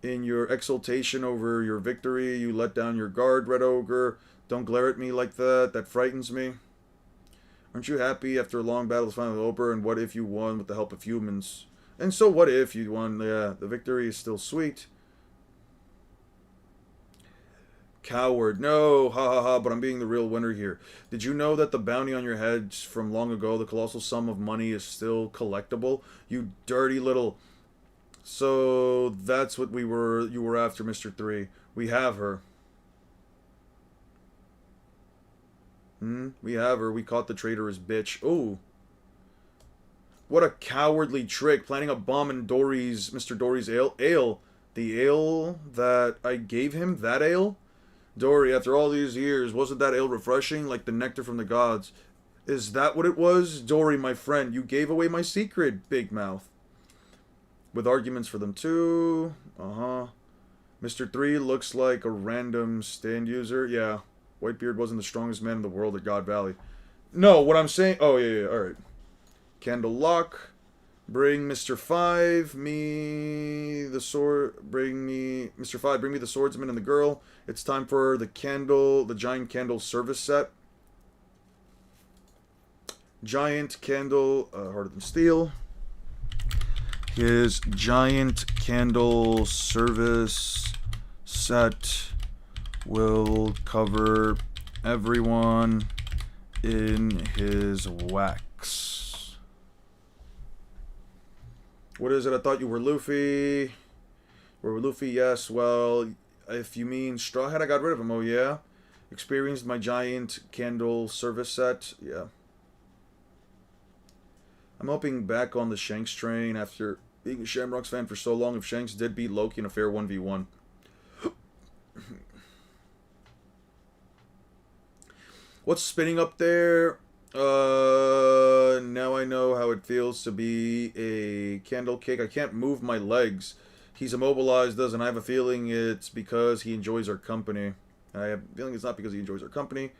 In your exultation over your victory, you let down your guard, Red Ogre. Don't glare at me like that. That frightens me. Aren't you happy after a long battle is finally over? And what if you won with the help of humans? And so what if you won? Yeah, the victory is still sweet. Coward. No, ha ha ha, but I'm being the real winner here. Did you know that the bounty on your head from long ago, the colossal sum of money, is still collectible? You dirty little... So that's what you were after, Mr. 3. We have her. We have her. We caught the traitorous bitch. Oh. What a cowardly trick. Planting a bomb in Mr. Dory's ale. The ale that I gave him? That ale? Dory, after all these years, wasn't that ale refreshing? Like the nectar from the gods. Is that what it was? Dory, my friend, you gave away my secret, Big Mouth. With arguments for them too. Mr. 3 looks like a random stand user. Yeah. Whitebeard wasn't the strongest man in the world at God Valley. No, what I'm saying... Oh, yeah, alright. Candle lock. Bring Mr. 5 me the sword... Mr. 5, bring me the swordsman and the girl. It's time for the giant candle service set. Giant candle, harder than steel. His giant candle service set will cover everyone in his wax. What is it? I thought you were Luffy. Were Luffy? Yes. Well, if you mean Straw Hat, I got rid of him. Oh, yeah? Experienced my giant candle service set. Yeah. I'm hoping back on the Shanks train after being a Shamrocks fan for so long if Shanks did beat Loki in a fair 1v1. What's spinning up there? Now I know how it feels to be a candle cake. I can't move my legs. He's immobilized us, and I have a feeling it's because he enjoys our company. I have a feeling it's not because he enjoys our company.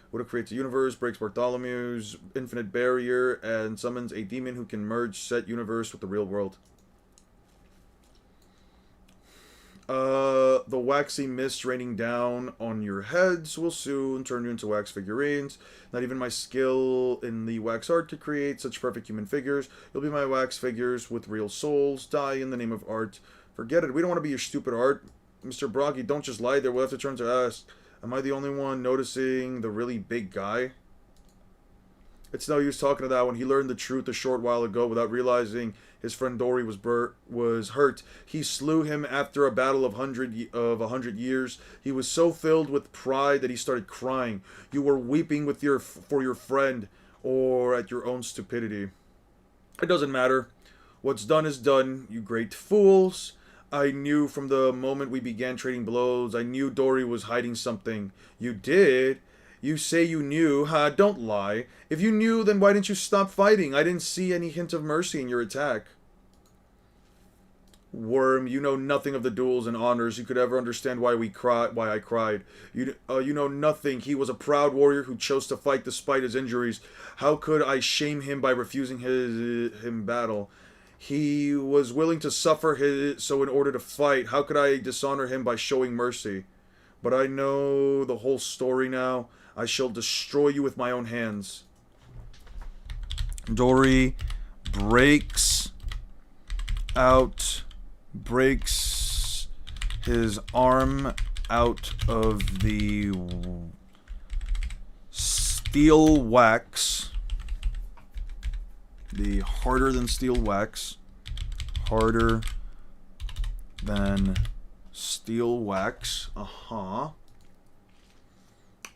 What creates a universe, breaks Bartholomew's infinite barrier, and summons a demon who can merge said universe with the real world. The waxy mist raining down on your heads will soon turn you into wax figurines. Not even my skill in the wax art could create such perfect human figures. You'll be my wax figures with real souls. Die in the name of art. Forget it. We don't want to be your stupid art. Mr. Brocky, don't just lie there. We'll have to turn to ask. Am I the only one noticing the really big guy? It's no use talking to that one. He learned the truth a short while ago without realizing his friend Dory was hurt. He slew him after a battle of 100 years. He was so filled with pride that he started crying. You were weeping for your friend or at your own stupidity. It doesn't matter. What's done is done, you great fools. I knew from the moment we began trading blows. I knew Dory was hiding something. You did? You say you knew. Ha, don't lie. If you knew, then why didn't you stop fighting? I didn't see any hint of mercy in your attack. Worm, you know nothing of the duels and honors. You could ever understand why I cried. You know nothing. He was a proud warrior who chose to fight despite his injuries. How could I shame him by refusing him battle? He was willing to suffer so in order to fight. How could I dishonor him by showing mercy? But I know the whole story now. I shall destroy you with my own hands. Dory breaks his arm out of the steel wax. The harder than steel wax. Harder than steel wax.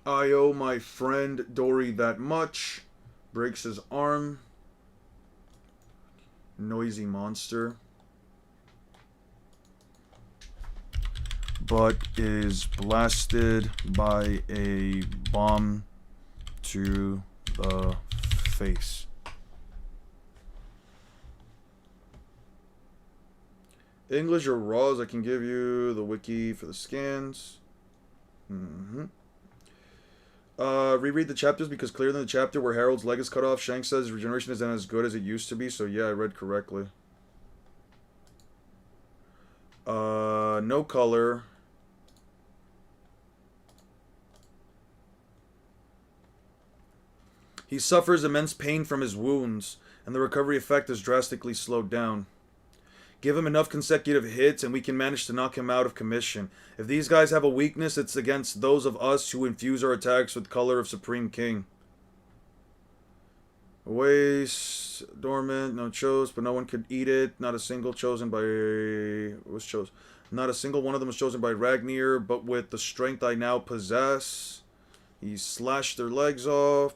I owe my friend Dory that much. Breaks his arm. Noisy monster. But is blasted by a bomb to the face. English or Raws, I can give you the wiki for the scans. Reread the chapters because clearly in the chapter where Harold's leg is cut off, Shanks says regeneration isn't as good as it used to be, so yeah, I read correctly. No color. He suffers immense pain from his wounds, and the recovery effect is drastically slowed down. Give him enough consecutive hits and we can manage to knock him out of commission. If these guys have a weakness, it's against those of us who infuse our attacks with color of Supreme King. Waste, dormant, no chose, but no one could eat it. Not a single chosen by... was chosen. Not a single one of them was chosen by Ragnir, but with the strength I now possess. He slashed their legs off.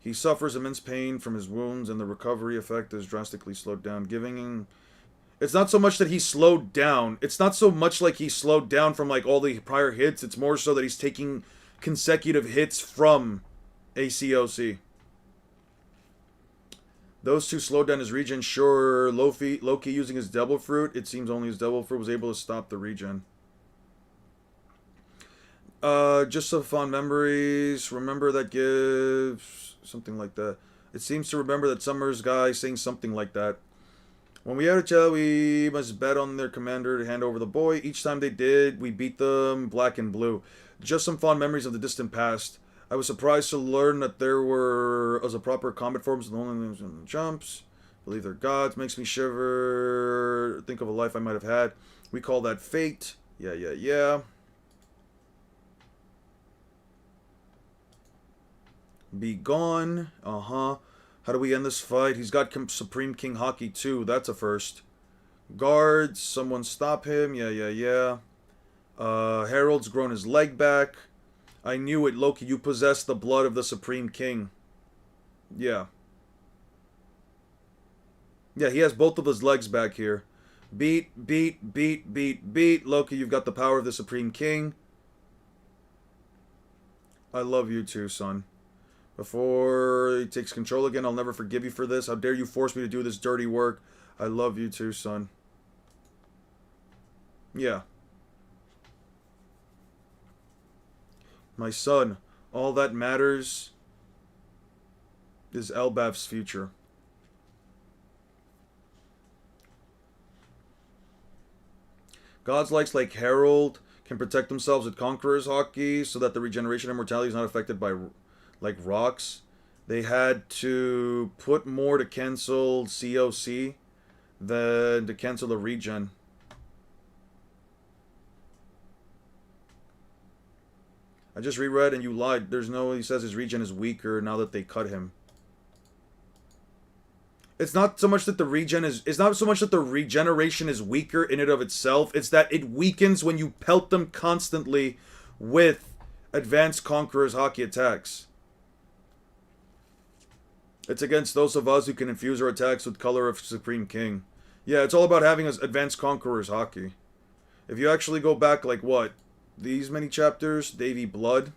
He suffers immense pain from his wounds, and the recovery effect is drastically slowed down, giving... It's not so much that he slowed down. It's not so much like he slowed down from, like, all the prior hits. It's more so that he's taking consecutive hits from ACOC. Those two slowed down his regen. Sure, Loki using his Devil Fruit. It seems only his Devil Fruit was able to stop the regen. Just some fond memories. Remember that gives... something like that. It seems to remember that Summer's guy saying something like that. When we had a chat, we must bet on their commander to hand over the boy. Each time they did, we beat them black and blue. Just some fond memories of the distant past. I was surprised to learn that there were as a proper combat forms and only jumps. Believe they're gods. Makes me shiver. Think of a life I might have had. We call that fate. Yeah. Be gone. How do we end this fight? He's got Supreme King Hockey too. That's a first. Guards. Someone stop him. Yeah. Harold's grown his leg back. I knew it, Loki. You possess the blood of the Supreme King. Yeah. Yeah, he has both of his legs back here. Beat. Loki, you've got the power of the Supreme King. I love you too, son. Before he takes control again, I'll never forgive you for this. How dare you force me to do this dirty work? I love you too, son. Yeah. My son, all that matters is Elbaf's future. Gods like Herald can protect themselves with Conqueror's Hockey so that the regeneration and mortality is not affected by like rocks. They had to put more to cancel COC than to cancel the regen. I just reread and you lied. There's no, he says his regen is weaker now that they cut him. It's not so much that the regeneration is weaker in and of itself. It's that it weakens when you pelt them constantly with advanced Conqueror's Hockey attacks. It's against those of us who can infuse our attacks with Color of Supreme King. Yeah, it's all about having advanced Conqueror's Hockey. If you actually go back, like what? These many chapters? Davy Blood?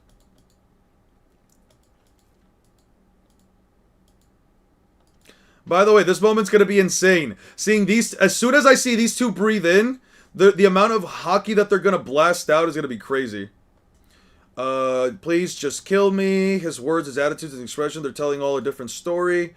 By the way, this moment's gonna be insane. Seeing these, as soon as I see these two breathe in, the amount of hockey that they're gonna blast out is gonna be crazy. Please just kill me. His words, his attitudes, his expression, they're telling all a different story.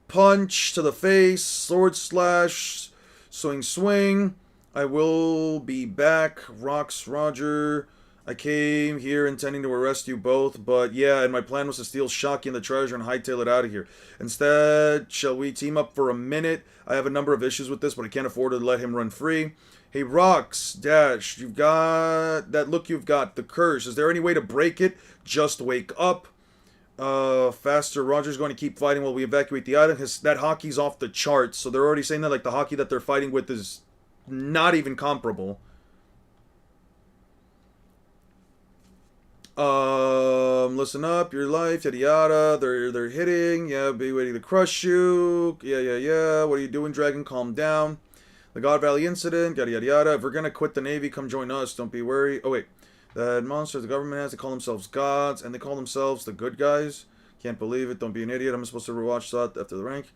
Punch to the face, sword slash, swing. I will be back. Rocks, Roger. I came here intending to arrest you both, but yeah, and my plan was to steal Shaki and the treasure and hightail it out of here. Instead, shall we team up for a minute? I have a number of issues with this, but I can't afford to let him run free. Hey, Rocks, Dash, you've got that look you've got, the curse. Is there any way to break it? Just wake up. Faster. Roger's going to keep fighting while we evacuate the island. That hockey's off the charts, so they're already saying that like the hockey that they're fighting with is not even comparable. Listen up, your life, yada yada. They're hitting. Yeah, be waiting to crush you. Yeah. What are you doing, Dragon? Calm down. The God Valley incident, yada yada yada. If we're gonna quit the Navy, come join us. Don't be worried. Oh wait, that monster the government has, they call themselves gods, and they call themselves the good guys. Can't believe it. Don't be an idiot. I'm supposed to rewatch that after the rank.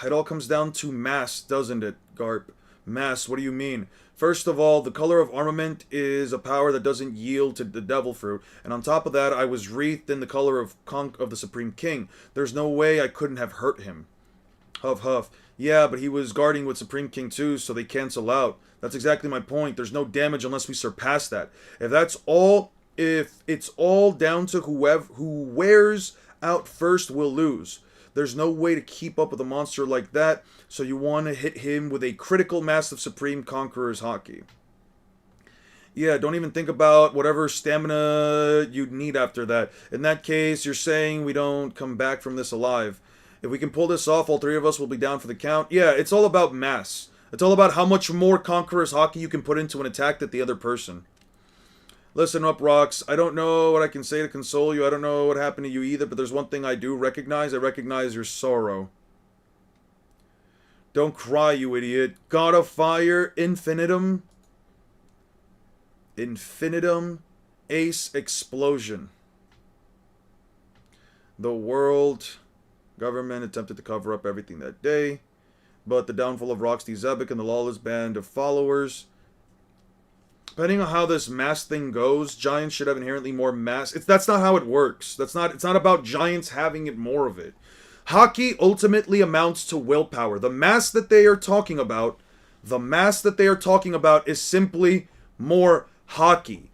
It all comes down to mass, doesn't it, Garp? Mass. What do you mean? First of all, the color of armament is a power that doesn't yield to the devil fruit, and on top of that, I was wreathed in the color of the Supreme King. There's no way I couldn't have hurt him. Huff huff. Yeah, but he was guarding with Supreme King too, so they cancel out. That's exactly my point. There's no damage unless we surpass that. If it's all down to who wears out first will lose. There's no way to keep up with a monster like that, so you want to hit him with a critical mass of Supreme Conqueror's Hockey. Yeah, don't even think about whatever stamina you'd need after that. In that case, you're saying we don't come back from this alive. If we can pull this off, all three of us will be down for the count. Yeah, it's all about mass. It's all about how much more Conqueror's Hockey you can put into an attack than the other person. Listen up, Rocks. I don't know what I can say to console you. I don't know what happened to you either, but there's one thing I do recognize. I recognize your sorrow. Don't cry, you idiot. God of Fire, Infinitum. Ace Explosion. The world government attempted to cover up everything that day, but the downfall of Roxy Zebek and the lawless band of followers. Depending on how this mass thing goes, giants should have inherently more mass. That's not how it works. It's not about giants having it more of it. Hockey ultimately amounts to willpower. The mass that they are talking about is simply more hockey.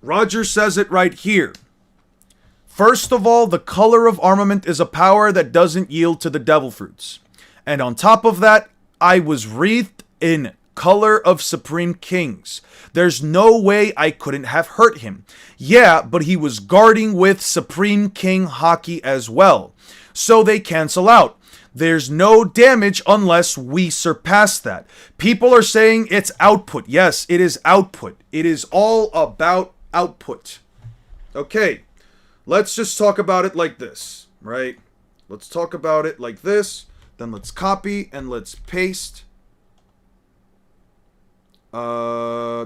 Roger says it right here. First of all, the color of armament is a power that doesn't yield to the devil fruits. And on top of that, I was wreathed in color of Supreme Kings. There's no way I couldn't have hurt him. Yeah, but he was guarding with Supreme King Hockey as well. So they cancel out. There's no damage unless we surpass that. People are saying it's output. Yes, it is output. It is all about output. Okay, let's just talk about it like this, right? Let's talk about it like this. Then let's copy and let's paste.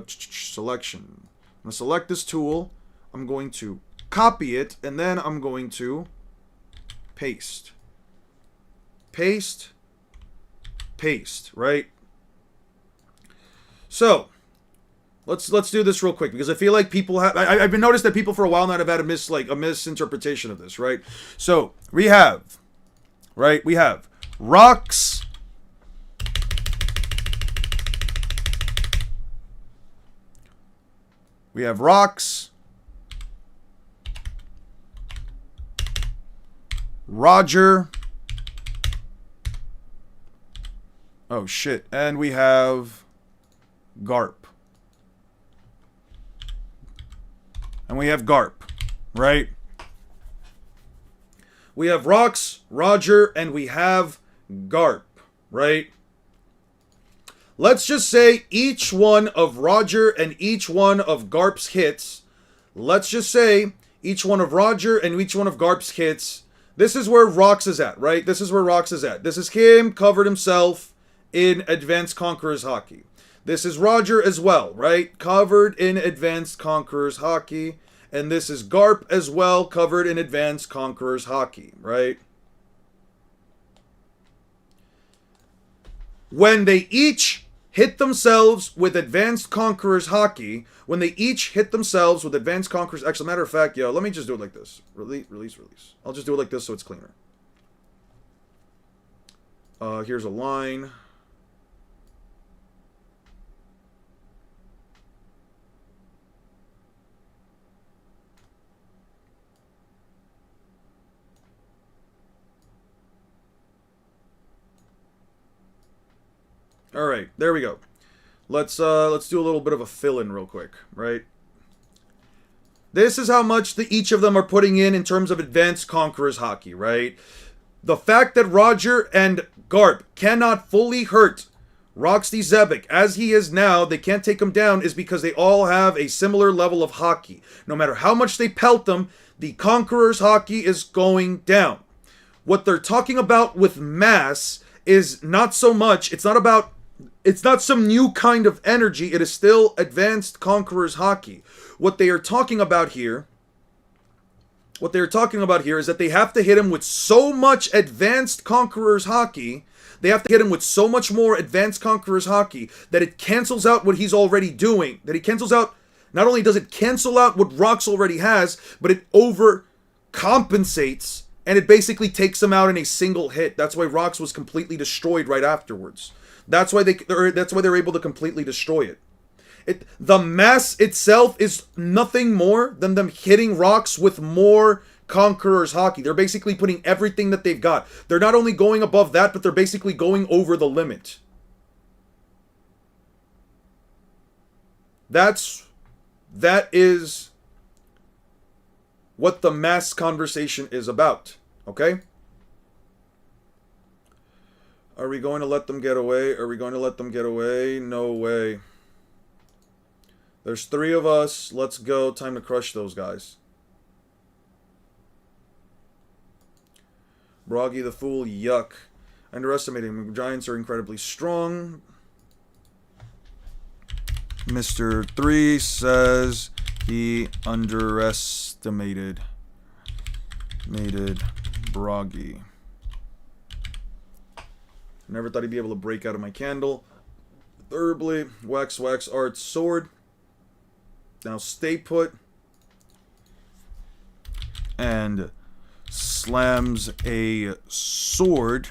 Selection. I'm going to select this tool. I'm going to copy it, and then I'm going to paste. Paste, right? So, let's do this real quick, because I feel like people have... I've been noticed that people for a while now have had a misinterpretation of this, right? So, we have Rocks We have Rocks. Roger. Oh, shit. And we have Garp. And we have Garp, right? We have Rocks, Roger, and we have Garp, right? Let's just say each one of Roger and each one of Garp's hits. Let's just say each one of Roger and each one of Garp's hits. This is where Rocks is at, right? This is where Rocks is at. This is him covered himself in Advanced Conquerors Hockey. This is Roger as well, right? Covered in Advanced Conquerors Hockey. And this is Garp as well, covered in Advanced Conquerors Hockey, right? When they each hit themselves with Advanced Conquerors Hockey, actually, matter of fact, yo, let me just do it like this. Release. I'll just do it like this so it's cleaner. Here's a line. All right, there we go. Let's do a little bit of a fill-in real quick, right? This is how much each of them are putting in terms of Advanced Conquerors Hockey, right? The fact that Roger and Garp cannot fully hurt Roxy Zebek as he is now, they can't take him down, is because they all have a similar level of hockey. No matter how much they pelt them, the Conquerors Hockey is going down. What they're talking about with mass is not so much, it's not some new kind of energy. It is still Advanced Conquerors Hockey. What they are talking about here is that they have to hit him with so much Advanced Conquerors Hockey. They have to hit him with so much more Advanced Conquerors Hockey that it cancels out what he's already doing. That he cancels out, not only does it cancel out what Rox already has, but it overcompensates and it basically takes him out in a single hit. That's why Rox was completely destroyed right afterwards. That's why they're able to completely destroy it. The mass itself is nothing more than them hitting Rox with more Conquerors Hockey. They're basically putting everything that they've got. They're not only going above that, but they're basically going over the limit. That is what the mass conversation is about. Okay? Are we going to let them get away? No way. There's 3 of us. Let's go. Time to crush those guys. Broggy the Fool, yuck. Underestimating. Giants are incredibly strong. Mr. 3 says he underestimated Broggy. Never thought he'd be able to break out of my candle. Thirdly, Wax Art Sword. Now stay put. And slams a sword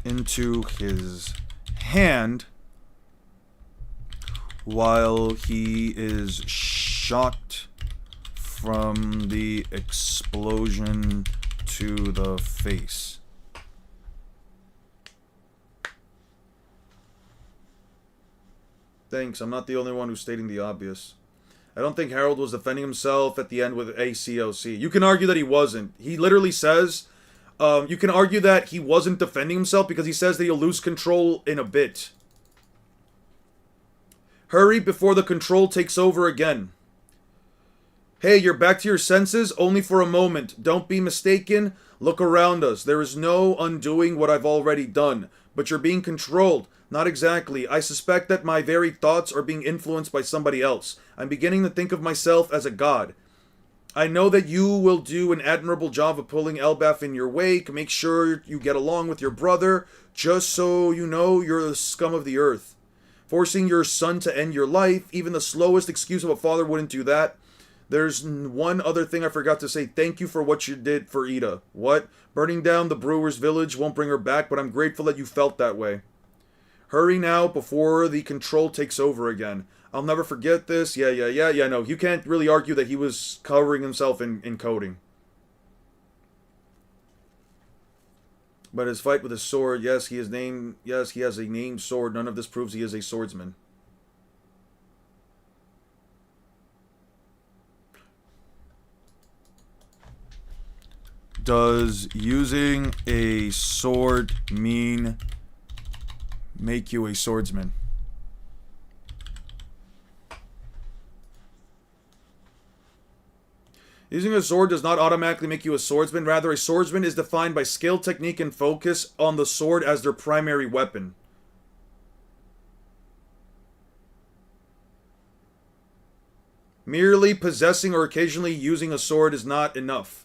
into his hand while he is shocked from the explosion to the face. Thanks, I'm not the only one who's stating the obvious. I don't think Harold was defending himself at the end with ACOC. You can argue that he wasn't. He literally says, you can argue that he wasn't defending himself because he says that he'll lose control in a bit. Hurry before the control takes over again. Hey, you're back to your senses only for a moment. Don't be mistaken. Look around us. There is no undoing what I've already done. But you're being controlled. Not exactly. I suspect that my very thoughts are being influenced by somebody else. I'm beginning to think of myself as a god. I know that you will do an admirable job of pulling Elbaf in your wake. Make sure you get along with your brother, just so you know you're the scum of the earth. Forcing your son to end your life, even the slowest excuse of a father wouldn't do that. There's one other thing I forgot to say. Thank you for what you did for Ida. What? Burning down the Brewer's village won't bring her back, but I'm grateful that you felt that way. Hurry now before the control takes over again. I'll never forget this. Yeah. No, you can't really argue that he was covering himself in coding. But his fight with his sword, yes, he has a named sword. None of this proves he is a swordsman. Does using a sword make you a swordsman? Using a sword does not automatically make you a swordsman. Rather, a swordsman is defined by skill, technique, and focus on the sword as their primary weapon. Merely possessing or occasionally using a sword is not enough.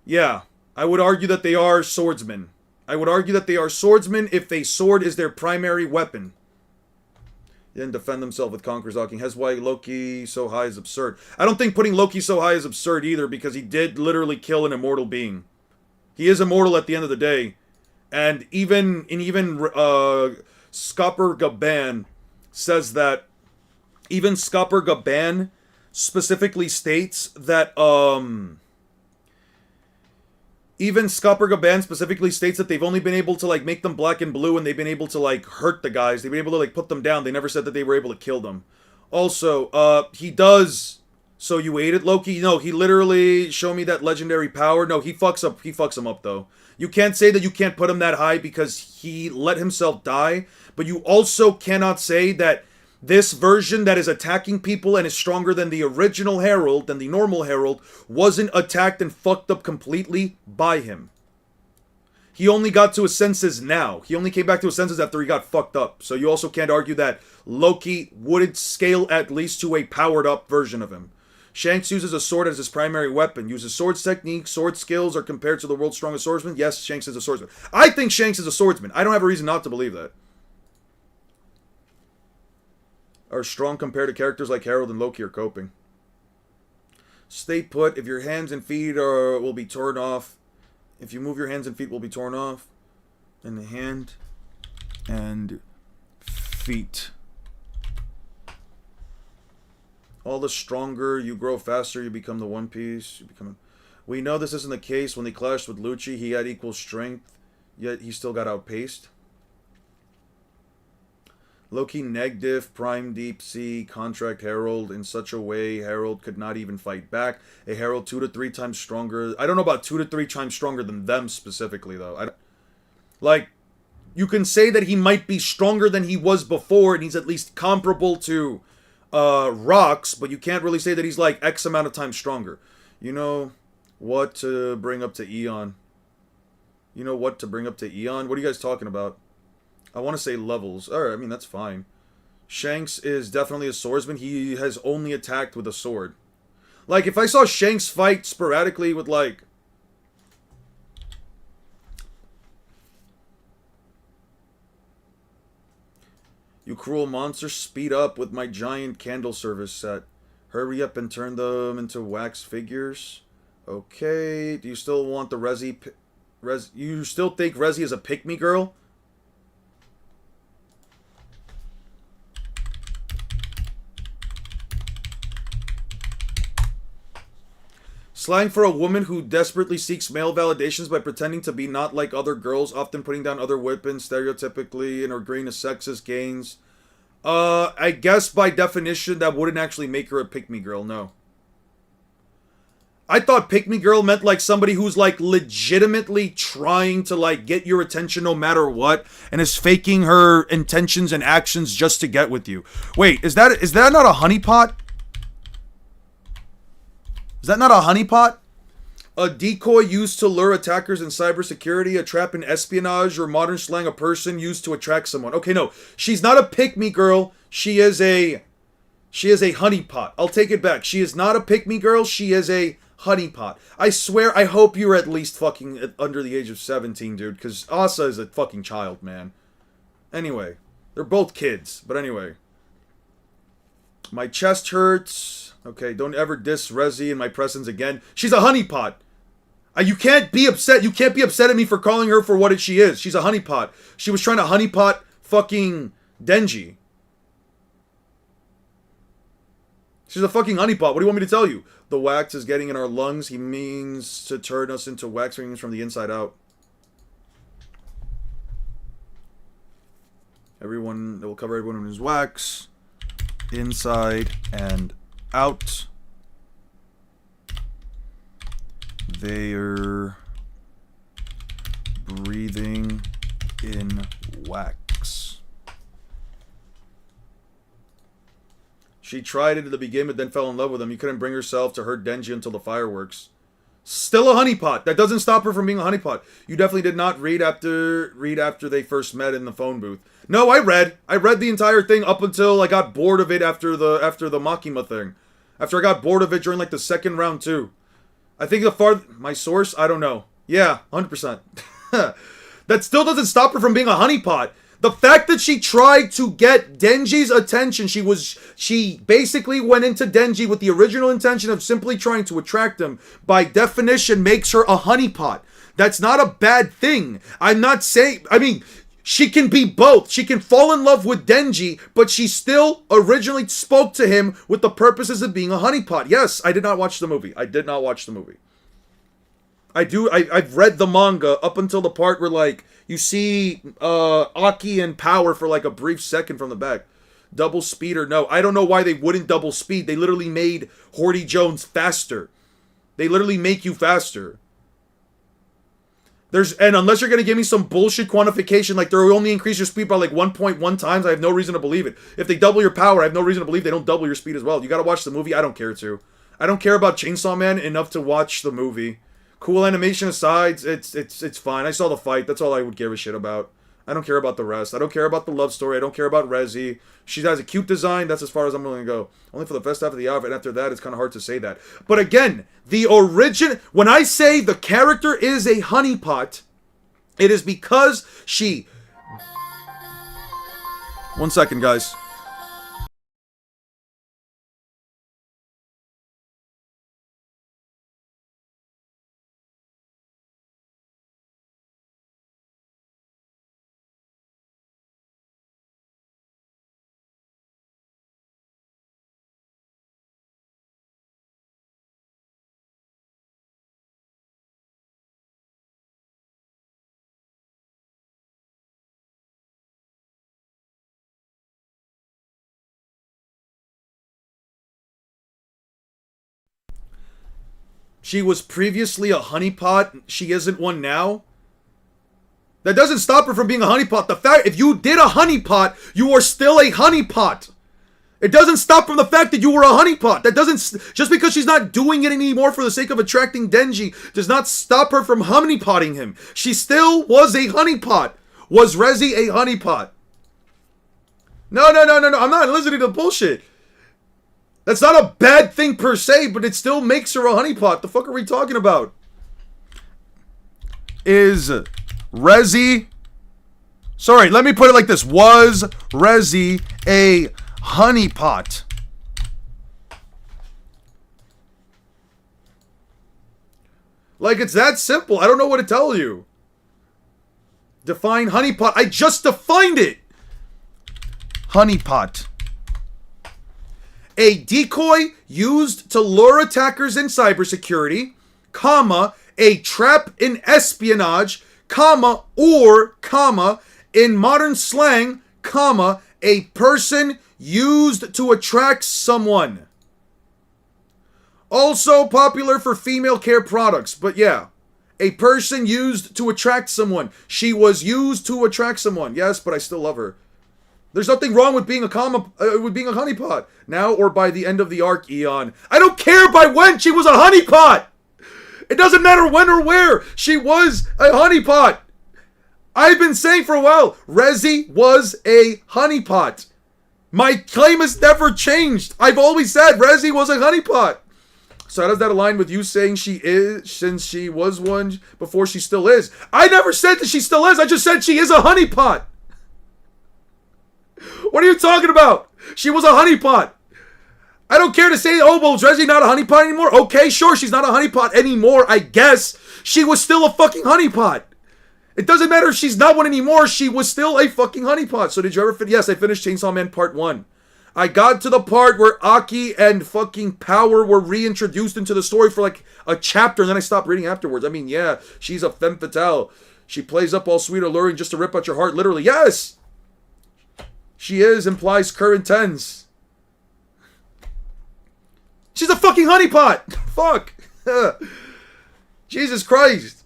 Yeah, I would argue that they are swordsmen. I would argue that they are swordsmen if a sword is their primary weapon. He didn't defend himself with Conqueror's Hawking. Hence why Loki so high is absurd. I don't think putting Loki so high is absurd either, because he did literally kill an immortal being. He is immortal at the end of the day. And even Scopper Gaban says that, even Scopper Gaban specifically states that, even Scopper Gaban specifically states that they've only been able to, like, make them black and blue, and they've been able to, like, hurt the guys. They've been able to, like, put them down. They never said that they were able to kill them. Also, he does... So you ate it, Loki? No, he literally... Show me that legendary power. No, he fucks him up, though. You can't say that you can't put him that high because he let himself die, but you also cannot say that this version that is attacking people and is stronger than the original Herald, than the normal Herald, wasn't attacked and fucked up completely by him. He only got to his senses now. He only came back to his senses after he got fucked up. So you also can't argue that Loki wouldn't scale at least to a powered up version of him. Shanks uses a sword as his primary weapon. Uses sword technique, sword skills are compared to the world's strongest swordsman. Yes, Shanks is a swordsman. I think Shanks is a swordsman. I don't have a reason not to believe that. Are strong compared to characters like Harold and Loki are coping. Stay put. If your hands and feet will be torn off. If you move your hands and feet will be torn off. And the hand and feet. All the stronger you grow faster, you become the One Piece. We know this isn't the case. When he clashed with Lucci, he had equal strength, yet he still got outpaced. Loki negative, Prime Deep Sea, Contract Herald in such a way Herald could not even fight back. A Herald 2 to 3 times stronger. I don't know about 2 to 3 times stronger than them specifically, though. Like, you can say that he might be stronger than he was before, and he's at least comparable to Rocks, but you can't really say that he's like X amount of times stronger. You know what to bring up to Eon? You know what to bring up to Eon? What are you guys talking about? I want to say levels. Alright, I mean, that's fine. Shanks is definitely a swordsman. He has only attacked with a sword. Like, if I saw Shanks fight sporadically with, like... You cruel monster, speed up with my giant candle service set. Hurry up and turn them into wax figures. Okay, do you still want the you still think Rezi is a pick-me girl? Slang for a woman who desperately seeks male validations by pretending to be not like other girls, often putting down other weapons stereotypically and agreeing to sexist gains. I guess by definition that wouldn't actually make her a pick-me girl, no. I thought pick-me girl meant like somebody who's like legitimately trying to like get your attention no matter what and is faking her intentions and actions just to get with you. Wait, is that not a honeypot? Is that not a honeypot? A decoy used to lure attackers in cybersecurity, a trap in espionage, or modern slang, a person used to attract someone. Okay, no. She's not a pick-me girl. She is a honeypot. I'll take it back. She is not a pick-me girl. She is a honeypot. I swear, I hope you're at least fucking under the age of 17, dude, because Asa is a fucking child, man. Anyway. They're both kids, but anyway. My chest hurts. Okay, don't ever diss Rezi in my presence again. She's a honeypot. You can't be upset. You can't be upset at me for calling her for what she is. She's a honeypot. She was trying to honeypot fucking Denji. She's a fucking honeypot. What do you want me to tell you? The wax is getting in our lungs. He means to turn us into wax rings from the inside out. Everyone, it will cover everyone in his wax. Inside and out. They're breathing in wax. She tried it at the beginning, but then fell in love with him. You couldn't bring herself to hurt Denji until the fireworks. Still a honeypot. That doesn't stop her from being a honeypot. You definitely did not read after they first met in the phone booth. No, I read. I read the entire thing up until I got bored of it after the Makima thing. After I got bored of it during like the second round too. I think my source, I don't know. Yeah, 100%. That still doesn't stop her from being a honeypot. The fact that she tried to get Denji's attention, she basically went into Denji with the original intention of simply trying to attract him, by definition makes her a honeypot. That's not a bad thing. I'm not saying, I mean, she can be both. She can fall in love with Denji, but she still originally spoke to him with the purposes of being a honeypot. Yes, I did not watch the movie. I've read the manga up until the part where, like, you see Aki and Power for, like, a brief second from the back. Double speed or no. I don't know why they wouldn't double speed. They literally made Horty Jones faster. They literally make you faster. And unless you're going to give me some bullshit quantification, like they'll only increase your speed by like 1.1 times, I have no reason to believe it. If they double your power, I have no reason to believe they don't double your speed as well. You got to watch the movie. I don't care to. I don't care about Chainsaw Man enough to watch the movie. Cool animation aside, it's fine. I saw the fight. That's all I would give a shit about. I don't care about the rest. I don't care about the love story. I don't care about Rezi. She has a cute design. That's as far as I'm willing to go. Only for the first half of the outfit. After that, it's kind of hard to say that. But again, when I say the character is a honeypot, it is because she... 1 second, guys. She was previously a honeypot. She isn't one now. That doesn't stop her from being a honeypot. The fact, if you did a honeypot, you are still a honeypot. It doesn't stop from the fact that you were a honeypot. That doesn't, just because she's not doing it anymore for the sake of attracting Denji, does not stop her from honeypotting him. She still was a honeypot. Was Rezi a honeypot? No. I'm not listening to bullshit. That's not a bad thing per se, but it still makes her a honeypot. The fuck are we talking about? Is Rezi... Sorry, let me put it like this. Was Rezi a honeypot? Like, it's that simple. I don't know what to tell you. Define honeypot. I just defined it. Honeypot. A decoy used to lure attackers in cybersecurity, comma, a trap in espionage, comma, or, comma, in modern slang, comma, a person used to attract someone. Also popular for female care products, but yeah. A person used to attract someone. She was used to attract someone. Yes, but I still love her. There's nothing wrong with being a honeypot. Now or by the end of the arc, Eon. I don't care by when she was a honeypot! It doesn't matter when or where. She was a honeypot. I've been saying for a while, Rezi was a honeypot. My claim has never changed. I've always said Rezi was a honeypot. So how does that align with you saying she is, since she was one before she still is? I never said that she still is. I just said she is a honeypot. What are you talking about? She was a honeypot. I don't care to say, oh, well, is Rezi not a honeypot anymore? Okay, sure, she's not a honeypot anymore, I guess. She was still a fucking honeypot. It doesn't matter if she's not one anymore. She was still a fucking honeypot. So did you ever finish? Yes, I finished Chainsaw Man Part 1. I got to the part where Aki and fucking Power were reintroduced into the story for like a chapter, and then I stopped reading afterwards. I mean, yeah, she's a femme fatale. She plays up all sweet alluring just to rip out your heart, literally. Yes! She is, implies current tense. She's a fucking honeypot! Fuck! Jesus Christ.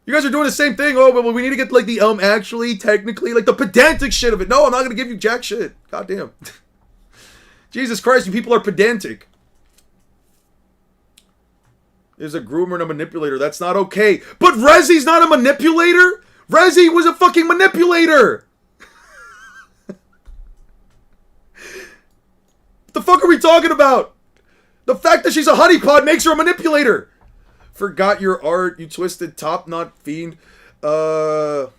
You guys are doing the same thing. Oh, but we need to get like the actually, technically, like the pedantic shit of it. No, I'm not gonna give you jack shit. Goddamn. Jesus Christ, you people are pedantic. Is a groomer and a manipulator. That's not okay. But Rezzy's not a manipulator? Rezzy was a fucking manipulator! What the fuck are we talking about? The fact that she's a honeypot makes her a manipulator! Forgot your art, you twisted top knot fiend. What's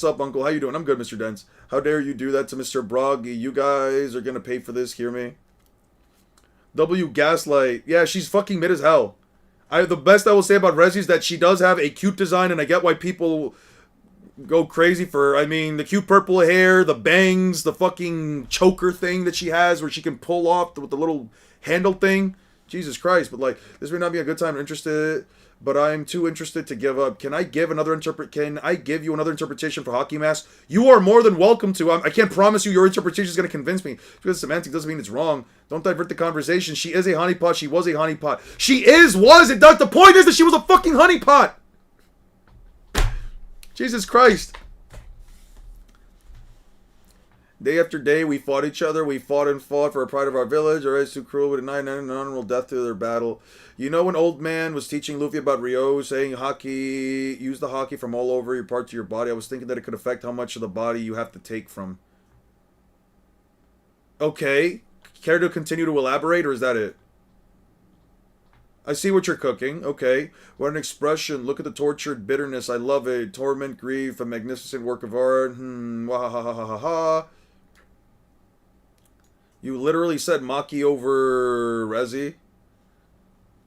up, Uncle? How you doing? I'm good, Mr. Dents. How dare you do that to Mr. Broggy? You guys are gonna pay for this, hear me? W Gaslight. Yeah, she's fucking mid as hell. The best I will say about Rezzy is that she does have a cute design, and I get why people go crazy for her. I mean, the cute purple hair, the bangs, the fucking choker thing that she has where she can pull off with the little handle thing. Jesus Christ, but like, this may not be a good time. I'm interested, but I'm too interested to give up. Can I give you another interpretation for Hockey Mask? You are more than welcome to. I can't promise you your interpretation is going to convince me. Because semantic doesn't mean it's wrong. Don't divert the conversation. She is a honeypot. She was a honeypot. She was. It does. The point is that she was a fucking honeypot. Jesus Christ. Day after day, we fought each other. We fought and fought for the pride of our village. Our eyes too cruel would deny an honorable death to their battle. You know, an old man was teaching Luffy about Ryo, saying hockey, use the hockey from all over your parts of your body. I was thinking that it could affect how much of the body you have to take from. Okay. Care to continue to elaborate, or is that it? I see what you're cooking. Okay. What an expression. Look at the tortured bitterness. I love it. Torment, grief, a magnificent work of art. Wahahaha. You literally said Maki over Rezzy.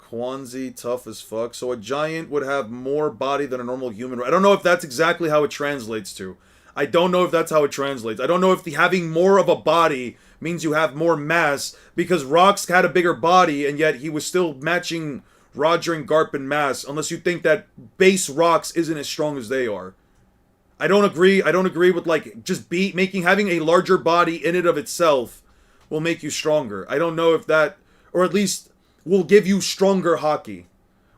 Kwanzi, tough as fuck. So a giant would have more body than a normal human. I don't know if that's exactly how it translates to. I don't know if that's how it translates. I don't know if having more of a body means you have more mass, because Rox had a bigger body and yet he was still matching Roger and Garp in mass, unless you think that base Rox isn't as strong as they are. I don't agree. I don't agree with like just having a larger body in and of itself will make you stronger. I don't know if that, or at least will give you stronger hockey.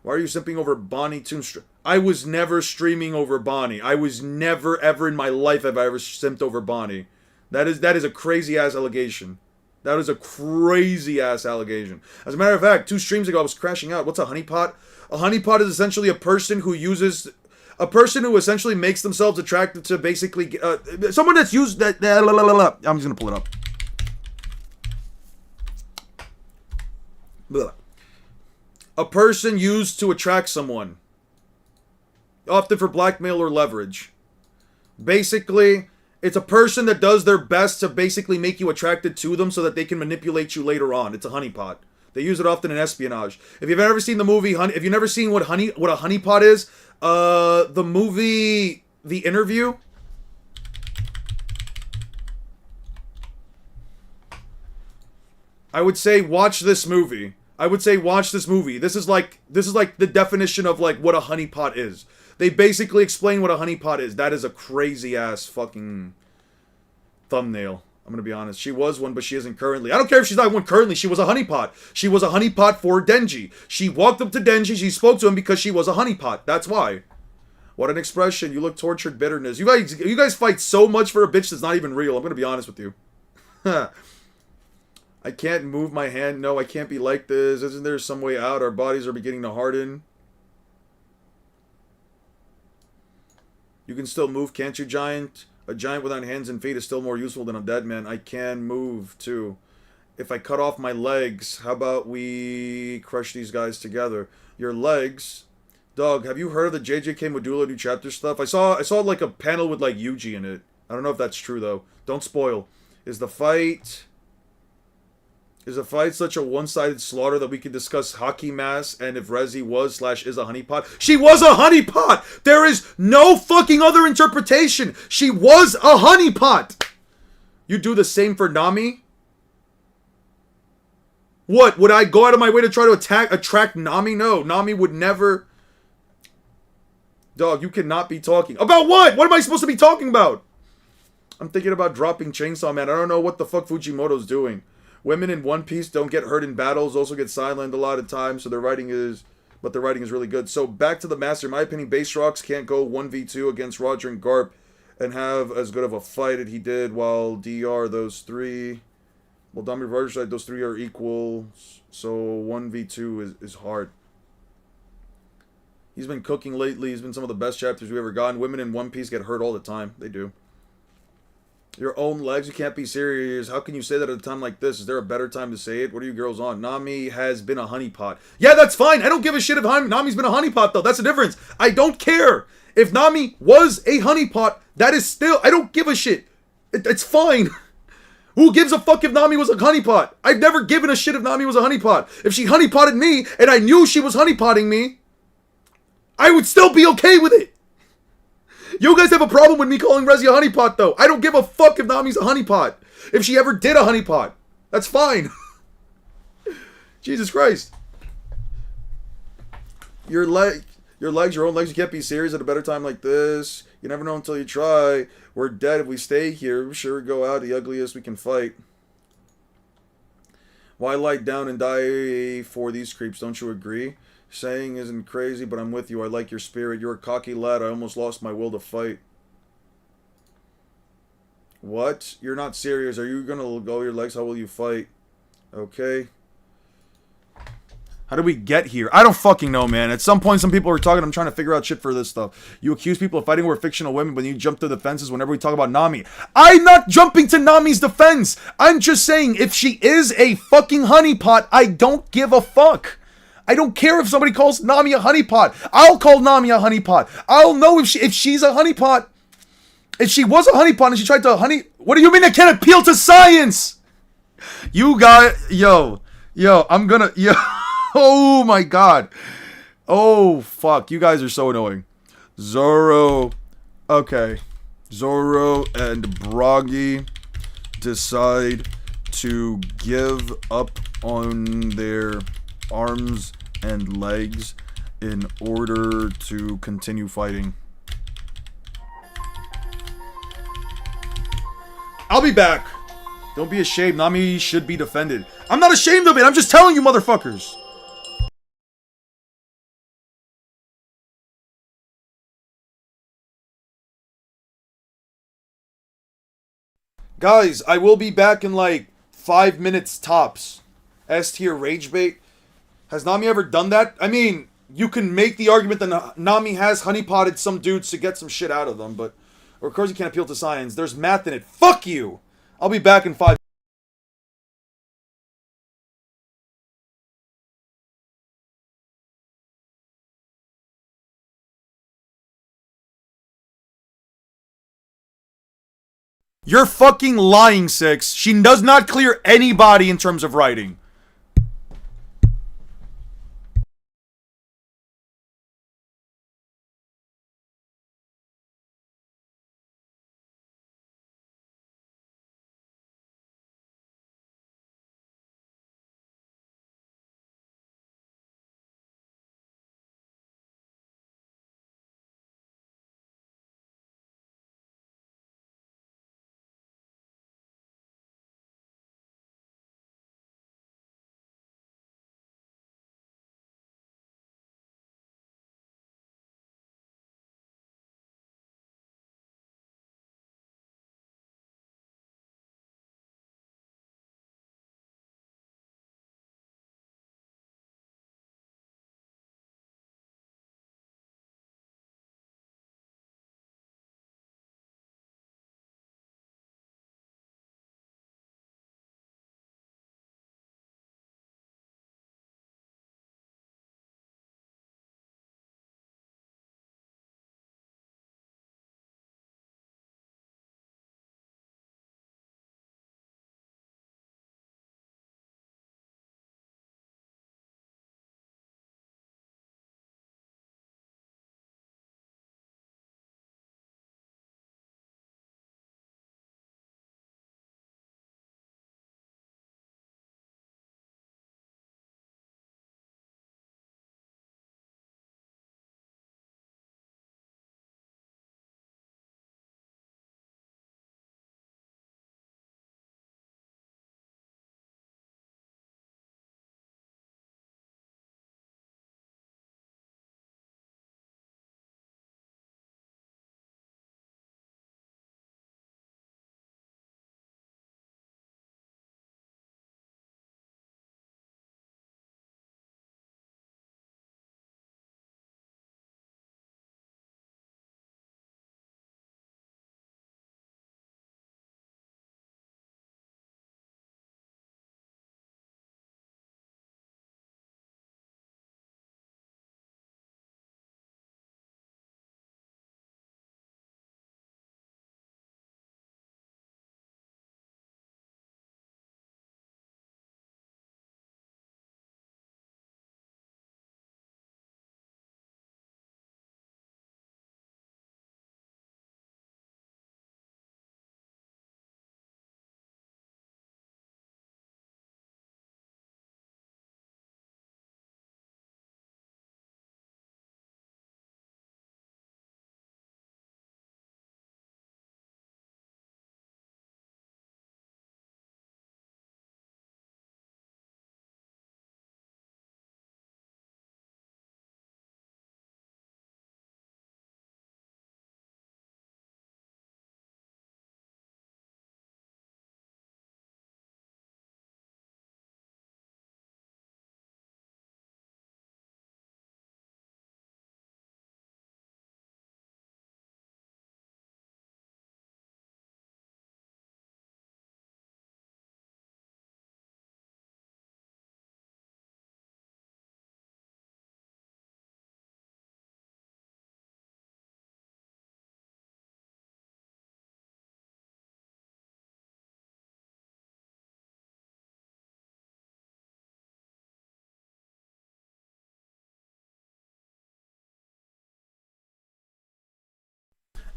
Why are you simping over Bonnie Tombstone? I was never streaming over Bonnie. I was never, ever in my life have I ever simped over Bonnie. That is a crazy ass allegation. That is a crazy ass allegation. As a matter of fact, 2 streams ago I was crashing out. What's a honeypot? A honeypot is essentially a person who essentially makes themselves attracted to basically someone that's used that. I'm just gonna pull it up. Blah. A person used to attract someone, often for blackmail or leverage. Basically, it's a person that does their best to basically make you attracted to them so that they can manipulate you later on. It's a honeypot. They use it often in espionage. If you've ever seen the movie, if you've never seen what a honeypot is, the movie The Interview. I would say watch this movie. This is like the definition of like what a honeypot is. They basically explain what a honeypot is. That is a crazy ass fucking thumbnail. I'm gonna be honest. She was one, but she isn't currently. I don't care if she's not one currently. She was a honeypot. She was a honeypot for Denji. She walked up to Denji. She spoke to him because she was a honeypot. That's why. What an expression. You look tortured bitterness. You guys fight so much for a bitch that's not even real. I'm gonna be honest with you. I can't move my hand. No, I can't be like this. Isn't there some way out? Our bodies are beginning to harden. You can still move, can't you, giant? A giant without hands and feet is still more useful than a dead man. I can move, too. If I cut off my legs, how about we crush these guys together? Your legs? Doug, have you heard of the JJK Modula new chapter stuff? I saw like a panel with like Yuji in it. I don't know if that's true, though. Don't spoil. Is the fight Is a fight such a one-sided slaughter that we could discuss hockey mass and if Rezi was / is a honeypot? She was a honeypot! There is no fucking other interpretation! She was a honeypot! You do the same for Nami? What? Would I go out of my way to try to attract Nami? No. Nami would never... Dog, you cannot be talking... About what? What am I supposed to be talking about? I'm thinking about dropping Chainsaw Man. I don't know what the fuck Fujimoto's doing. Women in One Piece don't get hurt in battles, also get sidelined a lot of times, so their writing is really good. So back to the Master. In my opinion, Base Rocks can't go 1v2 against Roger and Garp and have as good of a fight as he did, while DR, those three... Well, Dami Roger side, those three are equal, so 1v2 is hard. He's been cooking lately. He's been some of the best chapters we've ever gotten. Women in One Piece get hurt all the time. They do. Your own legs, you can't be serious. How can you say that at a time like this? Is there a better time to say it? What are you girls on? Nami has been a honeypot. Yeah, that's fine. I don't give a shit if Nami's been a honeypot, though. That's the difference. I don't care. If Nami was a honeypot, that is still... I don't give a shit. It's fine. Who gives a fuck if Nami was a honeypot? I've never given a shit if Nami was a honeypot. If she honeypotted me, and I knew she was honeypotting me, I would still be okay with it. You guys have a problem with me calling Rezi a honeypot, though. I don't give a fuck if Nami's a honeypot. If she ever did a honeypot. That's fine. Jesus Christ. Your own legs, you can't be serious at a better time like this. You never know until you try. We're dead if we stay here. Sure, go out the ugliest we can fight. Why lie down and die for these creeps? Don't you agree? Saying isn't crazy, but I'm with you. I like your spirit. You're a cocky lad. I almost lost my will to fight. What? You're not serious. Are you gonna go your legs? How will you fight? Okay. How did we get here? I don't fucking know, man. At some point, some people were talking. I'm trying to figure out shit for this stuff. You accuse people of fighting over fictional women, but you jump to defenses whenever we talk about Nami. I'm not jumping to Nami's defense. I'm just saying, if she is a fucking honeypot, I don't give a fuck. I don't care if somebody calls Nami a honeypot. I'll call Nami a honeypot. I'll know if she's a honeypot. If she was a honeypot and she tried to What do you mean I can't appeal to science? You got... Yo, I'm gonna... Yo... Oh my god. Oh fuck. You guys are so annoying. Zoro. Okay. Zoro and Bragi decide to give up on their arms and legs in order to continue fighting. I'll be back. Don't be ashamed. Nami should be defended. I'm not ashamed of it. I'm just telling you, motherfuckers. Guys, I will be back in like 5 minutes tops. S tier rage bait. Has Nami ever done that? I mean, you can make the argument that Nami has honeypotted some dudes to get some shit out of them, but... Or of course you can't appeal to science. There's math in it. Fuck you! I'll be back in 5... You're fucking lying, Six. She does not clear anybody in terms of writing.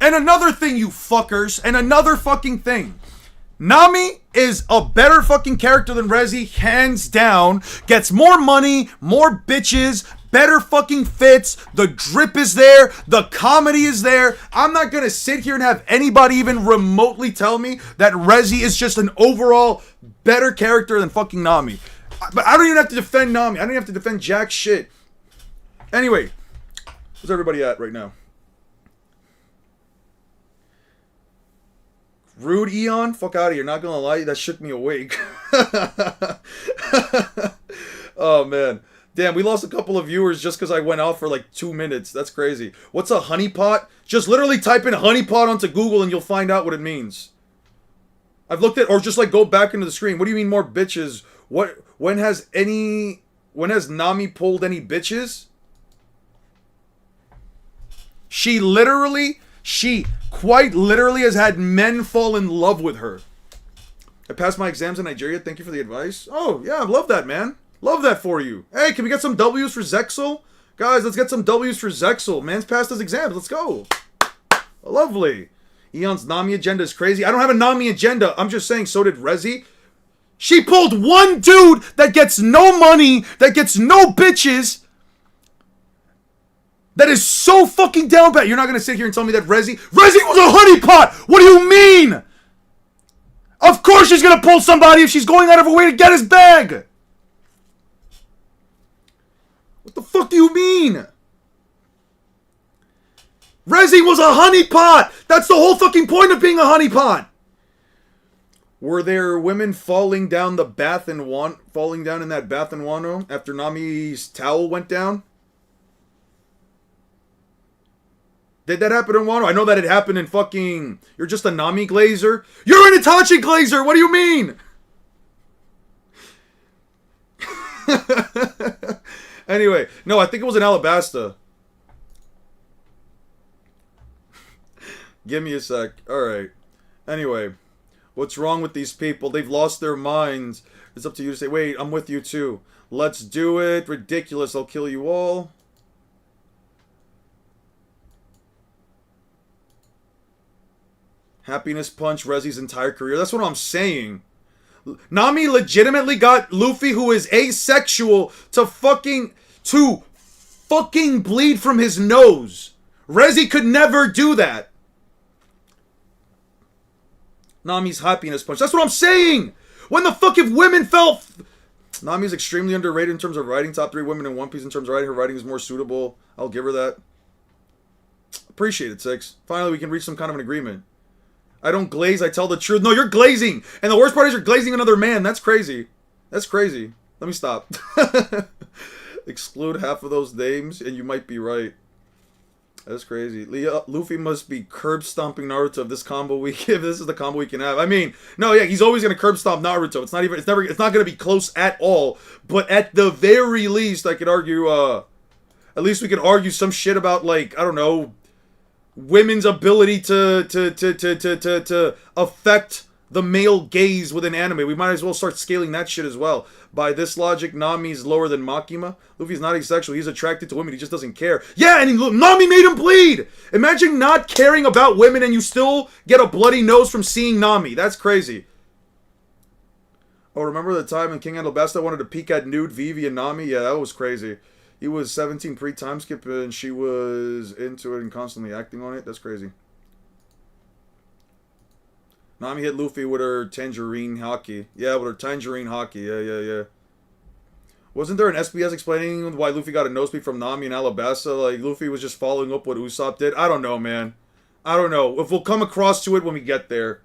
And another thing, you fuckers, and another fucking thing. Nami is a better fucking character than Rezi, hands down. Gets more money, more bitches, better fucking fits. The drip is there. The comedy is there. I'm not gonna sit here and have anybody even remotely tell me that Rezi is just an overall better character than fucking Nami. But I don't even have to defend Nami. I don't even have to defend jack shit. Anyway, where's everybody at right now? Rude Eon? Fuck out of here. Not gonna lie, that shook me awake. Oh, man. Damn, we lost a couple of viewers just because I went out for like 2 minutes. That's crazy. What's a honeypot? Just literally type in honeypot onto Google and you'll find out what it means. I've looked at, or just like go back into the screen. What do you mean more bitches? When has Nami pulled any bitches? She quite literally has had men fall in love with her. I passed my exams in Nigeria. Thank you for the advice. Oh, yeah, I love that, man. Love that for you. Hey, can we get some W's for Zexel? Guys, let's get some W's for Zexel. Man's passed his exams. Let's go. Lovely. Eon's Nami agenda is crazy. I don't have a Nami agenda. I'm just saying so did Rezi. She pulled one dude that gets no money, that gets no bitches, that is so fucking down bad. You're not going to sit here and tell me that Rezi was a honeypot. What do you mean? Of course she's going to pull somebody if she's going out of her way to get his bag. What the fuck do you mean? Rezi was a honeypot. That's the whole fucking point of being a honeypot. Were there women falling down in that Bath and Wano after Nami's towel went down? Did that happen in Wano? I know that it happened in fucking... You're just a Nami glazer? You're an Itachi glazer! What do you mean? Anyway, no, I think it was in Alabasta. Give me a sec. Alright. Anyway, what's wrong with these people? They've lost their minds. It's up to you to say, wait, I'm with you too. Let's do it. Ridiculous. I'll kill you all. Happiness punch Rezi's entire career. That's what I'm saying. Nami legitimately got Luffy, who is asexual, to fucking bleed from his nose. Rezi could never do that. Nami's happiness punch. That's what I'm saying. When the fuck if women fell... Nami's extremely underrated in terms of writing. Top 3 women in One Piece in terms of writing. Her writing is more suitable. I'll give her that. Appreciate it, Six. Finally, we can reach some kind of an agreement. I don't glaze, I tell the truth. No, you're glazing! And the worst part is you're glazing another man. That's crazy. That's crazy. Let me stop. Exclude half of those names, and you might be right. That's crazy. Luffy must be curb stomping Naruto if this is the combo we can have. I mean, no, yeah, he's always gonna curb stomp Naruto. It's not gonna be close at all. But at the very least, I could argue, at least we could argue some shit about, like, I don't know, women's ability to affect the male gaze within anime. We might as well start scaling that shit as well. By this logic, Nami's lower than Makima. Luffy's not asexual. He's attracted to women. He just doesn't care. Yeah, and Nami made him bleed! Imagine not caring about women and you still get a bloody nose from seeing Nami. That's crazy. Oh, remember the time when King Alabasta wanted to peek at nude Vivi and Nami? Yeah, that was crazy. He was 17 pre-time skip and she was into it and constantly acting on it. That's crazy. Nami hit Luffy with her tangerine hockey. Yeah, with her tangerine hockey. Yeah. Wasn't there an SBS explaining why Luffy got a nosebleed from Nami and Alabasta? Like, Luffy was just following up what Usopp did? I don't know, man. I don't know. If we'll come across to it when we get there.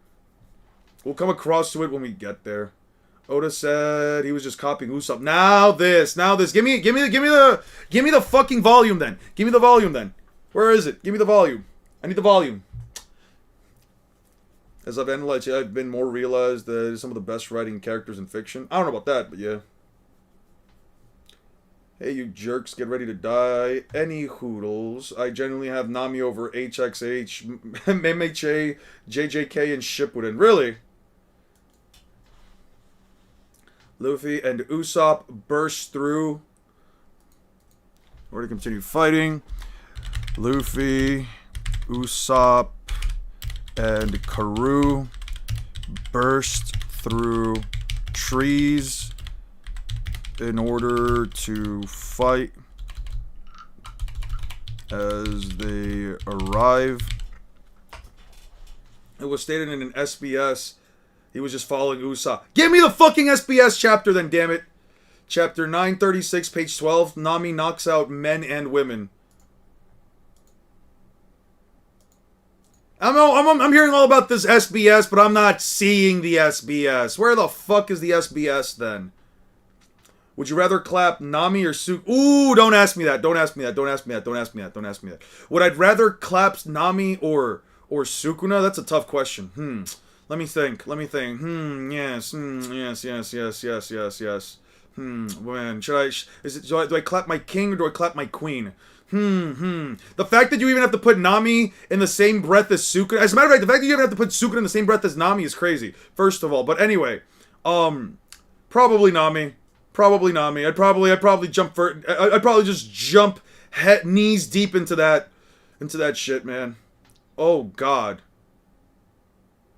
Oda said he was just copying Usopp. Now this. Give me the fucking volume then. Give me the volume then. Where is it? Give me the volume. I need the volume. As I've analyzed, I've been more realized that some of the best writing characters in fiction. I don't know about that, but yeah. Hey, you jerks, get ready to die. Any hoodles. I generally have Nami over HXH, MHA, JJK, and Shippuden. Really? Luffy and Usopp burst through. We're to continue fighting. Luffy, Usopp, and Karoo burst through trees in order to fight. As they arrive, it was stated in an SBS he was just following Usopp. Give me the fucking SBS chapter then, damn it. Chapter 936, page 12. Nami knocks out men and women. I'm hearing all about this SBS, but I'm not seeing the SBS. Where the fuck is the SBS then? Would you rather clap Nami or Sukuna? Ooh, don't ask me that. Don't ask me that. Don't ask me that. Don't ask me that. Don't ask me that. Would I rather clap Nami or Sukuna? That's a tough question. Let me think. Let me think. Yes. Yes. When should I? Do I clap my king or do I clap my queen? The fact that you even have to put Nami in the same breath as Sukuna. As a matter of fact, the fact that you even have to put Sukuna in the same breath as Nami is crazy. First of all, but anyway, probably Nami. Probably Nami. I'd probably jump for. I'd probably just jump knees deep into that shit, man. Oh God,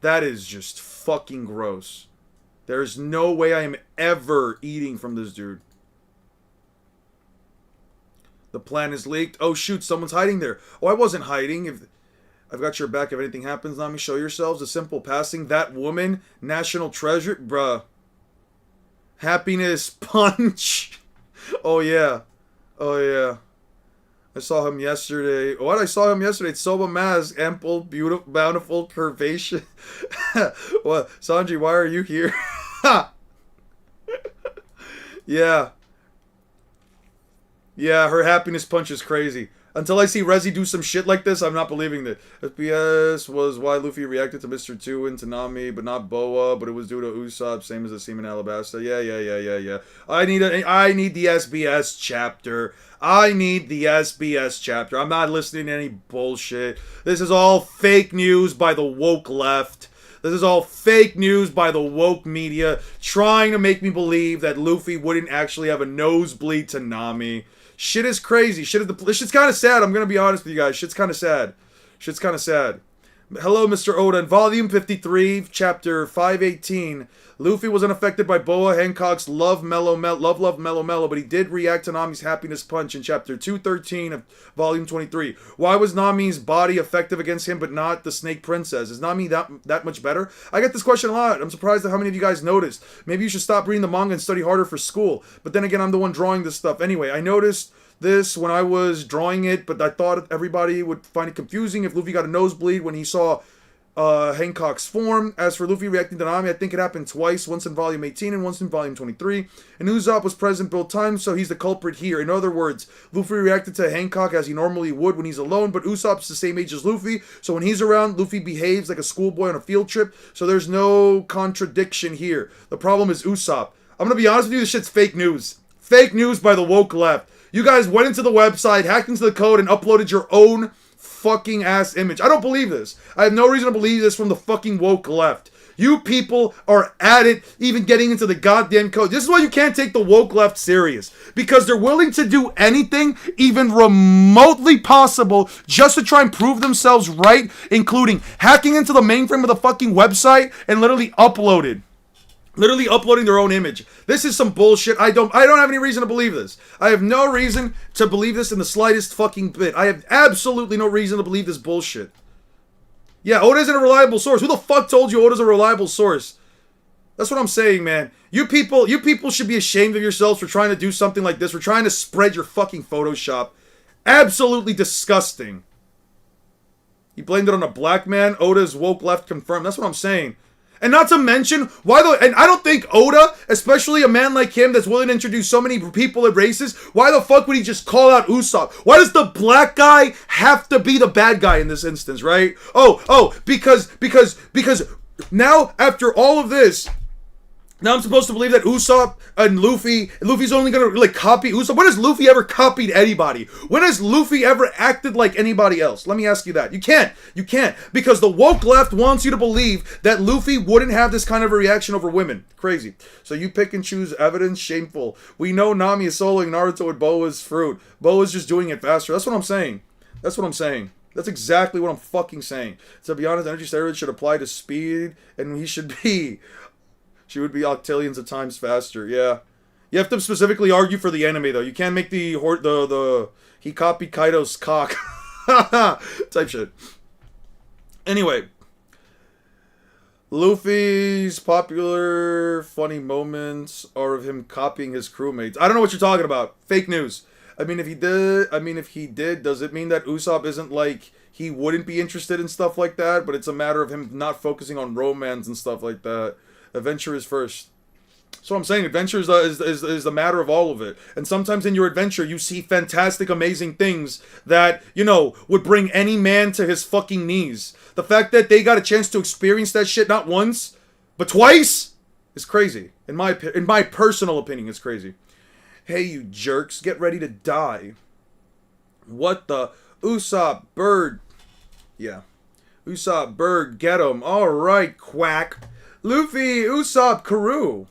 that is just fucking gross. There's no way I am ever eating from this dude. The plan is leaked. Oh shoot, someone's hiding there. Oh, I wasn't hiding. If I've got your back, if anything happens, Nami, show yourselves. A simple passing. That woman, national treasure, bruh. Happiness punch. Oh yeah. Oh yeah. I saw him yesterday. What? I saw him yesterday. Soba mask. Ample, beautiful, bountiful curvation. What? Sanji, why are you here? Yeah. Yeah, her happiness punch is crazy. Until I see Rezi do some shit like this, I'm not believing that. FPS was why Luffy reacted to Mr. 2 and to Nami, but not Boa, but it was due to Usopp, same as the Seaman Alabasta. Yeah. I need the SBS chapter. I need the SBS chapter. I'm not listening to any bullshit. This is all fake news by the woke left. This is all fake news by the woke media, trying to make me believe that Luffy wouldn't actually have a nosebleed to Nami. Shit is crazy. Shit's kind of sad. I'm gonna be honest with you guys. Shit's kind of sad. Hello, Mr. Oda. In Volume 53, Chapter 518, Luffy was unaffected by Boa Hancock's love, mellow, but he did react to Nami's happiness punch in Chapter 213 of Volume 23. Why was Nami's body effective against him, but not the Snake Princess? Is Nami that much better? I get this question a lot. I'm surprised at how many of you guys noticed. Maybe you should stop reading the manga and study harder for school. But then again, I'm the one drawing this stuff. Anyway, I noticed this when I was drawing it, but I thought everybody would find it confusing if Luffy got a nosebleed when he saw Hancock's form. As for Luffy reacting to Nami, I think it happened twice, once in Volume 18 and once in Volume 23. And Usopp was present both times, so he's the culprit here. In other words, Luffy reacted to Hancock as he normally would when he's alone, but Usopp's the same age as Luffy, so when he's around, Luffy behaves like a schoolboy on a field trip, so there's no contradiction here. The problem is Usopp. I'm gonna be honest with you, this shit's fake news. Fake news by the woke left. You guys went into the website, hacked into the code, and uploaded your own fucking ass image. I don't believe this. I have no reason to believe this from the fucking woke left. You people are at it, even getting into the goddamn code. This is why you can't take the woke left serious. Because they're willing to do anything, even remotely possible, just to try and prove themselves right, including hacking into the mainframe of the fucking website and literally uploading their own image. This is some bullshit. I don't have any reason to believe this. I have no reason to believe this in the slightest fucking bit. I have absolutely no reason to believe this bullshit. Yeah, Oda isn't a reliable source. Who the fuck told you Oda's a reliable source? That's what I'm saying, man. You people should be ashamed of yourselves for trying to do something like this. For trying to spread your fucking Photoshop. Absolutely disgusting. You blamed it on a black man. Oda's woke left confirmed. That's what I'm saying. And not to mention, and I don't think Oda, especially a man like him that's willing to introduce so many people and races, why the fuck would he just call out Usopp? Why does the black guy have to be the bad guy in this instance, right? Because now, after all of this, now I'm supposed to believe that Usopp and Luffy's only gonna copy Usopp. When has Luffy ever copied anybody? When has Luffy ever acted like anybody else? Let me ask you that. You can't. Because the woke left wants you to believe that Luffy wouldn't have this kind of a reaction over women. Crazy. So you pick and choose evidence? Shameful. We know Nami is soloing Naruto with Boa's fruit. Boa's just doing it faster. That's what I'm saying. That's exactly what I'm fucking saying. To be honest, energy steroids should apply to speed, and she would be octillions of times faster. Yeah, you have to specifically argue for the anime though. You can't make the he copied Kaido's cock type shit. Anyway, Luffy's popular funny moments are of him copying his crewmates. I don't know what you're talking about. Fake news. If he did, does it mean that Usopp isn't like he wouldn't be interested in stuff like that? But it's a matter of him not focusing on romance and stuff like that. Adventure is first. So I'm saying adventure is the matter of all of it. And sometimes in your adventure, you see fantastic, amazing things that, would bring any man to his fucking knees. The fact that they got a chance to experience that shit not once, but twice, is crazy. In my personal opinion, it's crazy. Hey, you jerks, get ready to die. What the? Usopp, Bird. Yeah. Usopp, Bird, get him. Alright, quack. Luffy, Usopp, Karoo.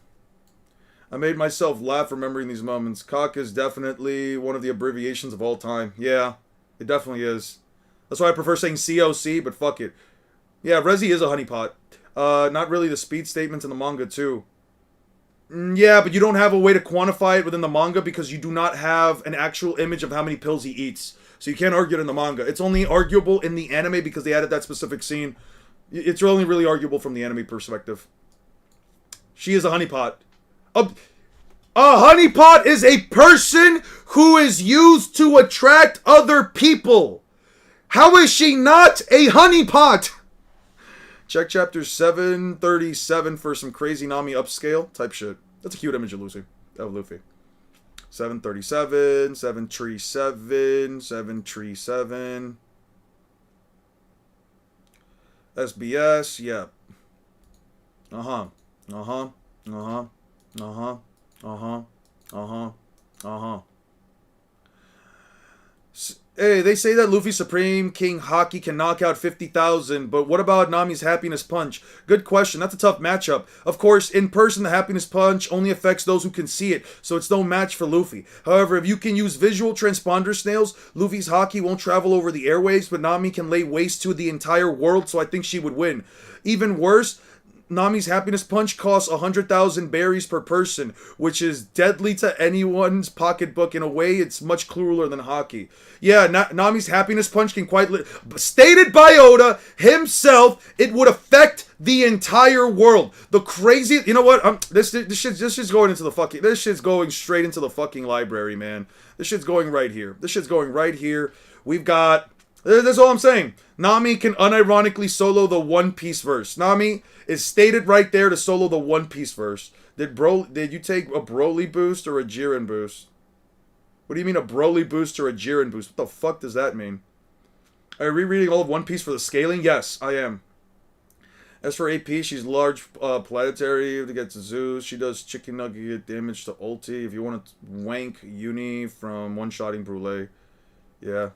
I made myself laugh remembering these moments. Cock is definitely one of the abbreviations of all time. Yeah, it definitely is. That's why I prefer saying COC, but fuck it. Yeah, Rezi is a honeypot. Not really the speed statements in the manga, too. Yeah, but you don't have a way to quantify it within the manga because you do not have an actual image of how many pills he eats. So you can't argue it in the manga. It's only arguable in the anime because they added that specific scene. It's only really arguable from the anime perspective. She is a honeypot. A honeypot is a person who is used to attract other people. How is she not a honeypot? Check chapter 737 for some crazy Nami upscale type shit. That's a cute image of Luffy. 737, 737, 737. SBS, yeah. Uh-huh. Uh-huh. Uh-huh. Uh-huh. Uh-huh. Uh-huh. Uh-huh. Hey, they say that Luffy Supreme King Haki can knock out 50,000, but what about Nami's Happiness Punch? Good question. That's a tough matchup. Of course, in person, the Happiness Punch only affects those who can see it, so it's no match for Luffy. However, if you can use visual transponder snails, Luffy's Haki won't travel over the airwaves, but Nami can lay waste to the entire world, so I think she would win. Even worse, Nami's Happiness Punch costs 100,000 berries per person, which is deadly to anyone's pocketbook. In a way, it's much crueler than Haki. Yeah, Nami's Happiness Punch can stated by Oda himself, it would affect the entire world. The crazy, you know what? This shit's going into the fucking. This shit's going straight into the fucking library, man. This shit's going right here. This shit's going right here. We've got. That's all I'm saying. Nami can unironically solo the One Piece verse. Nami is stated right there to solo the One Piece verse. Did you take a Broly boost or a Jiren boost? What do you mean a Broly boost or a Jiren boost? What the fuck does that mean? Are you rereading all of One Piece for the scaling? Yes, I am. As for AP, she's large planetary to get to Zeus. She does chicken nugget damage to ulti. If you want to wank Uni from one-shotting Brule. Yeah.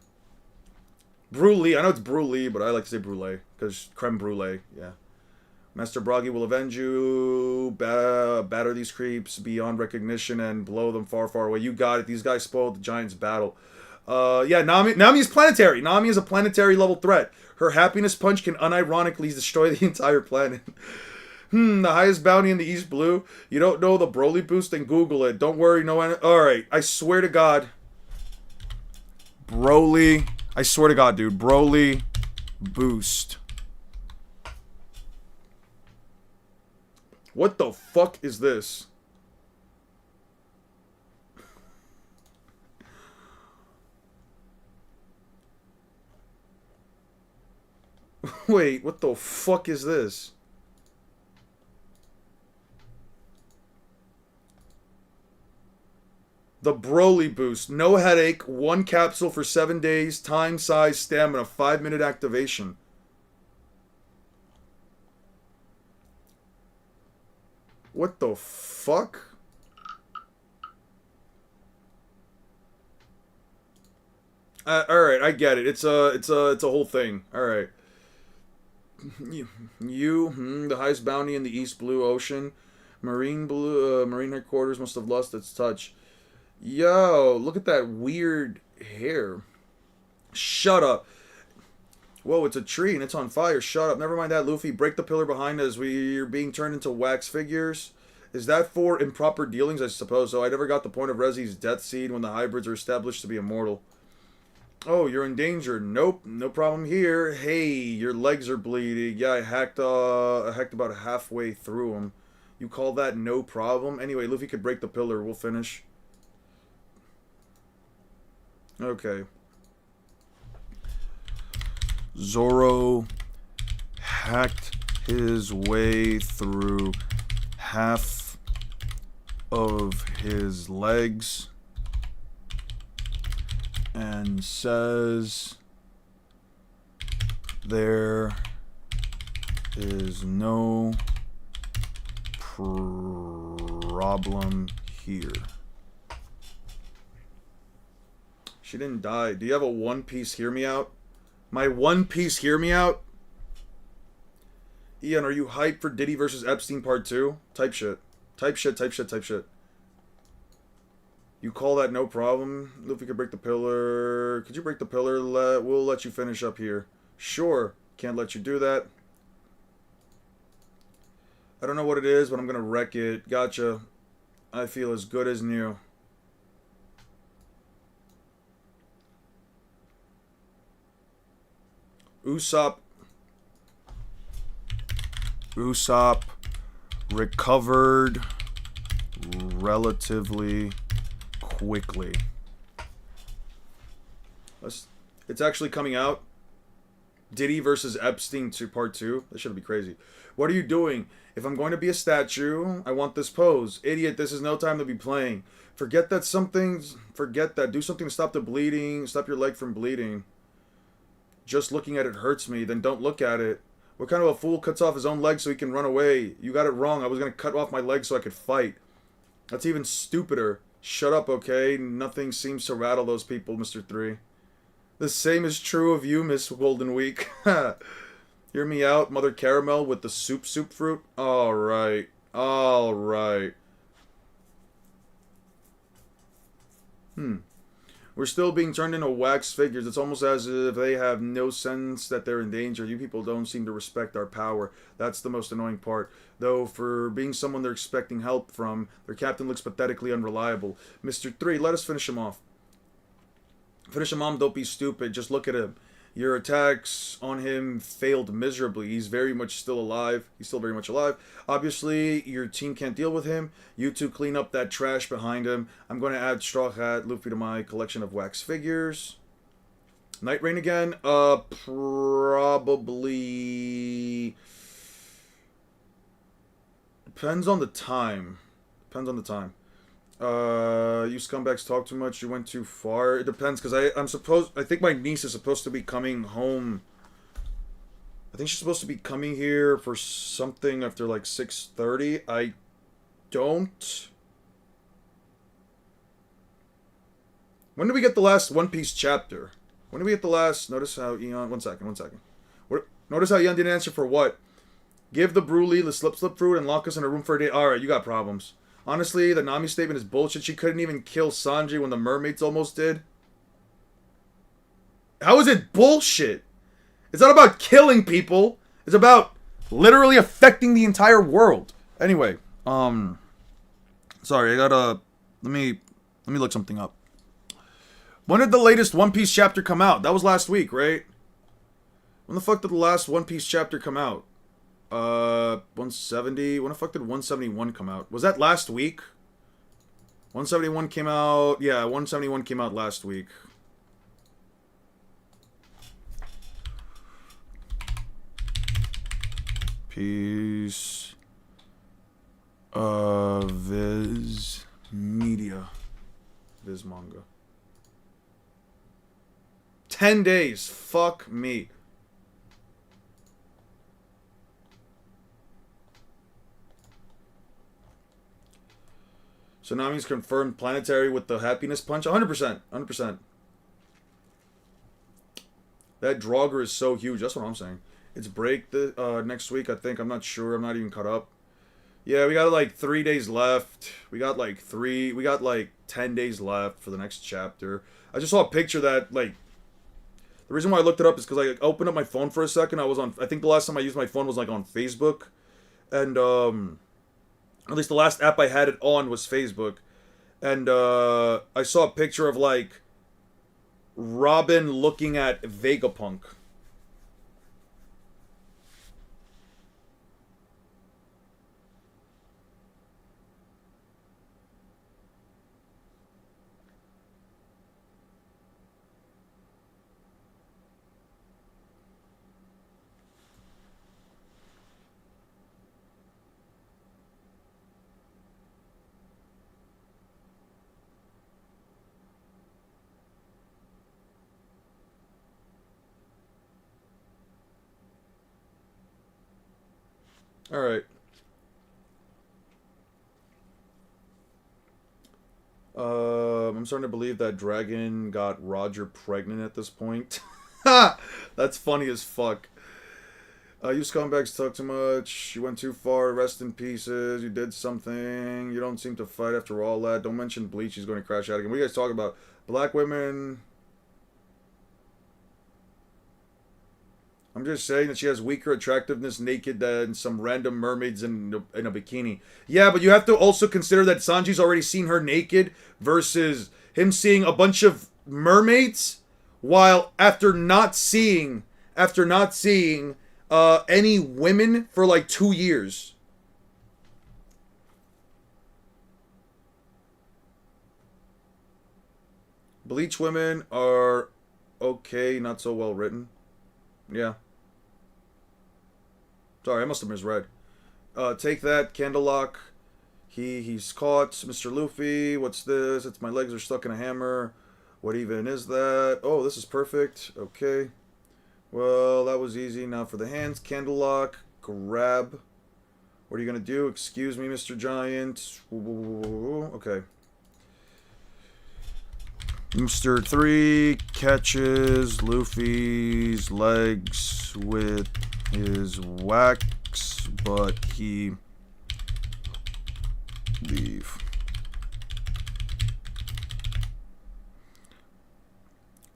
Brule, I know it's Brule, but I like to say Brule, because creme brulee, yeah. Master Bragi will avenge you, batter these creeps beyond recognition, and blow them far, far away. You got it, these guys spoiled the Giants' battle. Yeah, Nami is planetary. Nami is a planetary level threat. Her Happiness Punch can unironically destroy the entire planet. The highest bounty in the East Blue. You don't know the Broly boost? Then Google it. Don't worry, no one. Alright, I swear to God. Broly. I swear to God, dude. Broly boost. What the fuck is this? Wait, what the fuck is this? The Broly boost. No headache. 1 capsule for 7 days. Time, size, stamina. 5-minute activation. What the fuck? Alright, I get it. It's a whole thing. Alright. The highest bounty in the East Blue Ocean. Marine headquarters must have lost its touch. Yo, look at that weird hair. Shut up. Whoa, it's a tree and it's on fire. Shut up. Never mind that, Luffy. Break the pillar behind us. We're being turned into wax figures. Is that for improper dealings? I suppose so. I never got the point of Rezi's death seed when the hybrids are established to be immortal. Oh, you're in danger. Nope, no problem here. Hey, your legs are bleeding. Yeah, I hacked about halfway through them. You call that no problem? Anyway, Luffy could break the pillar. We'll finish. Okay. Zoro hacked his way through half of his legs and says there is no problem here. She didn't die. Do you have a One Piece hear me out? My One Piece hear me out? Ian, are you hyped for Diddy versus Epstein Part 2? Type shit. Type shit, type shit, type shit. You call that no problem? Luffy could break the pillar. Could you break the pillar? We'll let you finish up here. Sure. Can't let you do that. I don't know what it is, but I'm gonna wreck it. Gotcha. I feel as good as new. Usopp recovered relatively quickly. It's actually coming out. Diddy versus Epstein Part 2. That should be crazy. What are you doing? If I'm going to be a statue, I want this pose. Idiot, this is no time to be playing. Forget that. Do something to stop the bleeding. Stop your leg from bleeding. Just looking at it hurts me, then don't look at it. What kind of a fool cuts off his own leg so he can run away? You got it wrong. I was going to cut off my leg so I could fight. That's even stupider. Shut up, okay? Nothing seems to rattle those people, Mr. 3. The same is true of you, Miss Golden Week. Hear me out, Mother Caramel with the soup fruit? Alright. Alright. We're still being turned into wax figures. It's almost as if they have no sense that they're in danger. You people don't seem to respect our power. That's the most annoying part. Though, for being someone they're expecting help from, their captain looks pathetically unreliable. Mr. 3, let us finish him off. Finish him off, don't be stupid. Just look at him. Your attacks on him failed miserably. He's very much still alive. He's still very much alive. Obviously, your team can't deal with him. You two clean up that trash behind him. I'm going to add Straw Hat Luffy to my collection of wax figures. Night Rain again? Probably... Depends on the time. Depends on the time. You scumbags talk too much. You went too far. It depends, because I think my niece is supposed to be coming home. I think she's supposed to be coming here for something after like 6:30. I don't. When did we get the last One Piece chapter? When did we get the last? Notice how Eon. One second. Notice how Eon didn't answer for what? Give the Broly the slip fruit and lock us in a room for a day. Alright, you got problems. Honestly, the Nami statement is bullshit. She couldn't even kill Sanji when the mermaids almost did. How is it bullshit? It's not about killing people. It's about literally affecting the entire world. Anyway, sorry, I gotta let me look something up. When did the latest One Piece chapter come out? That was last week, right? When the fuck did the last One Piece chapter come out? 170. When the fuck did 171 come out? Was that last week? 171 came out. Yeah, 171 came out last week. Piece of Viz Media. Viz Manga. 10 days. Fuck me. So Nami's confirmed planetary with the happiness punch. 100%. 100%. That Draugr is so huge. That's what I'm saying. It's break next week, I think. I'm not sure. I'm not even caught up. Yeah, we got like 3 days left. We got like 10 days left for the next chapter. I just saw a picture that, like, The reason why I looked it up is because I opened up my phone for a second. I think the last time I used my phone was like on Facebook. And, at least the last app I had it on was Facebook. And, I saw a picture of like Robin looking at Vegapunk. Alright. I'm starting to believe that Dragon got Roger pregnant at this point. That's funny as fuck. You scumbags talk too much. You went too far. Rest in pieces. You did something. You don't seem to fight after all that. Don't mention Bleach. He's going to crash out again. What are you guys talking about? Black women. I'm just saying that she has weaker attractiveness naked than some random mermaids in a bikini. Yeah, but you have to also consider that Sanji's already seen her naked versus him seeing a bunch of mermaids while after not seeing any women for like 2 years. Bleach women are okay, not so well written. Yeah. Sorry, I must have misread. Take that, Candlelock. He's caught. Mr. Luffy, what's this? It's my legs are stuck in a hammer. What even is that? Oh, this is perfect. Okay. Well, that was easy. Now for the hands. Candlelock. Grab. What are you going to do? Excuse me, Mr. Giant. Okay. Mr. 3 catches Luffy's legs with his wax, but he leave.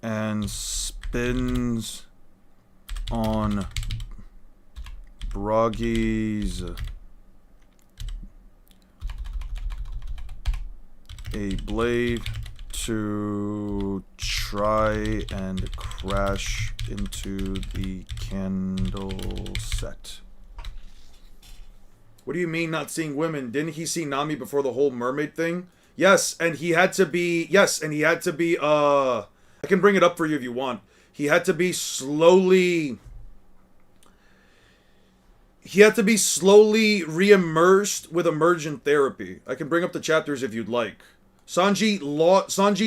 And spins on Broggy's a blade to try and crash into the candle set. What do you mean not seeing women? Didn't he see Nami before the whole mermaid thing? Yes, and he had to be I can bring it up for you if you want. He had to be slowly re-immersed with emergent therapy. I can bring up the chapters if you'd like. Sanji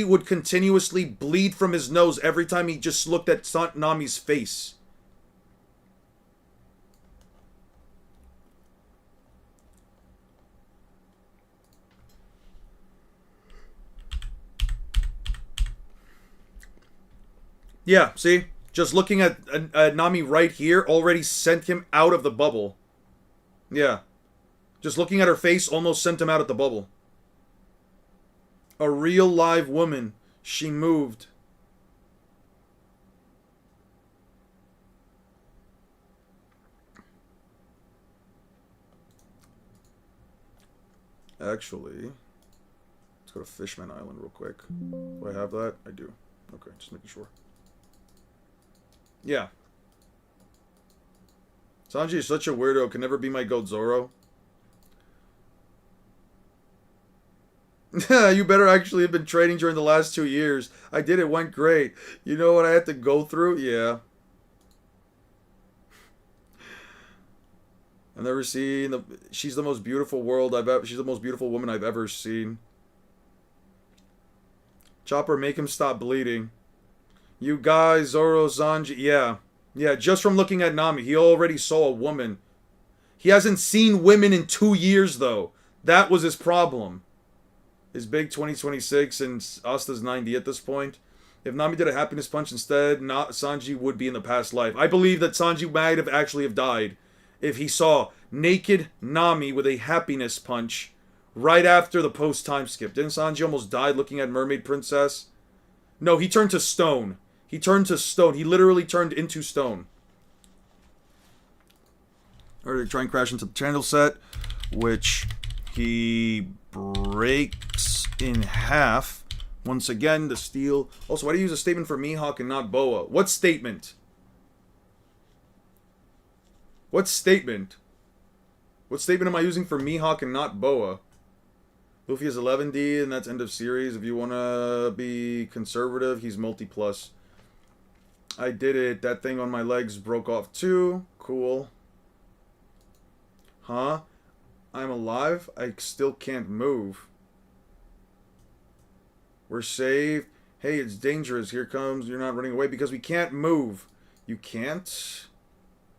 would continuously bleed from his nose every time he just looked at Nami's face. Yeah, see? Just looking at Nami right here already sent him out of the bubble. Yeah. Just looking at her face almost sent him out of the bubble. A real live woman. She moved. Actually, let's go to Fishman Island real quick. Do I have that? I do. Okay, just making sure. Yeah. Sanji is such a weirdo. Can never be my goat Zoro. You better actually have been training during the last 2 years. I did. It went great. You know what I had to go through? Yeah. I've never seen she's the most beautiful she's the most beautiful woman I've ever seen. Chopper, make him stop bleeding. You guys, Zoro, Sanji, yeah. Yeah, just from looking at Nami, he already saw a woman. He hasn't seen women in 2 years, though. That was his problem. His big 2026 and Asta's 90 at this point. If Nami did a happiness punch instead, Sanji would be in the past life. I believe that Sanji might have actually died if he saw naked Nami with a happiness punch right after the post-time skip. Didn't Sanji almost die looking at Mermaid Princess? No, he turned to stone. He turned to stone. He literally turned into stone. Or they try and crash into the chandel set, which he breaks in half. Once again, the steel. Also, why do you use a statement for Mihawk and not Boa? What statement? What statement? What statement am I using for Mihawk and not Boa? Luffy is 11D, and that's end of series. If you want to be conservative, he's multi-plus. I did it. That thing on my legs broke off too. Cool. Huh? I'm alive? I still can't move. We're saved. Hey, it's dangerous. Here comes. You're not running away because we can't move. You can't?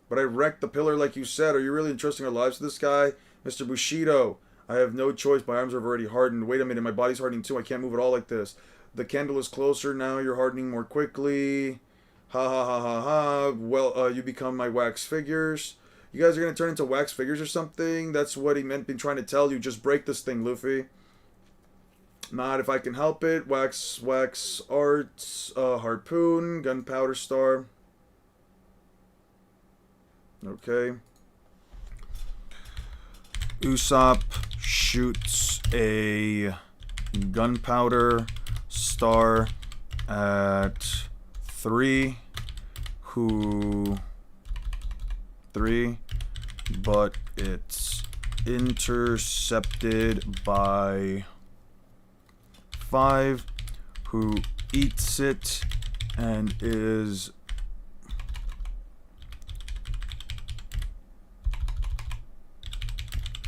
But I wrecked the pillar like you said. Are you really entrusting our lives to this guy? Mr. Bushido, I have no choice. My arms are already hardened. Wait a minute. My body's hardening too. I can't move at all like this. The candle is closer. Now you're hardening more quickly. Ha ha ha ha ha. Well, you become my wax figures. You guys are going to turn into wax figures or something? That's what he meant been trying to tell you. Just break this thing, Luffy. Not if I can help it. Wax arts, harpoon, gunpowder star. Okay. Usopp shoots a gunpowder star at 3. But it's intercepted by 5, who eats it and is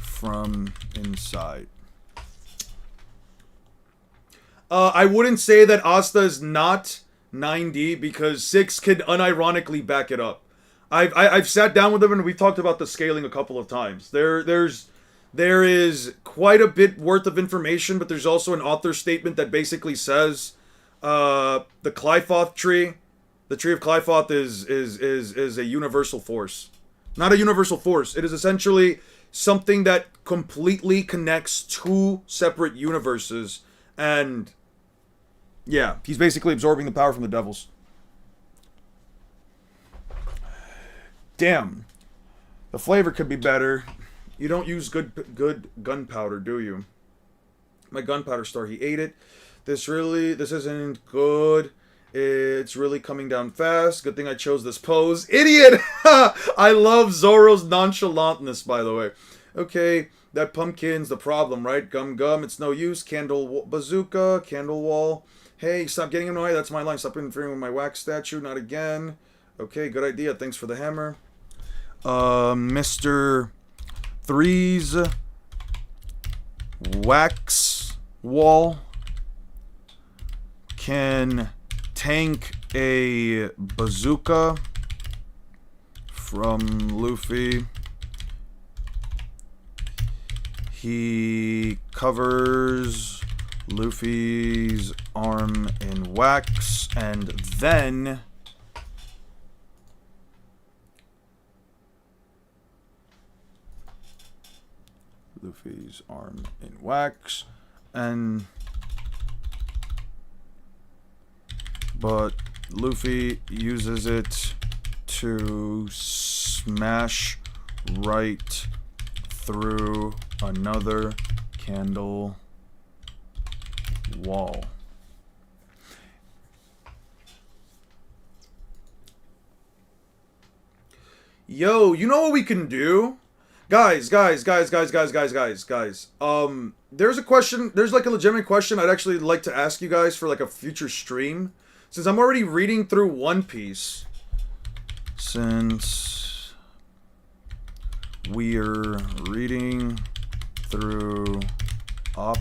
from inside. I wouldn't say that Asta is not 9D because 6 could unironically back it up. I've sat down with them and we've talked about the scaling a couple of times. There is quite a bit worth of information, but there's also an author statement that basically says the Clyfoth tree, the tree of Clyfoth is a universal force. Not a universal force. It is essentially something that completely connects 2 separate universes, and yeah, he's basically absorbing the power from the devils. Damn. The flavor could be better. You don't use good gunpowder, do you? My gunpowder star, he ate it. This isn't good. It's really coming down fast. Good thing I chose this pose. Idiot! I love Zoro's nonchalantness, by the way. Okay, that pumpkin's the problem, right? Gum, it's no use. Candle bazooka, candle wall. Hey, stop getting annoyed. That's my line. Stop interfering with my wax statue. Not again. Okay, good idea. Thanks for the hammer. Mr. 3's wax wall can tank a bazooka from Luffy. He covers Luffy's arm in wax and then Luffy's arm in wax but Luffy uses it to smash right through another candle wall. Yo, you know what we can do? Guys. There's a question, there's like a legitimate question I'd actually like to ask you guys for like a future stream. Since I'm already reading through One Piece. Since we're reading through Up,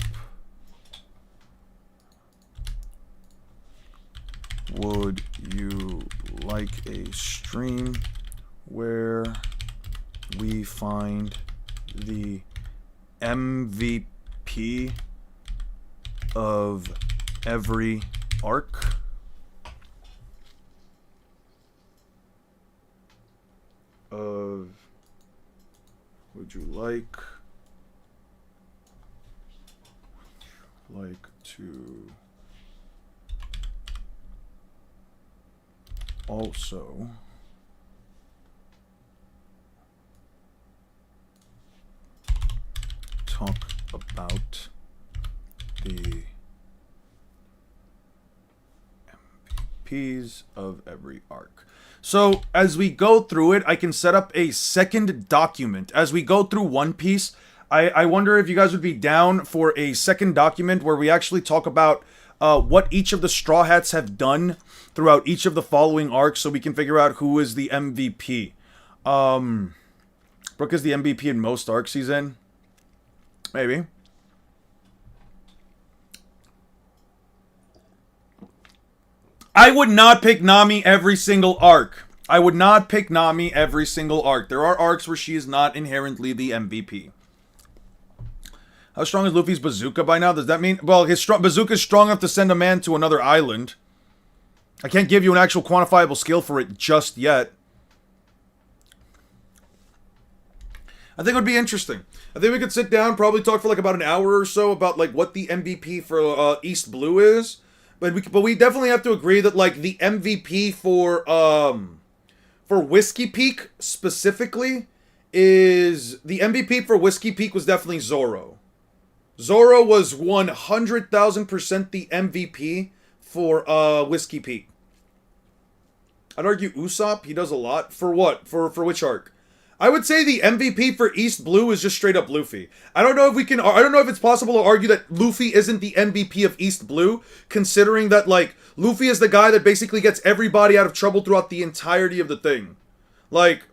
would you like a stream where we find the MVP of every arc? Would you like to also talk about the MVPs of every arc. So, as we go through it, I can set up a second document. As we go through One Piece, I wonder if you guys would be down for a second document where we actually talk about what each of the Straw Hats have done throughout each of the following arcs so we can figure out who is the MVP. Brook is the MVP in most arcs he's in. Maybe. I would not pick Nami every single arc. I would not pick Nami every single arc. There are arcs where she is not inherently the MVP. How strong is Luffy's bazooka by now? Does that mean... Well, his bazooka is strong enough to send a man to another island. I can't give you an actual quantifiable skill for it just yet. I think it would be interesting. I think we could sit down, probably talk for like about an hour or so about like what the MVP for East Blue is. But we definitely have to agree that like the MVP for Whiskey Peak specifically is... The MVP for Whiskey Peak was definitely Zoro. Zoro was 100,000% the MVP for Whiskey Peak. I'd argue Usopp, he does a lot. For what? For which arc? I would say the MVP for East Blue is just straight up Luffy. I don't know if it's possible to argue that Luffy isn't the MVP of East Blue, considering that, like, Luffy is the guy that basically gets everybody out of trouble throughout the entirety of the thing. Like,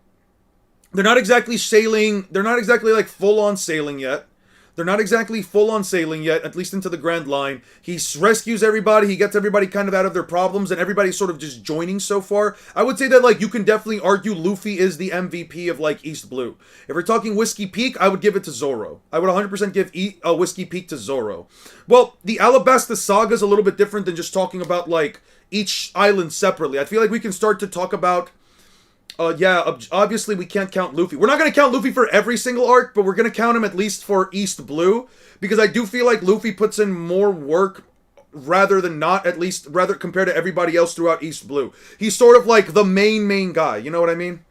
they're not exactly, like, full-on sailing yet. They're not exactly full-on sailing yet, at least into the Grand Line. He rescues everybody, he gets everybody kind of out of their problems, and everybody's sort of just joining so far. I would say that, like, you can definitely argue Luffy is the MVP of, like, East Blue. If we're talking Whiskey Peak, I would give it to Zoro. I would 100% give Whiskey Peak to Zoro. Well, the Alabasta Saga is a little bit different than just talking about, like, each island separately. I feel like we can start to talk about... obviously we can't count Luffy. We're not going to count Luffy for every single arc, but we're going to count him at least for East Blue, because I do feel like Luffy puts in more work rather than not, at least, rather compared to everybody else throughout East Blue. He's sort of like the main guy, you know what I mean?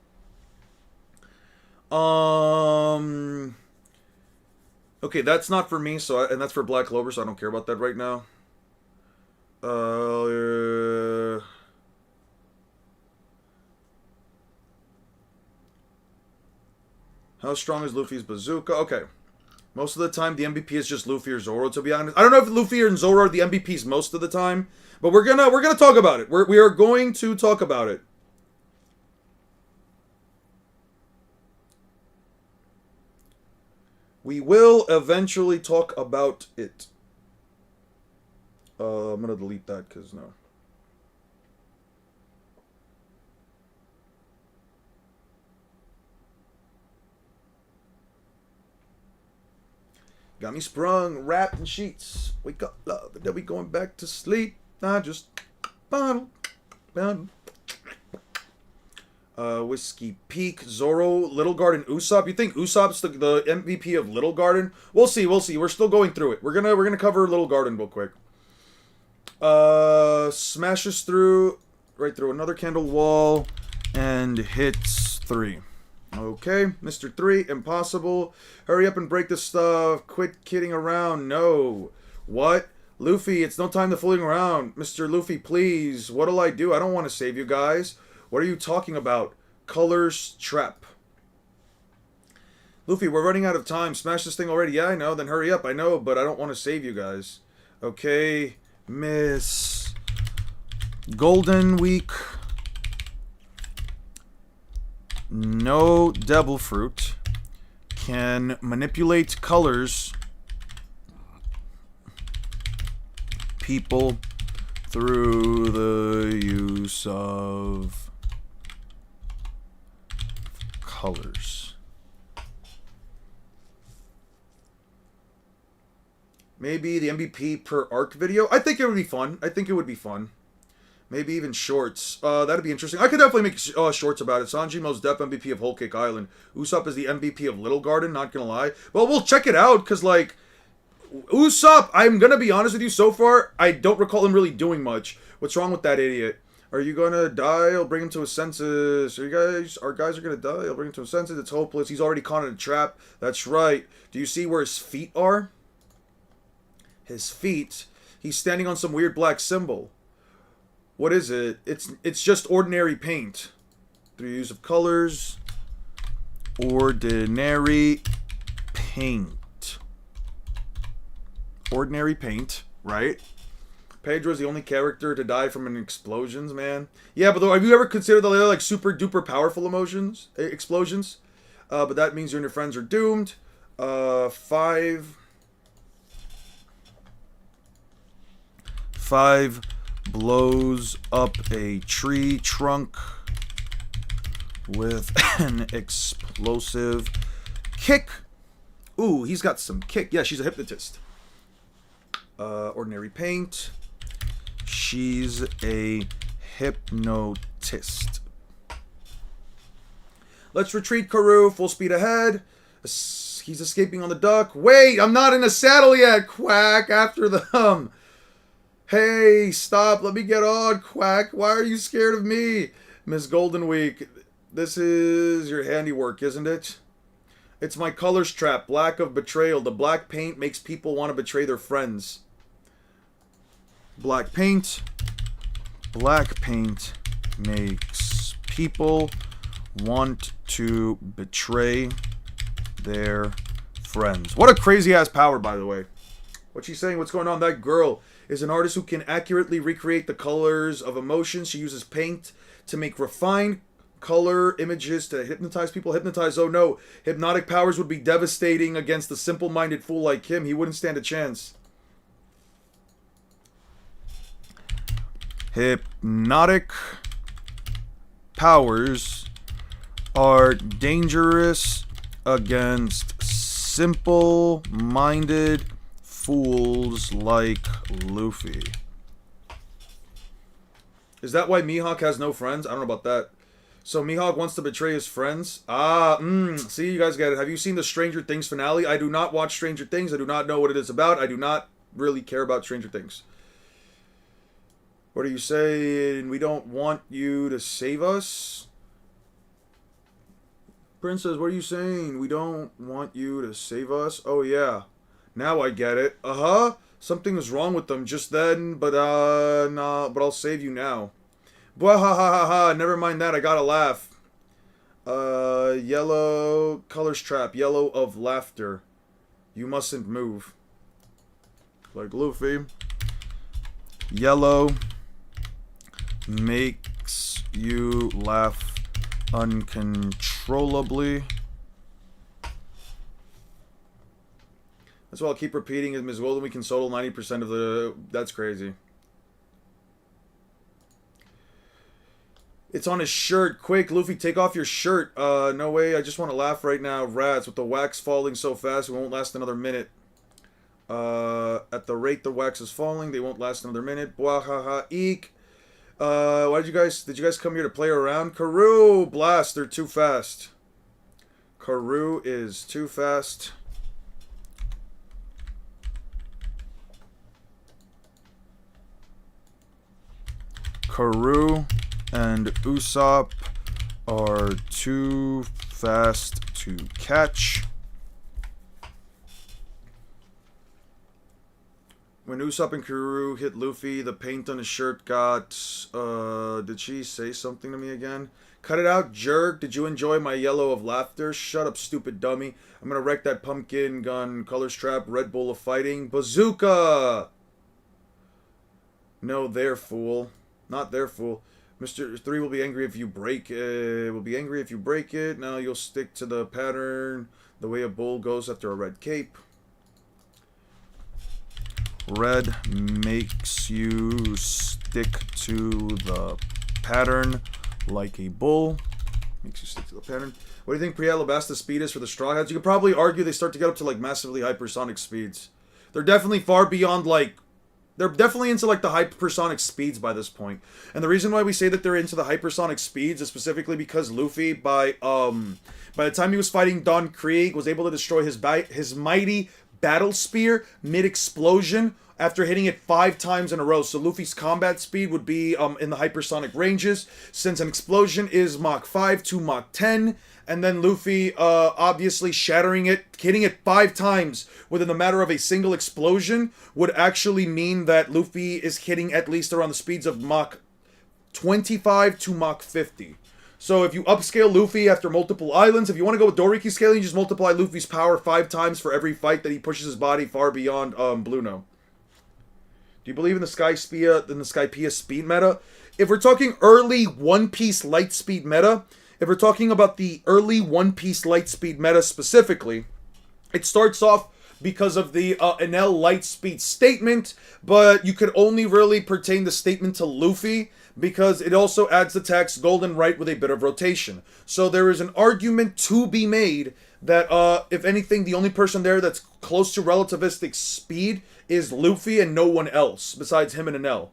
Okay, that's not for me, and that's for Black Clover, so I don't care about that right now. How strong is Luffy's bazooka? Okay. Most of the time, the MVP is just Luffy or Zoro, to be honest. I don't know if Luffy and Zoro are the MVPs most of the time, but we're gonna talk about it. We are going to talk about it. We will eventually talk about it. I'm gonna delete that because no. Got me sprung, wrapped in sheets. Wake up, love, and then we going back to sleep. I just... Whiskey Peak, Zoro, Little Garden, Usopp. You think Usopp's the MVP of Little Garden? We'll see. We're still going through it. We're gonna cover Little Garden real quick. Smashes right through another candle wall and hits 3. Okay, Mr. 3, impossible. Hurry up and break this stuff. Quit kidding around. No. What? Luffy, it's no time to fooling around. Mr. Luffy, please. What'll I do? I don't want to save you guys. What are you talking about? Colors trap. Luffy, we're running out of time. Smash this thing already. Yeah, I know. Then hurry up. I know, but I don't want to save you guys. Okay, Miss Golden Week. No Devil Fruit can manipulate colors people through the use of colors. Maybe the MVP per arc video. I think it would be fun. Maybe even shorts. That'd be interesting. I could definitely make shorts about it. Sanji, most def MVP of Whole Cake Island. Usopp is the MVP of Little Garden, not gonna lie. Well, we'll check it out, because, like, Usopp, I'm gonna be honest with you, so far, I don't recall him really doing much. What's wrong with that idiot? Are you gonna die? I'll bring him to his senses. Our guys are gonna die. I'll bring him to his senses. It's hopeless. He's already caught in a trap. That's right. Do you see where his feet are? His feet. He's standing on some weird black symbol. What is it? It's just ordinary paint. Through use of colors. Ordinary paint. Ordinary paint, right? Pedro's the only character to die from an explosions, man. Yeah, but have you ever considered the other like super duper powerful explosions? But that means you and your friends are doomed. 5 blows up a tree trunk with an explosive kick. Ooh, he's got some kick. Yeah, she's a hypnotist. Ordinary paint. She's a hypnotist. Let's retreat, Karoo. Full speed ahead. He's escaping on the duck. Wait, I'm not in a saddle yet, Quack. After the Hey, stop. Let me get on, Quack. Why are you scared of me? Miss Golden Week, this is your handiwork, isn't it? It's my colors trap, black of betrayal. The black paint makes people want to betray their friends. Black paint. Black paint makes people want to betray their friends. What a crazy ass power, by the way. What's she saying? What's going on? That girl is an artist who can accurately recreate the colors of emotions. She uses paint to make refined color images to hypnotize people. Hypnotize, oh no. Hypnotic powers would be devastating against a simple-minded fool like him. He wouldn't stand a chance. Hypnotic powers are dangerous against simple-minded fools like Luffy. Is that why Mihawk has no friends? I don't know about that. So Mihawk wants to betray his friends? See, you guys get it. Have you seen the Stranger Things finale? I do not watch Stranger Things. I do not know what it is about. I do not really care about Stranger Things. What are you saying? We don't want you to save us? Princess, what are you saying? We don't want you to save us? Oh, yeah. Now I get it. Something was wrong with them just then, but nah, but I'll save you now. Blah, ha, ha, ha, ha. Never mind that. I gotta laugh. Yellow colors trap. Yellow of laughter. You mustn't move. Like Luffy. Yellow makes you laugh uncontrollably. That's why I'll keep repeating is Ms. Golden, we can total 90% of the... That's crazy. It's on his shirt. Quick, Luffy, take off your shirt. No way. I just want to laugh right now. Rats, with the wax falling so fast, it won't last another minute. At the rate the wax is falling, they won't last another minute. Bwahaha, eek. Did you guys come here to play around? Karoo, blast, they're too fast. Karoo is too fast. Karoo and Usopp are too fast to catch. When Usopp and Karoo hit Luffy, the paint on his shirt got... did she say something to me again? Cut it out, jerk. Did you enjoy my yellow of laughter? Shut up, stupid dummy. I'm gonna wreck that pumpkin gun, colors trap, Red Bull of fighting. Bazooka! No, there, fool. Not there, fool. Mr. 3 will be angry if you break it. Will be angry if you break it. Now you'll stick to the pattern. The way a bull goes after a red cape. Red makes you stick to the pattern like a bull. Makes you stick to the pattern. What do you think pre-Alabasta speed is for the Straw Hats? You could probably argue they start to get up to like massively hypersonic speeds. They're definitely far beyond like... They're definitely into like the hypersonic speeds by this point. And the reason why we say that they're into the hypersonic speeds is specifically because Luffy, by the time he was fighting Don Krieg, was able to destroy his mighty battle spear mid-explosion after hitting it 5 times in a row. So Luffy's combat speed would be in the hypersonic ranges, since an explosion is Mach 5 to Mach 10, and then Luffy obviously shattering it, hitting it 5 times within the matter of a single explosion would actually mean that Luffy is hitting at least around the speeds of Mach 25 to Mach 50. So if you upscale Luffy after multiple islands, if you want to go with Doriki scaling, you just multiply Luffy's power 5 times for every fight that he pushes his body far beyond Blue No. Do you believe in the Skypiea speed meta? If we're talking early One Piece light speed meta, if we're talking about the early One Piece light speed meta specifically, it starts off because of the Enel light speed statement, but you could only really pertain the statement to Luffy because it also adds the text Golden Right with a bit of rotation. So there is an argument to be made that if anything, the only person there that's close to relativistic speed is Luffy and no one else besides him and Enel.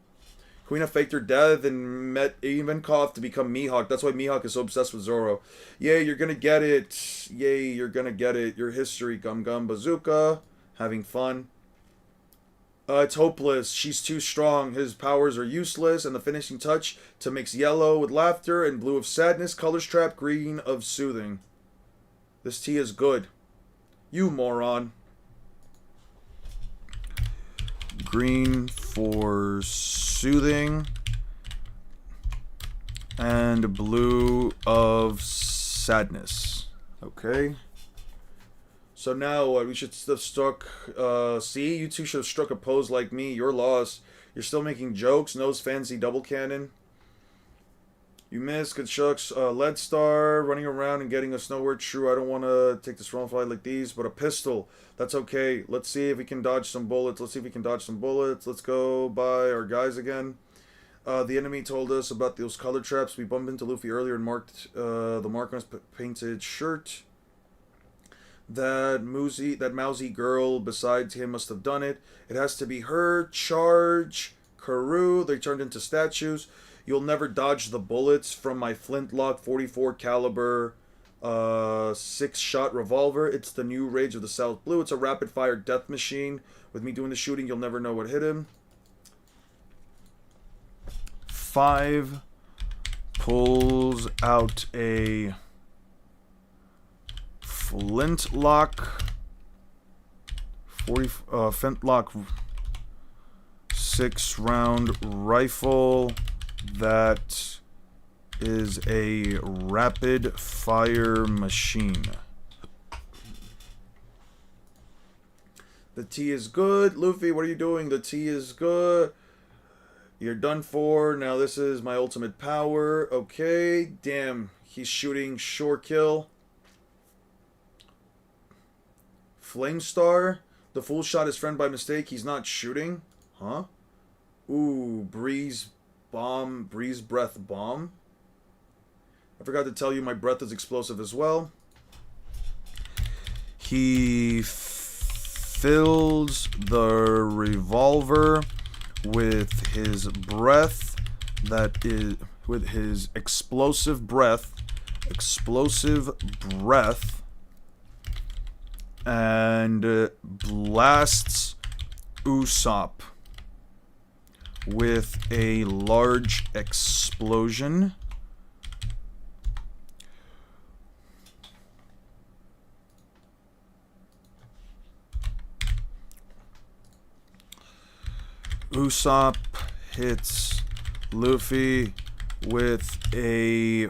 Queen faked her death and met Ivankov to become Mihawk. That's why Mihawk is so obsessed with Zoro. Yay, you're gonna get it. Yay, you're gonna get it. Your history, Gum Gum Bazooka. Having fun. It's hopeless. She's too strong. His powers are useless. And the finishing touch to mix yellow with laughter and blue of sadness, colors trap, green of soothing. This tea is good. You moron. Green for soothing and blue of sadness. Okay. So now we should have struck. See, you two should have struck a pose like me. Your loss. You're still making jokes. Nose fancy double cannon. You missed. Good shucks. Lead star running around and getting a snow word. True, I don't want to take this wrong fight like these, but a pistol. That's okay. Let's see if we can dodge some bullets. Let's go by our guys again. The enemy told us about those color traps. We bumped into Luffy earlier and marked the mark on his painted shirt. That mousy girl besides him must have done it. It has to be her. Charge. Karoo. They turned into statues. You'll never dodge the bullets from my flintlock 44 caliber 6-shot revolver. It's the new Rage of the South Blue. It's a rapid-fire death machine. With me doing the shooting, you'll never know what hit him. 5 pulls out a flintlock 6-round rifle that is a rapid fire machine. The tea is good. Luffy, what are you doing? The tea is good. You're done for. Now this is my ultimate power. Okay. Damn. He's shooting shore kill. Flamestar. The fool shot his friend by mistake. He's not shooting. Huh? Ooh. Breeze breath bomb. I forgot to tell you my breath is explosive as well. He fills the revolver with his breath, with his explosive breath, and blasts Usopp with a large explosion. Usopp hits Luffy with a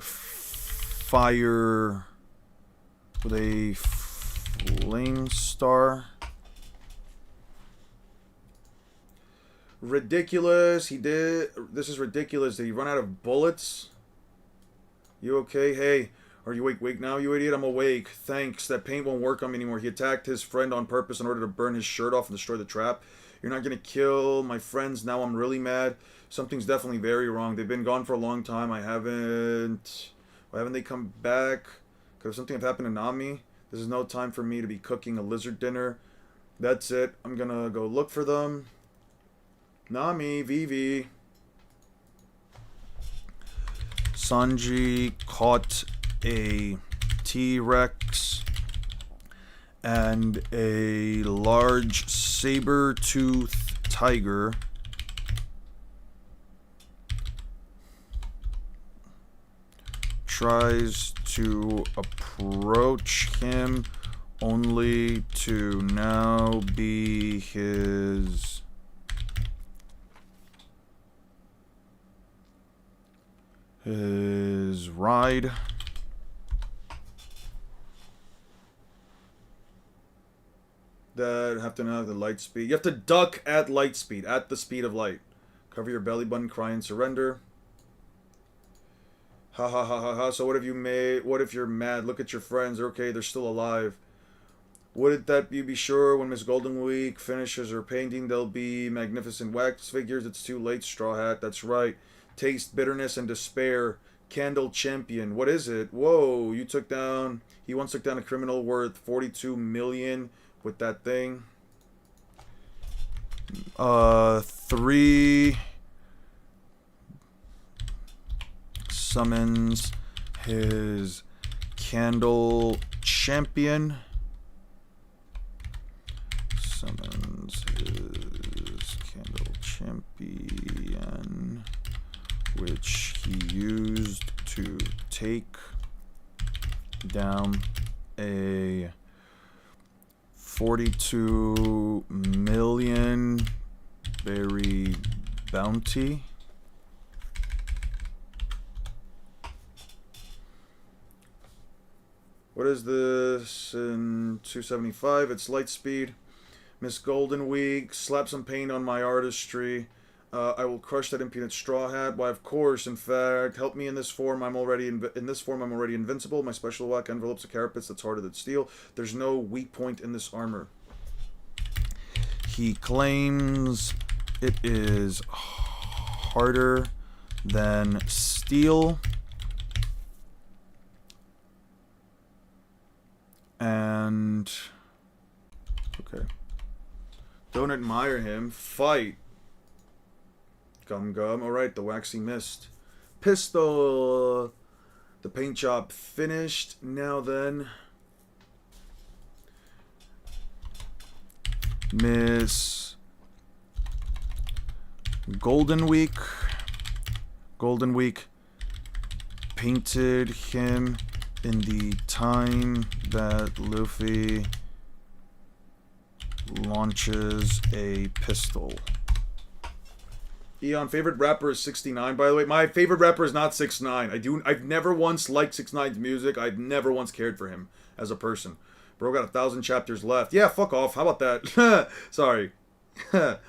flame star. Ridiculous. This is ridiculous. Did he run out of bullets? You okay? Hey, are you awake now, you idiot? I'm awake. Thanks. That paint won't work on me anymore. He attacked his friend on purpose in order to burn his shirt off and destroy the trap. You're not gonna kill my friends. Now I'm really mad. Something's definitely very wrong. They've been gone for a long time. Why haven't they come back? Could something have happened to Nami? This is no time for me to be cooking a lizard dinner. That's it. I'm gonna go look for them. Nami, Vivi. Sanji caught a T-Rex and a large saber-toothed tiger tries to approach him, only to now be his ride. That have to know the light speed. You have to duck at light speed, at the speed of light. Cover your belly button, cry and surrender. Ha ha ha ha ha. So what if you made? What if you're mad? Look at your friends. They're okay. They're still alive. Wouldn't that you be sure when Miss Golden Week finishes her painting, there'll be magnificent wax figures? It's too late, Straw Hat. That's right. Taste bitterness and despair. Candle champion. What is it? Whoa! You took down. He once took down a criminal worth 42 million with that thing. 3 summons his candle champion. Summons his candle champion, which he used to take down a 42 million berry bounty. What is this in 275? It's light speed. Miss Golden Week, slap some paint on my artistry. I will crush that impudent straw hat. Why, of course. In fact, help me in this form. I'm already invincible. My special whack envelopes a carapace that's harder than steel. There's no weak point in this armor. He claims it is harder than steel. And okay. Don't admire him. Fight. Gum gum. Alright, the waxy mist. Pistol. The paint job finished. Now then. Miss Golden Week. Golden Week painted him in the time that Luffy launches a pistol. Eon, favorite rapper is 69, by the way. My favorite rapper is not 6ix9ine. I've never once liked 6ix9ine's music. I've never once cared for him as a person. Bro got 1,000 chapters left. Yeah, fuck off. How about that? Sorry. It's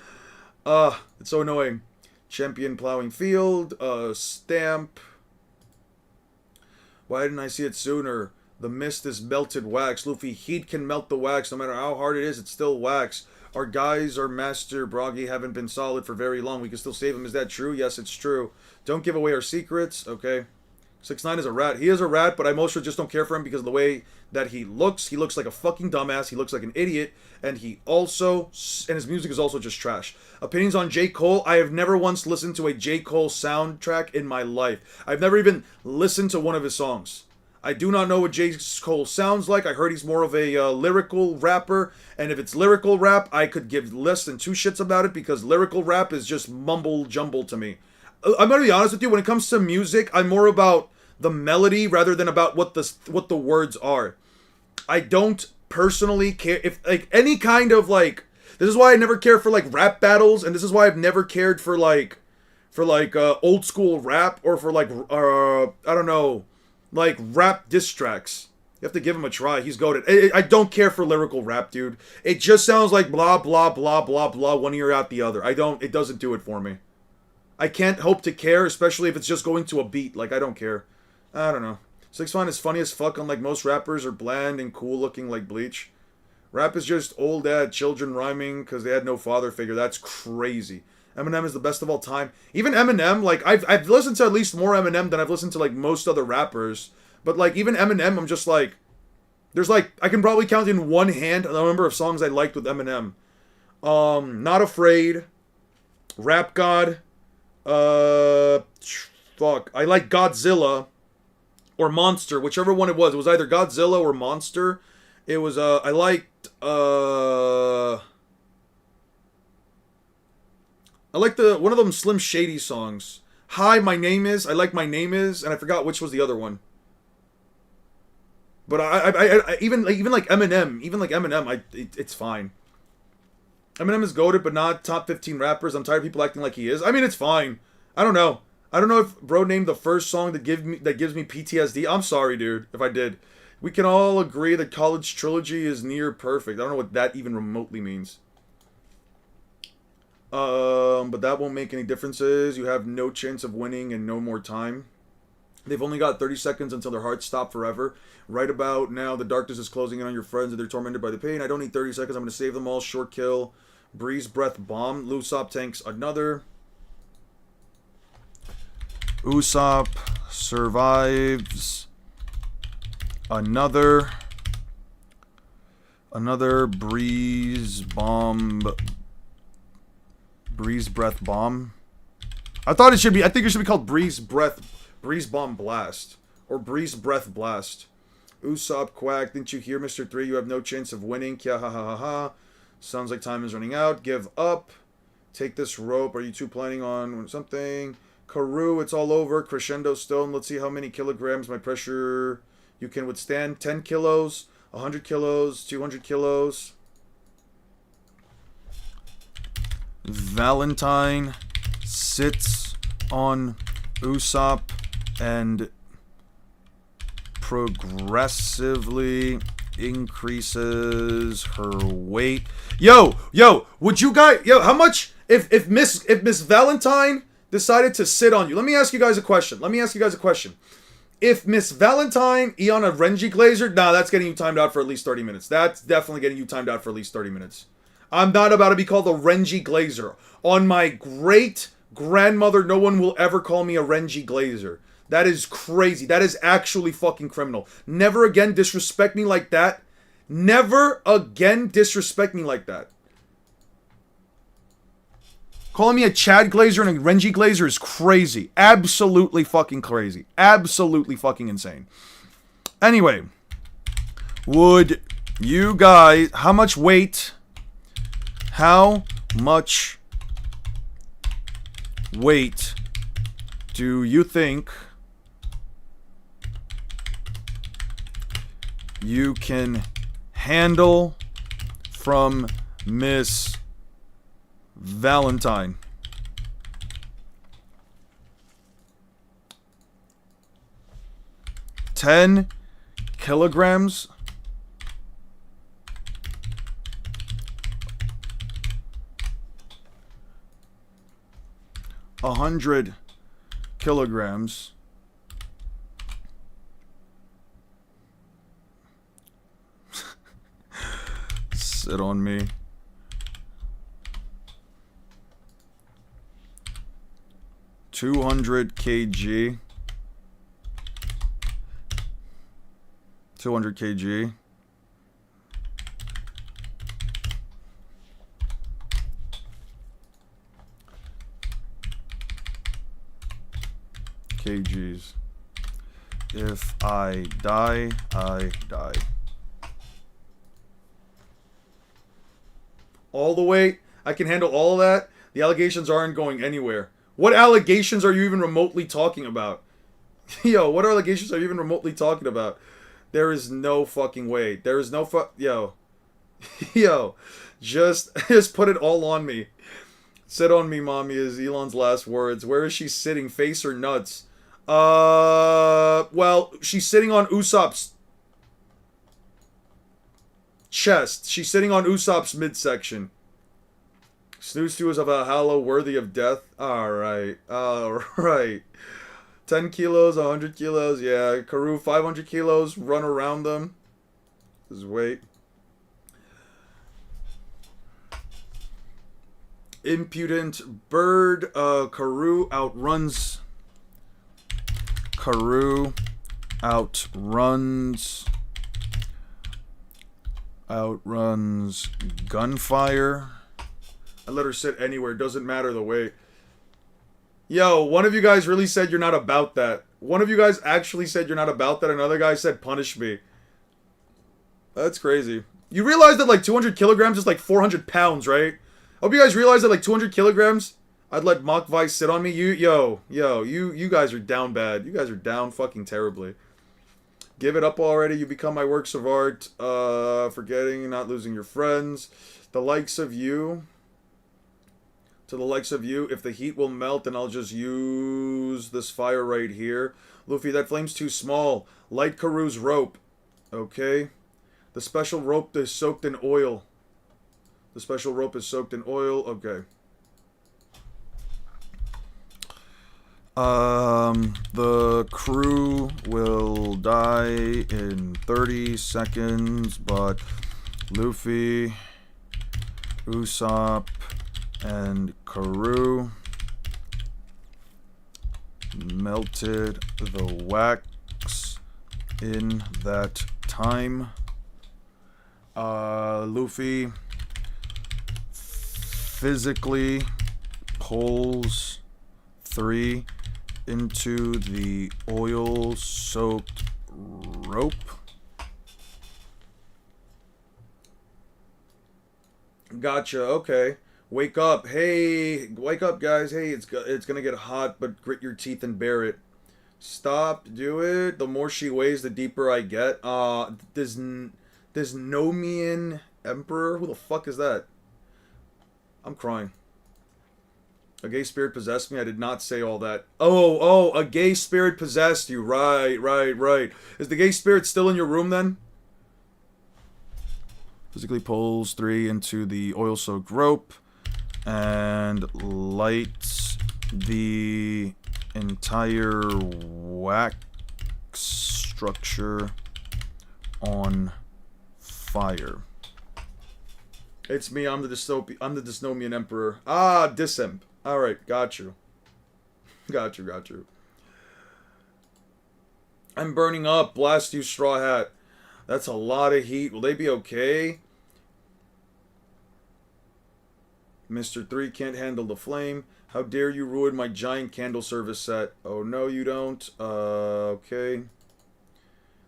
so annoying. Champion plowing field. Stamp. Why didn't I see it sooner? The mist is melted wax. Luffy, heat can melt the wax. No matter how hard it is, it's still wax. Our guys, our Master Broggy, haven't been solid for very long. We can still save him. Is that true? Yes, it's true. Don't give away our secrets. Okay. 6ix9ine is a rat. He is a rat, but I mostly just don't care for him because of the way that he looks. He looks like a fucking dumbass. He looks like an idiot. And he also... And his music is also just trash. Opinions on J. Cole. I have never once listened to a J. Cole soundtrack in my life. I've never even listened to one of his songs. I do not know what J. Cole sounds like. I heard he's more of a lyrical rapper. And if it's lyrical rap, I could give less than 2 shits about it because lyrical rap is just mumble jumble to me. I'm going to be honest with you. When it comes to music, I'm more about the melody rather than about what the words are. I don't personally care if like any kind of like this is why I never care for like rap battles, and this is why I've never cared for old school rap or for like I don't know, like rap diss tracks. You have to give him a try. He's goated. I don't care for lyrical rap, dude. It just sounds like blah blah blah blah blah one ear out the other. It doesn't do it for me. I can't hope to care, especially if it's just going to a beat. Like I don't care. I don't know. 6ix9ine is funny as fuck, unlike most rappers are bland and cool looking like Bleach. Rap is just old dad children rhyming because they had no father figure. That's crazy. Eminem is the best of all time. Even Eminem, like, I've listened to at least more Eminem than I've listened to, like, most other rappers. But, like, even Eminem, I'm just like... There's, like, I can probably count in one hand the number of songs I liked with Eminem. Not Afraid. Rap God. Fuck. I like Godzilla. Or Monster, whichever one it was. It was either Godzilla or Monster. It was, I liked, one of them Slim Shady songs. Hi, my name is, I like my name is, and I forgot which was the other one. But even like Eminem, it's fine. Eminem is goated, but not top 15 rappers. I'm tired of people acting like he is. I mean, it's fine. I don't know. I don't know if bro named the first song that gives me PTSD. I'm sorry, dude, if I did. We can all agree that College Trilogy is near perfect. I don't know what that even remotely means. But that won't make any differences. You have no chance of winning and no more time. They've only got 30 seconds until their hearts stop forever. Right about now, the darkness is closing in on your friends and they're tormented by the pain. I don't need 30 seconds. I'm going to save them all. Short kill. Breeze breath bomb. Usopp tanks another. Usopp survives another. Another breeze bomb. Breeze breath bomb. I think it should be called breeze bomb blast. Or breeze breath blast. Usopp quack. Didn't you hear, Mr. 3? You have no chance of winning. Kya ha ha ha ha. Sounds like time is running out. Give up. Take this rope. Are you two planning on something? Karoo, it's all over. Crescendo stone. Let's see how many kilograms my pressure you can withstand. 10 kilos. 100 kilos. 200 kilos. Valentine sits on Usopp and progressively increases her weight. Yo, would you guys, how much, if Miss Valentine decided to sit on you, let me ask you guys a question. If Miss Valentine, Iana Renji Glazer, nah, that's getting you timed out for at least 30 minutes. That's definitely getting you timed out for at least 30 minutes. I'm not about to be called a Renji Glazer. On my great grandmother, no one will ever call me a Renji Glazer. That is crazy. That is actually fucking criminal. Never again disrespect me like that. Never again disrespect me like that. Calling me a Chad Glazer and a Renji Glazer is crazy. Absolutely fucking crazy. Absolutely fucking insane. Anyway. Would you guys... How much weight do you think you can handle from Miss Valentine? $10 kilograms. $100 kilograms. Sit on me. $200 kg. 200 kg. kgs. If I die, I die. All the weight? I can handle all of that? The allegations aren't going anywhere. What allegations are you even remotely talking about? Yo, what allegations are you even remotely talking about? There is no fucking way. There is no Yo. Yo. Just put it all on me. Sit on me, mommy, is Elon's last words. Where is she sitting? Face or nuts? Well, she's sitting on Usopp's chest. She's sitting on Usopp's midsection. Snooze 2 is of a hollow worthy of death. Alright. 10 kilos, 100 kilos. Yeah, Karoo, 500 kilos. Run around them. His weight. Impudent bird. Karoo outruns gunfire. I let her sit anywhere. Doesn't matter the weight. Yo, one of you guys really said you're not about that. One of you guys actually said you're not about that. Another guy said punish me. That's crazy. You realize that like 200 kilograms is like 400 pounds, right? I hope you guys realize that like 200 kilograms, I'd let Mach Vice sit on me. You guys are down bad. You guys are down fucking terribly. Give it up already. You become my works of art. Forgetting, not losing your friends. The likes of you. To the likes of you, if the heat will melt, then I'll just use this fire right here. Luffy, that flame's too small. Light Karu's rope. Okay. The special rope is soaked in oil. The special rope is soaked in oil. Okay. The crew will die in 30 seconds, but Luffy, Usopp, and Karu melted the wax in that time. Luffy physically pulls 3 into the oil-soaked rope. Gotcha. Okay. Wake up. Hey, wake up, guys. Hey, it's gonna get hot, but grit your teeth and bear it. Stop. Do it. The more she weighs, the deeper I get. This Nomian Emperor? Who the fuck is that? I'm crying. A gay spirit possessed me? I did not say all that. Oh, a gay spirit possessed you. Right. Is the gay spirit still in your room then? Physically pulls 3 into the oil-soaked rope and lights the entire wax structure on fire. It's me. I'm the Dysnomian Emperor. Ah, Disemp. All right, got you. Got you. I'm burning up. Blast you, Straw Hat. That's a lot of heat. Will they be okay? Mr. 3 can't handle the flame. How dare you ruin my giant candle service set? Oh, no, you don't. Okay.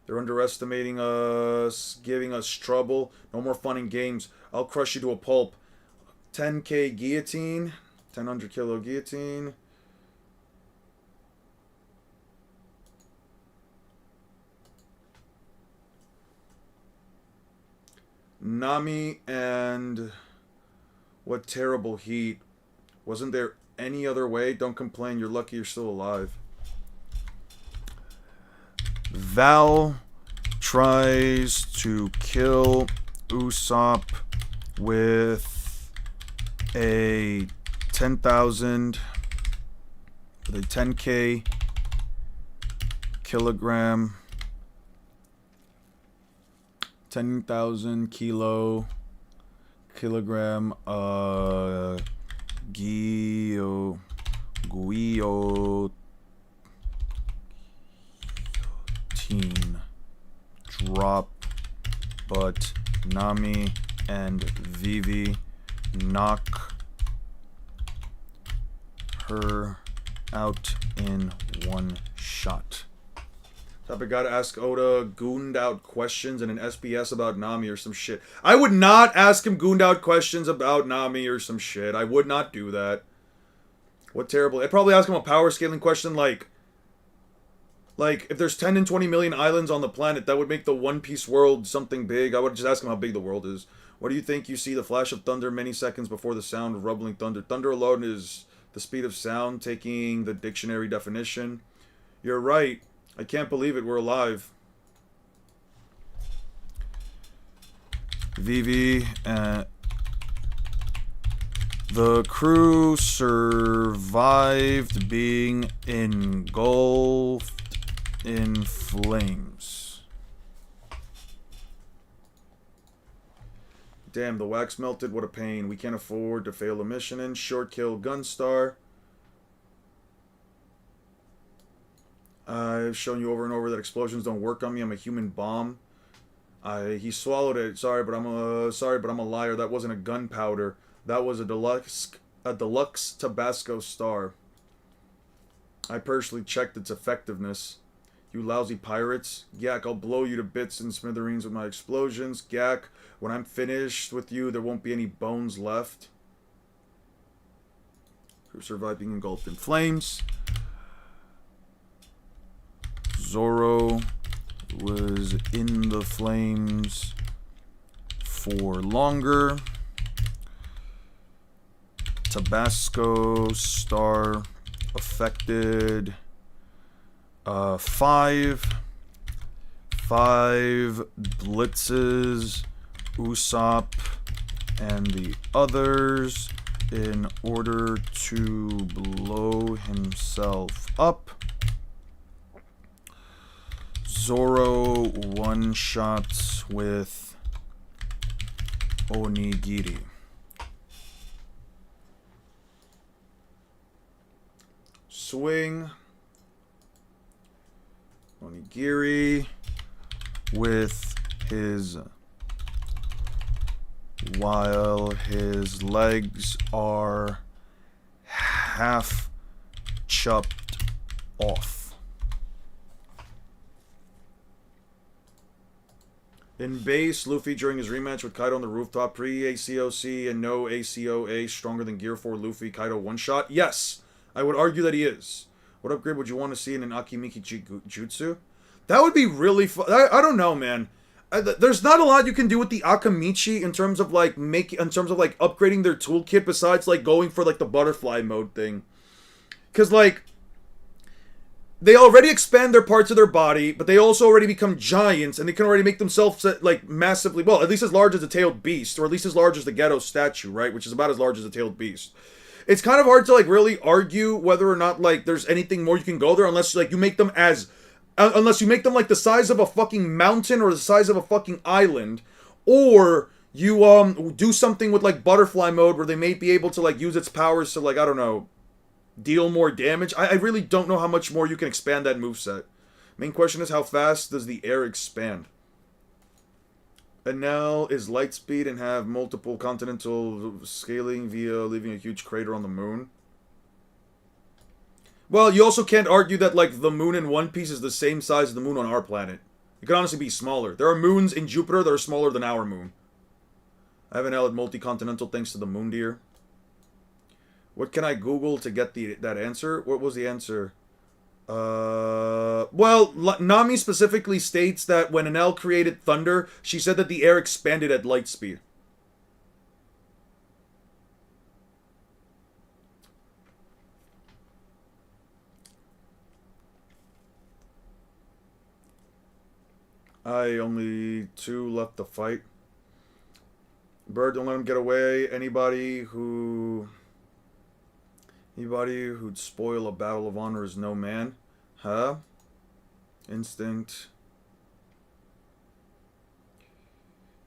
They're underestimating us, giving us trouble. No more fun and games. I'll crush you to a pulp. 10k guillotine. 1000 kilo guillotine. Nami and... What terrible heat. Wasn't there any other way? Don't complain. You're lucky you're still alive. Val tries to kill Usopp with a 10,000... with a 10k kilogram... 10,000 kilogram guillotine drop, but Nami and Vivi knock her out in one shot. I gotta ask Oda gooned out questions in an SBS about Nami or some shit. I would not ask him gooned out questions about Nami or some shit. I would not do that. What terrible. I'd probably ask him a power scaling question like if there's 10 and 20 million islands on the planet, that would make the One Piece world something big. I would just ask him how big the world is. What do you think you see the flash of thunder many seconds before the sound of rumbling thunder? Thunder alone is the speed of sound, taking the dictionary definition. You're right. I can't believe it. We're alive. Vivi, the crew survived being engulfed in flames. Damn, the wax melted. What a pain. We can't afford to fail a mission. And short kill Gunstar. I've shown you over and over that explosions don't work on me. I'm a human bomb. He swallowed it. Sorry, but I'm a liar. That wasn't a gunpowder. That was a deluxe Tabasco star. I personally checked its effectiveness. You lousy pirates. Gak, I'll blow you to bits and smithereens with my explosions. Gak, when I'm finished with you, there won't be any bones left. Who survived being engulfed in flames. Zoro was in the flames for longer. Tabasco star affected. Five blitzes, Usopp and the others in order to blow himself up. Zoro one-shots with Onigiri. Swing. Onigiri with his, while his legs are half chopped off. In base, Luffy during his rematch with Kaido on the rooftop, pre-ACOC and no ACOA, stronger than Gear 4 Luffy, Kaido one-shot? Yes, I would argue that he is. What upgrade would you want to see in an Akimiki Jutsu? That would be really fun. I don't know, man. There's not a lot you can do with the Akimichi in terms of like upgrading their toolkit besides like going for like the butterfly mode thing. Cause like they already expand their parts of their body, but they also already become giants and they can already make themselves like massively, well, at least as large as the tailed beast, or at least as large as the Ghetto statue, right? Which is about as large as the tailed beast. It's kind of hard to like really argue whether or not like there's anything more you can go there unless like you make them as unless you make them like the size of a fucking mountain or the size of a fucking island, or you do something with like butterfly mode where they may be able to like use its powers to like, I don't know, deal more damage. I really don't know how much more you can expand that moveset. Main question is how fast does the air expand? Enel is light speed and have multiple continental scaling via leaving a huge crater on the moon. Well, you also can't argue that like the moon in One Piece is the same size as the moon on our planet. It could honestly be smaller. There are moons in Jupiter that are smaller than our moon. I have Enel at multi-continental thanks to the moon deer. What can I Google to get that answer? What was the answer? Well, Nami specifically states that when Enel created thunder, she said that the air expanded at light speed. Only 2 left to fight. Bird, don't let him get away. Anybody who'd spoil a battle of honor is no man. Huh? Instinct.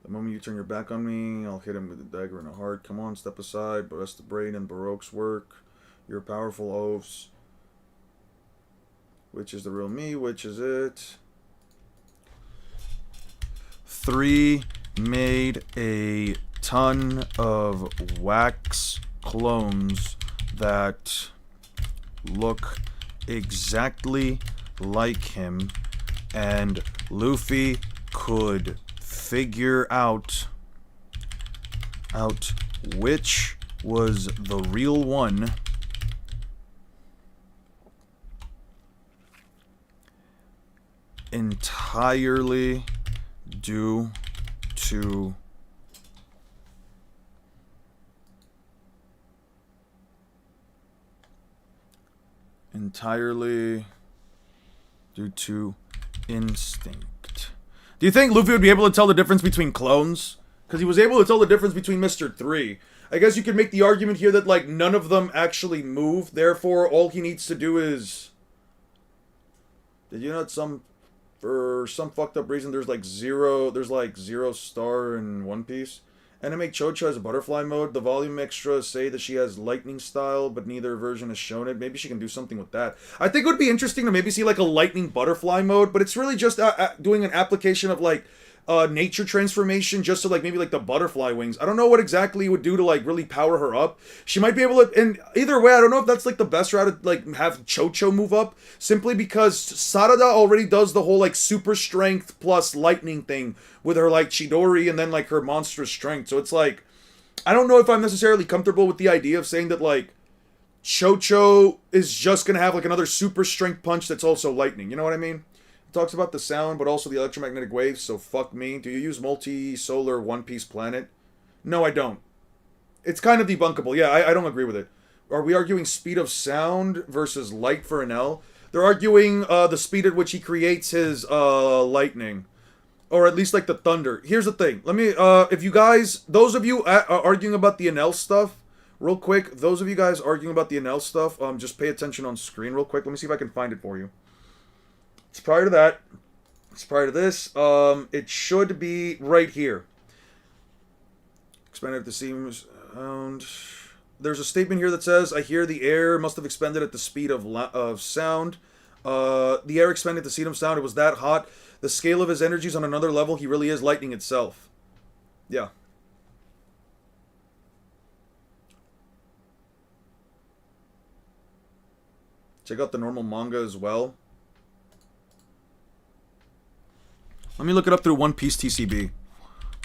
The moment you turn your back on me, I'll hit him with a dagger in the heart. Come on, step aside. But that's the brain and Baroque's work. Your powerful oaths. Which is the real me? Which is it? 3 made a ton of wax clones that look exactly like him, and Luffy could figure out which was the real one entirely due to instinct. Do you think Luffy would be able to tell the difference between clones? Because he was able to tell the difference between Mr. 3. I guess you could make the argument here that like none of them actually move, therefore all he needs to do is... Did you know that for some fucked up reason there's like zero star in One Piece? Anime Chocha has a butterfly mode. The volume extras say that she has lightning style, but neither version has shown it. Maybe she can do something with that. I think it would be interesting to maybe see like a lightning butterfly mode, but it's really just doing an application of like nature transformation just to like maybe like the butterfly wings. I don't know what exactly it would do to like really power her up. She might be able to, and either way, I don't know if that's like the best route to like have Chocho move up, simply because Sarada already does the whole like super strength plus lightning thing with her like Chidori and then like her monstrous strength. So it's like, I don't know if I'm necessarily comfortable with the idea of saying that like Chocho is just gonna have like another super strength punch that's also lightning. You know what I mean? It talks about the sound, but also the electromagnetic waves, so fuck me. Do you use multi-solar One Piece planet? No, I don't. It's kind of debunkable. Yeah, I don't agree with it. Are we arguing speed of sound versus light for an L? They're arguing the speed at which he creates his lightning. Or at least like the thunder. Here's the thing. Let me, if you guys, those of you arguing about the Enel stuff, real quick, those of you guys arguing about the Enel stuff, just pay attention on screen real quick. Let me see if I can find it for you. It's prior to that. It's prior to this. It should be right here. Expanded at the seams. There's a statement here that says, I hear the air must have expanded at the speed of sound. The air expanded at the speed of sound. It was that hot. The scale of his energies on another level. He really is lightning itself. Yeah. Check out the normal manga as well. Let me look it up through One Piece TCB.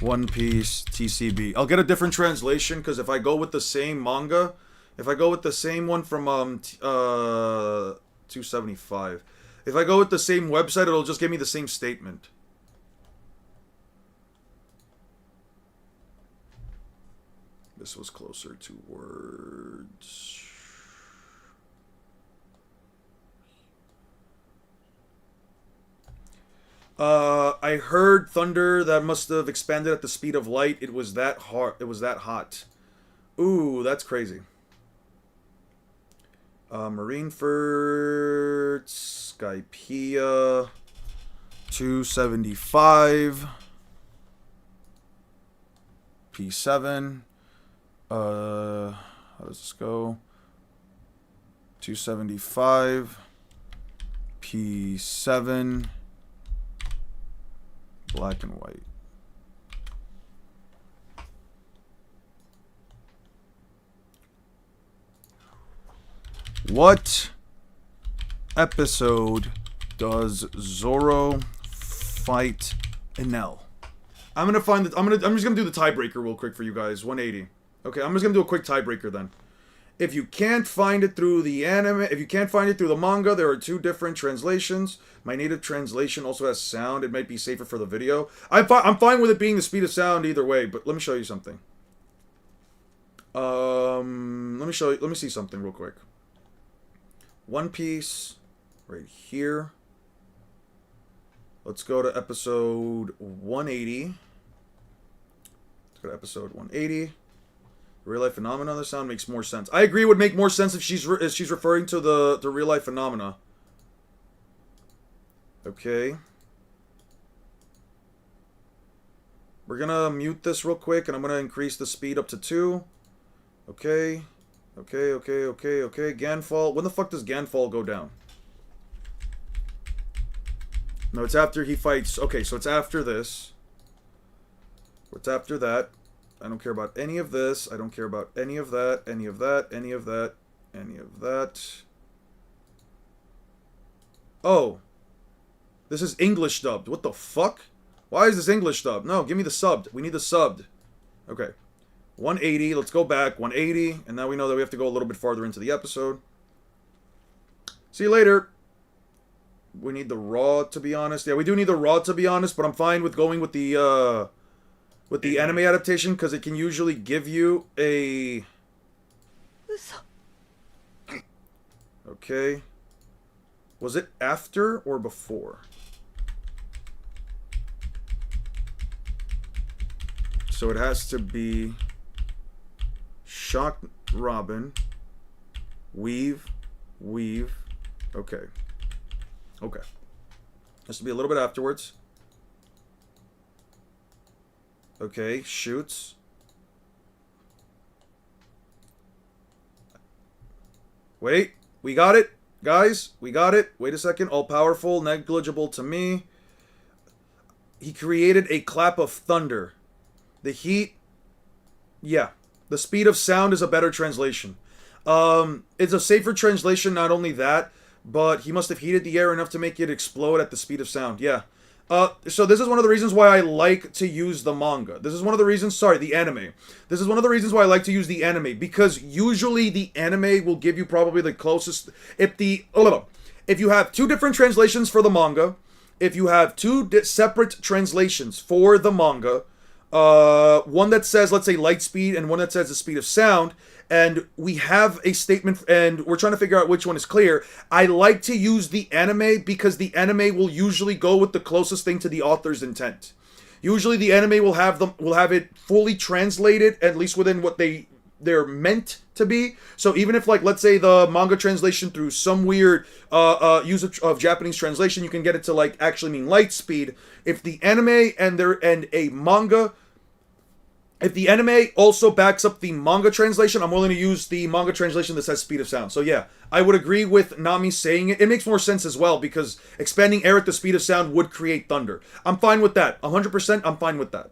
One Piece TCB. I'll get a different translation because if I go with the same manga, if I go with the same one from 275, if I go with the same website, it'll just give me the same statement. This was closer to words. I heard thunder that must have expanded at the speed of light. It was that hard. It was that hot. Ooh, that's crazy. Marineford, Skypea, 275, P7. How does this go? 275, P7. Black and white. What episode does Zoro fight Enel? I'm gonna find the. I'm just gonna do the tiebreaker real quick for you guys. 180. Okay, I'm just gonna do a quick tiebreaker then. If you can't find it through the anime, if you can't find it through the manga, there are two different translations. My native translation also has sound. It might be safer for the video. I'm fine with it being the speed of sound either way, but let me show you something. Let me see something real quick. One Piece, right here. Let's go to episode 180. Let's go to episode 180. Real life phenomena. The sound makes more sense. I agree. It would make more sense if she's referring to the real life phenomena. Okay. We're gonna mute this real quick, and I'm gonna increase the speed up to 2. Okay. Okay. Ganfall. When the fuck does Ganfall go down? No, it's after he fights. Okay, so it's after this. It's after that. I don't care about any of this. I don't care about any of that, any of that, any of that, any of that. Oh. This is English dubbed. What the fuck? Why is this English dubbed? No, give me the subbed. We need the subbed. Okay. 180. Let's go back. 180. And now we know that we have to go a little bit farther into the episode. See you later. We need the raw, to be honest. Yeah, we do need the raw, to be honest, but I'm fine with going with the anime adaptation, because it can usually give you a... Okay. Was it after or before? So it has to be Shock Robin, Weave. Okay. Okay. Has to be a little bit afterwards. Okay, shoots. Wait, we got it. Guys, we got it. Wait a second. All powerful, negligible to me. He created a clap of thunder. The heat, yeah. The speed of sound is a better translation. It's a safer translation, not only that, but he must have heated the air enough to make it explode at the speed of sound, yeah. So this is one of the reasons why I like to use the manga. This is one of the reasons, sorry, the anime. This is one of the reasons why I like to use the anime, because usually the anime will give you probably the closest, if you have two different translations for the manga, if you have two separate translations for the manga, one that says, let's say, light speed, and one that says the speed of sound, and we have a statement, and we're trying to figure out which one is clear, I like to use the anime because the anime will usually go with the closest thing to the author's intent. Usually the anime will have it fully translated, at least within what they're meant to be. So even if, like, let's say the manga translation through some weird use of Japanese translation, you can get it to, like, actually mean light speed. If the anime if the anime also backs up the manga translation, I'm willing to use the manga translation that says speed of sound. So yeah, I would agree with Nami saying it. It makes more sense as well, because expanding air at the speed of sound would create thunder. I'm fine with that. 100% I'm fine with that.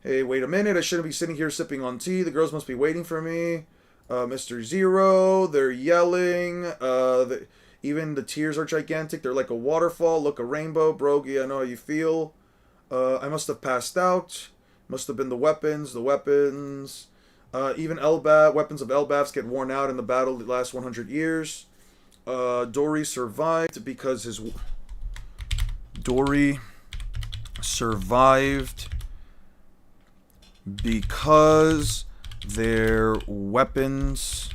Hey, wait a minute. I shouldn't be sitting here sipping on tea. The girls must be waiting for me. Mr. Zero, they're yelling. Even the tears are gigantic. They're like a waterfall. Look, a rainbow. Brogy, I know how you feel. I must have passed out. Must have been the weapons. Even weapons of Elbafs get worn out in the battle that lasts 100 years. Dory survived because their weapons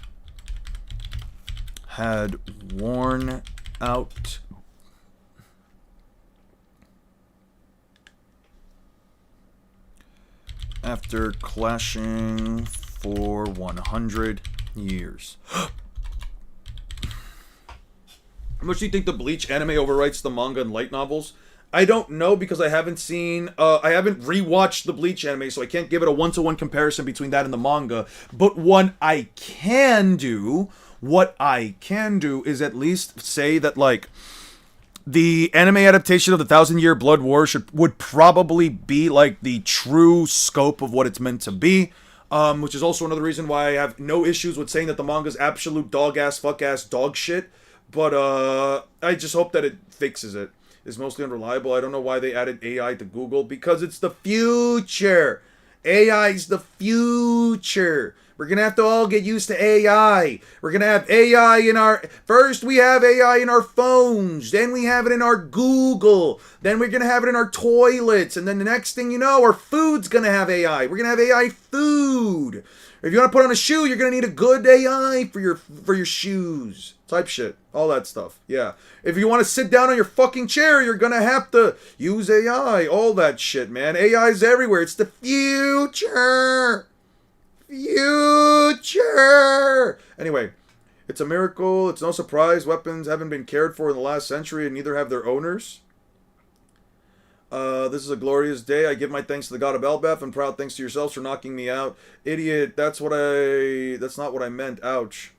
had worn out. After clashing for 100 years. How much do you think the Bleach anime overwrites the manga and light novels? I don't know, because I haven't rewatched the Bleach anime, so I can't give it a one-to-one comparison between that and the manga. But what I can do is at least say that, like, the anime adaptation of the 1,000-Year Blood War would probably be, like, the true scope of what it's meant to be. Which is also another reason why I have no issues with saying that the manga's absolute dog-ass, fuck-ass dog shit. But, I just hope that it fixes it. It's mostly unreliable. I don't know why they added AI to Google, because it's the future. AI's the future. We're going to have to all get used to AI. We're going to have AI in our... First, we have AI in our phones. Then we have it in our Google. Then we're going to have it in our toilets. And then the next thing you know, our food's going to have AI. We're going to have AI food. If you want to put on a shoe, you're going to need a good AI for your shoes. Type shit. All that stuff. Yeah. If you want to sit down on your fucking chair, you're going to have to use AI. All that shit, man. AI's everywhere. It's the future. Future! Anyway, it's a miracle. It's no surprise weapons haven't been cared for in the last century, and neither have their owners. This is a glorious day. I give my thanks to the god of Elbaf, and proud thanks to yourselves for knocking me out. Idiot, that's not what I meant. Ouch.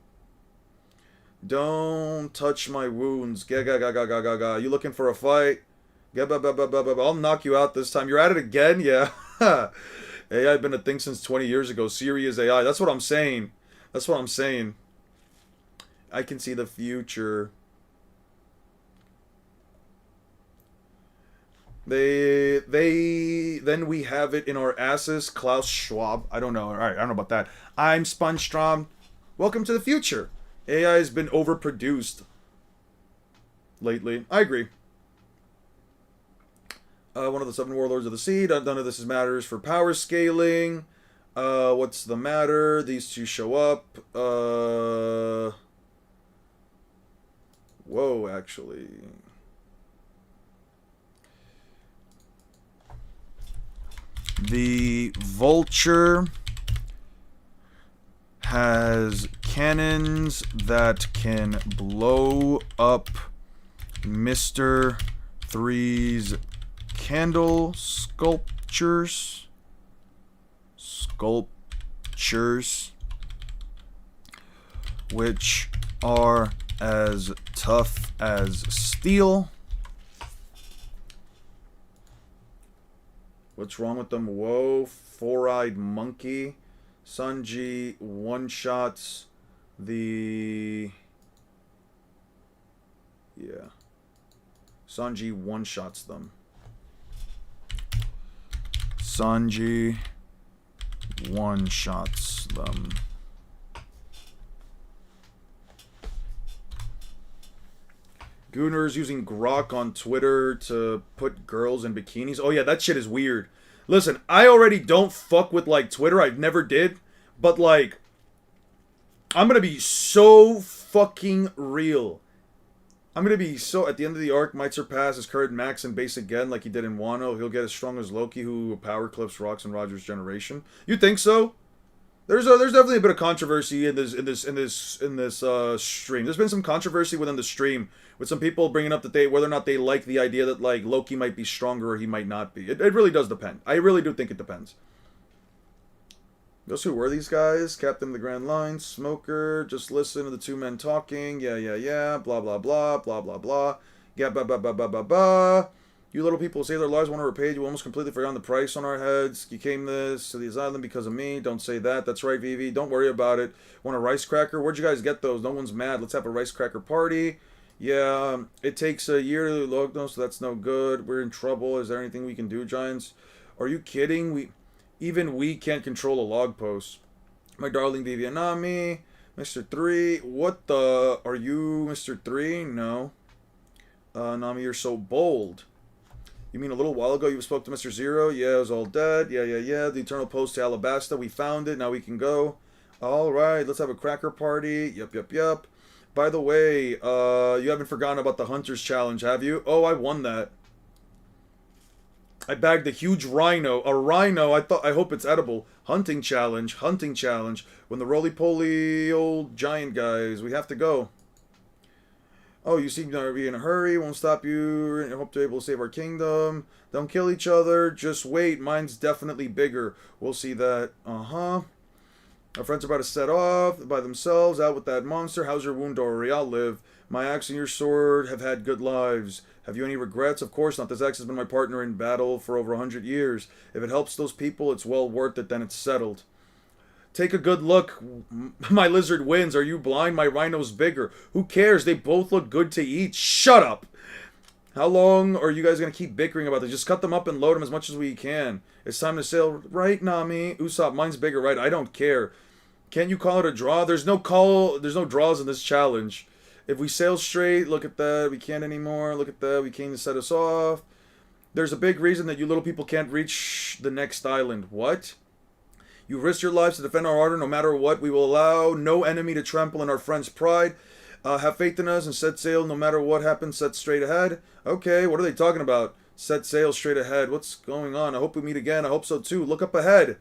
Don't touch my wounds. You looking for a fight? I'll knock you out this time. You're at it again? Yeah. AI been a thing since 20 years ago. Siri is AI. That's what I'm saying. I can see the future. Then we have it in our asses. Klaus Schwab. I don't know. Alright, I don't know about that. I'm Sponstrom. Welcome to the future. AI has been overproduced lately. I agree. One of the 7 warlords of the sea. None of this matters for power scaling. What's the matter? These two show up. Whoa, actually. The Vulture has cannons that can blow up Mr. 3's candle sculptures, which are as tough as steel. What's wrong with them? Whoa, four-eyed monkey. Sanji one-shots the... Yeah. Sanji one-shots them. Sanji one-shots them. Gooners using Grok on Twitter to put girls in bikinis. Oh yeah, that shit is weird. Listen, I already don't fuck with, like, Twitter. I've never did. But, like, I'm gonna be so fucking real. I'm gonna be so... At the end of the arc, might surpass his current max and base again like he did in Wano. He'll get as strong as Loki, who power clips rocks in Roger's generation. You think so? There's definitely a bit of controversy in this stream. There's been some controversy within the stream with some people bringing up that whether or not they like the idea that, like, Loki might be stronger or he might not be. It really does depend. I really do think it depends. Those who were these guys? Captain of the Grand Line, Smoker, just listen to the two men talking. Yeah, blah blah blah, blah blah blah. Yeah, ba. You little people save their lives, want to repay you. Almost completely forgotten the price on our heads. You came to this island because of me. Don't say that. That's right, Vivi. Don't worry about it. Want a rice cracker? Where'd you guys get those? No one's mad. Let's have a rice cracker party. Yeah, it takes a year to log those, so that's no good. We're in trouble. Is there anything we can do, Giants? Are you kidding? Even we can't control a log post. My darling Vivianami. Mr. 3. What the? Are you Mr. 3? No. Nami, you're so bold. You mean a little while ago you spoke to Mr. Zero? Yeah, it was all dead. Yeah. The Eternal Post to Alabasta. We found it. Now we can go. Alright, let's have a cracker party. Yup. By the way, you haven't forgotten about the Hunters Challenge, have you? Oh, I won that. I bagged a huge rhino. A rhino, I hope it's edible. Hunting challenge. When the roly-poly old giant guys, we have to go. Oh, you seem to be in a hurry. Won't stop you. I hope to be able to save our kingdom. Don't kill each other. Just wait. Mine's definitely bigger. We'll see that. Our friends are about to set off by themselves. Out with that monster. How's your wound, Dory? I'll live. My axe and your sword have had good lives. Have you any regrets? Of course not. This axe has been my partner in battle for over 100 years. If it helps those people, it's well worth it. Then it's settled. Take a good look. My lizard wins. Are you blind? My rhino's bigger. Who cares? They both look good to eat. Shut up! How long are you guys going to keep bickering about this? Just cut them up and load them as much as we can. It's time to sail. Right, Nami? Usopp, mine's bigger, right? I don't care. Can't you call it a draw? There's no draws in this challenge. If we sail straight, look at that. We can't anymore. Look at that. We came to set us off. There's a big reason that you little people can't reach the next island. What? You risk your lives to defend our honor no matter what. We will allow no enemy to trample on our friend's pride. Have faith in us and set sail no matter what happens. Set straight ahead. Okay, what are they talking about? Set sail straight ahead. What's going on? I hope we meet again. I hope so too. Look up ahead.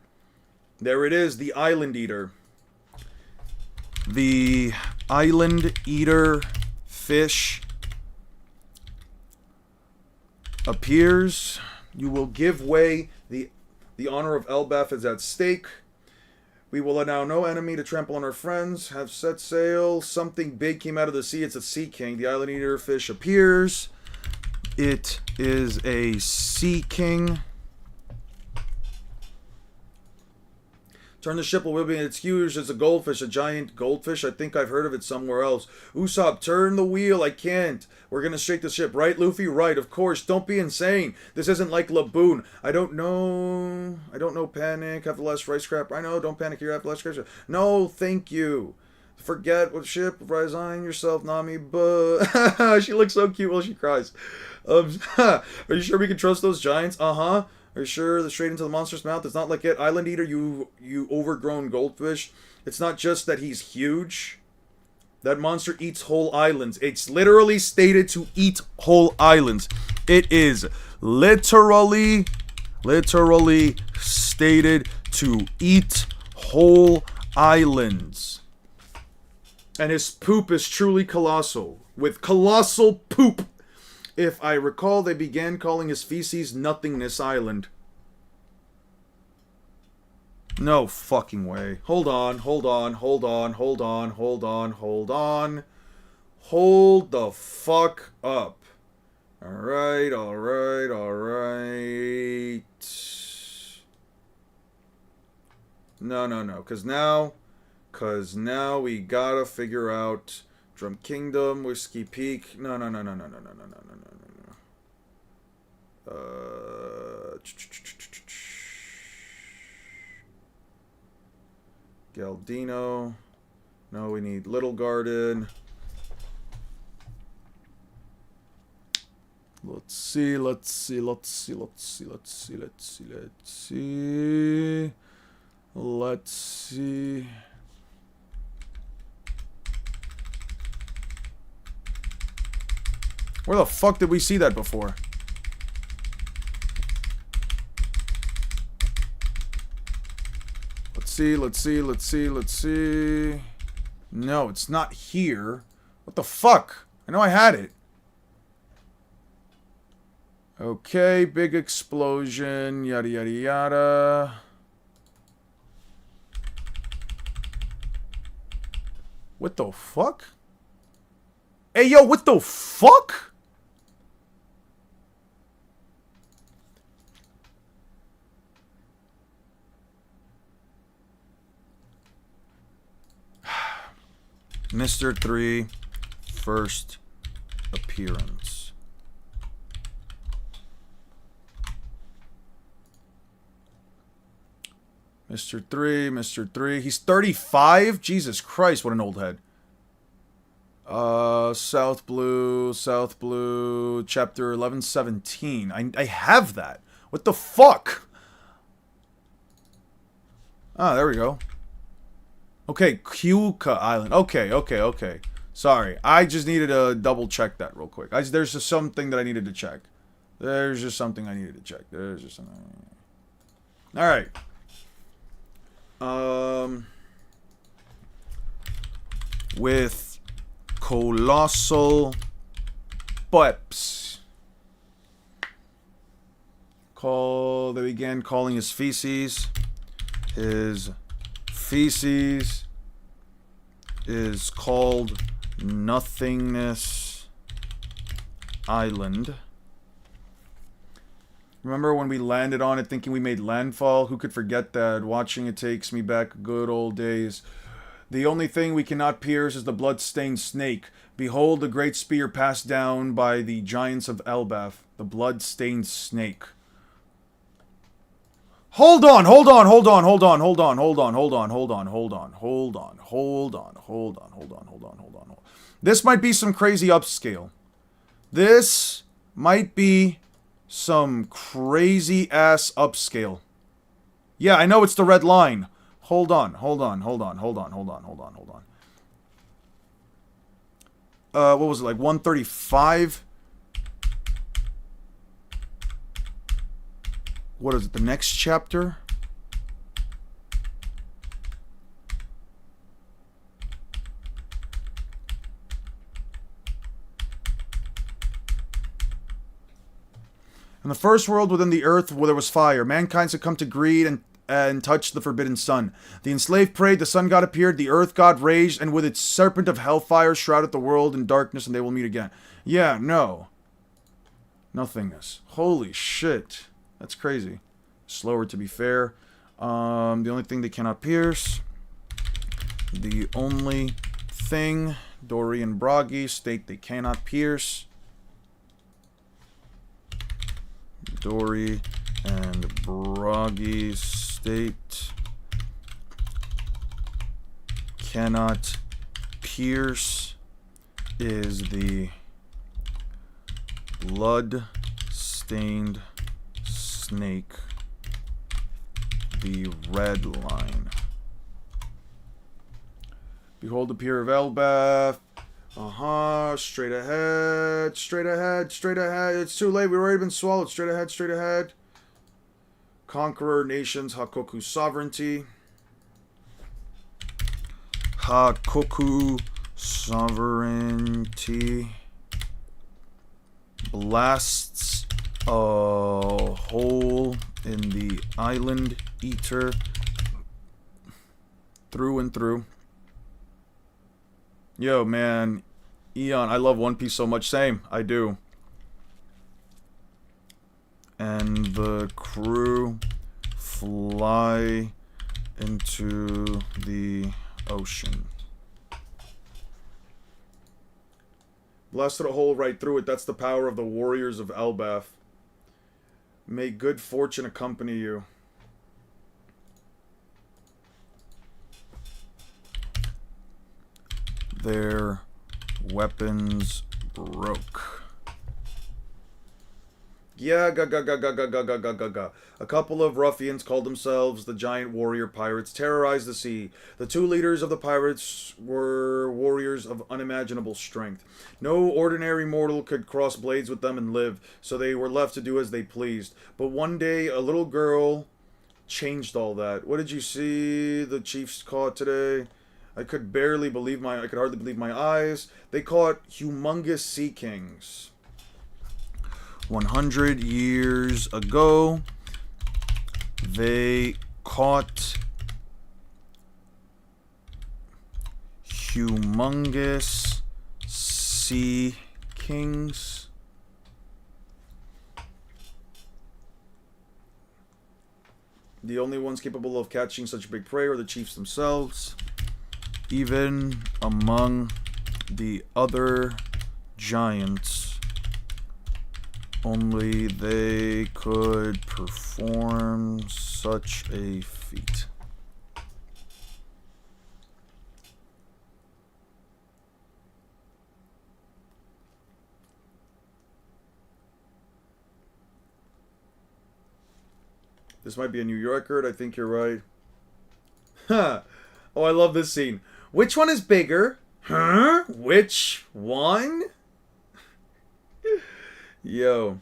There it is, the Island Eater. The Island Eater fish appears. You will give way. The honor of Elbaf is at stake. We will allow no enemy to trample on our friends. Have set sail. Something big came out of the sea. It's a sea king. The Island Eater fish appears. It is a sea king. Turn the ship will be it's huge. It's a goldfish, a giant goldfish. I think I've heard of it somewhere else. Usopp, turn the wheel. I can't. We're gonna shake the ship, right, Luffy? Right, of course. Don't be insane. This isn't like Laboon. I don't know. Panic. Have the last rice scrap. I know. Don't panic. You have the last rice scrap. No, thank you. Forget what ship. Resign yourself, Nami. But she looks so cute while she cries. Are you sure we can trust those giants? Are you sure the straight into the monster's mouth? It's not like it. Island Eater, you overgrown goldfish. It's not just that he's huge. That monster eats whole islands. It's literally stated to eat whole islands. It is literally stated to eat whole islands. And his poop is truly colossal. With colossal poop. If I recall, they began calling his feces Nothingness Island. No fucking way. Hold on. Hold the fuck up. Alright. No, no, no. Cause now we gotta figure out Drum Kingdom, Whiskey Peak. No, no, no, no, no, no, no, no, no, no, no, no. Galdino. No, we need Little Garden. Let's see. Where the fuck did we see that before? Let's see. No, it's not here. What the fuck? I know I had it. Okay, big explosion, yada yada yada. What the fuck? Hey yo, what the fuck? Mr. 3, first appearance. Mr. 3. He's 35? Jesus Christ, what an old head. South Blue, chapter 1117. I have that. What the fuck? Ah, there we go. Okay, Kyuka Island. Okay. Sorry, I just needed to double check that real quick. There's just something that I needed to check. Alright. With colossal peps. They began calling his feces. His feces is called Nothingness Island. Remember when we landed on it thinking we made landfall? Who could forget that? Watching it takes me back good old days. The only thing we cannot pierce is the blood-stained snake. Behold the great spear passed down by the giants of Elbaf. The blood-stained snake. Hold on. This might be some crazy upscale. This might be some crazy ass upscale. Yeah, I know it's the red line. Hold on. What was it, like 135? What is it, the next chapter? In the first world within the earth where there was fire, mankind succumbed to greed and touched the forbidden sun. The enslaved prayed, the sun god appeared, the earth god raged, and with its serpent of hellfire shrouded the world in darkness, and they will meet again. Yeah, no. Nothingness. Holy shit. That's crazy. Slower, to be fair. The only thing they cannot pierce. The only thing Dory and Bragi state they cannot pierce. Dory and Bragi state cannot pierce is the blood-stained snake, the red line. Behold the pier of Elbaf. Straight ahead. It's too late, we've already been swallowed. Straight ahead. Conqueror nations, Hakoku sovereignty. Blasts a hole in the island eater through and through. Yo, man, Eon, I love One Piece so much. Same, I do. And the crew fly into the ocean. Blasted a hole right through it. That's the power of the warriors of Elbaf. May good fortune accompany you. Their weapons broke. Yeah, ga. A couple of ruffians called themselves the Giant Warrior Pirates terrorized the sea. The two leaders of the pirates were warriors of unimaginable strength. No ordinary mortal could cross blades with them and live, so they were left to do as they pleased. But one day, a little girl changed all that. What did you see the chiefs caught today? I could hardly believe my eyes. They caught humongous sea kings. 100 years ago, they caught humongous sea kings. The only ones capable of catching such big prey are the chiefs themselves. Even among the other giants, only they could perform such a feat. This might be a new record. I think you're right. Huh. Oh, I love this scene. Which one is bigger? Huh? Which one? Yo.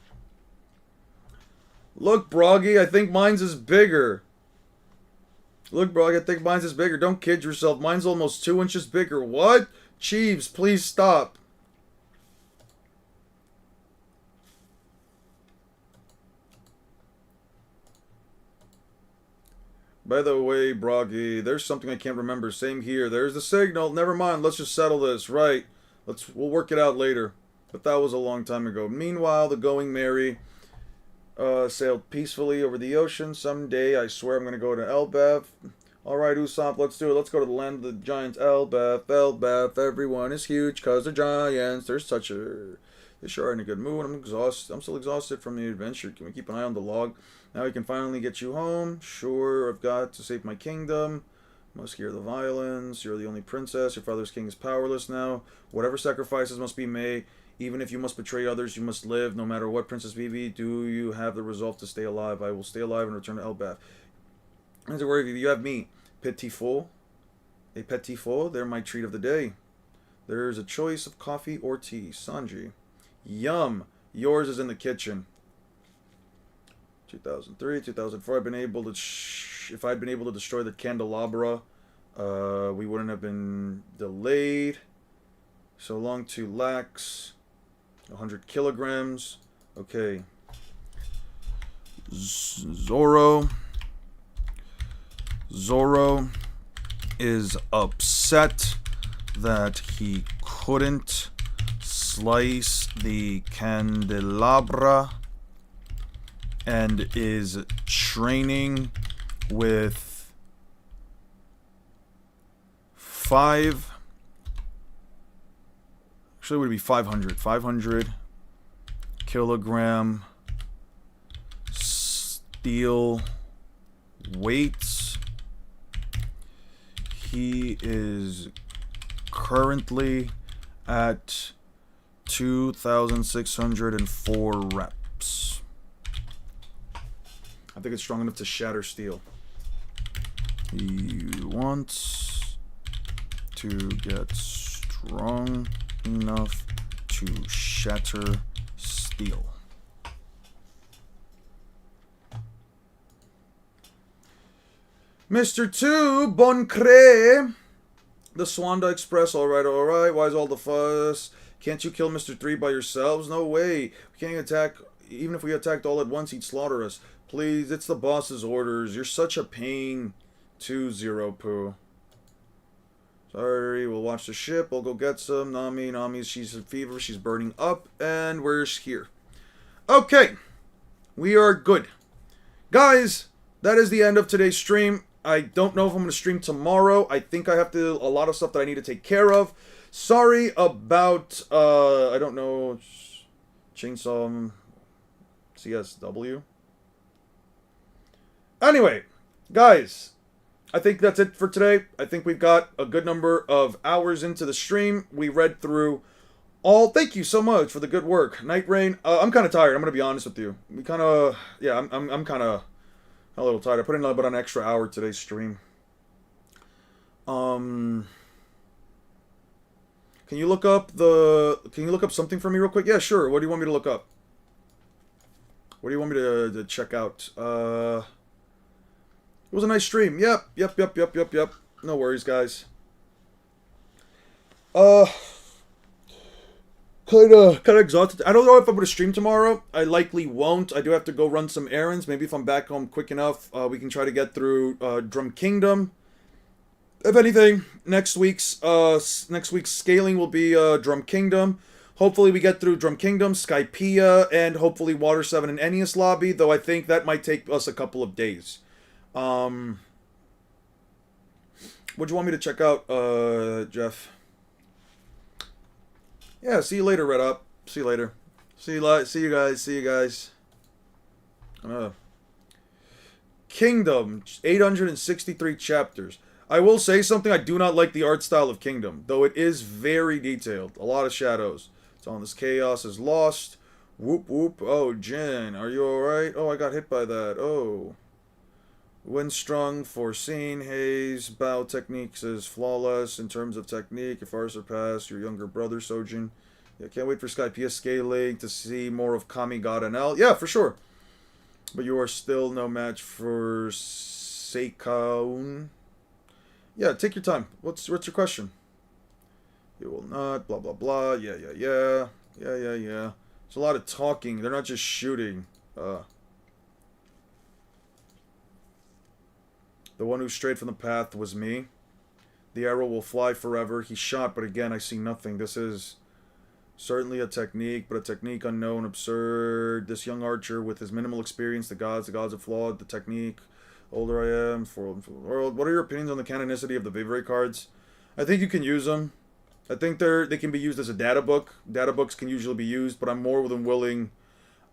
Look, Broggy, I think mine's is bigger. Look, Broggy, I think mine's is bigger. Don't kid yourself. Mine's almost 2 inches bigger. What? Chiefs, please stop. By the way, Broggy, there's something I can't remember. Same here. There's the signal. Never mind. Let's just settle this. Right. We'll work it out later. But that was a long time ago. Meanwhile, the Going Merry sailed peacefully over the ocean. Someday, I swear I'm going to go to Elbaf. Alright, Usopp, let's do it. Let's go to the land of the giants. Elbaf. Everyone is huge because they're giants. They sure are in a good mood. I'm exhausted. I'm still exhausted from the adventure. Can we keep an eye on the log? Now we can finally get you home. Sure, I've got to save my kingdom. Must hear the violence. You're the only princess. Your father's king is powerless now. Whatever sacrifices must be made. Even if you must betray others, you must live. No matter what, Princess Vivi, do you have the resolve to stay alive? I will stay alive and return to Elbaf. Don't worry, Vivi. You have me. Petit-four. A petit-four. They're my treat of the day. There's a choice of coffee or tea. Sanji. Yum. Yours is in the kitchen. 2003, 2004. I've been able to. If I'd been able to destroy the candelabra, we wouldn't have been delayed. So long to Lax. 100 kilograms. Okay. Zoro is upset that he couldn't slice the candelabra and is training with 5. Actually, it would be 500 kilogram steel weights. He is currently at 2,604 reps. I think it's strong enough to shatter steel. He wants to get strong enough to shatter steel. Mr. 2, Bon Cré. The Swanda Express, alright. Why's all the fuss? Can't you kill Mr. 3 by yourselves? No way. We can't attack. Even if we attacked all at once, he'd slaughter us. Please, it's the boss's orders. You're such a pain. 2 Zero Poo. Sorry, we'll watch the ship. We'll go get some. Nami, she's in fever. She's burning up. And we're here. Okay. We are good. Guys, that is the end of today's stream. I don't know if I'm going to stream tomorrow. I think I have a lot of stuff that I need to take care of. Sorry about, I don't know, Chainsaw CSW. Anyway, guys, I think that's it for today. I think we've got a good number of hours into the stream. We read through all. Thank you so much for the good work. Night Rain, I'm kind of tired. I'm going to be honest with you. We kind of, yeah, I'm kind of a little tired. I put in about an extra hour today's stream. Can you look up something for me real quick? Yeah, sure. What do you want me to look up? What do you want me to check out? It was a nice stream. Yep. No worries, guys. Kinda exhausted. I don't know if I'm gonna stream tomorrow. I likely won't. I do have to go run some errands. Maybe if I'm back home quick enough, we can try to get through Drum Kingdom. If anything, next week's scaling will be Drum Kingdom. Hopefully we get through Drum Kingdom, Skypiea, and hopefully Water 7 and Ennius Lobby, though I think that might take us a couple of days. What do you want me to check out, Jeff? Yeah, see you later, Red Up. See you later. See you guys. Kingdom, 863 chapters. I will say something, I do not like the art style of Kingdom, though it is very detailed. A lot of shadows. Telling this chaos is lost. Whoop whoop. Oh, Jin, are you alright? Oh, I got hit by that. Oh. Windstrung, foreseen, haze, bow techniques is flawless in terms of technique. You're far surpassed your younger brother, Sojin. Yeah, can't wait for Skypiea scaling to see more of Kami God and L. Yeah, for sure. But you are still no match for Seikaun. Yeah, take your time. What's your question? You will not, blah, blah, blah. Yeah. There's a lot of talking. They're not just shooting. The one who strayed from the path was me. The arrow will fly forever. He shot, but again, I see nothing. This is certainly a technique, but a technique unknown, absurd. This young archer, with his minimal experience, the gods are flawed. The technique, older I am, for the world. What are your opinions on the canonicity of the Vivre cards? I think you can use them. I think they can be used as a data book. Data books can usually be used, but I am more than willing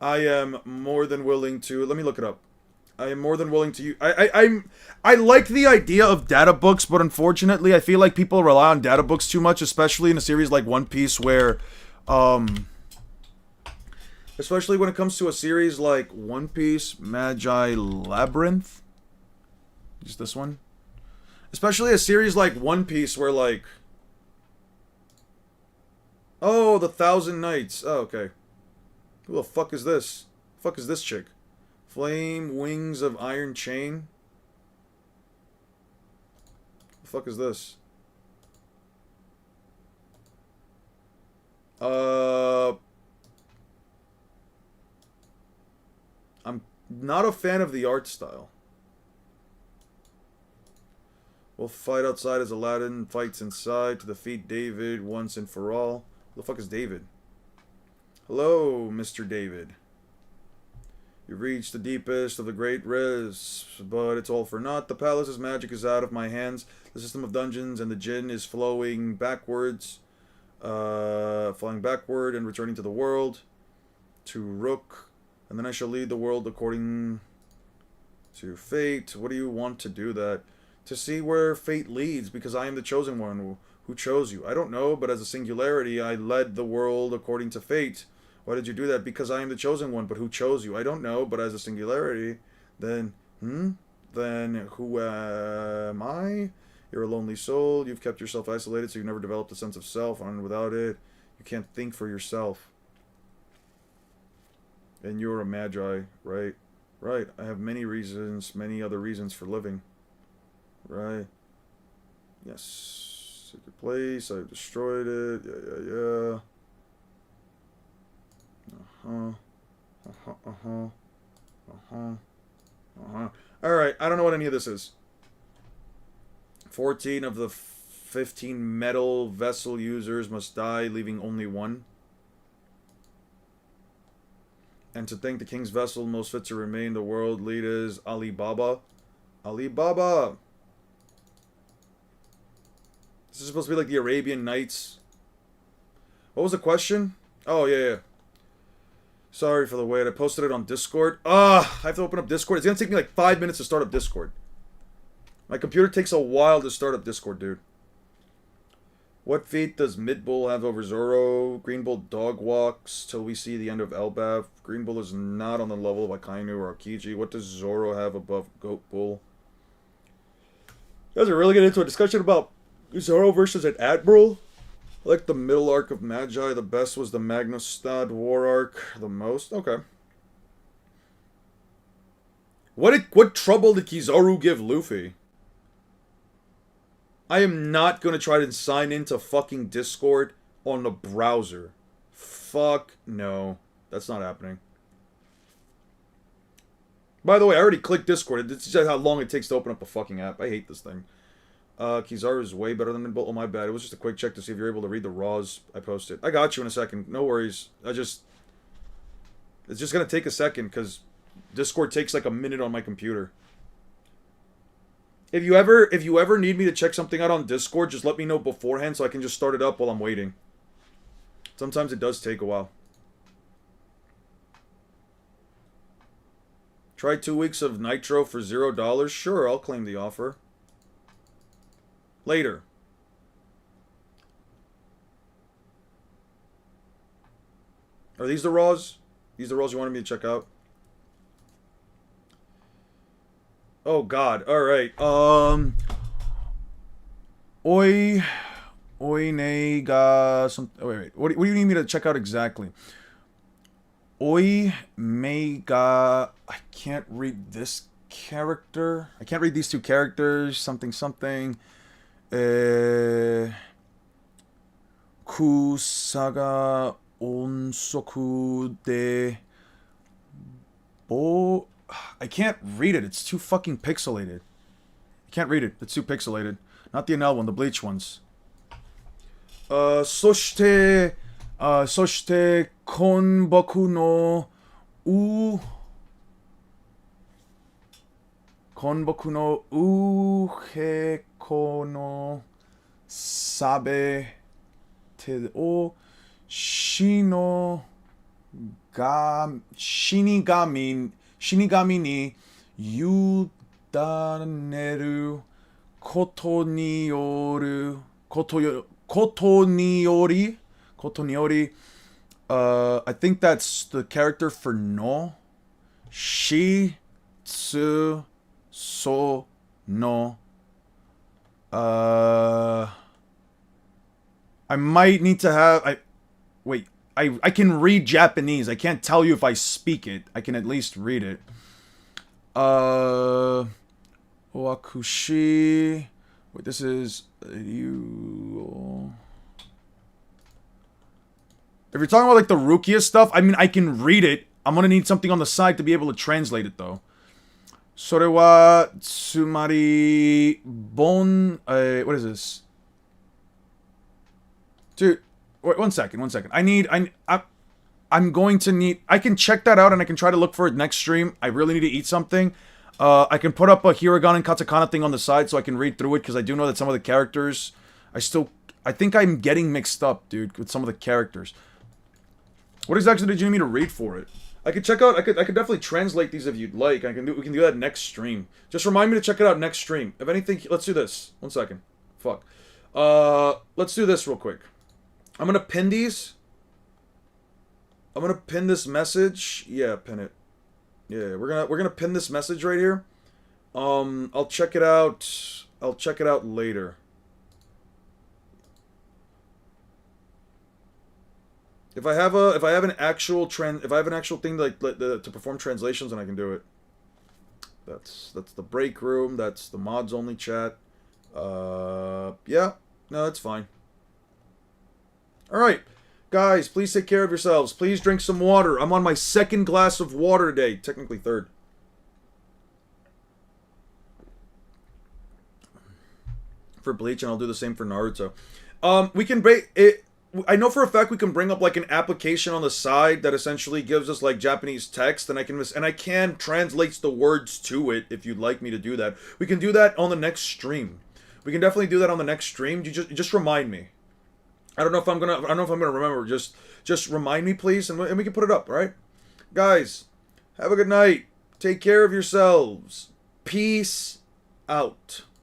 to... Let me look it up. I am more than willing to use... I like the idea of data books, but unfortunately, I feel like people rely on data books too much, especially in a series like One Piece, where... especially when it comes to a series like One Piece, Magi Labyrinth. Just this one. Especially a series like One Piece, where, like... Oh, the Thousand Nights. Oh, okay. Who the fuck is this? Fuck is this chick? Flame Wings of Iron Chain? The fuck is this? I'm not a fan of the art style. We'll fight outside as Aladdin fights inside to defeat David once and for all. Who the fuck is David? Hello, Mr. David. You've reached the deepest of the great riz, but it's all for naught. The palace's magic is out of my hands. The system of dungeons and the djinn is flowing backwards. Flying backward and returning to the world. To Rook. And then I shall lead the world according to fate. What do you want to do that? To see where fate leads, because I am the chosen one who chose you. I don't know, but as a singularity, I led the world according to fate. Why did you do that? Because I am the chosen one, but who chose you? I don't know, but as a singularity, then who am I? You're a lonely soul. You've kept yourself isolated, so you've never developed a sense of self, and without it, you can't think for yourself. And you're a magi, right? Right. I have many other reasons for living. Right. Yes. Secret place. I've destroyed it. Yeah. Alright, I don't know what any of this is. 14 of the 15 metal vessel users must die, leaving only one. And to think the king's vessel most fit to remain the world lead is Alibaba. Alibaba! This is supposed to be like the Arabian Nights. What was the question? Oh, yeah. Sorry for the wait. I posted it on Discord. I have to open up Discord. It's gonna take me like 5 minutes to start up Discord. My computer takes a while to start up Discord, dude. What feat does Mid Bull have over Zoro? Green Bull dog walks till we see the end of Elbaf. Green Bull is not on the level of Akainu or Aokiji. What does Zoro have above Goat Bull? You guys are really getting into a discussion about Zoro versus an Admiral? I like the middle arc of Magi. The best was the Magnostad War arc. The most? Okay. What trouble did Kizaru give Luffy? I am not going to try to sign into fucking Discord on the browser. Fuck no. That's not happening. By the way, I already clicked Discord. It's just how long it takes to open up a fucking app. I hate this thing. Kizaru is way better than Minbolt. Oh, my bad. It was just a quick check to see if you're able to read the raws I posted. I got you in a second. No worries. It's just going to take a second because Discord takes like a minute on my computer. If you ever need me to check something out on Discord, just let me know beforehand so I can just start it up while I'm waiting. Sometimes it does take a while. Try 2 weeks of Nitro for $0? Sure, I'll claim the offer. Later. Are these the raws? These the raws you wanted me to check out? Oh god, alright. Oi ne ga some wait. What do you need me to check out exactly? Oi me ga I can't read this character. I can't read these two characters. Something. Kusaga onsoku de bo I can't read it. It's too fucking pixelated. I can't read it. It's too pixelated. Not the NL one, the Bleach ones. Soshite, konboku no uheko no sabe te o Shinigami ni yudaneru koto ni yoru koto ni yori. I think that's the character for no. Shi tsu so no. I might need to have wait. I can read Japanese. I can't tell you if I speak it. I can at least read it. Oakushi. Wait, this is you. If you're talking about like the Rukia stuff, I mean I can read it. I'm gonna need something on the side to be able to translate it though. Sore wa tsumari bon. What is this? Dude. Wait, one second. I'm going to need... I can check that out and I can try to look for it next stream. I really need to eat something. I can put up a Hiragana and Katakana thing on the side so I can read through it because I do know that some of the characters... I think I'm getting mixed up, dude, with some of the characters. What exactly did you need me to read for it? I could check out... I could definitely translate these if you'd like. We can do that next stream. Just remind me to check it out next stream. If anything... Let's do this. 1 second. Fuck. Let's do this real quick. I'm gonna pin these. I'm gonna pin this message. Yeah, pin it. Yeah, we're gonna pin this message right here. I'll check it out. I'll check it out later. If I have an actual thing to perform translations, then I can do it. That's the break room. That's the mods only chat. Yeah, no, that's fine. Alright, guys, please take care of yourselves. Please drink some water. I'm on my 2nd glass of water today. Technically 3rd. For Bleach, and I'll do the same for Naruto. We can break it. I know for a fact we can bring up like an application on the side that essentially gives us like Japanese text, and I can translate the words to it if you'd like me to do that. We can do that on the next stream. We can definitely do that on the next stream. You just remind me. I don't know if I'm gonna remember. Just remind me, please, and we can put it up. All right, guys. Have a good night. Take care of yourselves. Peace out.